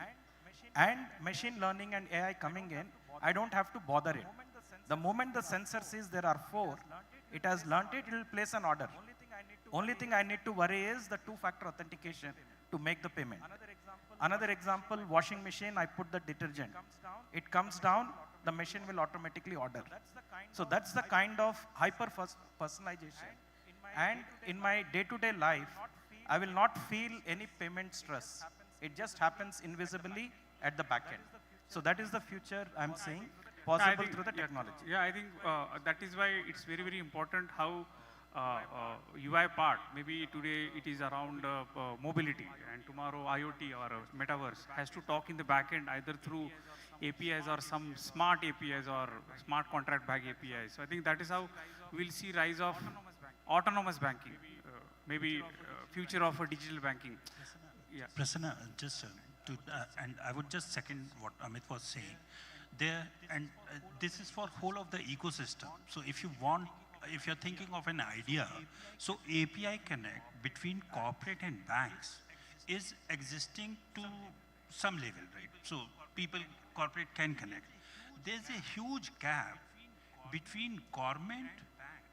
and machine learning and AI coming in, I don't have to bother it. The moment the sensor sees there are 4, it has learnt it, it will place an order. Only thing I need to worry is the 2-factor authentication to make the payment. Another example, washing machine, I put the detergent. It comes down, the machine will automatically order. So that's the kind of hyper personalization. And in my day-to-day life, I will not feel any payment stress. It just happens invisibly at the back end. So that is the future I'm seeing possible through the technology. Yeah, I think that is why it's very, very important how UI part, maybe today it is around mobility, and tomorrow IoT or metaverse has to talk in the back end either through APIs or some smart APIs or smart contract bag APIs. So I think that is how we'll see rise of autonomous banking, maybe future of a digital banking. Yeah. Prasanna, just and I would just second what Amit was saying. This is for whole of the ecosystem. So if you're thinking of an idea, so API connect between corporate and banks is existing to some level, right? So corporate can connect. There's a huge gap between government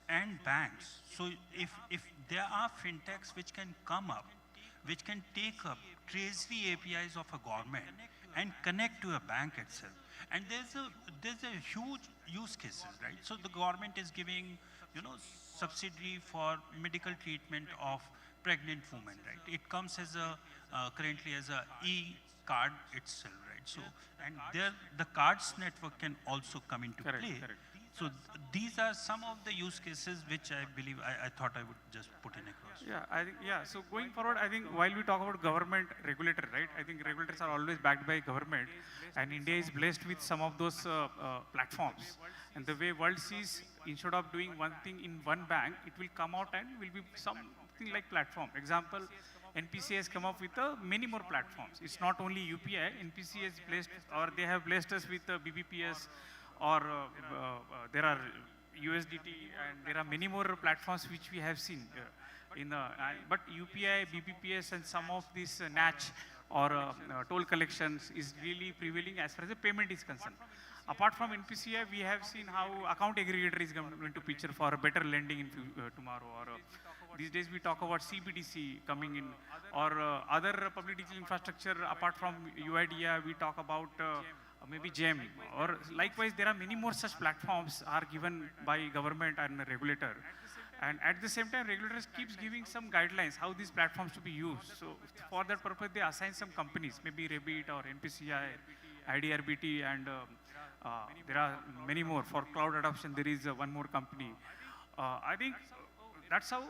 and banks. So if there are fintechs which can come up, which can take up treasury APIs of a government and connect to a bank itself. And there's a huge use cases, right? So the government is giving, subsidy for medical treatment of pregnant women, right? It comes as currently as a e-card itself, right? So, and the cards network can also come into play. Correct. So these are some of the use cases which I believe I thought I would just put in across. Yeah, I think, so going forward, I think while we talk about government regulator, right? I think regulators are always backed by government, and India is blessed with some of those platforms. And the way world sees, instead of doing one thing in one bank, it will come out and will be something like platform. Example, NPCI has come up with many more platforms. It's not only UPI, NPCI has blessed, or they have blessed us with BBPS, or there are USDT, and there are many more platforms which we have seen. But UPI, BBPS, and some of these NACH or toll collections is really prevailing as far as the payment is concerned. Apart from NPCI, we have seen how account aggregator is going into picture for better lending in tomorrow. Or these days we talk about CBDC coming in, or other public digital infrastructure. Apart from UIDIA, we talk about maybe GEM, or likewise there are many more such platforms are given by government and regulator. And at the same time, regulators keeps giving some guidelines how these platforms to be used. So for that purpose, they assign some companies, maybe Rebit or NPCI, IDRBT, and there are many more. For cloud adoption, there is one more company. I think that's how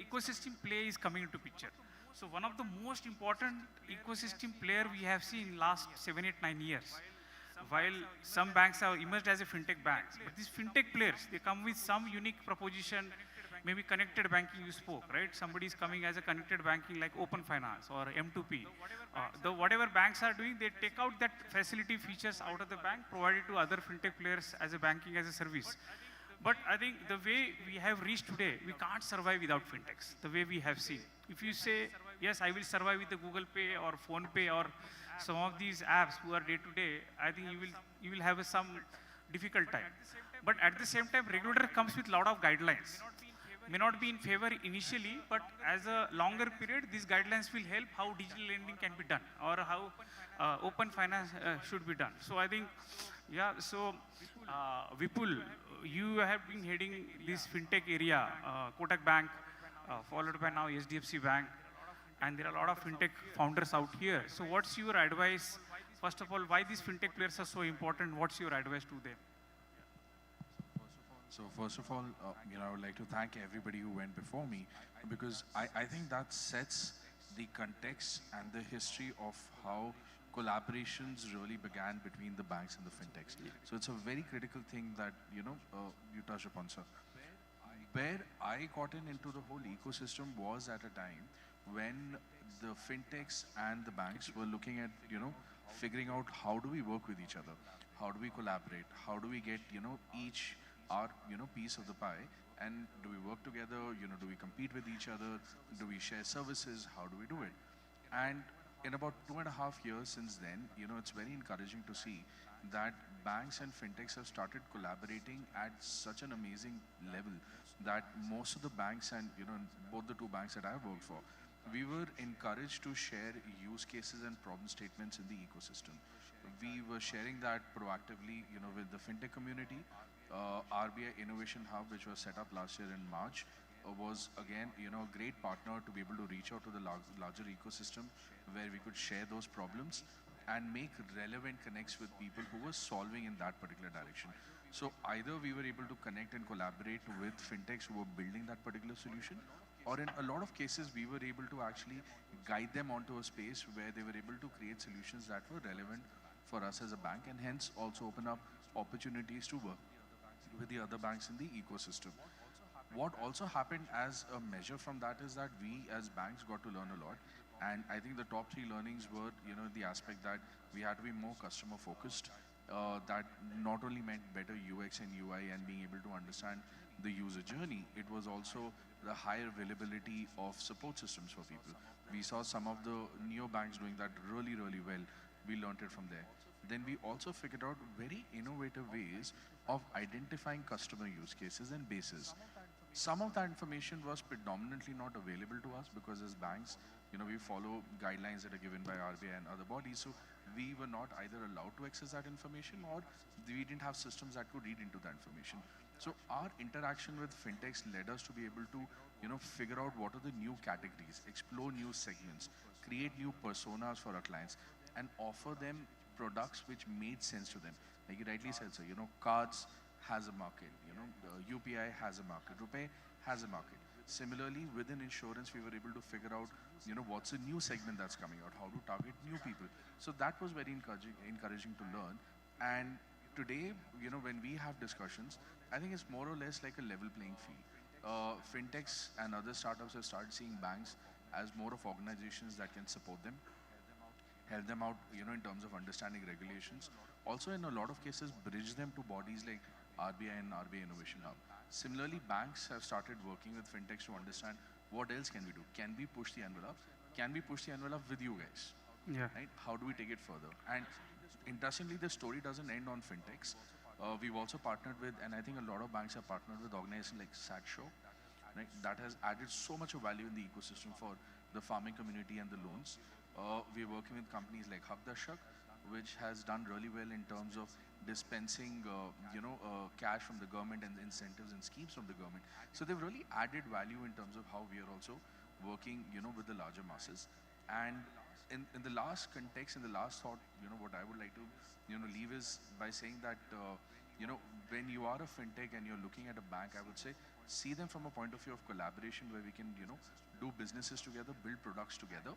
ecosystem play is coming into picture. So one of the most important ecosystem player we have seen in last 7, 8, 9 years. While some banks have emerged as a fintech banks, but these fintech players, they come with some unique proposition, maybe connected banking you spoke, right? Somebody is coming as a connected banking like Open Finance or M2P. Whatever banks are doing, they take out that facility features out of the bank, provide it to other fintech players as a banking as a service. But I think the way we have reached today, we can't survive without fintechs, the way we have seen. If you say, yes, I will survive with the Google Pay or Phone Pay or some of these apps who are day to day, I think you will have some difficult time. But at the same time, regulator comes with a lot of guidelines. May not be in favor initially, but as a longer period, these guidelines will help how digital lending can be done or how open finance should be done. So I think, yeah, so Vipul, you have been heading this fintech area, Kotak Bank, followed by now HDFC Bank, and there are a lot of fintech founders out here. So what's your advice? First of all, why these fintech players are so important? What's your advice to them? So first of all, I would like to thank everybody who went before me, because I think that sets the context and the history of how collaborations really began between the banks and the fintechs. So it's a very critical thing that, you touch upon, sir. Where I got into the whole ecosystem was at a time when the fintechs and the banks were looking at, figuring out how do we work with each other? How do we collaborate? How do we get, each our, piece of the pie? And do we work together? Do we compete with each other? Do we share services? How do we do it? And in about 2.5 years since then, it's very encouraging to see that banks and fintechs have started collaborating at such an amazing level that most of the banks and, both the two banks that I've worked for, we were encouraged to share use cases and problem statements in the ecosystem. We were sharing that proactively, with the fintech community. RBI Innovation Hub, which was set up last year in March, was again, a great partner to be able to reach out to the larger ecosystem where we could share those problems and make relevant connects with people who were solving in that particular direction. So either we were able to connect and collaborate with fintechs who were building that particular solution, or in a lot of cases, we were able to actually guide them onto a space where they were able to create solutions that were relevant for us as a bank, and hence also open up opportunities to work with the other banks in the ecosystem. What also happened as a measure from that is that we as banks got to learn a lot. And I think the top 3 learnings were, the aspect that we had to be more customer focused. That not only meant better UX and UI and being able to understand the user journey, it was also the higher availability of support systems for people. We saw some of the neobanks doing that really, really well. We learned it from there. Then we also figured out very innovative ways of identifying customer use cases and bases. Some of that information was predominantly not available to us because as banks, we follow guidelines that are given by RBI and other bodies. So we were not either allowed to access that information or we didn't have systems that could read into that information. So our interaction with fintechs led us to be able to, figure out what are the new categories, explore new segments, create new personas for our clients, and offer them products which made sense to them. Like you rightly said, sir, cards has a market, the UPI has a market, RuPay has a market. Similarly, within insurance, we were able to figure out, what's a new segment that's coming out, how to target new people. So that was very encouraging to learn. And today, when we have discussions, I think it's more or less like a level playing field. Fintechs and other startups have started seeing banks as more of organizations that can support them, help them out, in terms of understanding regulations. Also, in a lot of cases, bridge them to bodies like RBI and RBI Innovation Hub. Similarly, banks have started working with fintechs to understand what else can we do. Can we push the envelope? Can we push the envelope with you guys? Yeah. Right? How do we take it further? And interestingly, the story doesn't end on fintechs. We've also partnered with, and I think a lot of banks have partnered with organizations like SATShow, right? That has added so much of value in the ecosystem for the farming community and the loans. We're working with companies like Hamdan, which has done really well in terms of dispensing, cash from the government and incentives and schemes from the government. So they've really added value in terms of how we are also working, with the larger masses. And in the last context, in the last thought, what I would like to, leave is by saying that, when you are a fintech and you're looking at a bank, I would say, see them from a point of view of collaboration where we can, do businesses together, build products together,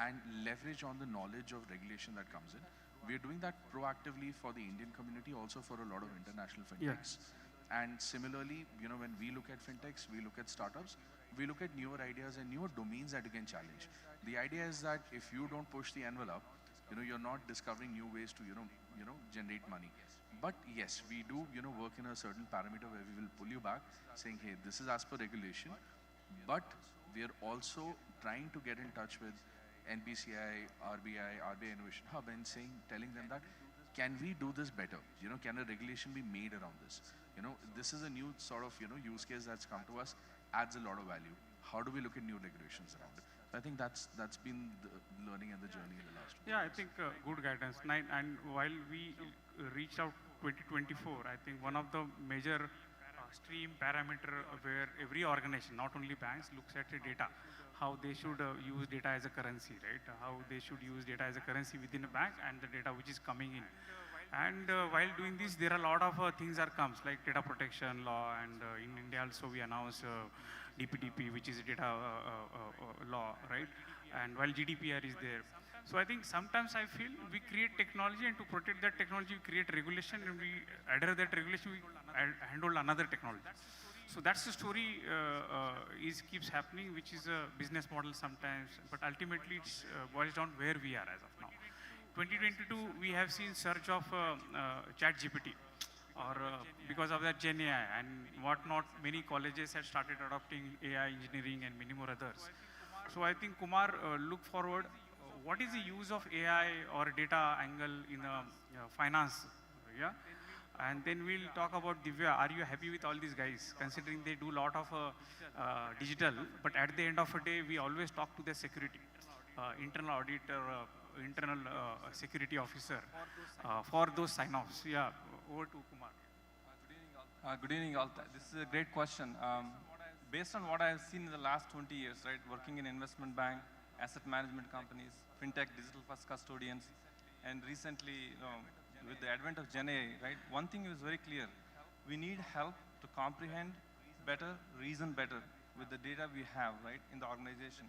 and leverage on the knowledge of regulation that comes in. We're doing that proactively for the Indian community, also for a lot of international fintechs. Yeah. And similarly, when we look at fintechs, we look at startups, we look at newer ideas and newer domains that you can challenge. The idea is that if you don't push the envelope, you're not discovering new ways to, generate money. But yes, we do, work in a certain parameter where we will pull you back, saying, hey, this is as per regulation, but we are also trying to get in touch with NPCI, RBI, RBI Innovation Hub, and telling them that, can we do this better? You know, can a regulation be made around this? You know, this is a new sort of, you know, use case that's come to us, adds a lot of value. How do we look at new regulations around it? I think that's been the learning and the journey in the last 2 Yeah, I years. think good guidance. And while we reached out 2024, I think one of the major stream parameter where every organization, not only banks, looks at the data, how they should use data as a currency, right? How they should use data as a currency within a bank and the data which is coming in. And while doing this, there are a lot of things that comes like data protection law, and in India also we announced DPDP, which is data law, right? And while GDPR is there. So I think sometimes I feel we create technology, and to protect that technology, we create regulation, and we adhere that regulation, we handle another technology. So that's the story keeps happening, which is a business model sometimes, but ultimately it's boils down where we are as of now. 2022, we have seen surge of ChatGPT, or because of that Gen AI and whatnot, many colleges have started adopting AI engineering and many more others. So I think Kumar, look forward, what is the use of AI or data angle in finance, yeah? And then we'll talk about Divya. Are you happy with all these guys, considering they do a lot of digital, but at the end of the day, we always talk to the security, internal auditor, internal security officer for those sign-offs. Yeah, over to Kumar. Good evening all. This is a great question. Based on what I've seen in the last 20 years, right, working in investment bank, asset management companies, fintech, digital first custodians, and recently, with the advent of Gen AI, right, one thing is very clear. We need help to comprehend better, reason better with the data we have, right, in the organization.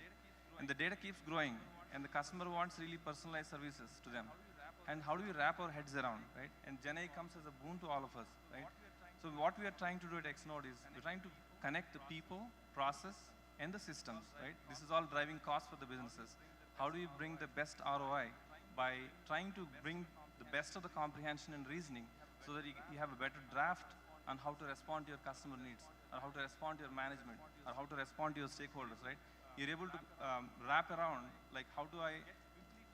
And the data keeps growing, and the customer wants really personalized services to them. And how do we wrap our heads around, right? And Gen AI comes as a boon to all of us, right? So what we are trying to do at Xnode is we're trying to connect the people, process, and the systems, right? This is all driving costs for the businesses. How do we bring the best ROI by trying to bring the best of the comprehension and reasoning so that you have a better draft on how to respond to your customer needs, or how to respond to your management, or how to respond to your stakeholders, right? You're able to wrap around, like, how do I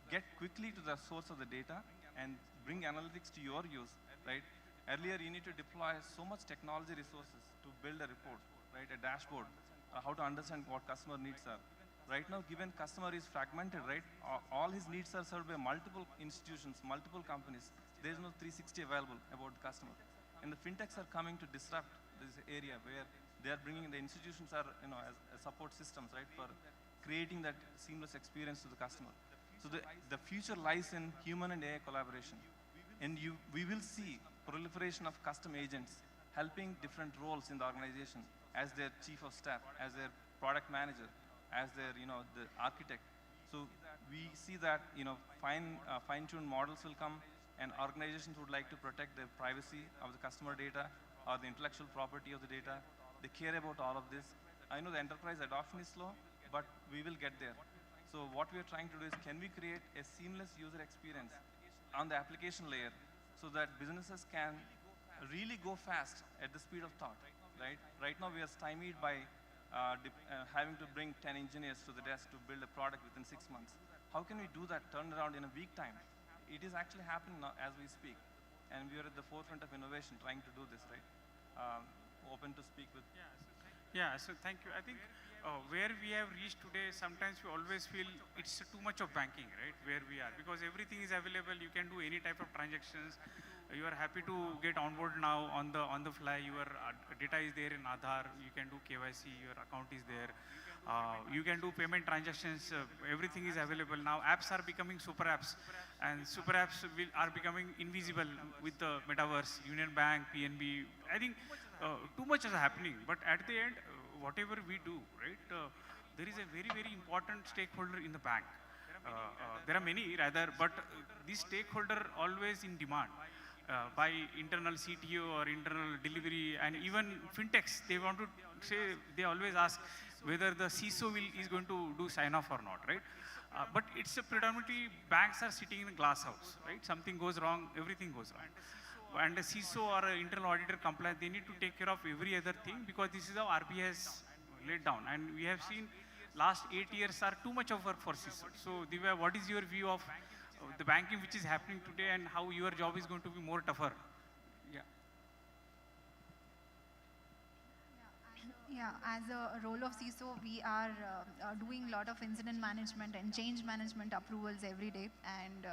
get quickly to the source of the data and bring analytics to your use, right? Earlier, you need to deploy so much technology resources to build a report, right? A dashboard, how to understand what customer needs are. Right now, given customer is fragmented, right? All his needs are served by multiple institutions, multiple companies. There is no 360 available about the customer. And the fintechs are coming to disrupt this area where they are bringing, the institutions are, as support systems, right? For creating that seamless experience to the customer. So the future lies in human and AI collaboration. And we will see proliferation of custom agents helping different roles in the organization as their chief of staff, as their product manager, as their, the architect. So we see that, fine-tuned models will come, and organizations would like to protect the privacy of the customer data or the intellectual property of the data. They care about all of this. I know the enterprise adoption is slow, but we will get there. So what we are trying to do is, can we create a seamless user experience on the application layer so that businesses can really go fast at the speed of thought, right? Right now we are stymied by having to bring 10 engineers to the desk to build a product within 6 months. How can we do that, turn around in a week time? It is actually happening now as we speak. And we are at the forefront of innovation trying to do this, right? Open to speak with. Yeah, so thank you. I think where we have reached today, sometimes we always feel it's too much of banking, right? Where we are, because everything is available. You can do any type of transactions. You are happy to get on board now on the fly. Your data is there in Aadhaar. You can do KYC. Your account is there. You can do payment transactions. Everything is available now. Apps are becoming super apps, and super apps are becoming invisible with the metaverse. Union Bank, PNB. I think too much is happening. But at the end, whatever we do, right? There is a very, very important stakeholder in the bank. There are many rather, but this stakeholder always in demand. By internal CTO or internal delivery, and even fintechs, they want to say, they always ask whether the CISO is going to do sign off or not, right? But it's predominantly banks are sitting in a glass house, right? Something goes wrong, everything goes wrong. And a CISO or an internal auditor compliance, they need to take care of every other thing, because this is how RBI has laid down. And we have seen last 8 years are too much of work for CISO. So Divya, what is your view of the banking which is happening today and how your job is going to be more tougher. Yeah. Yeah, as a role of CISO, we are doing a lot of incident management and change management approvals every day. And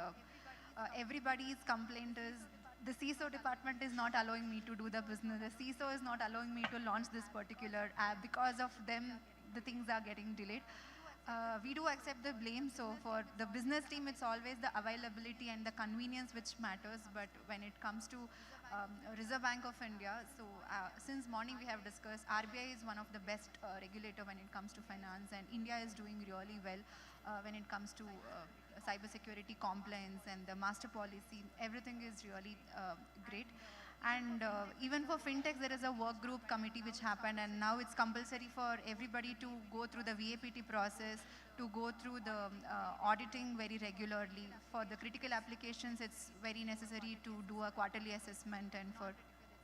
everybody's complaint is the CISO department is not allowing me to do the business. The CISO is not allowing me to launch this particular app. Because of them, the things are getting delayed. We do accept the blame. So for the business team, it's always the availability and the convenience which matters. But when it comes to Reserve Bank of India, so since morning we have discussed, RBI is one of the best regulator when it comes to finance, and India is doing really well when it comes to cybersecurity compliance and the master policy. Everything is really great. And even for fintechs, there is a work group committee which happened, and now it's compulsory for everybody to go through the VAPT process, to go through the auditing very regularly. For the critical applications, it's very necessary to do a quarterly assessment, and for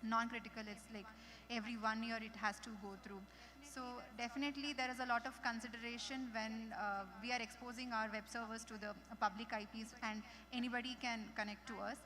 non-critical, it's like every 1 year it has to go through. So definitely there is a lot of consideration when we are exposing our web servers to the public IPs, and anybody can connect to us.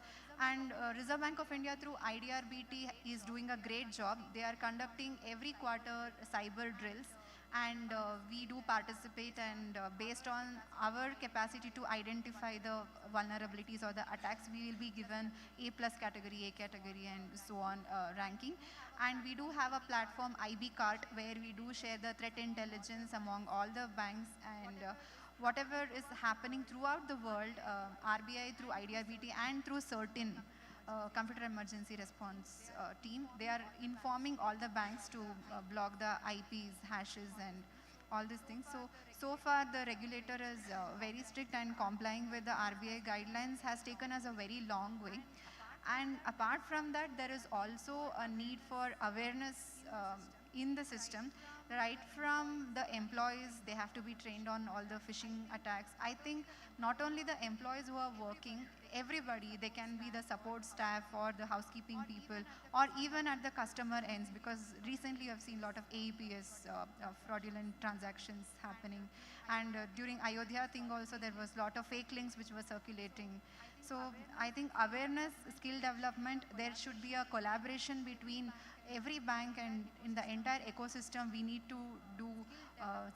And Reserve Bank of India through IDRBT is doing a great job. They are conducting every quarter cyber drills, and we do participate, and based on our capacity to identify the vulnerabilities or the attacks, we will be given A+ category, A category, and so on ranking. And we do have a platform, IB Cart, where we do share the threat intelligence among all the banks, and whatever is happening throughout the world, RBI through IDRBT and through certain computer emergency response team, they are informing all the banks to block the IPs, hashes, and all these things. So far the regulator is very strict, and complying with the RBI guidelines has taken us a very long way. And apart from that, there is also a need for awareness in the system. Right from the employees, they have to be trained on all the phishing attacks. I think not only the employees who are working, everybody, they can be the support staff or the housekeeping people, or even at the customer ends, because recently I've seen a lot of AEPS fraudulent transactions happening. And during Ayodhya thing also, there was a lot of fake links which were circulating. So I think awareness, skill development, there should be a collaboration between every bank, and in the entire ecosystem we need to do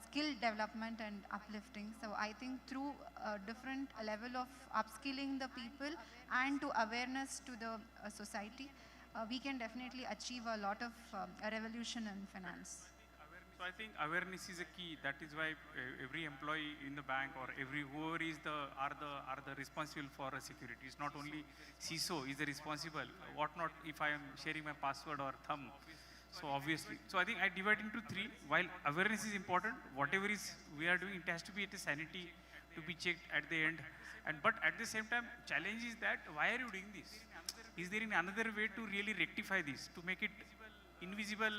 skill development and uplifting. So I think through a different level of upskilling the people and to awareness to the society, we can definitely achieve a lot of revolution in finance. So I think awareness is a key. That is why every employee in the bank or whoever is are the responsible for security. It's not only CISO is the responsible. What not if I am sharing my password or thumb? So obviously, so I think I divide into three. While awareness is important, whatever is we are doing, it has to be at a sanity to be checked at the end. But at the same time, challenge is that why are you doing this? Is there another way to really rectify this, to make it invisible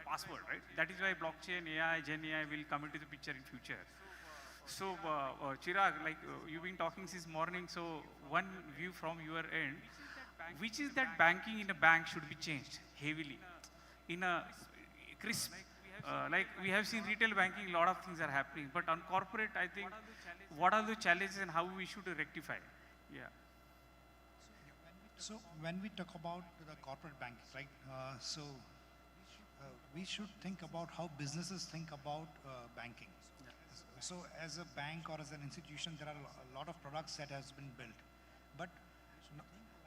password, right? That is why blockchain, AI, Gen AI will come into the picture in future. So Chirag, like you've been talking since morning, so one view from your end, which is that banking in a bank should be changed heavily, in a crisp, like we have seen retail banking, a lot of things are happening, but on corporate, I think, what are the challenges and how we should rectify? Yeah. So when we talk about the corporate banking, right, we should think about how businesses think about banking. So as a bank or as an institution, there are a lot of products that has been built, but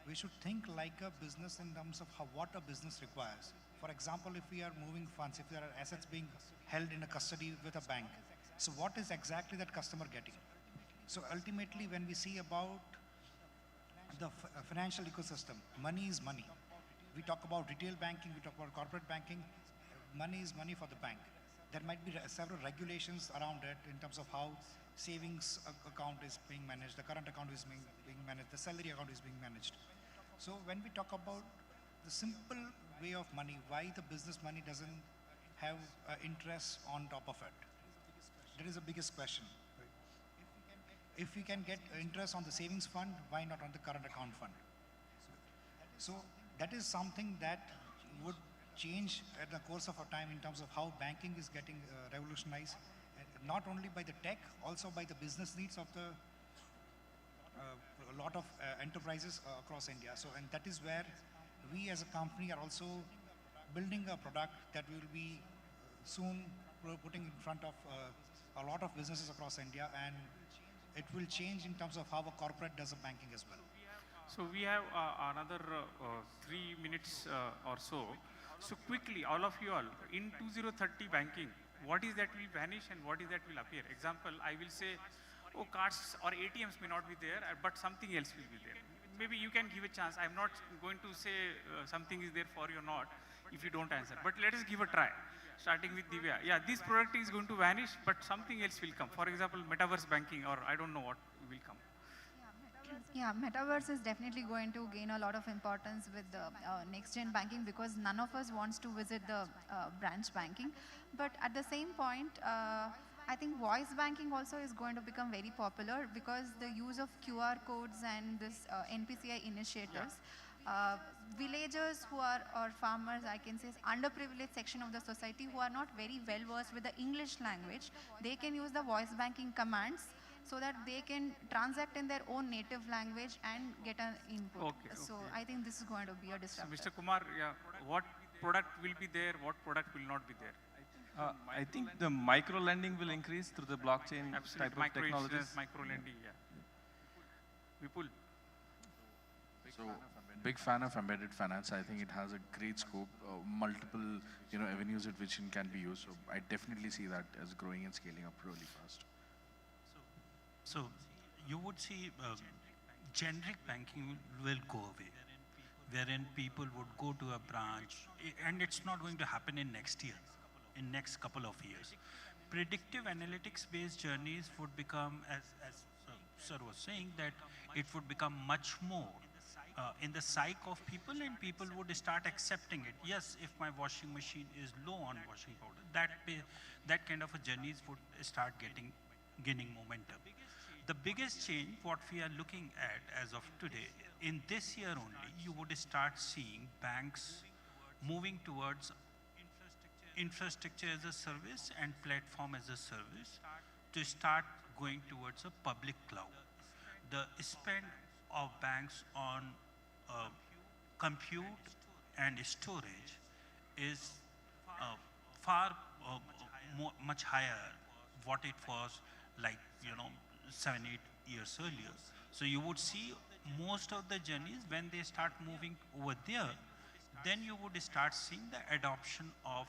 we should think like a business in terms of what a business requires. For example, if we are moving funds, if there are assets being held in a custody with a bank, so what is exactly that customer getting? So ultimately, when we see about the financial ecosystem, money is money. We talk about retail banking, we talk about corporate banking, money is money for the bank. There might be several regulations around it in terms of how savings account is being managed, the current account is being managed, the salary account is being managed. So when we talk about the simple way of money, why the business money doesn't have interest on top of it? That is the biggest question. If we can get interest on the savings fund, why not on the current account fund? So that is something that would change at the course of a time in terms of how banking is getting revolutionized, not only by the tech, also by the business needs of the a lot of enterprises across India. So, and that is where we as a company are also building a product that we will be soon putting in front of a lot of businesses across India, and it will change in terms of how a corporate does a banking as well. So we have another 3 minutes or so. So quickly, all of you all, in 2030 banking, what is that will vanish and what is that will appear? Example, I will say, oh, cards or ATMs may not be there, but something else will be there. Maybe you can give a chance. I'm not going to say something is there for you or not if you don't answer. But let us give a try. Starting with Divya. Yeah, this product is going to vanish, but something else will come. For example, metaverse banking, or I don't know what will come. Yeah, metaverse is definitely going to gain a lot of importance with the next-gen banking, because none of us wants to visit the branch banking. But at the same point, I think voice banking also is going to become very popular, because the use of QR codes and this NPCI initiatives, villagers who are, or farmers, I can say, is underprivileged section of the society who are not very well versed with the English language, they can use the voice banking commands so that they can transact in their own native language and get an input. Okay, so I think this is going to be a disruptor. So Mr. Kumar, yeah, what product will be there, what product will not be there? I think the micro lending will increase through the blockchain type of technologies. Micro lending, yeah. Vipul. So, big fan of embedded finance. I think it has a great scope, multiple avenues at which it can be used. So I definitely see that as growing and scaling up really fast. So you would see generic banking will go away, wherein people would go to a branch, and it's not going to happen in next year, in next couple of years. Predictive analytics-based journeys would become, as Sir was saying, that it would become much more in the psyche of people, and people would start accepting it. Yes, if my washing machine is low on washing powder, that kind of a journeys would start gaining momentum. The biggest change, what we are looking at as of today, in this year only, you would start seeing banks moving towards infrastructure as a service and platform as a service to start going towards a public cloud. The spend of banks on compute and storage is much higher what it was like 7-8 years earlier. So you would see most of the journeys, when they start moving over there, then you would start seeing the adoption of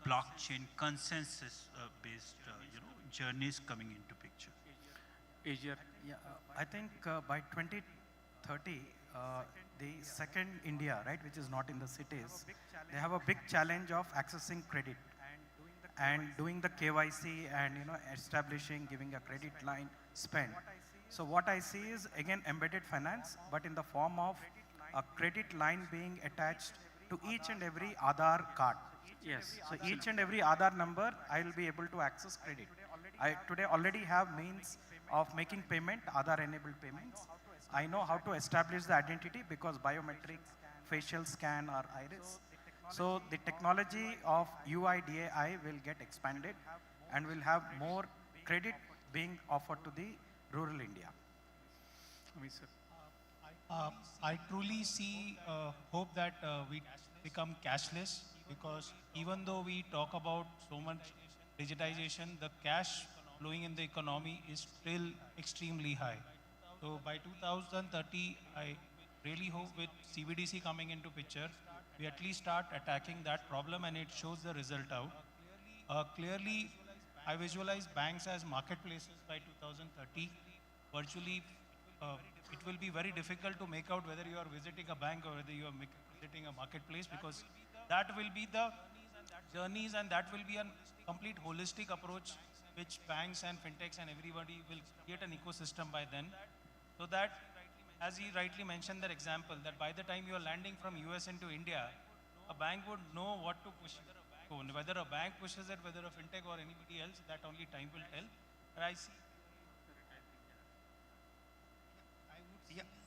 blockchain consensus based journeys coming into picture. Asia. Yeah, I think by 2030, the second India, right, which is not in the cities, they have a big challenge of accessing credit and doing the KYC and establishing, giving a credit line spend. So what I see is again embedded finance, but in the form of a credit line being attached to each and every Aadhaar card. Yes. So each and every Aadhaar number, I will be able to access credit. I today already have means of making payment, Aadhaar-enabled payments. I know how to establish the identity because biometric, facial scan or iris. So the technology of UIDAI will get expanded and will have more credit being offered to the rural India. I truly see hope that we become cashless, because even though we talk about so much digitization, the cash flowing in the economy is still extremely high. So by 2030, I really hope with CBDC coming into picture, we at least start attacking that problem and it shows the result out. Clearly, I visualize banks as marketplaces by 2030. Virtually, it will be very difficult to make out whether you are visiting a bank or whether you are visiting a marketplace, because that will be the journeys and that will be a complete holistic approach which banks and fintechs and everybody will create an ecosystem by then. So that, as he rightly mentioned that example, that by the time you are landing from US into India, a bank would know what to push. So whether a bank pushes it, whether a fintech or anybody else, that only time will tell. But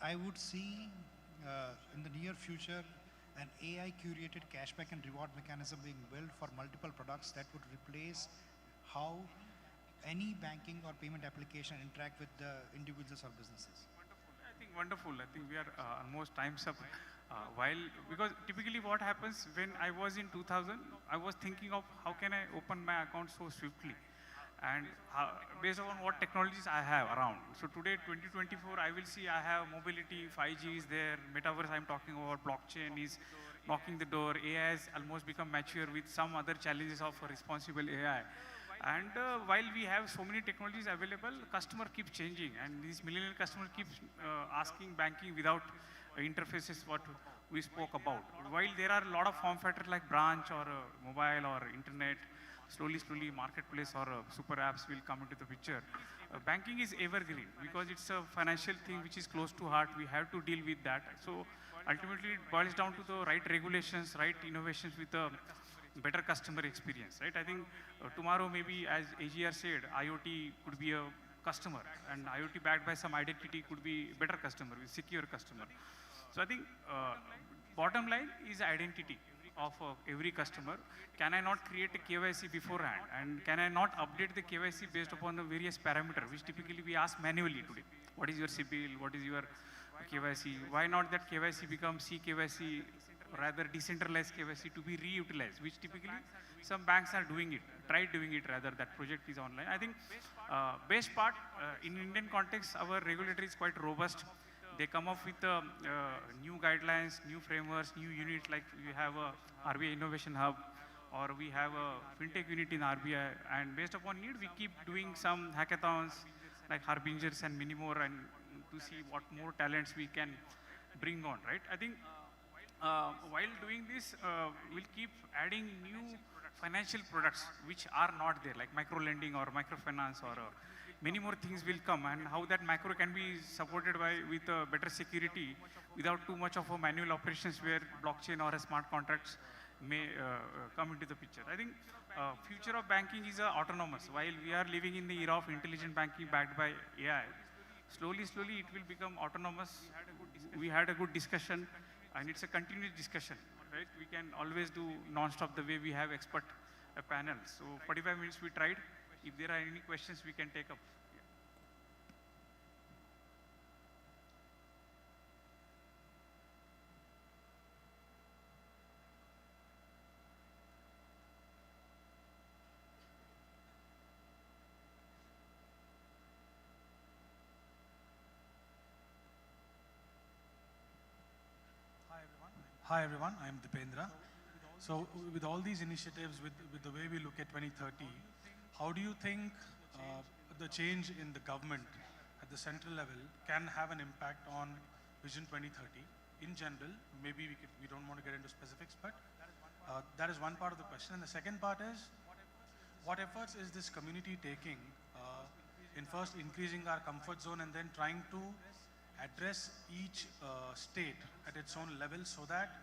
I would see in the near future an AI-curated cashback and reward mechanism being built for multiple products that would replace how any banking or payment application interact with the individuals or businesses? I think wonderful. I think we are almost time's up. Because typically what happens when I was in 2000, I was thinking of how can I open my account so swiftly, and based on what technologies I have around. So today, 2024, I will see I have mobility, 5G is there, metaverse I'm talking about, blockchain is knocking the door, AI has almost become mature with some other challenges of responsible AI. And while we have so many technologies available, customer keeps changing, and these millennial customers keep asking banking without interfaces what we spoke about. While there are a lot of form factors like branch or mobile or internet, slowly marketplace or super apps will come into the picture. Banking is evergreen because it's a financial thing which is close to heart. We have to deal with that. So ultimately it boils down to the right regulations, right innovations with a better customer experience, right? I think tomorrow maybe, as AGR said, IoT could be a customer, and IoT backed by some identity could be a better customer, a secure customer. So I think bottom line is identity of every customer. Can I not create a KYC beforehand, and can I not update the KYC based upon the various parameters which typically we ask manually today? What is your CIBIL? What is your KYC? Why not that KYC become CKYC, rather decentralized KYC to be reutilized, which typically some banks are doing it, try doing it rather, that project is online. I think best part, in Indian context, our regulator is quite robust. They come up with new guidelines, new frameworks, new units, like we have a RBI Innovation Hub, or we have a FinTech unit in RBI, and based upon need, we keep doing some hackathons, like Harbingers and many more, and to see what more talents we can bring on, right? I think while doing this, we'll keep adding new financial products which are not there, like micro lending or microfinance, or many more things will come, and how that macro can be supported with better security without too much of a manual operations where blockchain or smart contracts may come into the picture. I think future of banking is autonomous. While we are living in the era of intelligent banking backed by AI, slowly it will become autonomous. We had a good discussion, and it's a continuous discussion, right? We can always do non-stop the way we have expert panel. So 45 minutes we tried. If there are any questions, we can take up. Hi everyone, I'm Dipendra. So with all these initiatives, with the way we look at 2030, how do you think the change in the government at the central level can have an impact on Vision 2030 in general? Maybe we don't want to get into specifics, but that is one part of the question. And the second part is, what efforts is this community taking in first increasing our comfort zone and then trying to address each state at its own level, so that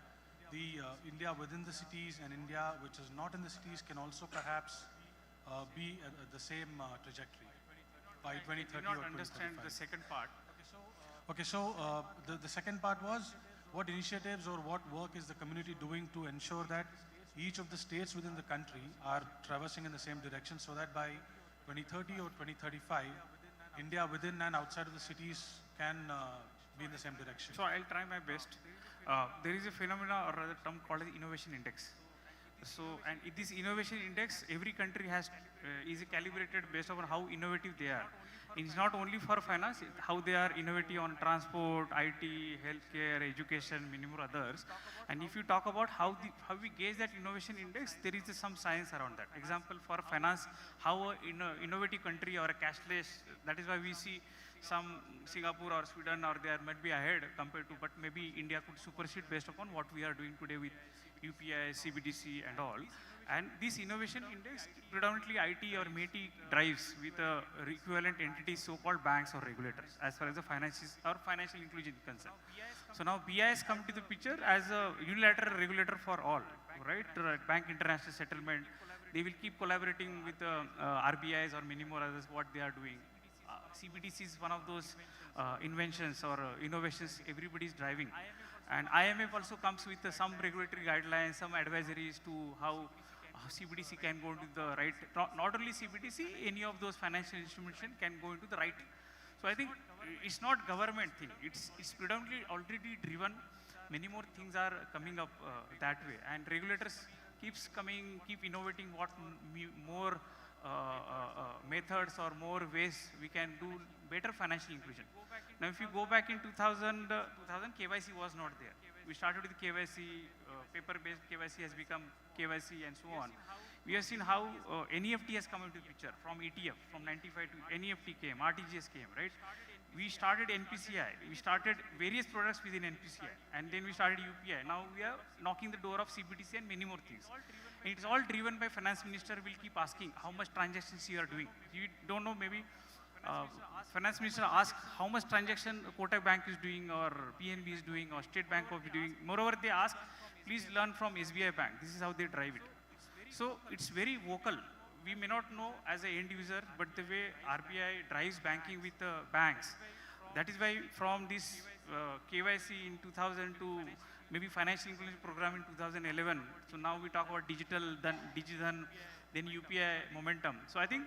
the India within the cities and India which is not in the cities can also perhaps be at the same trajectory by 2030 I did not or 2035. understand the second part. Okay, so the second part was, what initiatives or what work is the community doing to ensure that each of the states within the country are traversing in the same direction, so that by 2030 or 2035, India within and outside of the cities can be in the same direction? So I'll try my best. There is a phenomena, or rather term, called as innovation index. So, and in this innovation index, every country has is calibrated based on how innovative they are. It's not only for finance, how they are innovative on transport, IT, healthcare, education, many more others. And if you talk about how we gauge that innovation index, there is some science around that. Example, for finance, how an innovative country or a cashless, that is why we see some Singapore or Sweden, or they might be ahead compared to, but maybe India could supersede based upon what we are doing today with UPI, CBDC and all. And this innovation index, predominantly IT or METI drives with equivalent entities, so-called banks or regulators, as far as the finances or financial inclusion is concerned. So now BI has come to the picture as a unilateral regulator for all, right? Bank International Settlement, they will keep collaborating with RBIs or many more others, what they are doing. CBDC is one of those inventions or innovations everybody is driving. And IMF also comes with some regulatory guidelines, some advisories to CBDC can go into the right, not only CBDC, any of those financial institution can go into the right. So I think it's not government thing, it's predominantly already driven. Many more things are coming up that way, and regulators keep innovating what more methods or more ways we can do better financial inclusion. Now if you go back in 2000, KYC was not there. We started with KYC, paper-based KYC has become KYC and so on. We have seen how NEFT has come into the picture from ETF, from 95 to NEFT came, RTGS came, right? We started NPCI, we started various products within NPCI, and then we started UPI. Now we are knocking the door of CBDC and many more things. And it's all driven by finance minister will keep asking how much transactions you are doing. You don't know, maybe finance minister asks how much transaction Kotak Bank is doing or PNB is doing or State Bank of doing. Moreover, they ask, please learn from SBI Bank. This is how they drive it. So it's very vocal. We may not know as an end user, but the way RBI drives banking with banks, that is why from this KYC in 2000 to maybe financial inclusion program in 2011, so now we talk about digital, then UPI momentum. So I think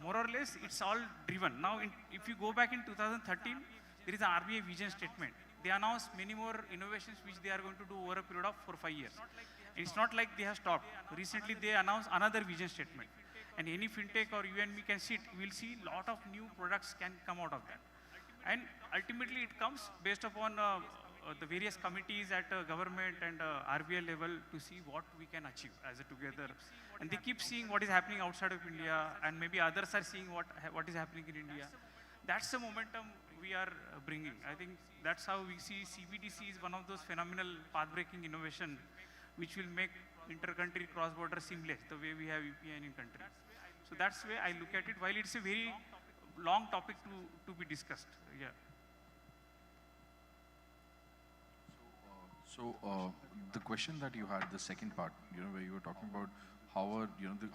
more or less it's all driven. Now if you go back in 2013, there is an RBI vision statement. They announced many more innovations which they are going to do over a period of 4-5 years. It's not like they have stopped. Recently they announced another vision statement. And any fintech or you and me can sit, we'll see a lot of new products can come out of that. And ultimately it comes based upon the various committees at government and RBI level to see what we can achieve as a together. And they keep seeing what is happening outside of India, and maybe others are seeing what is happening in India. That's the momentum we are bringing. I think that's how we see CBDC is one of those phenomenal path-breaking innovation which will make inter-country cross-border seamless the way we have UPI in country. So that's the way I look at it, while it's a very long topic to be discussed. Yeah. So the question that you had, the second part, where you were talking about how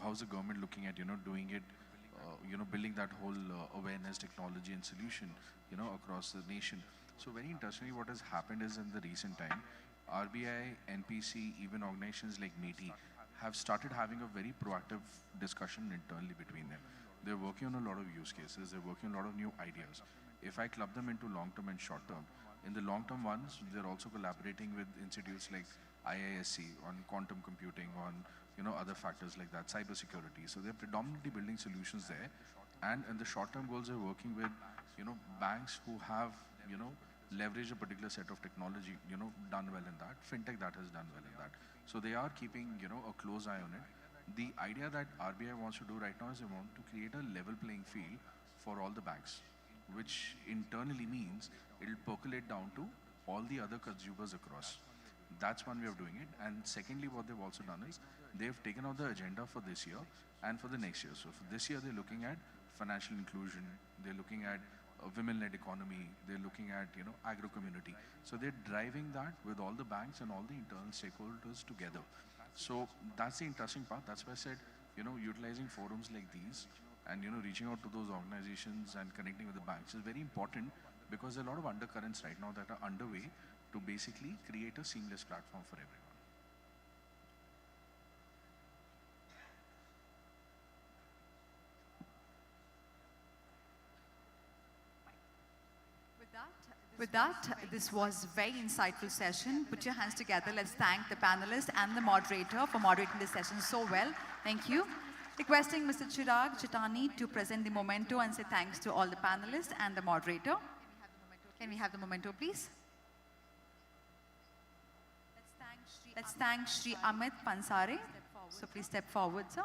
how's the government looking at, doing it, building that whole awareness, technology and solution, across the nation. So very interestingly, what has happened is in the recent time, RBI, NPC, even organizations like METI have started having a very proactive discussion internally between them. They're working on a lot of use cases, they're working on a lot of new ideas. If I club them into long-term and short-term, in the long-term ones, they're also collaborating with institutes like IISc on quantum computing, on other factors like that, cybersecurity. So they're predominantly building solutions there. And in the short-term goals, they're working with banks who have leveraged a particular set of technology, done well in that. Fintech that has done well in that. So they are keeping a close eye on it. The idea that RBI wants to do right now is they want to create a level playing field for all the banks, which internally means it'll percolate down to all the other consumers across. That's one way of doing it. And secondly, what they've also done is they've taken out the agenda for this year and for the next year. So for this year, they're looking at financial inclusion, they're looking at a women-led economy, they're looking at agro community. So they're driving that with all the banks and all the internal stakeholders together. So that's the interesting part. That's why I said, utilizing forums like these and reaching out to those organizations and connecting with the banks is very important, because there are a lot of undercurrents right now that are underway to basically create a seamless platform for everyone. With that, this was a very insightful session. Put your hands together. Let's thank the panelists and the moderator for moderating this session so well. Thank you. Requesting Mr. Chirag Chitani to present the memento and say thanks to all the panelists and the moderator. Can we have the memento, please? Let's thank Shri Ahmed Pansare. So please step forward, sir.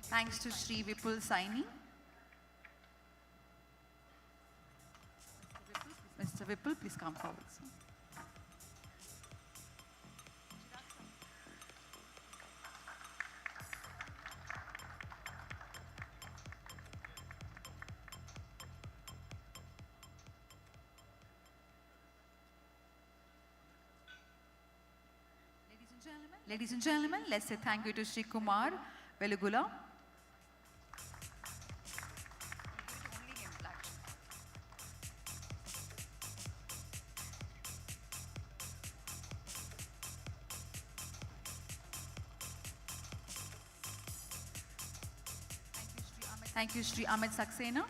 Thanks to Shri Vipul Saini. Mr. Vipul, please come forward, sir. Ladies and gentlemen, let's say thank you to Sri Kumar Velugula. Thank you, Sri Ahmed Saxena.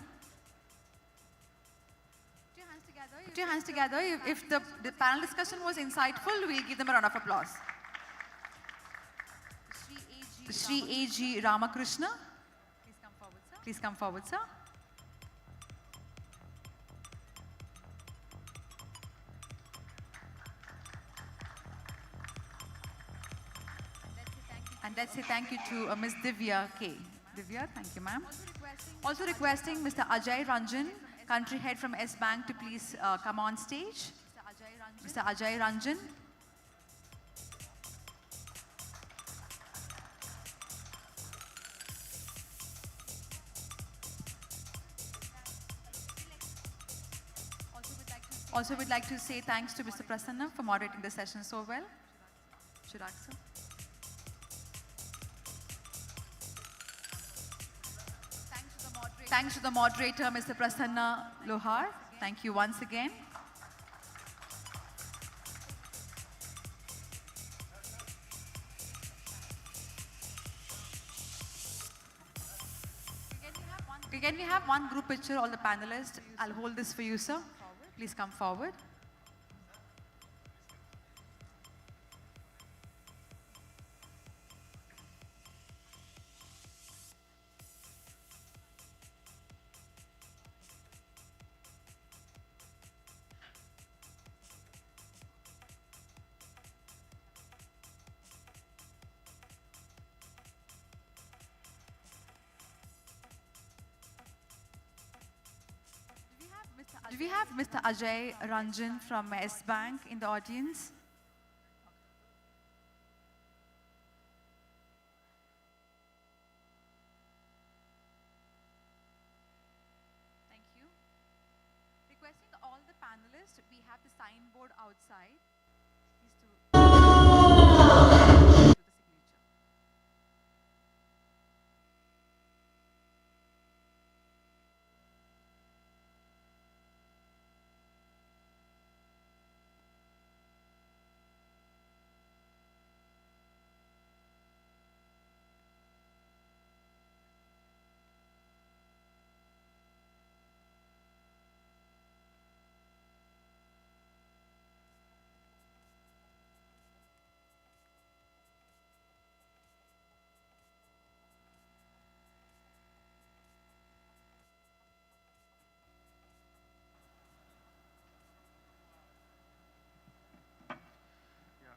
Put your hands together. If the panel discussion was insightful, we'll give them a round of applause. Sri A.G. Ramakrishna. Please come forward, sir. And let's say thank you to Ms. Divya K. Divya, thank you, ma'am. Also requesting Mr. Ajay Ranjan, country head from S Bank, to please come on stage. Mr. Ajay Ranjan. Also, we'd like to say thanks to Mr. Prasanna for moderating the session so well. Chirag, sir. Thanks to the moderator, Mr. Prasanna Lohar. Thank you once again. Can we have one group picture, all the panelists? I'll hold this for you, sir. Please come forward. Do we have Mr. Ajay Ranjan from S Bank in the audience? Thank you. Requesting all the panelists, we have the signboard outside. Please to the signature.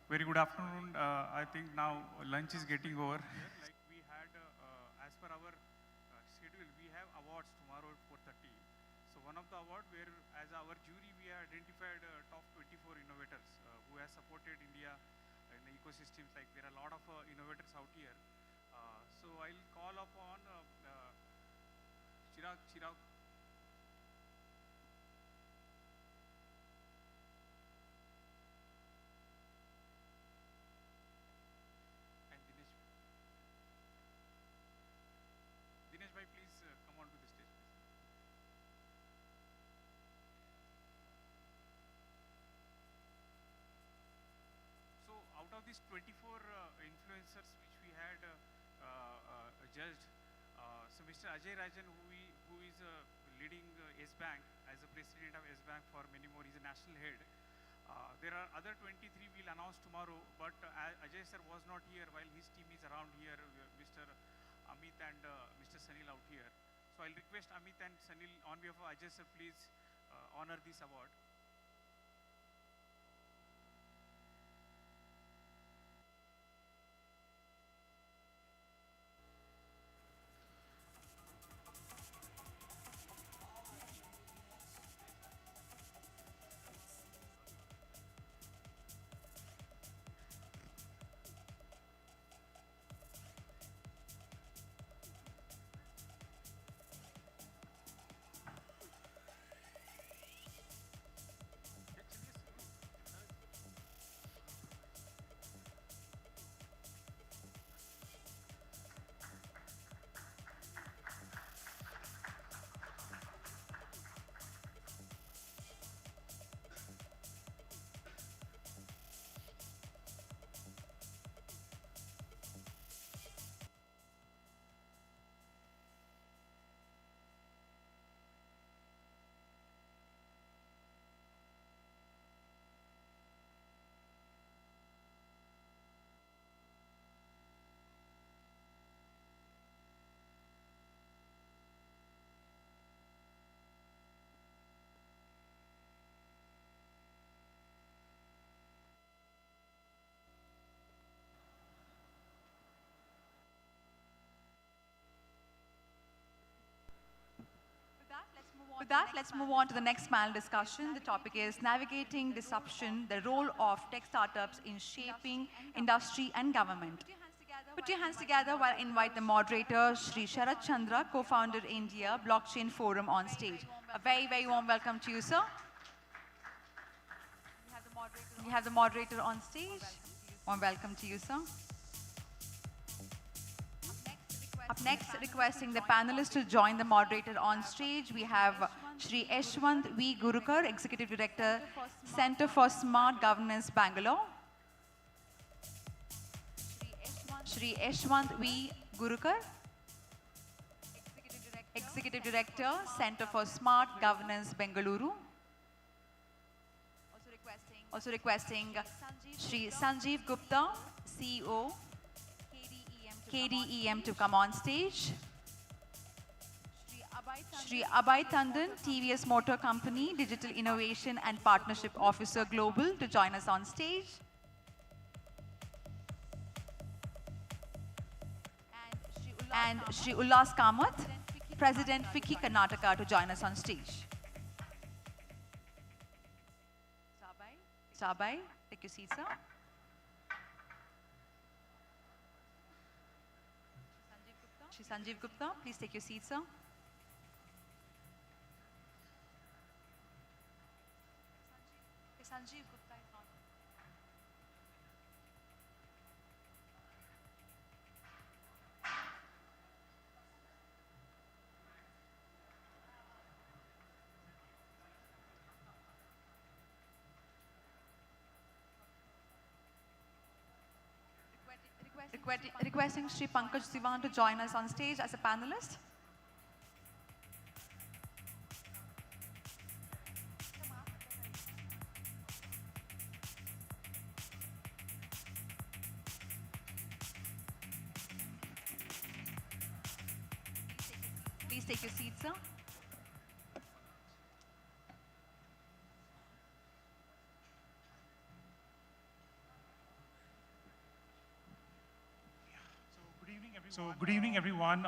Very good afternoon. I think now lunch is getting over. Like we had, as per our schedule, we have awards tomorrow at 4:30. So one of the award where, as our jury, we have identified top 24 innovators who have supported India in the ecosystems. Like there are a lot of innovators out here. So I'll call upon Chirag. Please come on to the stage. So out of these 24 influencers which we had judged, so Mr. Ajay Rajan, who is leading S Bank as the president of S Bank for many more, is a national head. There are other 23 we'll announce tomorrow, but Ajay sir was not here while his team is around here, Mr. Amit and Mr. Sanil out here. So I'll request Amit and Sanil on behalf of Ajay sir, please honor this award. With that, let's move on to the next panel discussion. The topic is Navigating Disruption, the Role of Tech Startups in Shaping Industry and Government. Put your hands together while I invite the moderator, Shri Sharat Chandra, co-founder India Blockchain Forum on stage. A very, very warm welcome to you, sir. We have the moderator on stage. Warm welcome to you, sir. Up next, requesting the panelists to join the moderator on stage, we have Shri Yashwant V. Gurukar, Executive Director, Center for Smart Governance, Bangalore. Shri Yashwant V. Gurukar, Executive Director, Center for Smart Governance, Bengaluru. Also requesting Shri Sanjeev Gupta, CEO, KDEM to come on stage. Shri Abhay Tandon, TVS Motor Company, Digital Innovation and Partnership Officer Global to join us on stage. And Shri Ullas Kamath, President FICCI Karnataka to join us on stage. Sabai, take your seat, sir. Shri Sanjeev Gupta, please take your seat, sir. Sanjeev Gupta is not. Requesting Shri Pankaj Sivan to join us on stage as a panelist. Please take your seat, sir. So good evening, everyone.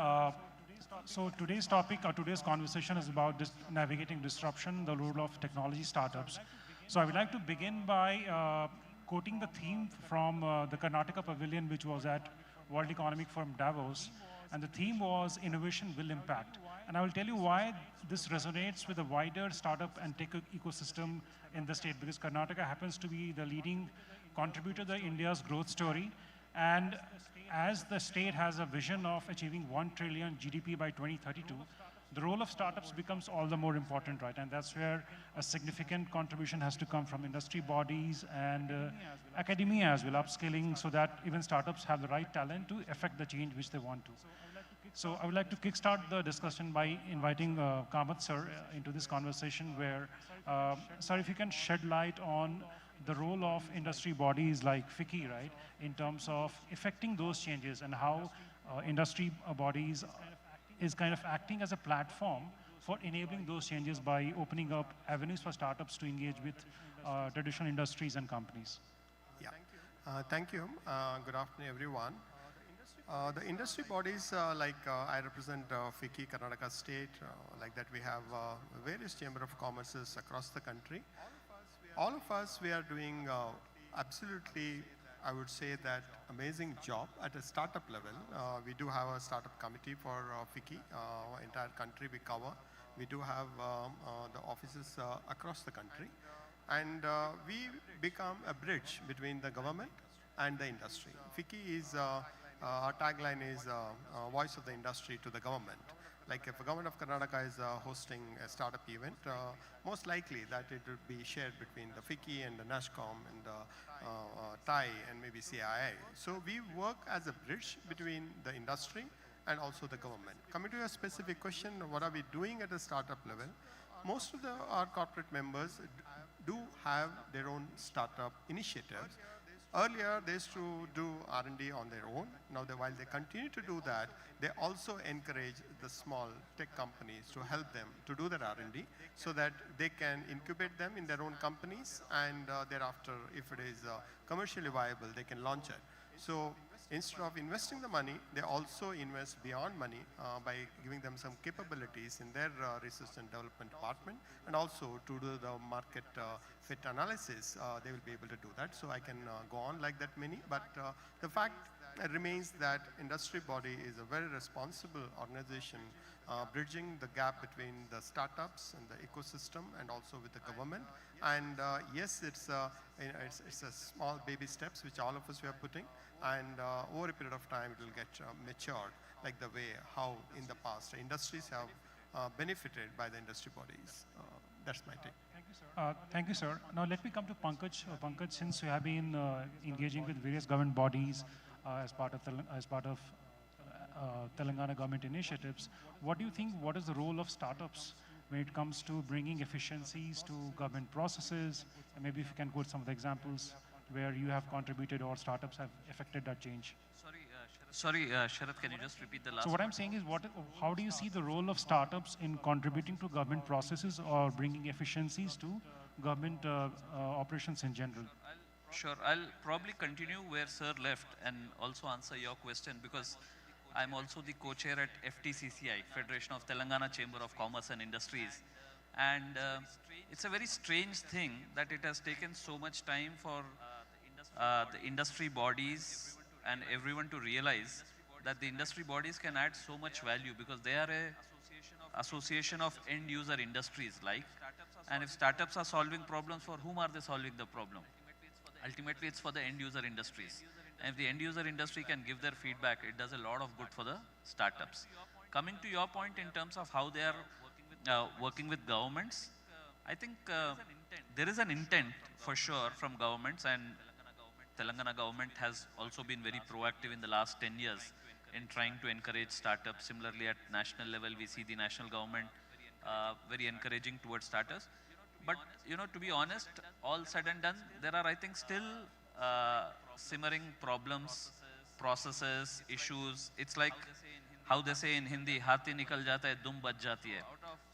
So today's topic or today's conversation is about navigating disruption, the role of technology startups. So I would like to begin by quoting the theme from the Karnataka Pavilion, which was at World Economic Forum Davos. And the theme was Innovation Will Impact. And I will tell you why this resonates with the wider startup and tech ecosystem in the state, because Karnataka happens to be the leading contributor to India's growth story. And as the state has a vision of achieving 1 trillion GDP by 2032, the role of startups becomes all the more important, right? And that's where a significant contribution has to come from industry bodies and academia as well, upskilling, so that even startups have the right talent to effect the change which they want to. So I would like to kickstart the discussion by inviting Kamath sir into this conversation where, sir, if you can shed light on the role of industry bodies like FICCI, right, in terms of effecting those changes and how industry bodies is kind of acting as a platform for enabling those changes by opening up avenues for startups to engage with traditional industries and companies. Yeah, thank you. Good afternoon, everyone. The industry bodies, I represent FICCI, Karnataka State, like that we have various Chamber of Commerces across the country. All of us, we are doing absolutely, I would say that amazing job at a startup level. We do have a startup committee for FICCI, entire country we cover. We do have the offices across the country. And we become a bridge between the government and the industry. FICCI is, our tagline is voice of the industry to the government. Like if the government of Karnataka is hosting a startup event, most likely that it would be shared between the FICCI and the NASCOM and the TAI and maybe CII. So we work as a bridge between the industry and also the government. Coming to your specific question, what are we doing at a startup level? Most of our corporate members do have their own startup initiatives. Earlier, they used to do R&D on their own. Now, while they continue to do that, they also encourage the small tech companies to help them to do their R&D so that they can incubate them in their own companies, and thereafter, if it is commercially viable, they can launch it. So instead of investing the money, they also invest beyond money by giving them some capabilities in their research and development department, and also to do the market fit analysis. They will be able to do that. So I can go on like that many, but the fact remains that industry body is a very responsible organization, bridging the gap between the startups and the ecosystem and also with the government. And yes, it's a small baby steps which all of us we are putting, and over a period of time it will get matured, like the way how in the past industries have benefited by the industry bodies. That's my take. Thank you, sir. Now let me come to Pankaj. Pankaj, since you have been engaging with various government bodies as part of Telangana government initiatives, what do you think? What is the role of startups when it comes to bringing efficiencies to government processes? And maybe if you can quote some of the examples where you have contributed or startups have affected that change. Sorry, Sharath, can you just repeat the last? So what I'm saying is, how do you see the role of startups in contributing to government processes or bringing efficiencies to government operations in general? Sure, I'll probably continue where Sir left and also answer your question, because I'm also the co-chair at FTCCI, Federation of Telangana Chamber of Commerce and Industries. And it's a very strange thing that it has taken so much time for the industry bodies and everyone to realize that the industry bodies can add so much value, because they are a association of end user industries and if startups are solving problems, for whom are they solving the problem? Ultimately, it's for the end user industries. And if the end user industry can give their feedback, it does a lot of good for the startups. Coming to your point in terms of how they are working with governments, I think there is an intent for sure from governments, and Telangana government has also been very proactive in the last 10 years in trying to encourage startups. Similarly, at national level, we see the national government very encouraging towards startups. But, to be honest, all said and done, there are, I think, still simmering problems, processes, issues. It's like how they say in Hindi, "Hathi nikal jata hai, dum bach jati hai."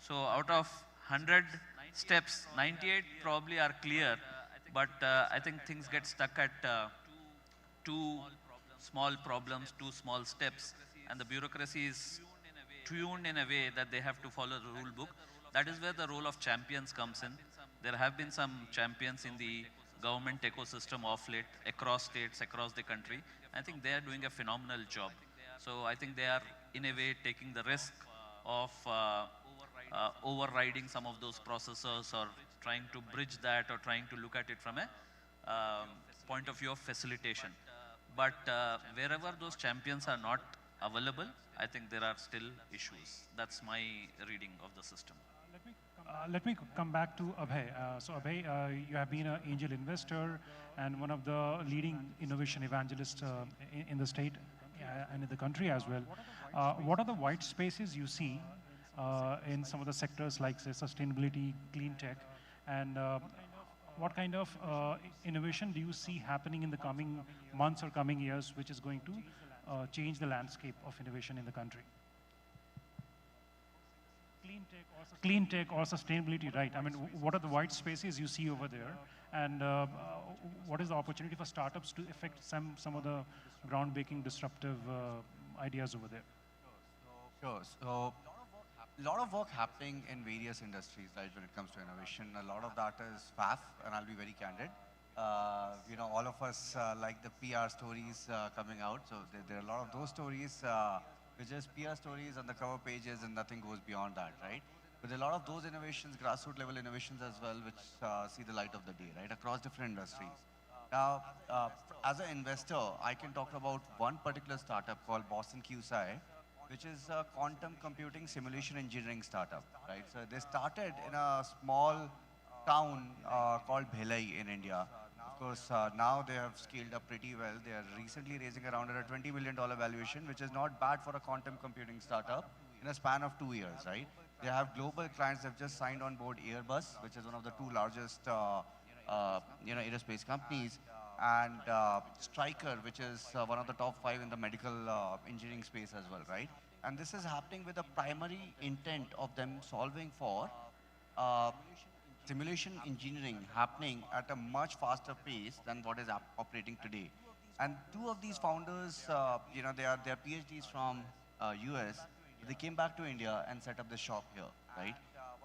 So out of 100 steps, 98 probably are clear, but I think things get stuck at 2 small problems, 2 small steps, and the bureaucracy is tuned in a way that they have to follow the rule book. That is where the role of champions comes in. There have been some champions in the government ecosystem of late, across states, across the country. I think they are doing a phenomenal job. So I think they are, in a way, taking the risk of overriding some of those processes, or trying to bridge that, or trying to look at it from a point of view of facilitation. But wherever those champions are not available, I think there are still issues. That's my reading of the system. Let me come back to Abhay. So Abhay, you have been an angel investor and one of the leading innovation evangelists in the state and in the country as well. What are the white spaces you see in some of the sectors like, say, sustainability, clean tech, and what kind of innovation do you see happening in the coming months or coming years, which is going to change the landscape of innovation in the country? Clean tech or sustainability, right? I mean, what are the white spaces you see over there, and what is the opportunity for startups to affect some of the groundbreaking, disruptive ideas over there? Sure. So, a lot of work happening in various industries, right, when it comes to innovation. A lot of that is faff, and I'll be very candid. All of us like the PR stories coming out. So there are a lot of those stories, which is PR stories on the cover pages, and nothing goes beyond that, right? But there are a lot of those innovations, grassroots level innovations as well, which see the light of the day, right, across different industries. Now, as an investor, I can talk about one particular startup called Boston QSI, which is a quantum computing simulation engineering startup, right? So they started in a small town called Bhilai in India. Of course, now they have scaled up pretty well. They are recently raising around a $20 million valuation, which is not bad for a quantum computing startup in a span of 2 years, right? They have global clients. They've just signed on board Airbus, which is one of the 2 largest aerospace companies, and Stryker, which is one of the top 5 in the medical engineering space as well, right? And this is happening with the primary intent of them solving for simulation engineering happening at a much faster pace than what is operating today. And two of these founders, they are PhDs from US. They came back to India and set up the shop here, right?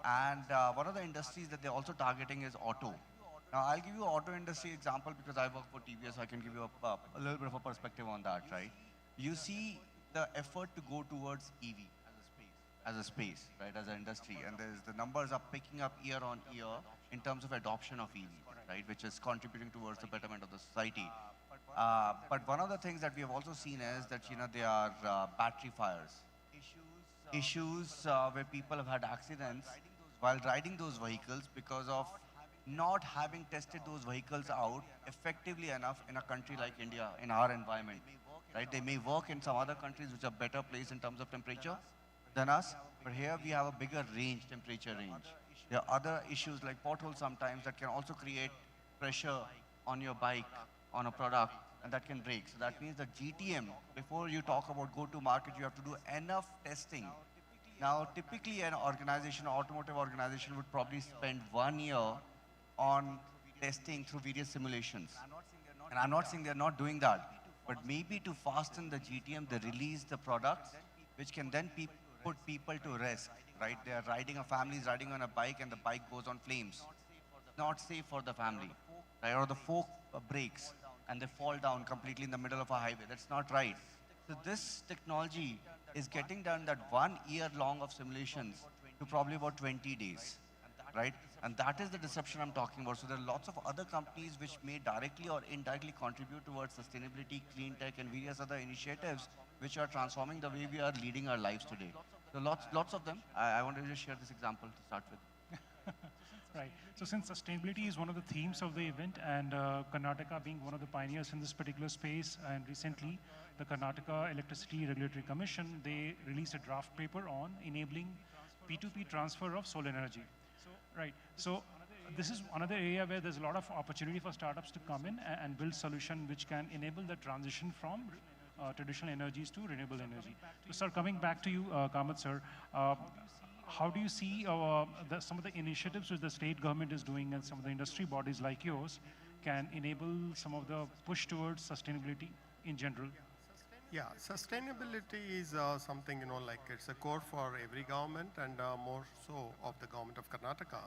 And one of the industries that they're also targeting is auto. Now, I'll give you an auto industry example because I work for TVS, so I can give you a little bit of a perspective on that, right? You see the effort to go towards EV as a space, right, as an industry. And the numbers are picking up year on year in terms of adoption of EV, right, which is contributing towards the betterment of the society. But one of the things that we have also seen is that, there are battery fires. Issues where people have had accidents while riding those vehicles because of not having tested those vehicles out effectively enough in a country like India, in our environment, right? They may work in some other countries which are better placed in terms of temperature than us, but here we have a bigger range, temperature range. There are other issues like potholes sometimes that can also create pressure on your bike, on a product, and that can break. So that means the GTM, before you talk about go-to-market, you have to do enough testing. Now, typically an organization, an automotive organization would probably spend 1 year on testing through various simulations. And I'm not saying they're not doing that, but maybe to fasten the GTM, they release the products, which can then put people to risk, right? They're family's riding on a bike and the bike goes on flames. Not safe for the family, right? Or the fork breaks and they fall down completely in the middle of a highway. That's not right. So this technology is getting done that 1 year long of simulations to probably about 20 days, right? And that is the disruption I'm talking about. So there are lots of other companies which may directly or indirectly contribute towards sustainability, clean tech, and various other initiatives which are transforming the way we are leading our lives today. So lots of them. I wanted to just share this example to start with. Right. So since sustainability is one of the themes of the event, and Karnataka being one of the pioneers in this particular space, and recently the Karnataka Electricity Regulatory Commission, they released a draft paper on enabling P2P transfer of solar energy. Right. So this is another area where there's a lot of opportunity for startups to come in and build solutions which can enable the transition from traditional energies to renewable energy. So, sir, coming back to you, Kamath, sir, how do you see some of the initiatives which the state government is doing and some of the industry bodies like yours can enable some of the push towards sustainability in general? Yeah, sustainability is something, like it's a core for every government and more so of the government of Karnataka.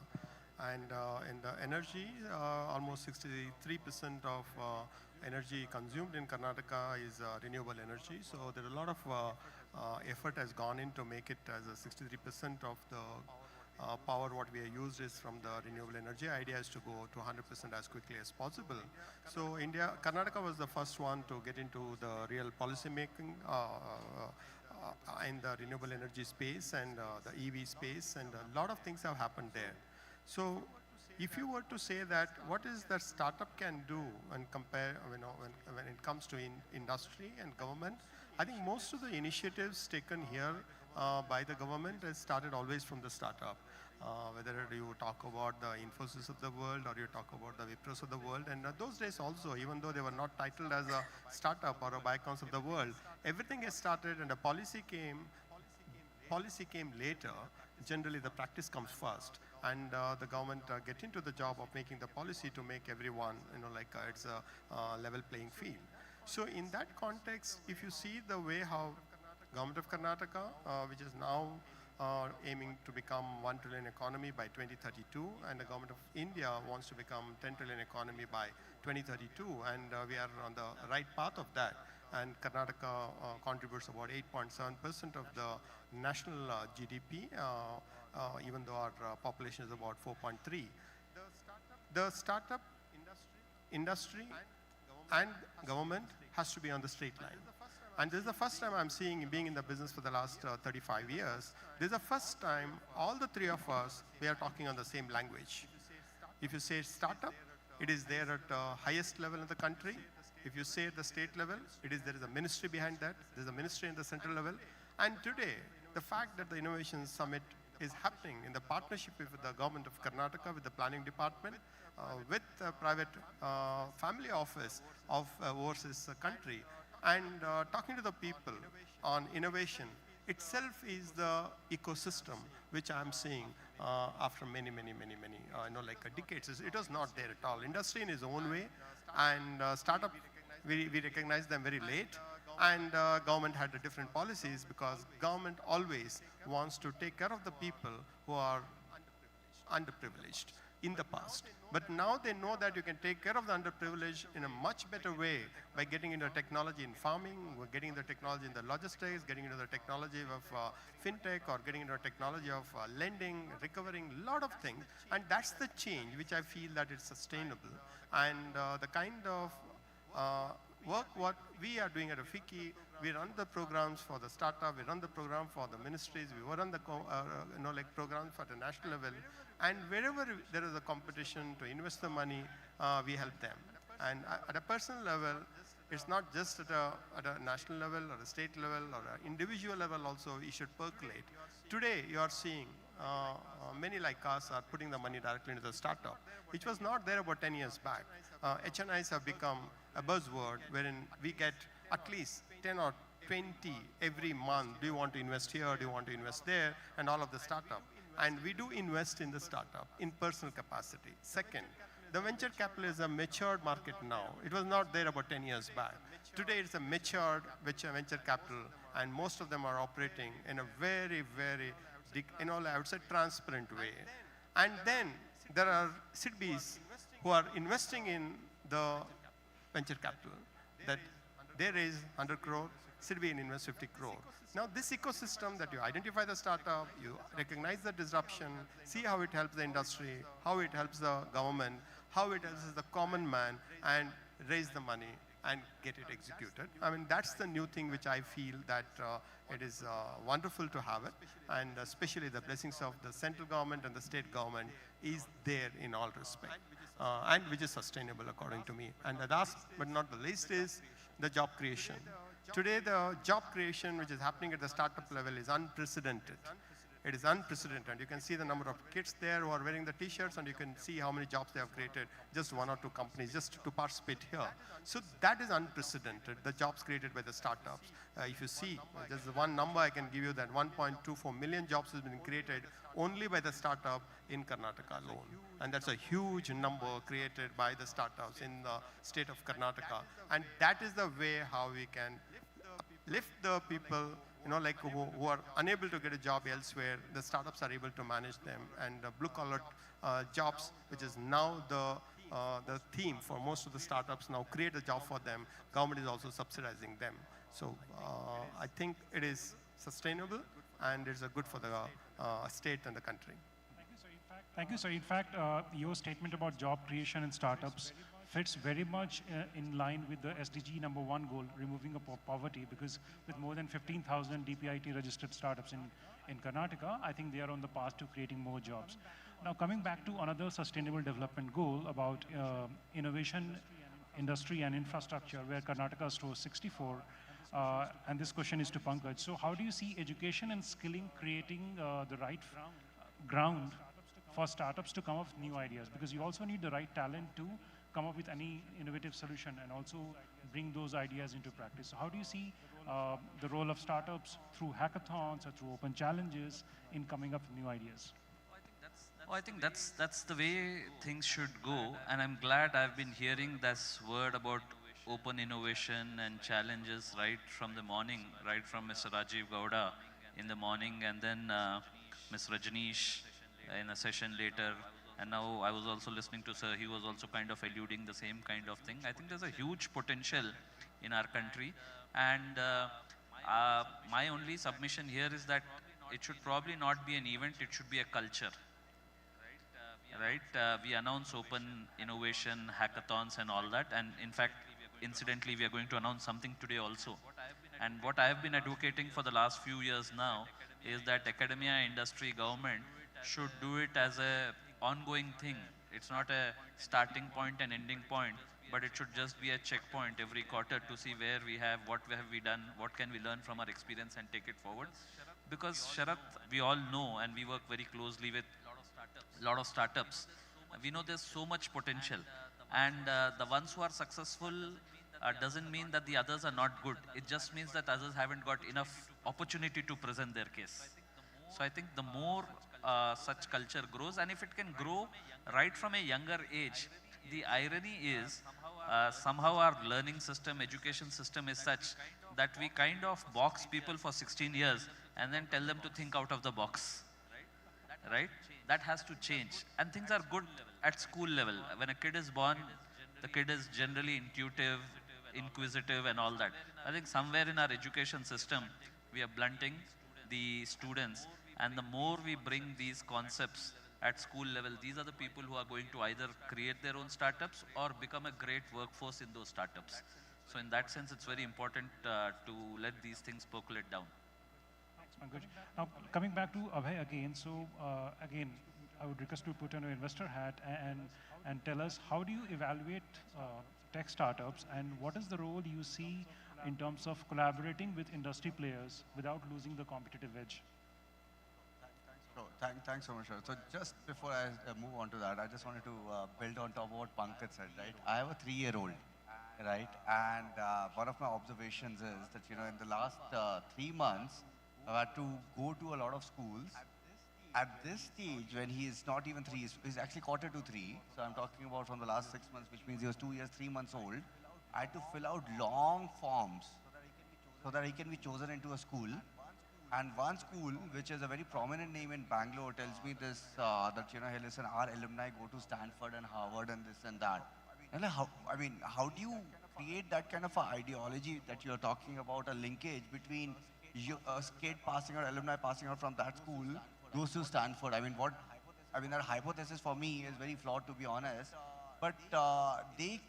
And in the energy, almost 63% of energy consumed in Karnataka is renewable energy. So there are a lot of effort has gone in to make it as a 63% of the power what we have used is from the renewable energy. Idea is to go to 100% as quickly as possible. So Karnataka was the first one to get into the real policy making in the renewable energy space and the EV space, and a lot of things have happened there. So if you were to say that what is that startup can do and compare, when it comes to industry and government, I think most of the initiatives taken here by the government has started always from the startup. Whether you talk about the Infosys of the world or you talk about the Wipros of the world, and those days also, even though they were not titled as a startup or a Biocons of the world, everything has started and the policy came later. Generally, the practice comes first, and the government get into the job of making the policy to make everyone, it's a level playing field. So in that context, if you see the way how government of Karnataka, which is now aiming to become 1 trillion economy by 2032, and the government of India wants to become 10 trillion economy by 2032, and we are on the right path of that. And Karnataka contributes about 8.7% of the national GDP, even though our population is about 4.3. The startup industry and government has to be on the straight line. And this is the first time I'm seeing, being in the business for the last 35 years, this is the first time all the three of us, we are talking on the same language. If you say startup, it is there at the highest level in the country. If you say at the state level, there is a ministry behind that. There's a ministry in the central level. And today, the fact that the Innovation Summit is happening in the partnership with the government of Karnataka, with the planning department, with the private family office of overseas country, and talking to the people on innovation itself is the ecosystem which I'm seeing after many decades. It was not there at all. Industry in its own way, and startup we recognized them very late, and government had different policies because government always wants to take care of the people who are underprivileged in the past. But now they know that you can take care of the underprivileged in a much better way by getting into technology in farming, or getting into technology in the logistics, getting into the technology of fintech, or getting into technology of lending, recovering, a lot of things. And that's the change which I feel that it's sustainable. And the kind of work what we are doing at FICCI, we run the programs for the startup, we run the program for the ministries, we run the programs at a national level, and wherever there is a competition to invest the money, we help them. And at a personal level, it's not just at a national level or a state level or an individual level also, it should percolate. Today, you are seeing many like us are putting the money directly into the startup, which was not there about 10 years back. HNIs have become a buzzword wherein we get at least 10 or 20 every month. Do you want to invest here? Do you want to invest there? And all of the startup. And we do invest in the startup in personal capacity. Second, the venture capital is a matured market now. It was not there about 10 years back. Today, it's a matured venture capital, and most of them are operating in a very, very, I would say, transparent way. And then there are SIDBs who are investing in the venture capital, that they raise 100 crore, SIDB invest 50 crore. Now this ecosystem that you identify the startup, you recognize the disruption, see how it helps the industry, how it helps the government, how it helps the common man, and raise the money and get it executed. I mean, that's the new thing which I feel that it is wonderful to have it, and especially the blessings of the central government and the state government is there in all respect, and which is sustainable according to me. And the last but not the least is the job creation. Today, the job creation which is happening at the startup level is unprecedented. It is unprecedented. You can see the number of kids there who are wearing the t-shirts, and you can see how many jobs they have created, just 1 or 2 companies, just to participate here. So that is unprecedented, the jobs created by the startups. If you see, just one number I can give you, that 1.24 million jobs has been created only by the startup in Karnataka alone. And that's a huge number created by the startups in the state of Karnataka. And that is the way how we can lift the people, who are unable to get a job elsewhere. The startups are able to manage them, and blue-collar jobs, which is now the theme for most of the startups, now create a job for them. Government is also subsidizing them. So I think it is sustainable, and it's good for the state and the country. Thank you, sir. In fact, your statement about job creation and startups fits very much in line with the SDG #1 goal, removing poverty, because with more than 15,000 DPIT registered startups in Karnataka, I think they are on the path to creating more jobs. Now, coming back to another sustainable development goal about innovation, industry, and infrastructure, where Karnataka scores 64, and this question is to Pankaj. So how do you see education and skilling creating the right ground for startups to come up with new ideas? Because you also need the right talent to come up with any innovative solution and also bring those ideas into practice. So how do you see the role of startups through hackathons or through open challenges in coming up with new ideas? I think that's the way things should go, and I'm glad I've been hearing this word about open innovation and challenges right from the morning, right from Mr. Rajiv Gowda in the morning, and then Ms. Rajneesh in a session later. And now I was also listening to Sir, he was also kind of alluding the same kind of thing. I think there's a huge potential in our country, and my only submission here is that it should probably not be an event, it should be a culture. Right? We announce open innovation, hackathons and all that, and in fact, incidentally, we are going to announce something today also. And what I have been advocating for the last few years now is that academia, industry, government should do it as a ongoing thing. It's not a starting point and ending point, but it should just be a checkpoint every quarter to see where we have, what have we done, what can we learn from our experience and take it forward. Because Sharath, we all know, and we work very closely with a lot of startups. We know there's so much potential, and the ones who are successful doesn't mean that the others are not good. It just means that others haven't got enough opportunity to present their case. So I think the more such culture grows, and if it can grow right from a younger age, the irony is somehow our learning system, education system is such that we kind of box people for 16 years and then tell them to think out of the box, right? That has to change. And things are good at school level. When a kid is born, the kid is generally intuitive, inquisitive and all that. I think somewhere in our education system, we are blunting the students, and the more we bring these concepts at school level, these are the people who are going to either create their own startups or become a great workforce in those startups. So in that sense, it's very important to let these things percolate down. Thanks, Pankaj. Now, coming back to Abhay again, so again, I would request to put on your investor hat and tell us, how do you evaluate tech startups, and what is the role you see in terms of collaborating with industry players without losing the competitive edge? Thanks so much, sir. So just before I move on to that, I just wanted to build on top of what Pankaj said, right? I have a 3-year-old, right? And one of my observations is that, in the last 3 months, I've had to go to a lot of schools. At this stage, when he is not even 3, he's actually quarter to 3. So I'm talking about from the last 6 months, which means he was 2 years, 3 months old. I had to fill out long forms so that he can be chosen into a school. And one school, which is a very prominent name in Bangalore, tells me this, that, hey, listen, our alumni go to Stanford and Harvard and this and that. And like, how do you create that kind of ideology that you're talking about, a linkage between a kid passing out, alumni passing out from that school goes to Stanford? That hypothesis for me is very flawed, to be honest. But they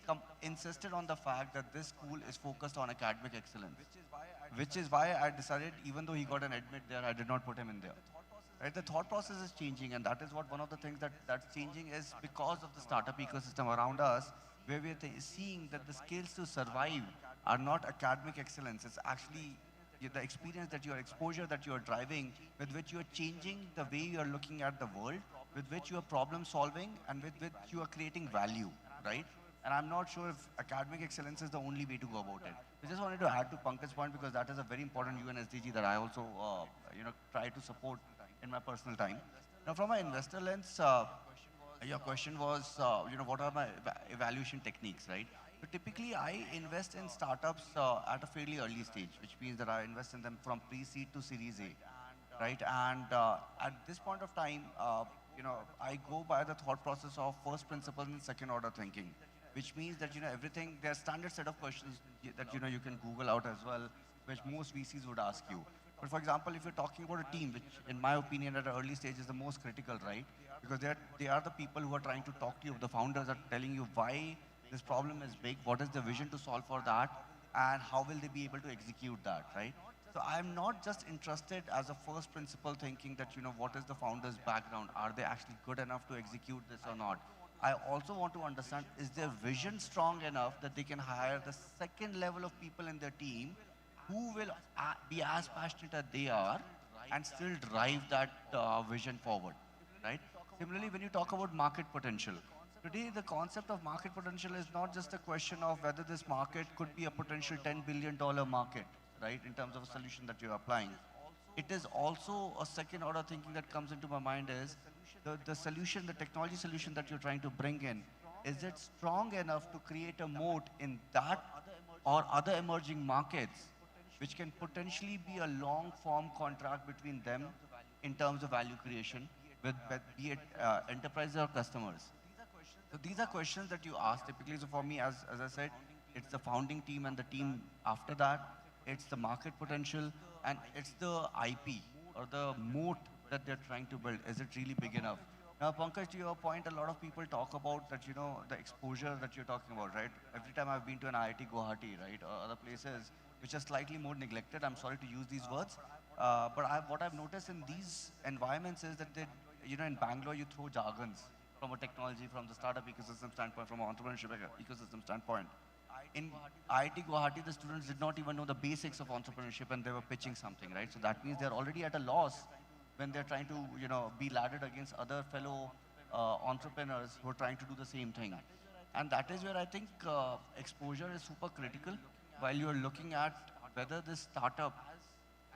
insisted on the fact that this school is focused on academic excellence, which is why I decided, even though he got an admit there, I did not put him in there. Right? The thought process is changing, and that is what one of the things that's changing is because of the startup ecosystem around us, where we're seeing that the skills to survive are not academic excellence. It's actually the experience that your exposure that you're driving, with which you're changing the way you're looking at the world, with which you are problem solving, and with which you are creating value, right? And I'm not sure if academic excellence is the only way to go about it. I just wanted to add to Pankaj's point, because that is a very important UN SDG that I also try to support in my personal time. Now, from an investor lens, your question was, what are my evaluation techniques, right? So typically, I invest in startups at a fairly early stage, which means that I invest in them from pre-seed to Series A, right? And at this point of time, I go by the thought process of first principles and second order thinking, which means that, everything, there's standard set of questions that, you can Google out as well, which most VCs would ask you. But for example, if you're talking about a team, which in my opinion at an early stage is the most critical, right? Because they are the people who are trying to talk to you. The founders are telling you why this problem is big, what is the vision to solve for that, and how will they be able to execute that, right? So I'm not just interested as a first principle thinking that, what is the founder's background? Are they actually good enough to execute this or not? I also want to understand, is their vision strong enough that they can hire the second level of people in their team who will be as passionate as they are and still drive that vision forward, right? Similarly, when you talk about market potential, today the concept of market potential is not just a question of whether this market could be a potential $10 billion market, right, in terms of a solution that you're applying. It is also a second order thinking that comes into my mind is the solution, the technology solution that you're trying to bring in, is it strong enough to create a moat in that or other emerging markets, which can potentially be a long form contract between them in terms of value creation, with be it enterprise or customers. So these are questions that you ask typically. So for me, as I said, it's the founding team and the team after that. It's the market potential, and it's the IP or the moat that they're trying to build. Is it really big enough? Now, Pankaj, to your point, a lot of people talk about that, the exposure that you're talking about, right? Every time I've been to an IIT Guwahati, right, or other places which are slightly more neglected, I'm sorry to use these words, but what I've noticed in these environments is that in Bangalore, you throw jargons from a technology, from the startup ecosystem standpoint, from an entrepreneurship ecosystem standpoint. In IIT Guwahati, the students did not even know the basics of entrepreneurship, and they were pitching something, right? So that means they're already at a loss when they're trying to, be laddered against other fellow entrepreneurs who are trying to do the same thing. And that is where I think exposure is super critical while you're looking at whether this startup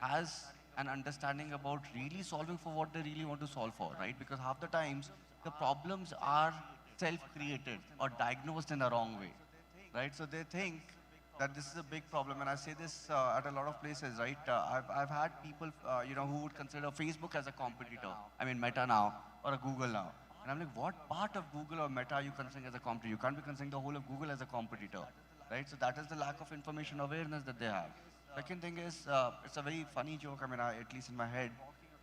has an understanding about really solving for what they really want to solve for, right? Because half the times, the problems are self-created or diagnosed in the wrong way, right? So they think that this is a big problem, and I say this at a lot of places, right? I've had people, who would consider Facebook as a competitor. I mean, Meta now, or a Google now. And I'm like, what part of Google or Meta are you considering as a competitor? You can't be considering the whole of Google as a competitor, right? So that is the lack of information awareness that they have. Second thing is, it's a very funny joke, I mean, at least in my head.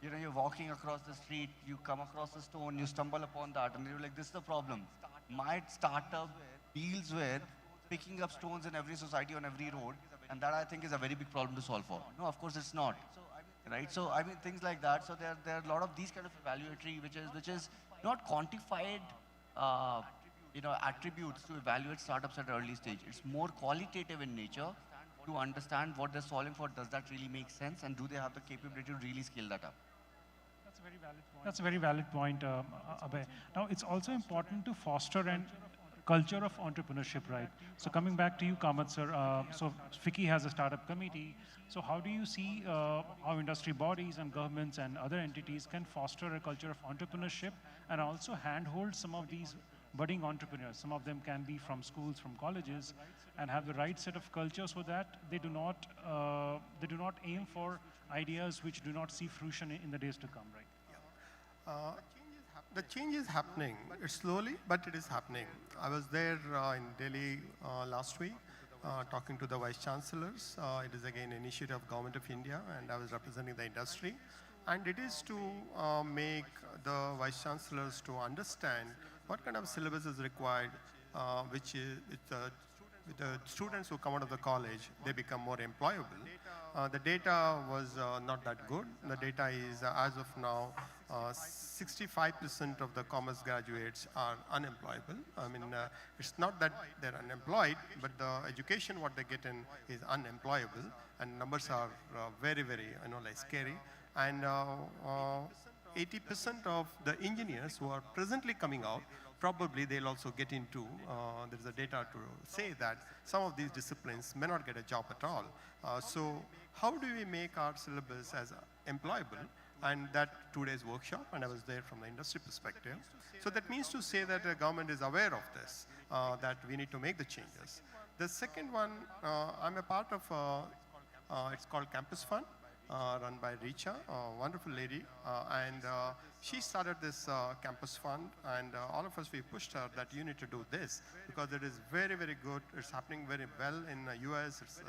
You're walking across the street, you come across a stone, you stumble upon that, and you're like, this is the problem. My startup deals with picking up stones in every society, on every road, and that I think is a very big problem to solve for. No, of course it's not, right? So, I mean, things like that. So there are a lot of these kind of evaluatory, which is not quantified, attributes to evaluate startups at an early stage. It's more qualitative in nature to understand what they're solving for. Does that really make sense? And do they have the capability to really scale that up? That's a very valid point, Abhay. Now, it's also important to foster a culture of entrepreneurship, right? So coming back to you, Kamath, sir, so FICCI has a startup committee. So how do you see how industry bodies and governments and other entities can foster a culture of entrepreneurship and also handhold some of these budding entrepreneurs? Some of them can be from schools, from colleges, and have the right set of culture so that they do not aim for ideas which do not see fruition in the days to come, right? The change is happening. It's slowly, but it is happening. I was there in Delhi last week talking to the vice chancellors. It is again an initiative of Government of India, and I was representing the industry. And it is to make the vice chancellors to understand what kind of syllabus is required, which is with the students who come out of the college, they become more employable. The data was not that good. The data is, as of now, 65% of the commerce graduates are unemployable. I mean, it's not that they're unemployed, but the education what they get in is unemployable, and numbers are very, very, like scary. And 80% of the engineers who are presently coming out, probably they'll also get into, there's a data to say that some of these disciplines may not get a job at all. So how do we make our syllabus as employable? And that 2 days workshop, and I was there from the industry perspective. So that means to say that the government is aware of this, that we need to make the changes. The second one, I'm a part of, it's called Campus Fund, run by Richa, a wonderful lady, and she started this campus fund, and all of us, we pushed her that you need to do this, because it is very, very good. It's happening very well in the US, it's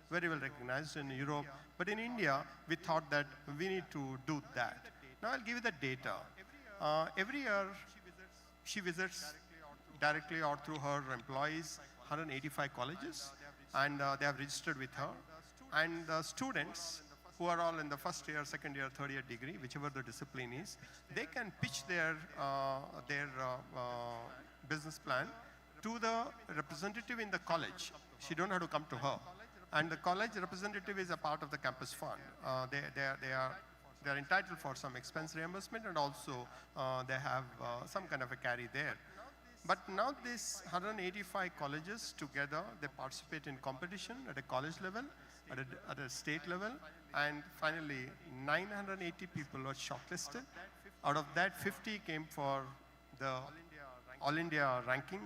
very well recognized in Europe, but in India, we thought that we need to do that. Now I'll give you the data. Every year, she visits directly or through her employees, 185 colleges, and they have registered with her. And the students who are all in the first year, second year, third year degree, whichever the discipline is, they can pitch their business plan to the representative in the college. She don't have to come to her. And the college representative is a part of the campus fund. They are entitled for some expense reimbursement, and also they have some kind of a carry there. But now these 185 colleges together, they participate in competition at a college level, at a state level, and finally 980 people were shortlisted. Out of that, 50 came for the All India ranking,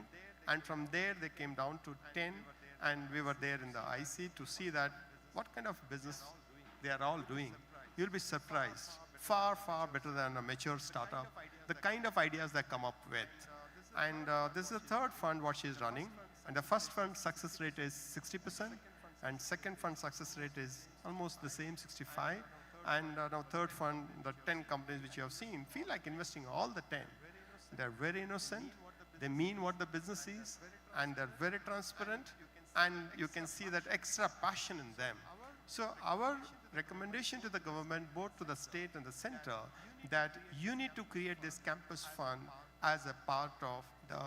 and from there they came down to 10, and we were there in the IC to see that what kind of business they are all doing. You'll be surprised. Far, far better than a mature startup, the kind of ideas they come up with. And this is the third fund what she's running, and the first fund success rate is 60%, and second fund success rate is almost the same, 65. And now third fund, the 10 companies which you have seen, feel like investing all the 10. They're very innocent, they mean what the business is, and they're very transparent, and you can see that extra passion in them. So our recommendation to the government, both to the state and the center, that you need to create this campus fund as a part of the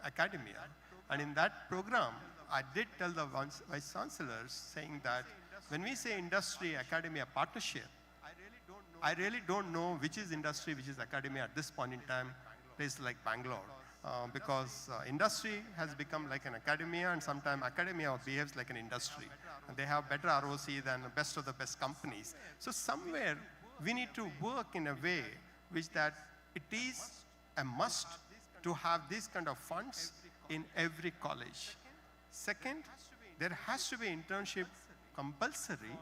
academia. And in that program, I did tell the vice chancellors saying that when we say industry academia partnership, I really don't know which is industry, which is academia at this point in time, places like Bangalore. Because industry has become like an academia, and sometimes academia behaves like an industry. And they have better ROC than the best of the best companies. So somewhere we need to work in a way which that it is a must to have these kind of funds in every college. Second, there has to be internship compulsory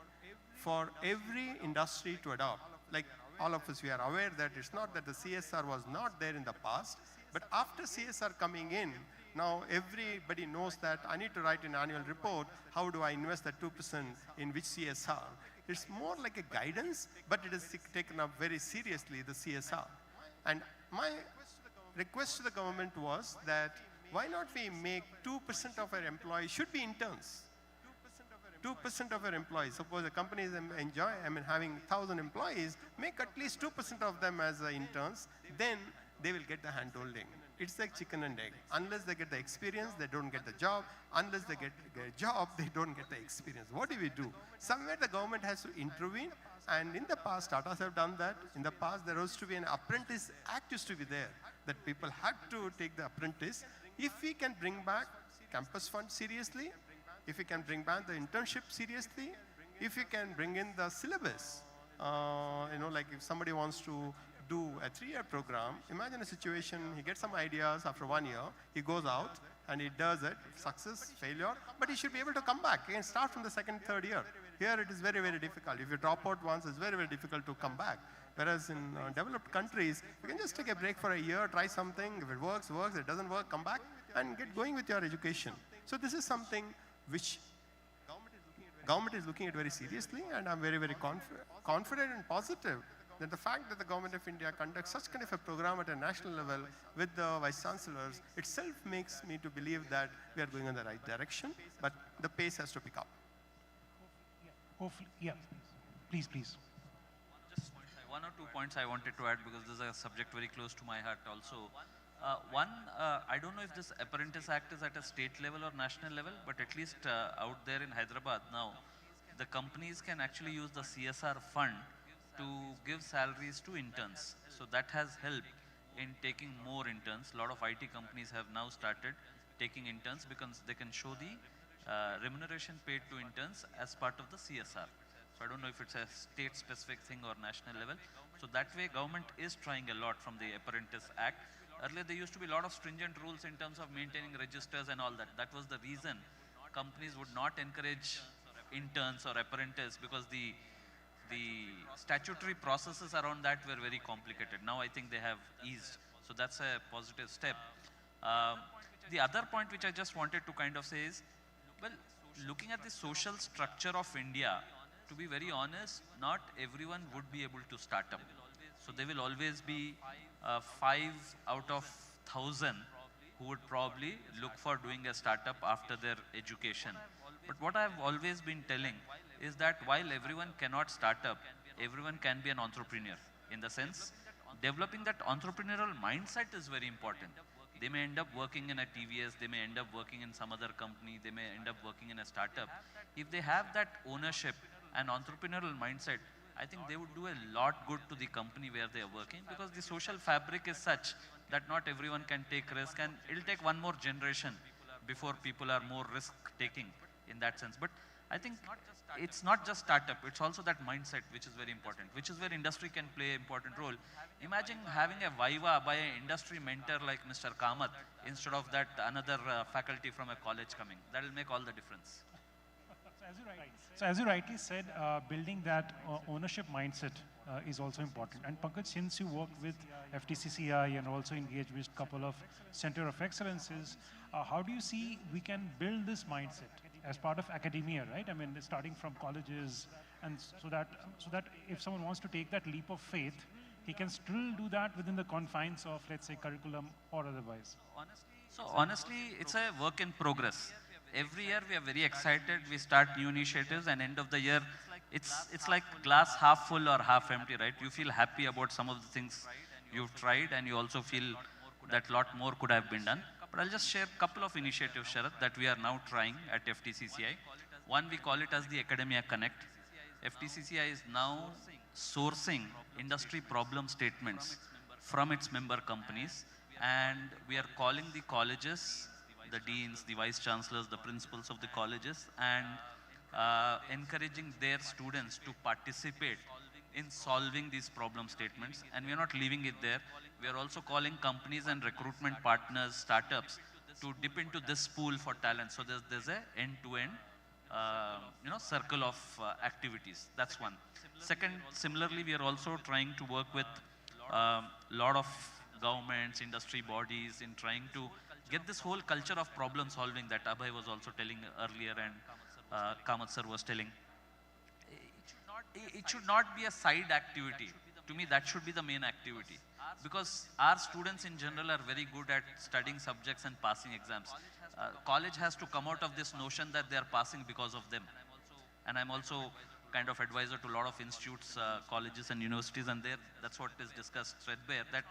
for every industry to adopt. Like all of us, we are aware that it's not that the CSR was not there in the past, but after CSR coming in, now everybody knows that I need to write an annual report. How do I invest that 2% in which CSR? It's more like a guidance, but it is taken up very seriously, the CSR. And my request to the government was that why not we make 2% of our employees should be interns. 2% of our employees. Suppose a company is having 1,000 employees, make at least 2% of them as interns, then they will get the hand-holding. It's like chicken and egg. Unless they get the experience, they don't get the job. Unless they get a job, they don't get the experience. What do we do? Somewhere the government has to intervene, and in the past, Tatas have done that. In the past, there used to be an apprentice act used to be there, that people had to take the apprentice. If we can bring back campus fund seriously, if we can bring back the internship seriously, if we can bring in the syllabus, like if somebody wants to do a 3-year program, imagine a situation, he gets some ideas after 1 year, he goes out and he does it, success, failure, but he should be able to come back and start from the 2nd, 3rd year. Here it is very, very difficult. If you drop out once, it's very, very difficult to come back. Whereas in developed countries, you can just take a break for a year, try something, if it works, works, if it doesn't work, come back and get going with your education. So this is something which government is looking at very seriously, and I'm very, very confident and positive that the fact that the government of India conducts such kind of a program at a national level with the vice chancellors itself makes me to believe that we are going in the right direction, but the pace has to pick up. Hopefully, yeah, please. Just one or two points I wanted to add because this is a subject very close to my heart also. One, I don't know if this Apprentice Act is at a state level or national level, but at least out there in Hyderabad now, the companies can actually use the CSR fund to give salaries to interns. So that has helped in taking more interns. A lot of IT companies have now started taking interns because they can show the remuneration paid to interns as part of the CSR. So I don't know if it's a state-specific thing or national level. So that way, government is trying a lot from the Apprentice Act. Earlier, there used to be a lot of stringent rules in terms of maintaining registers and all that. That was the reason companies would not encourage interns or apprentices because the statutory processes around that were very complicated. Now I think they have eased. So that's a positive step. The other point which I just wanted to kind of say is, well, looking at the social structure of India, to be very honest, not everyone would be able to start up. So there will always be 5 out of 1,000 who would probably look for doing a startup after their education. But what I've always been telling is that while everyone cannot start up, everyone can be an entrepreneur. In the sense, developing that entrepreneurial mindset is very important. They may end up working in a TVS, they may end up working in some other company, they may end up working in a startup. If they have that ownership and entrepreneurial mindset, I think they would do a lot good to the company where they are working because the social fabric is such that not everyone can take risk, and it'll take one more generation before people are more risk-taking in that sense. But I think it's not just startup, it's also that mindset which is very important, which is where industry can play an important role. Imagine having a Viva by an industry mentor like Mr. Kamath instead of that another faculty from a college coming. That will make all the difference. So as you rightly said, building that ownership mindset is also important. And Pankaj, since you work with FTCCI and also engage with a couple of Center of Excellences, how do you see we can build this mindset as part of academia, right? I mean, starting from colleges, and so that if someone wants to take that leap of faith, he can still do that within the confines of, let's say, curriculum or otherwise. Honestly, it's a work in progress. Every year we are very excited. We start new initiatives, and end of the year, it's like glass half full or half empty, right? You feel happy about some of the things you've tried, and you also feel that a lot more could have been done. But I'll just share a couple of initiatives, Sharath, that we are now trying at FTCCI. One, we call it as the Academia Connect. FTCCI is now sourcing industry problem statements from its member companies, and we are calling the colleges, the deans, the vice chancellors, the principals of the colleges, and encouraging their students to participate in solving these problem statements. And we are not leaving it there. We are also calling companies and recruitment partners, startups, to dip into this pool for talent. So there's a end-to-end circle of activities. That's one. Second, similarly, we are also trying to work with a lot of governments, industry bodies in trying to get this whole culture of problem solving that Abhay was also telling earlier and Kamath sir was telling. It should not be a side activity. To me, that should be the main activity. Because our students in general are very good at studying subjects and passing exams. College has to come out of this notion that they are passing because of them. And I'm also kind of advisor to a lot of institutes, colleges and universities, and that's what is discussed threadbare, that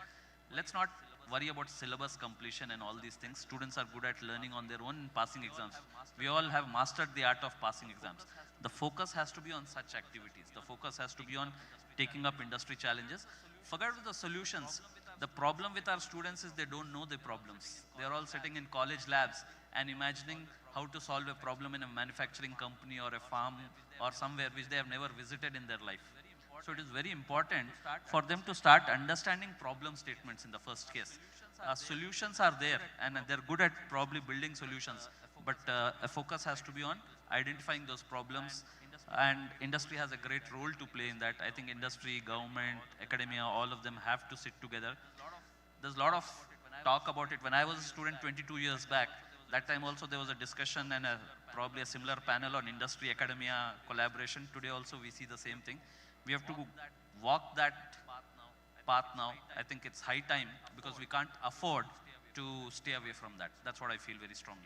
let's not worry about syllabus completion and all these things. Students are good at learning on their own and passing exams. We all have mastered the art of passing exams. The focus has to be on such activities. The focus has to be on taking up industry challenges. Forget the solutions. The problem with our students is they don't know the problems. They are all sitting in college labs and imagining how to solve a problem in a manufacturing company or a farm or somewhere which they have never visited in their life. So it is very important for them to start understanding problem statements in the first case. Solutions are there and they're good at probably building solutions, but a focus has to be on identifying those problems, and industry has a great role to play in that. I think industry, government, academia, all of them have to sit together. There's a lot of talk about it. When I was a student 22 years back, that time also there was a discussion and probably a similar panel on industry, academia, collaboration. Today also we see the same thing. We have to walk that path now. I think it's high time because we can't afford to stay away from that. That's what I feel very strongly.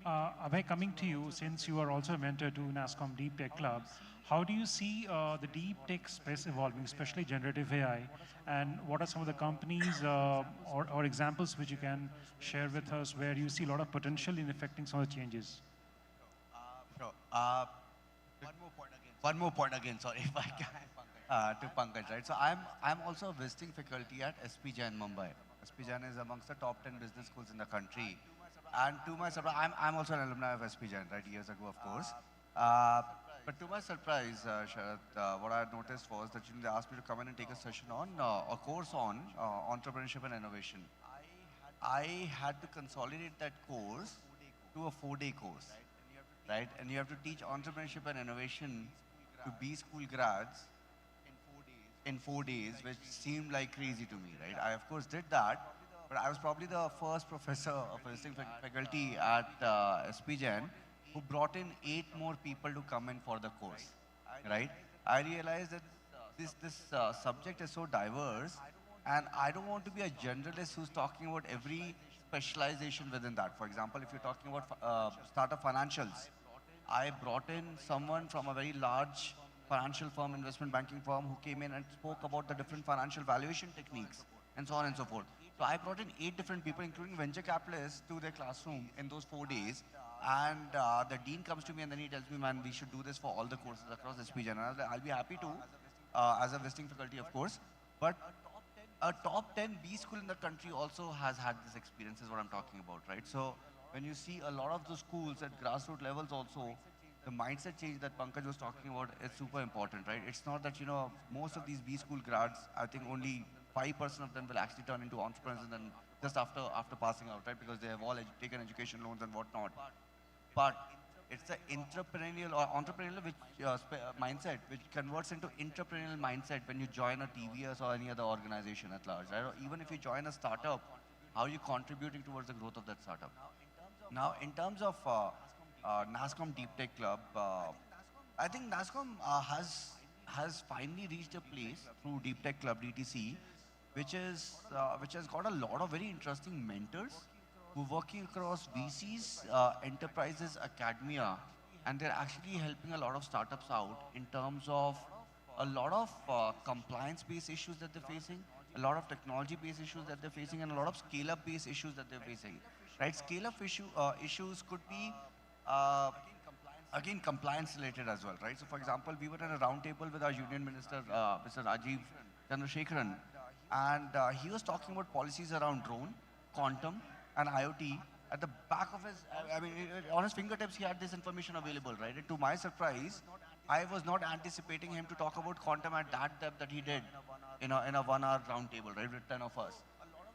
Abhay, coming to you, since you are also a mentor to NASSCOM Deep Tech Club, how do you see the deep tech space evolving, especially generative AI? And what are some of the companies or examples which you can share with us where you see a lot of potential in affecting some of the changes? Sure. One more point again, sorry if I can, to Pankaj, right? So I'm also a visiting faculty at SP Jain, Mumbai. SP Jain is amongst the top 10 business schools in the country. And to my surprise, I'm also an alumni of SP Jain, right, years ago, of course. But to my surprise, Sharad, what I noticed was that they asked me to come in and take a session on, a course on entrepreneurship and innovation. I had to consolidate that course to a 4-day course, right? And you have to teach entrepreneurship and innovation to B school grads in 4 days, which seemed like crazy to me, right? I, of course, did that. But I was probably the first professor of visiting faculty at SP Jain who brought in 8 more people to come in for the course, right? I realized that this subject is so diverse, and I don't want to be a generalist who's talking about every specialization within that. For example, if you're talking about startup financials, I brought in someone from a very large financial firm, investment banking firm, who came in and spoke about the different financial valuation techniques and so on and so forth. So I brought in 8 different people, including venture capitalists, to their classroom in those 4 days. And the dean comes to me and then he tells me, man, we should do this for all the courses across SP Jain. And I was like, I'll be happy to, as a visiting faculty, of course. But a top 10 B school in the country also has had this experience, is what I'm talking about, right? So when you see a lot of the schools at grassroots levels also, the mindset change that Pankaj was talking about is super important, right? It's not that, most of these B school grads, I think only 5% of them will actually turn into entrepreneurs and then just after passing out, right? Because they have all taken education loans and whatnot. But it's the entrepreneurial or entrepreneurial mindset which converts into entrepreneurial mindset when you join a TVS or any other organization at large, right? Or even if you join a startup, how are you contributing towards the growth of that startup? Now, in terms of NASSCOM Deep Tech Club, I think NASSCOM has finally reached a place through Deep Tech Club DTC, which has got a lot of very interesting mentors who are working across VCs, enterprises, academia, and they're actually helping a lot of startups out in terms of a lot of compliance-based issues that they're facing, a lot of technology-based issues that they're facing, and a lot of scale-up-based issues that they're facing. Right? Scale-up issues could be again compliance related as well, right? So for example, we were in a roundtable with our Union Minister, Mr. Rajiv Chandrasekharan, and he was talking about policies around drone, quantum, and IoT. At the back of his, on his fingertips, he had this information available, right? And to my surprise, I was not anticipating him to talk about quantum at that depth that he did in a 1 hour round table, right, with 10 of us.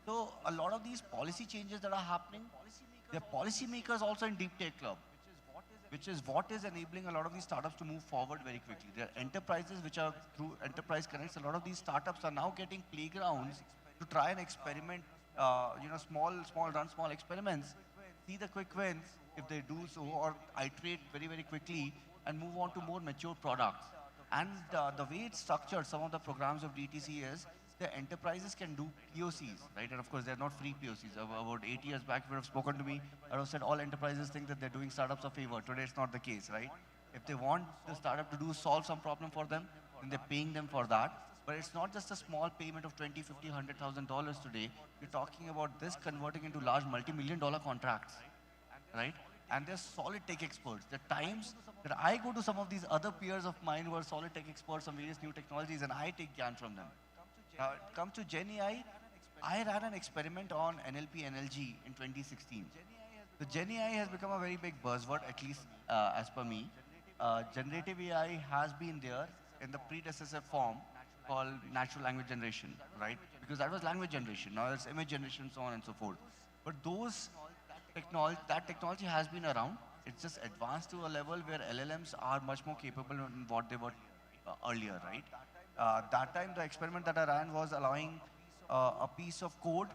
So a lot of these policy changes that are happening, they're policymakers also in Deep Tech Club, which is what is enabling a lot of these startups to move forward very quickly. There are enterprises which are through Enterprise Connects. A lot of these startups are now getting playgrounds to try and experiment, run small experiments, see the quick wins if they do so, or iterate very, very quickly and move on to more mature products. And the way it's structured, some of the programs of DTC is the enterprises can do POCs, right? And of course, they're not free POCs. About 8 years back, if you would have spoken to me, I would have said all enterprises think that they're doing startups a favor. Today, it's not the case, right? If they want the startup to solve some problem for them, then they're paying them for that. But it's not just a small payment of $20, $50, $100,000 today. You're talking about this converting into large multi-million-dollar contracts, right? And they're solid tech experts. There are times that I go to some of these other peers of mine who are solid tech experts on various new technologies, and I take gyan from them. Come to Gen AI, I ran an experiment on NLP, NLG in 2016. The Gen AI has become a very big buzzword, at least as per me. Generative AI has been there in the predecessor form called natural language generation, right? Because that was language generation. Now it's image generation, so on and so forth. But that technology has been around. It's just advanced to a level where LLMs are much more capable than what they were earlier, right? That time, the experiment that I ran was allowing a piece of code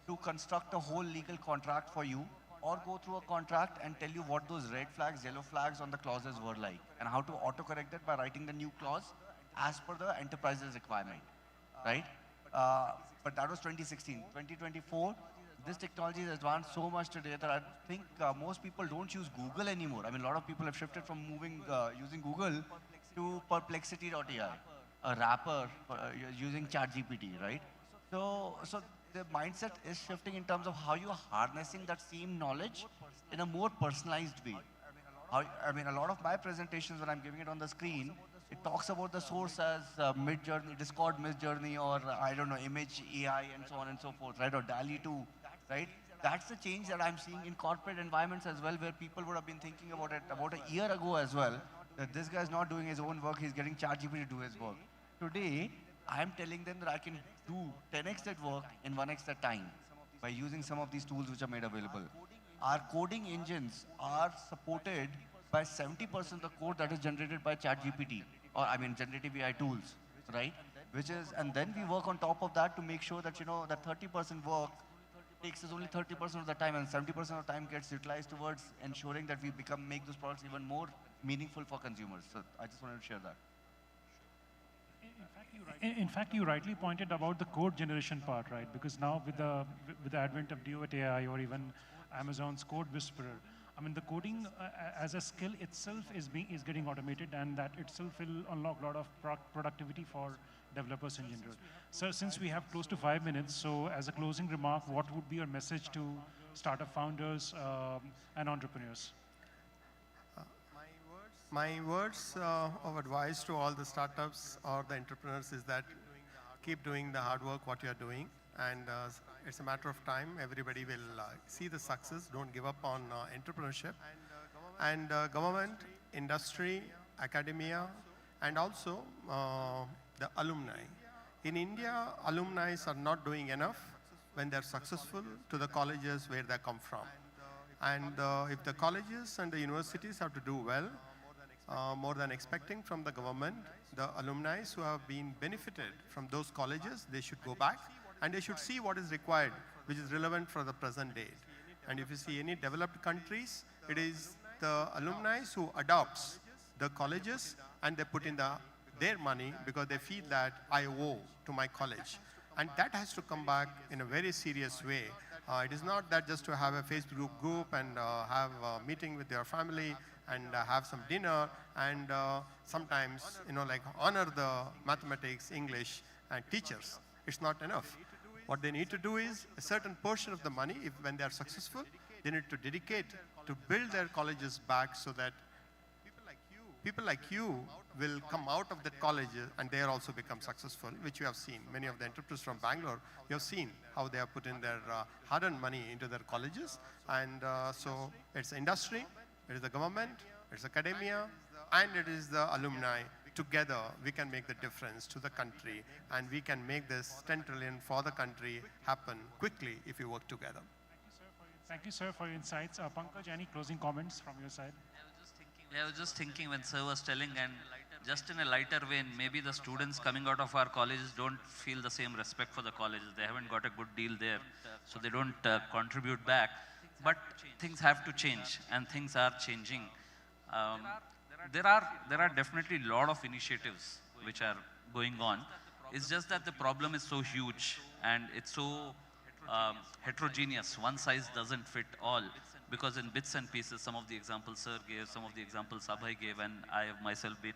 to construct a whole legal contract for you, or go through a contract and tell you what those red flags, yellow flags on the clauses were like, and how to autocorrect it by writing the new clause as per the enterprise's requirement, right? But that was 2016. 2024, this technology has advanced so much today that I think most people don't use Google anymore. I mean, a lot of people have shifted from using Google to Perplexity.ai. A wrapper using ChatGPT, right? So the mindset is shifting in terms of how you're harnessing that same knowledge in a more personalized way. I mean, a lot of my presentations, when I'm giving it on the screen, it talks about the source as Mid-Journey, Discord Mid-Journey, or I don't know, Image AI, and so on and so forth, right? Or DALL-E 2, right? That's the change that I'm seeing in corporate environments as well, where people would have been thinking about it about a year ago as well, that this guy's not doing his own work, he's getting ChatGPT to do his work. Today, I'm telling them that I can do 10x that work in 1x that time by using some of these tools which are made available. Our coding engines are supported by 70% of the code that is generated by ChatGPT, or I mean generative AI tools, right? And then we work on top of that to make sure that, that 30% work takes us only 30% of the time, and 70% of the time gets utilized towards ensuring that we make those products even more meaningful for consumers. So I just wanted to share that. In fact, you rightly pointed about the code generation part, right? Because now with the advent of Duet AI or even Amazon's Code Whisperer, I mean, the coding as a skill itself is getting automated, and that itself will unlock a lot of productivity for developers in general. So since we have close to 5 minutes, so as a closing remark, what would be your message to startup founders and entrepreneurs? My words of advice to all the startups or the entrepreneurs is that keep doing the hard work, what you're doing, and it's a matter of time. Everybody will see the success. Don't give up on entrepreneurship. And government, industry, academia, and also the alumni. In India, alumni are not doing enough when they're successful to the colleges where they come from. And if the colleges and the universities have to do well, more than expecting from the government, the alumni who have been benefited from those colleges, they should go back and they should see what is required, which is relevant for the present date. And if you see any developed countries, it is the alumni who adopts the colleges and they put in their money because they feel that I owe to my college. And that has to come back in a very serious way. It is not that just to have a Facebook group and have a meeting with your family and have some dinner and sometimes, like honor the mathematics, English, and teachers. It's not enough. What they need to do is a certain portion of the money, when they are successful, they need to dedicate to build their colleges back so that people like you will come out of that college and they also become successful, which you have seen. Many of the entrepreneurs from Bangalore, you have seen how they have put in their hard-earned money into their colleges. And so it's industry, it is the government, it's academia, and it is the alumni. Together, we can make the difference to the country, and we can make this 10 trillion for the country happen quickly if we work together. Thank you, sir, for your insights. Pankaj, any closing comments from your side? I was just thinking when sir was telling, and just in a lighter vein, maybe the students coming out of our colleges don't feel the same respect for the colleges. They haven't got a good deal there, so they don't contribute back. But things have to change, and things are changing. There are definitely a lot of initiatives which are going on. It's just that the problem is so huge, and it's so heterogeneous. One size doesn't fit all, because in bits and pieces, some of the examples sir gave, some of the examples Abhay gave, and I have myself been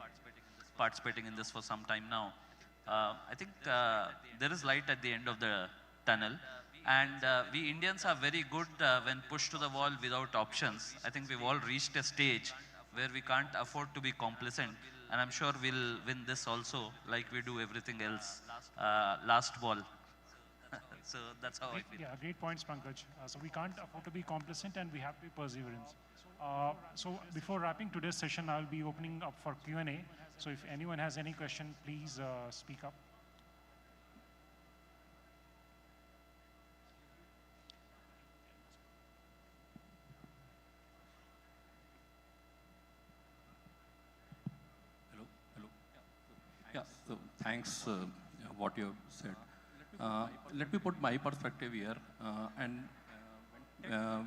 participating in this for some time now. I think there is light at the end of the tunnel, and we Indians are very good when pushed to the wall without options. I think we've all reached a stage where we can't afford to be complacent, and I'm sure we'll win this also, like we do everything else. Last ball. So that's how I feel. Yeah, great points, Pankaj. So we can't afford to be complacent, and we have to be perseverance. So before wrapping today's session, I'll be opening up for Q&A. So if anyone has any question, please speak up. Hello. Yeah, so thanks what you have said. Let me put my perspective here.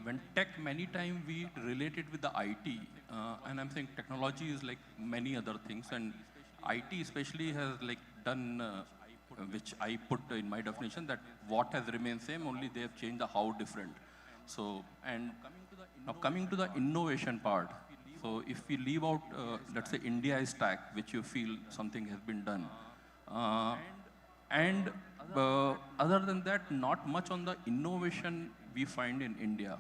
When tech, many times we relate it with the IT, and I'm saying technology is like many other things, and IT especially has like done, which I put in my definition, that what has remained same, only they have changed the how different. So, and now coming to the innovation part, so if we leave out, let's say India stack, which you feel something has been done, and other than that, not much on the innovation we find in India.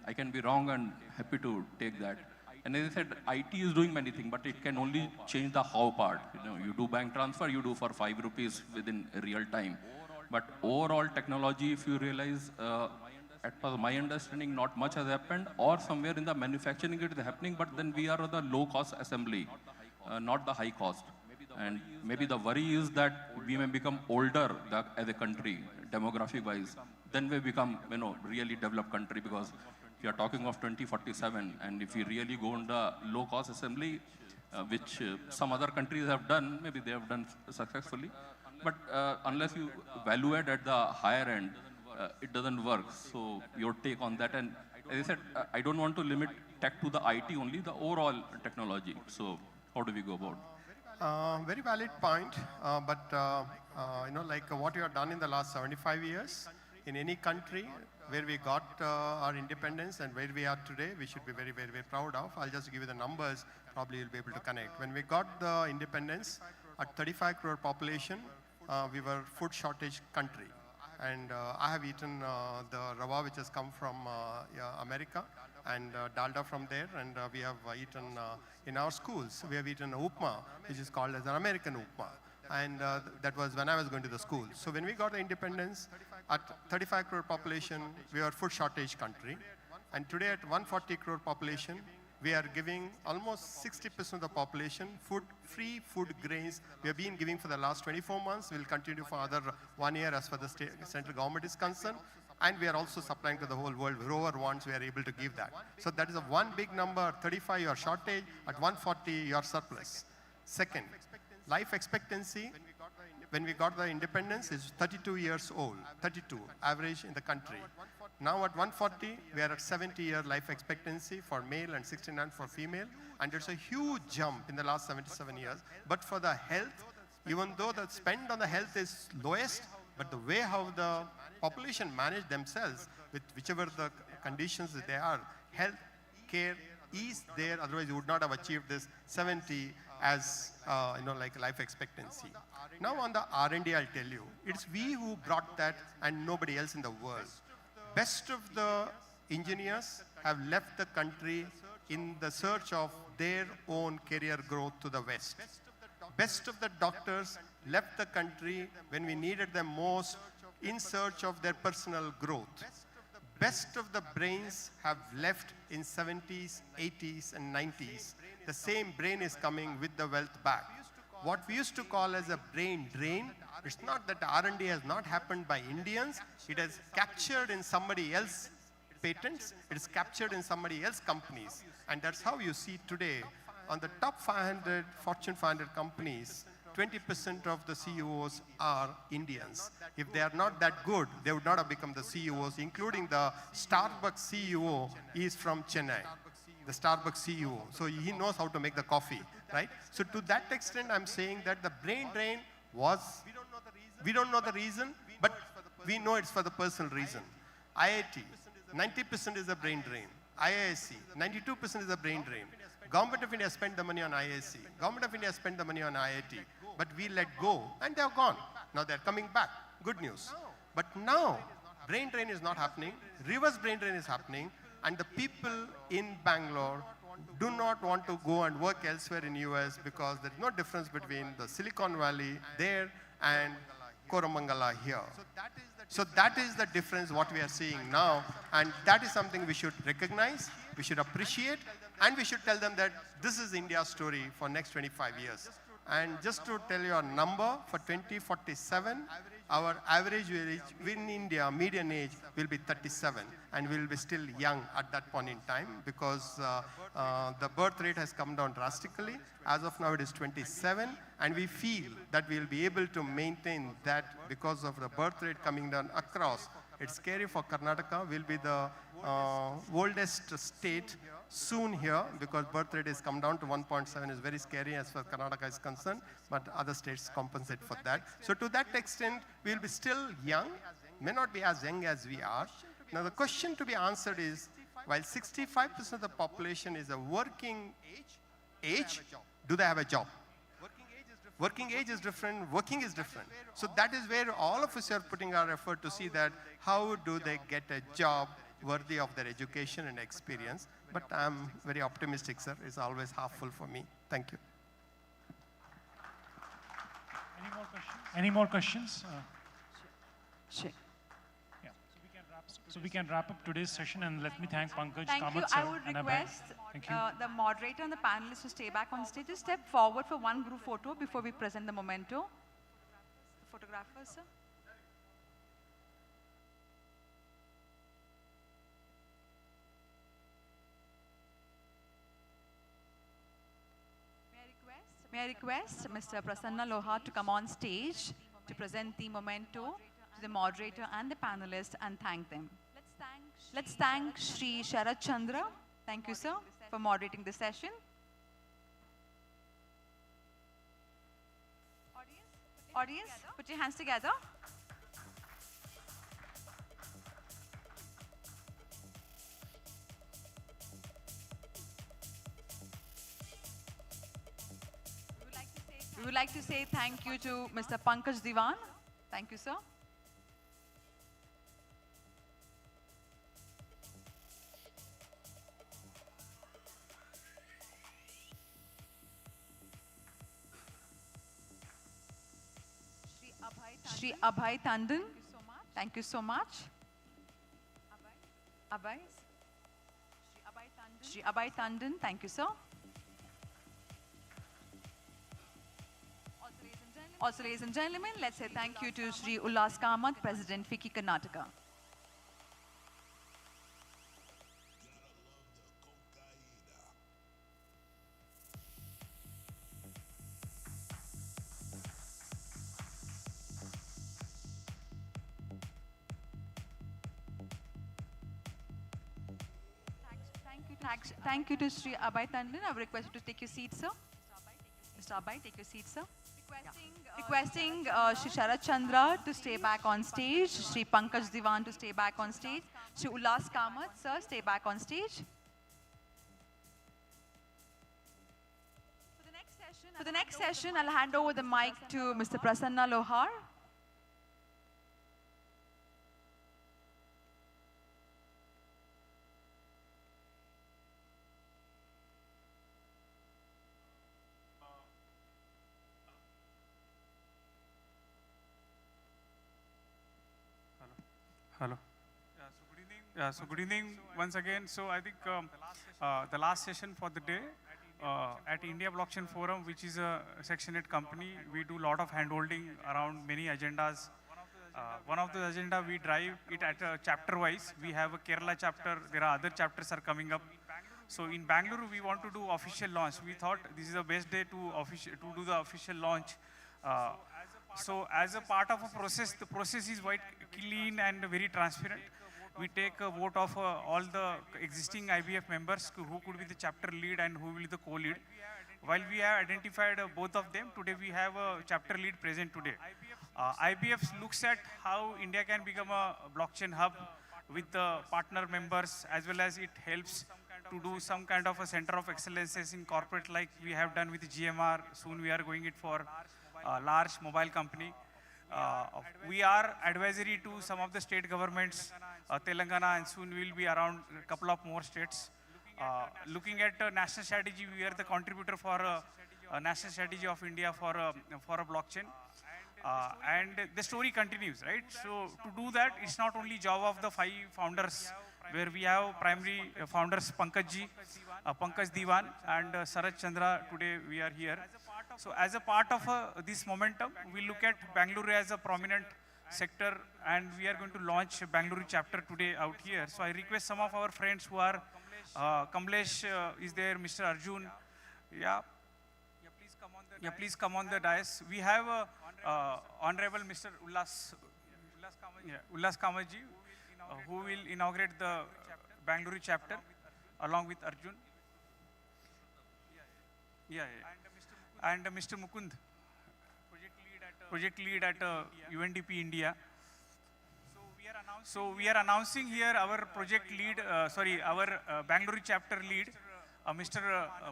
I can be wrong and happy to take that. And as I said, IT is doing many things, but it can only change the how part. You know, you do bank transfer, you do for 5 rupees within real time. But overall technology, if you realize, at my understanding, not much has happened, or somewhere in the manufacturing it is happening, but then we are the low-cost assembly, not the high cost. And maybe the worry is that we may become older as a country, demographic-wise. Then we become, really developed country, because if you are talking of 2047, and if we really go on the low-cost assembly, which some other countries have done, maybe they have done successfully, but unless you value it at the higher end, it doesn't work. So your take on that, and as I said, I don't want to limit tech to the IT only, the overall technology. So how do we go about it? Very valid point, but like what you have done in the last 75 years, in any country where we got our independence and where we are today, we should be very, very, very proud of. I'll just give you the numbers, probably you'll be able to connect. When we got the independence, at 35 crore population, we were food shortage country. And I have eaten the rava which has come from America, and dalda from there, and we have eaten in our schools, we have eaten upma, which is called as an American upma. And that was when I was going to the school. So when we got the independence, at 35 crore population, we were food shortage country. And today at 140 crore population, we are giving almost 60% of the population free food grains. We have been giving for the last 24 months. We'll continue for another 1 year as far as the central government is concerned. And we are also supplying to the whole world. Whoever wants, we are able to give that. So that is a one big number. 35, your shortage. At 140, your surplus. Second, life expectancy, when we got the independence, is 32 years old, 32, average in the country. Now at 140, we are at 70-year life expectancy for male and 69 for female. And it's a huge jump in the last 77 years. But for the health, even though the spend on the health is lowest, but the way how the population manage themselves with whichever the conditions that they are, health care is there, otherwise you would not have achieved this 70 as like life expectancy. Now on the R&D, I'll tell you, it's we who brought that and nobody else in the world. Best of the engineers have left the country in the search of their own career growth to the West. Best of the doctors left the country when we needed them most in search of their personal growth. best of the brains have left in 70s, 80s, and 90s. The same brain is coming with the wealth back. What we used to call as a brain drain, it's not that R&D has not happened by Indians, it has captured in somebody else's patents, it is captured in somebody else's companies. And that's how you see today, on the top 500 Fortune 500 companies, 20% of the CEOs are Indians. If they are not that good, they would not have become the CEOs, including the Starbucks CEO is from Chennai, the Starbucks CEO. So he knows how to make the coffee, right? So to that extent, I'm saying that the brain drain was, we don't know the reason, but we know it's for the personal reason. IIT, 90% is a brain drain. IISc, 92% is a brain drain. Government of India spent the money on IISc. Government of India spent the money on IIT. But we let go, and they're gone. Now they're coming back. Good news. But now, brain drain is not happening. Reverse brain drain is happening. And the people in Bangalore do not want to go and work elsewhere in US because there's no difference between the Silicon Valley there and Koramangala here. So that is the difference what we are seeing now. And that is something we should recognize, we should appreciate, and we should tell them that this is India's story for next 25 years. And just to tell you a number, for 2047, our average age in India, median age, will be 37. And we will be still young at that point in time because the birth rate has come down drastically. As of now, it is 27. And we feel that we will be able to maintain that because of the birth rate coming down across. It's scary for Karnataka. We'll be the oldest state soon here because birth rate has come down to 1.7 is very scary as far as Karnataka is concerned, but other states compensate for that. So to that extent, we'll be still young, may not be as young as we are. Now the question to be answered is, while 65% of the population is a working age, do they have a job? Working age is different, working is different. So that is where all of us are putting our effort to see that how do they get a job worthy of their education and experience. But I'm very optimistic, sir. It's always half full for me. Thank you. Any more questions? Any more questions? Sheikh. Yeah. So we can wrap up today's session, and let me thank Pankaj, Thank you. Kamath, sir, I would and request Ahmed. the moderator and the panelists to stay back on stage. Just step forward for one group photo before we present the memento. The photographers, sir. May I request Mr. Prasanna Lohar to come on stage to present the memento to the moderator and the panelists and thank them. Let's thank Shri Sharat Chandra. Thank you, sir, for moderating the session. Audience, put your hands together. We would like to say thank you to Mr. Pankaj Diwan. Thank you, sir. Shri Abhay Tandon. Thank you so much. Abhay. Shri Abhay Tandon. Thank you, sir. Also, ladies and gentlemen, let's say thank you to Shri Ullas Kamath, President, FICCI Karnataka. Thank you to Shri Abhay Tandon. I would request you to take your seat, sir. Mr. Abhay, take your seat, sir. Requesting Shri Sharat Chandra to stay back on stage, Shri Pankaj Diwan to stay back on stage, Shri Ullas Kamath, sir, stay back on stage. For the next session, I'll hand over the mic to Mr. Prasanna Lohar. Hello. Yeah, so good evening once again. So I think the last session for the day at India Blockchain Forum, which is a Section 8 company, we do a lot of handholding around many agendas. One of the agenda we drive it at chapter wise. We have a Kerala chapter. There are other chapters are coming up. So in Bengaluru, we want to do official launch. We thought this is the best day to do the official launch. So as a part of a process, the process is quite clean and very transparent. We take a vote of all the existing IBF members who could be the chapter lead and who will be the co-lead. While we have identified both of them, today we have a chapter lead present today. IBF looks at how India can become a blockchain hub with the partner members, as well as it helps to do some kind of a center of excellences in corporate, like we have done with GMR. Soon we are going it for a large mobile company. We are advisory to some of the state governments, Telangana, and soon we will be around a couple of more states. Looking at national strategy, we are the contributor for a national strategy of India for a blockchain. And the story continues, right? So to do that, it's not only job of the 5 founders, where we have primary founders Pankaj Diwan and Saraj Chandra. Today we are here. So as a part of this momentum, we look at Bengaluru as a prominent sector, and we are going to launch Bengaluru chapter today out here. So I request some of our friends who are, Kamlesh is there, Mr. Arjun. Yeah, please come on the dais. We have Honorable Mr. Ullas Kamaji, who will inaugurate the Bengaluru chapter along with Arjun. And Mr. Mukund, project lead at UNDP India. So we are announcing here our project lead, our Bengaluru chapter lead, Mr.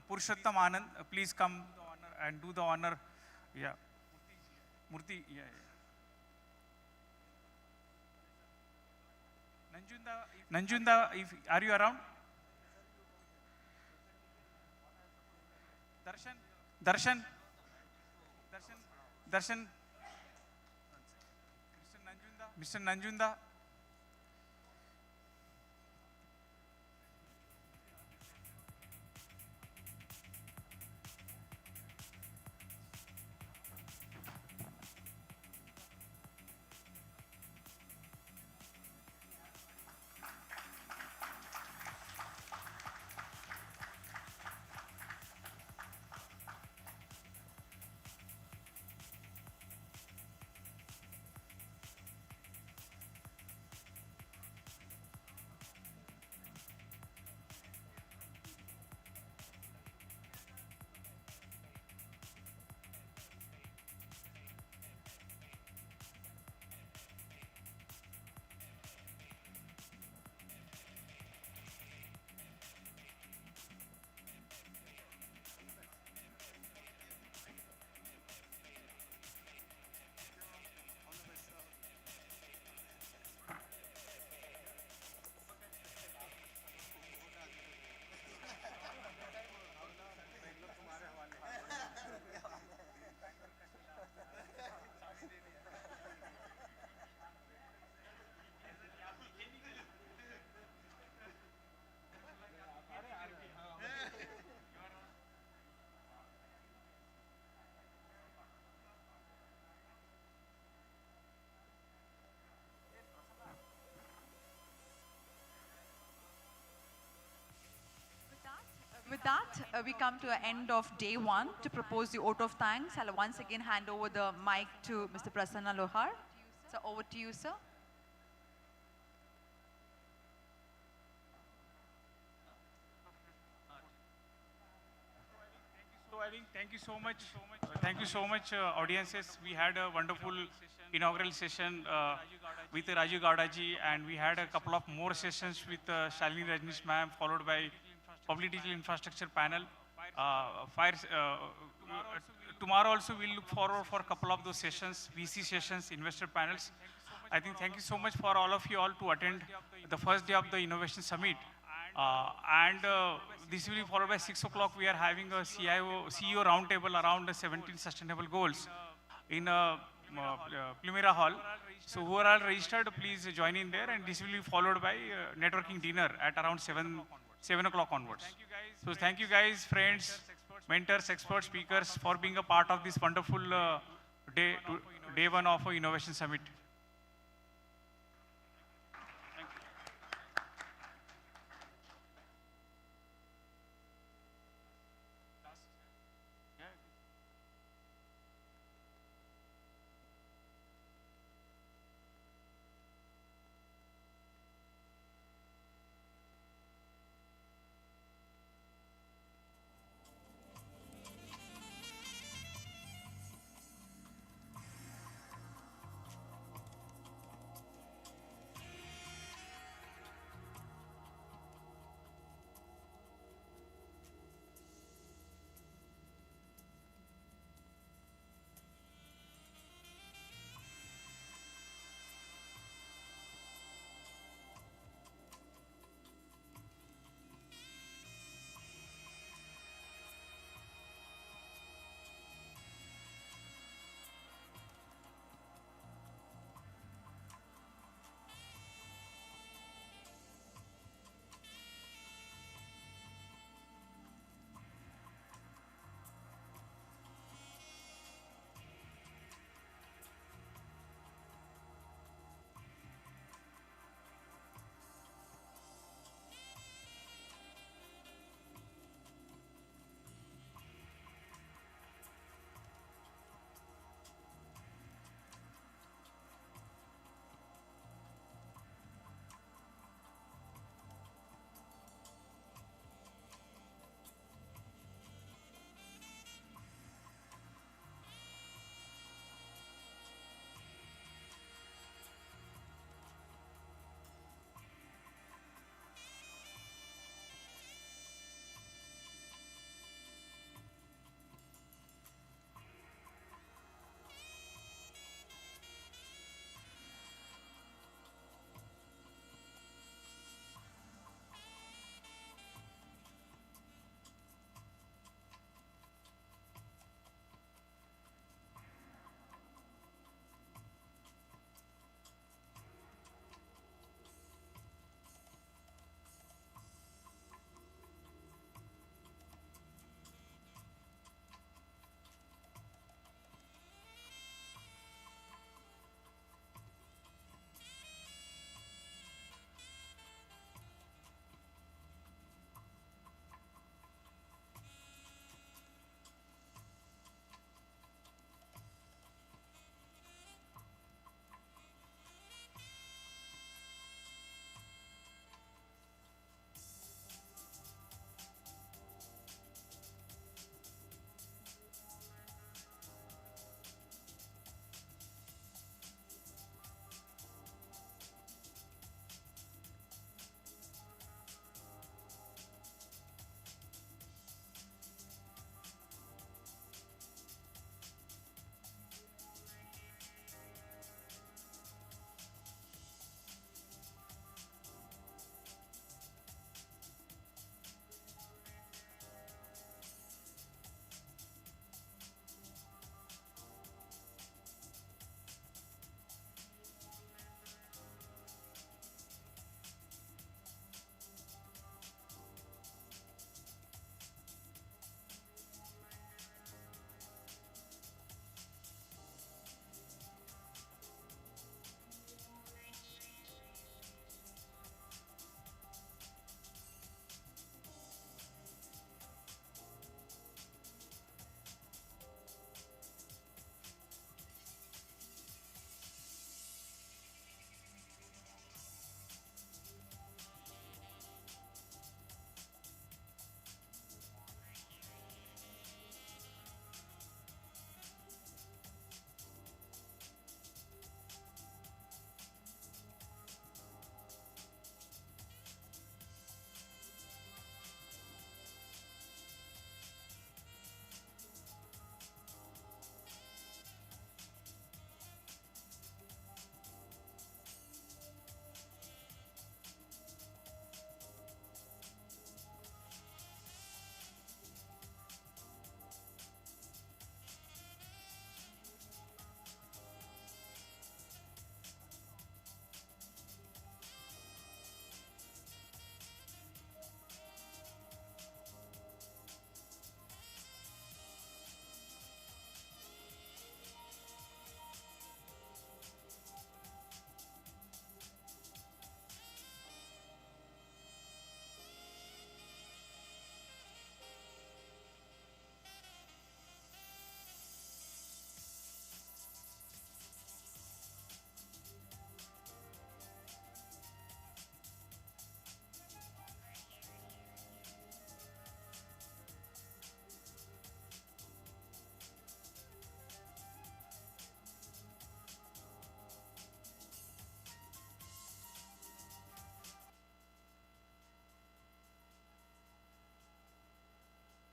Purushottam Anand. Please come and do the honor. Yeah. Murthy, yeah. Nanjunda, are you around? Darshan. Mr. Nanjunda. With that, we come to the end of day 1 to propose the vote of thanks. I'll once again hand over the mic to Mr. Prasanna Lohar. So over to you, sir. So I think thank you so much. Thank you so much, audiences. We had a wonderful inaugural session with Rajiv Gowda ji, and we had a couple of more sessions with Shalini Rajnish ma'am, followed by Public Digital Infrastructure panel. Tomorrow also we'll look forward for a couple of those sessions, VC sessions, investor panels. I think thank you so much for all of you all to attend the first day of the Innovation Summit. This will be followed by 6 o'clock. We are having a CEO roundtable around the 17 sustainable goals in Plumera Hall. So who are all registered, please join in there, and this will be followed by networking dinner at around 7 o'clock onwards. So thank you guys, friends, mentors, experts, speakers for being a part of this wonderful day one of Innovation Summit.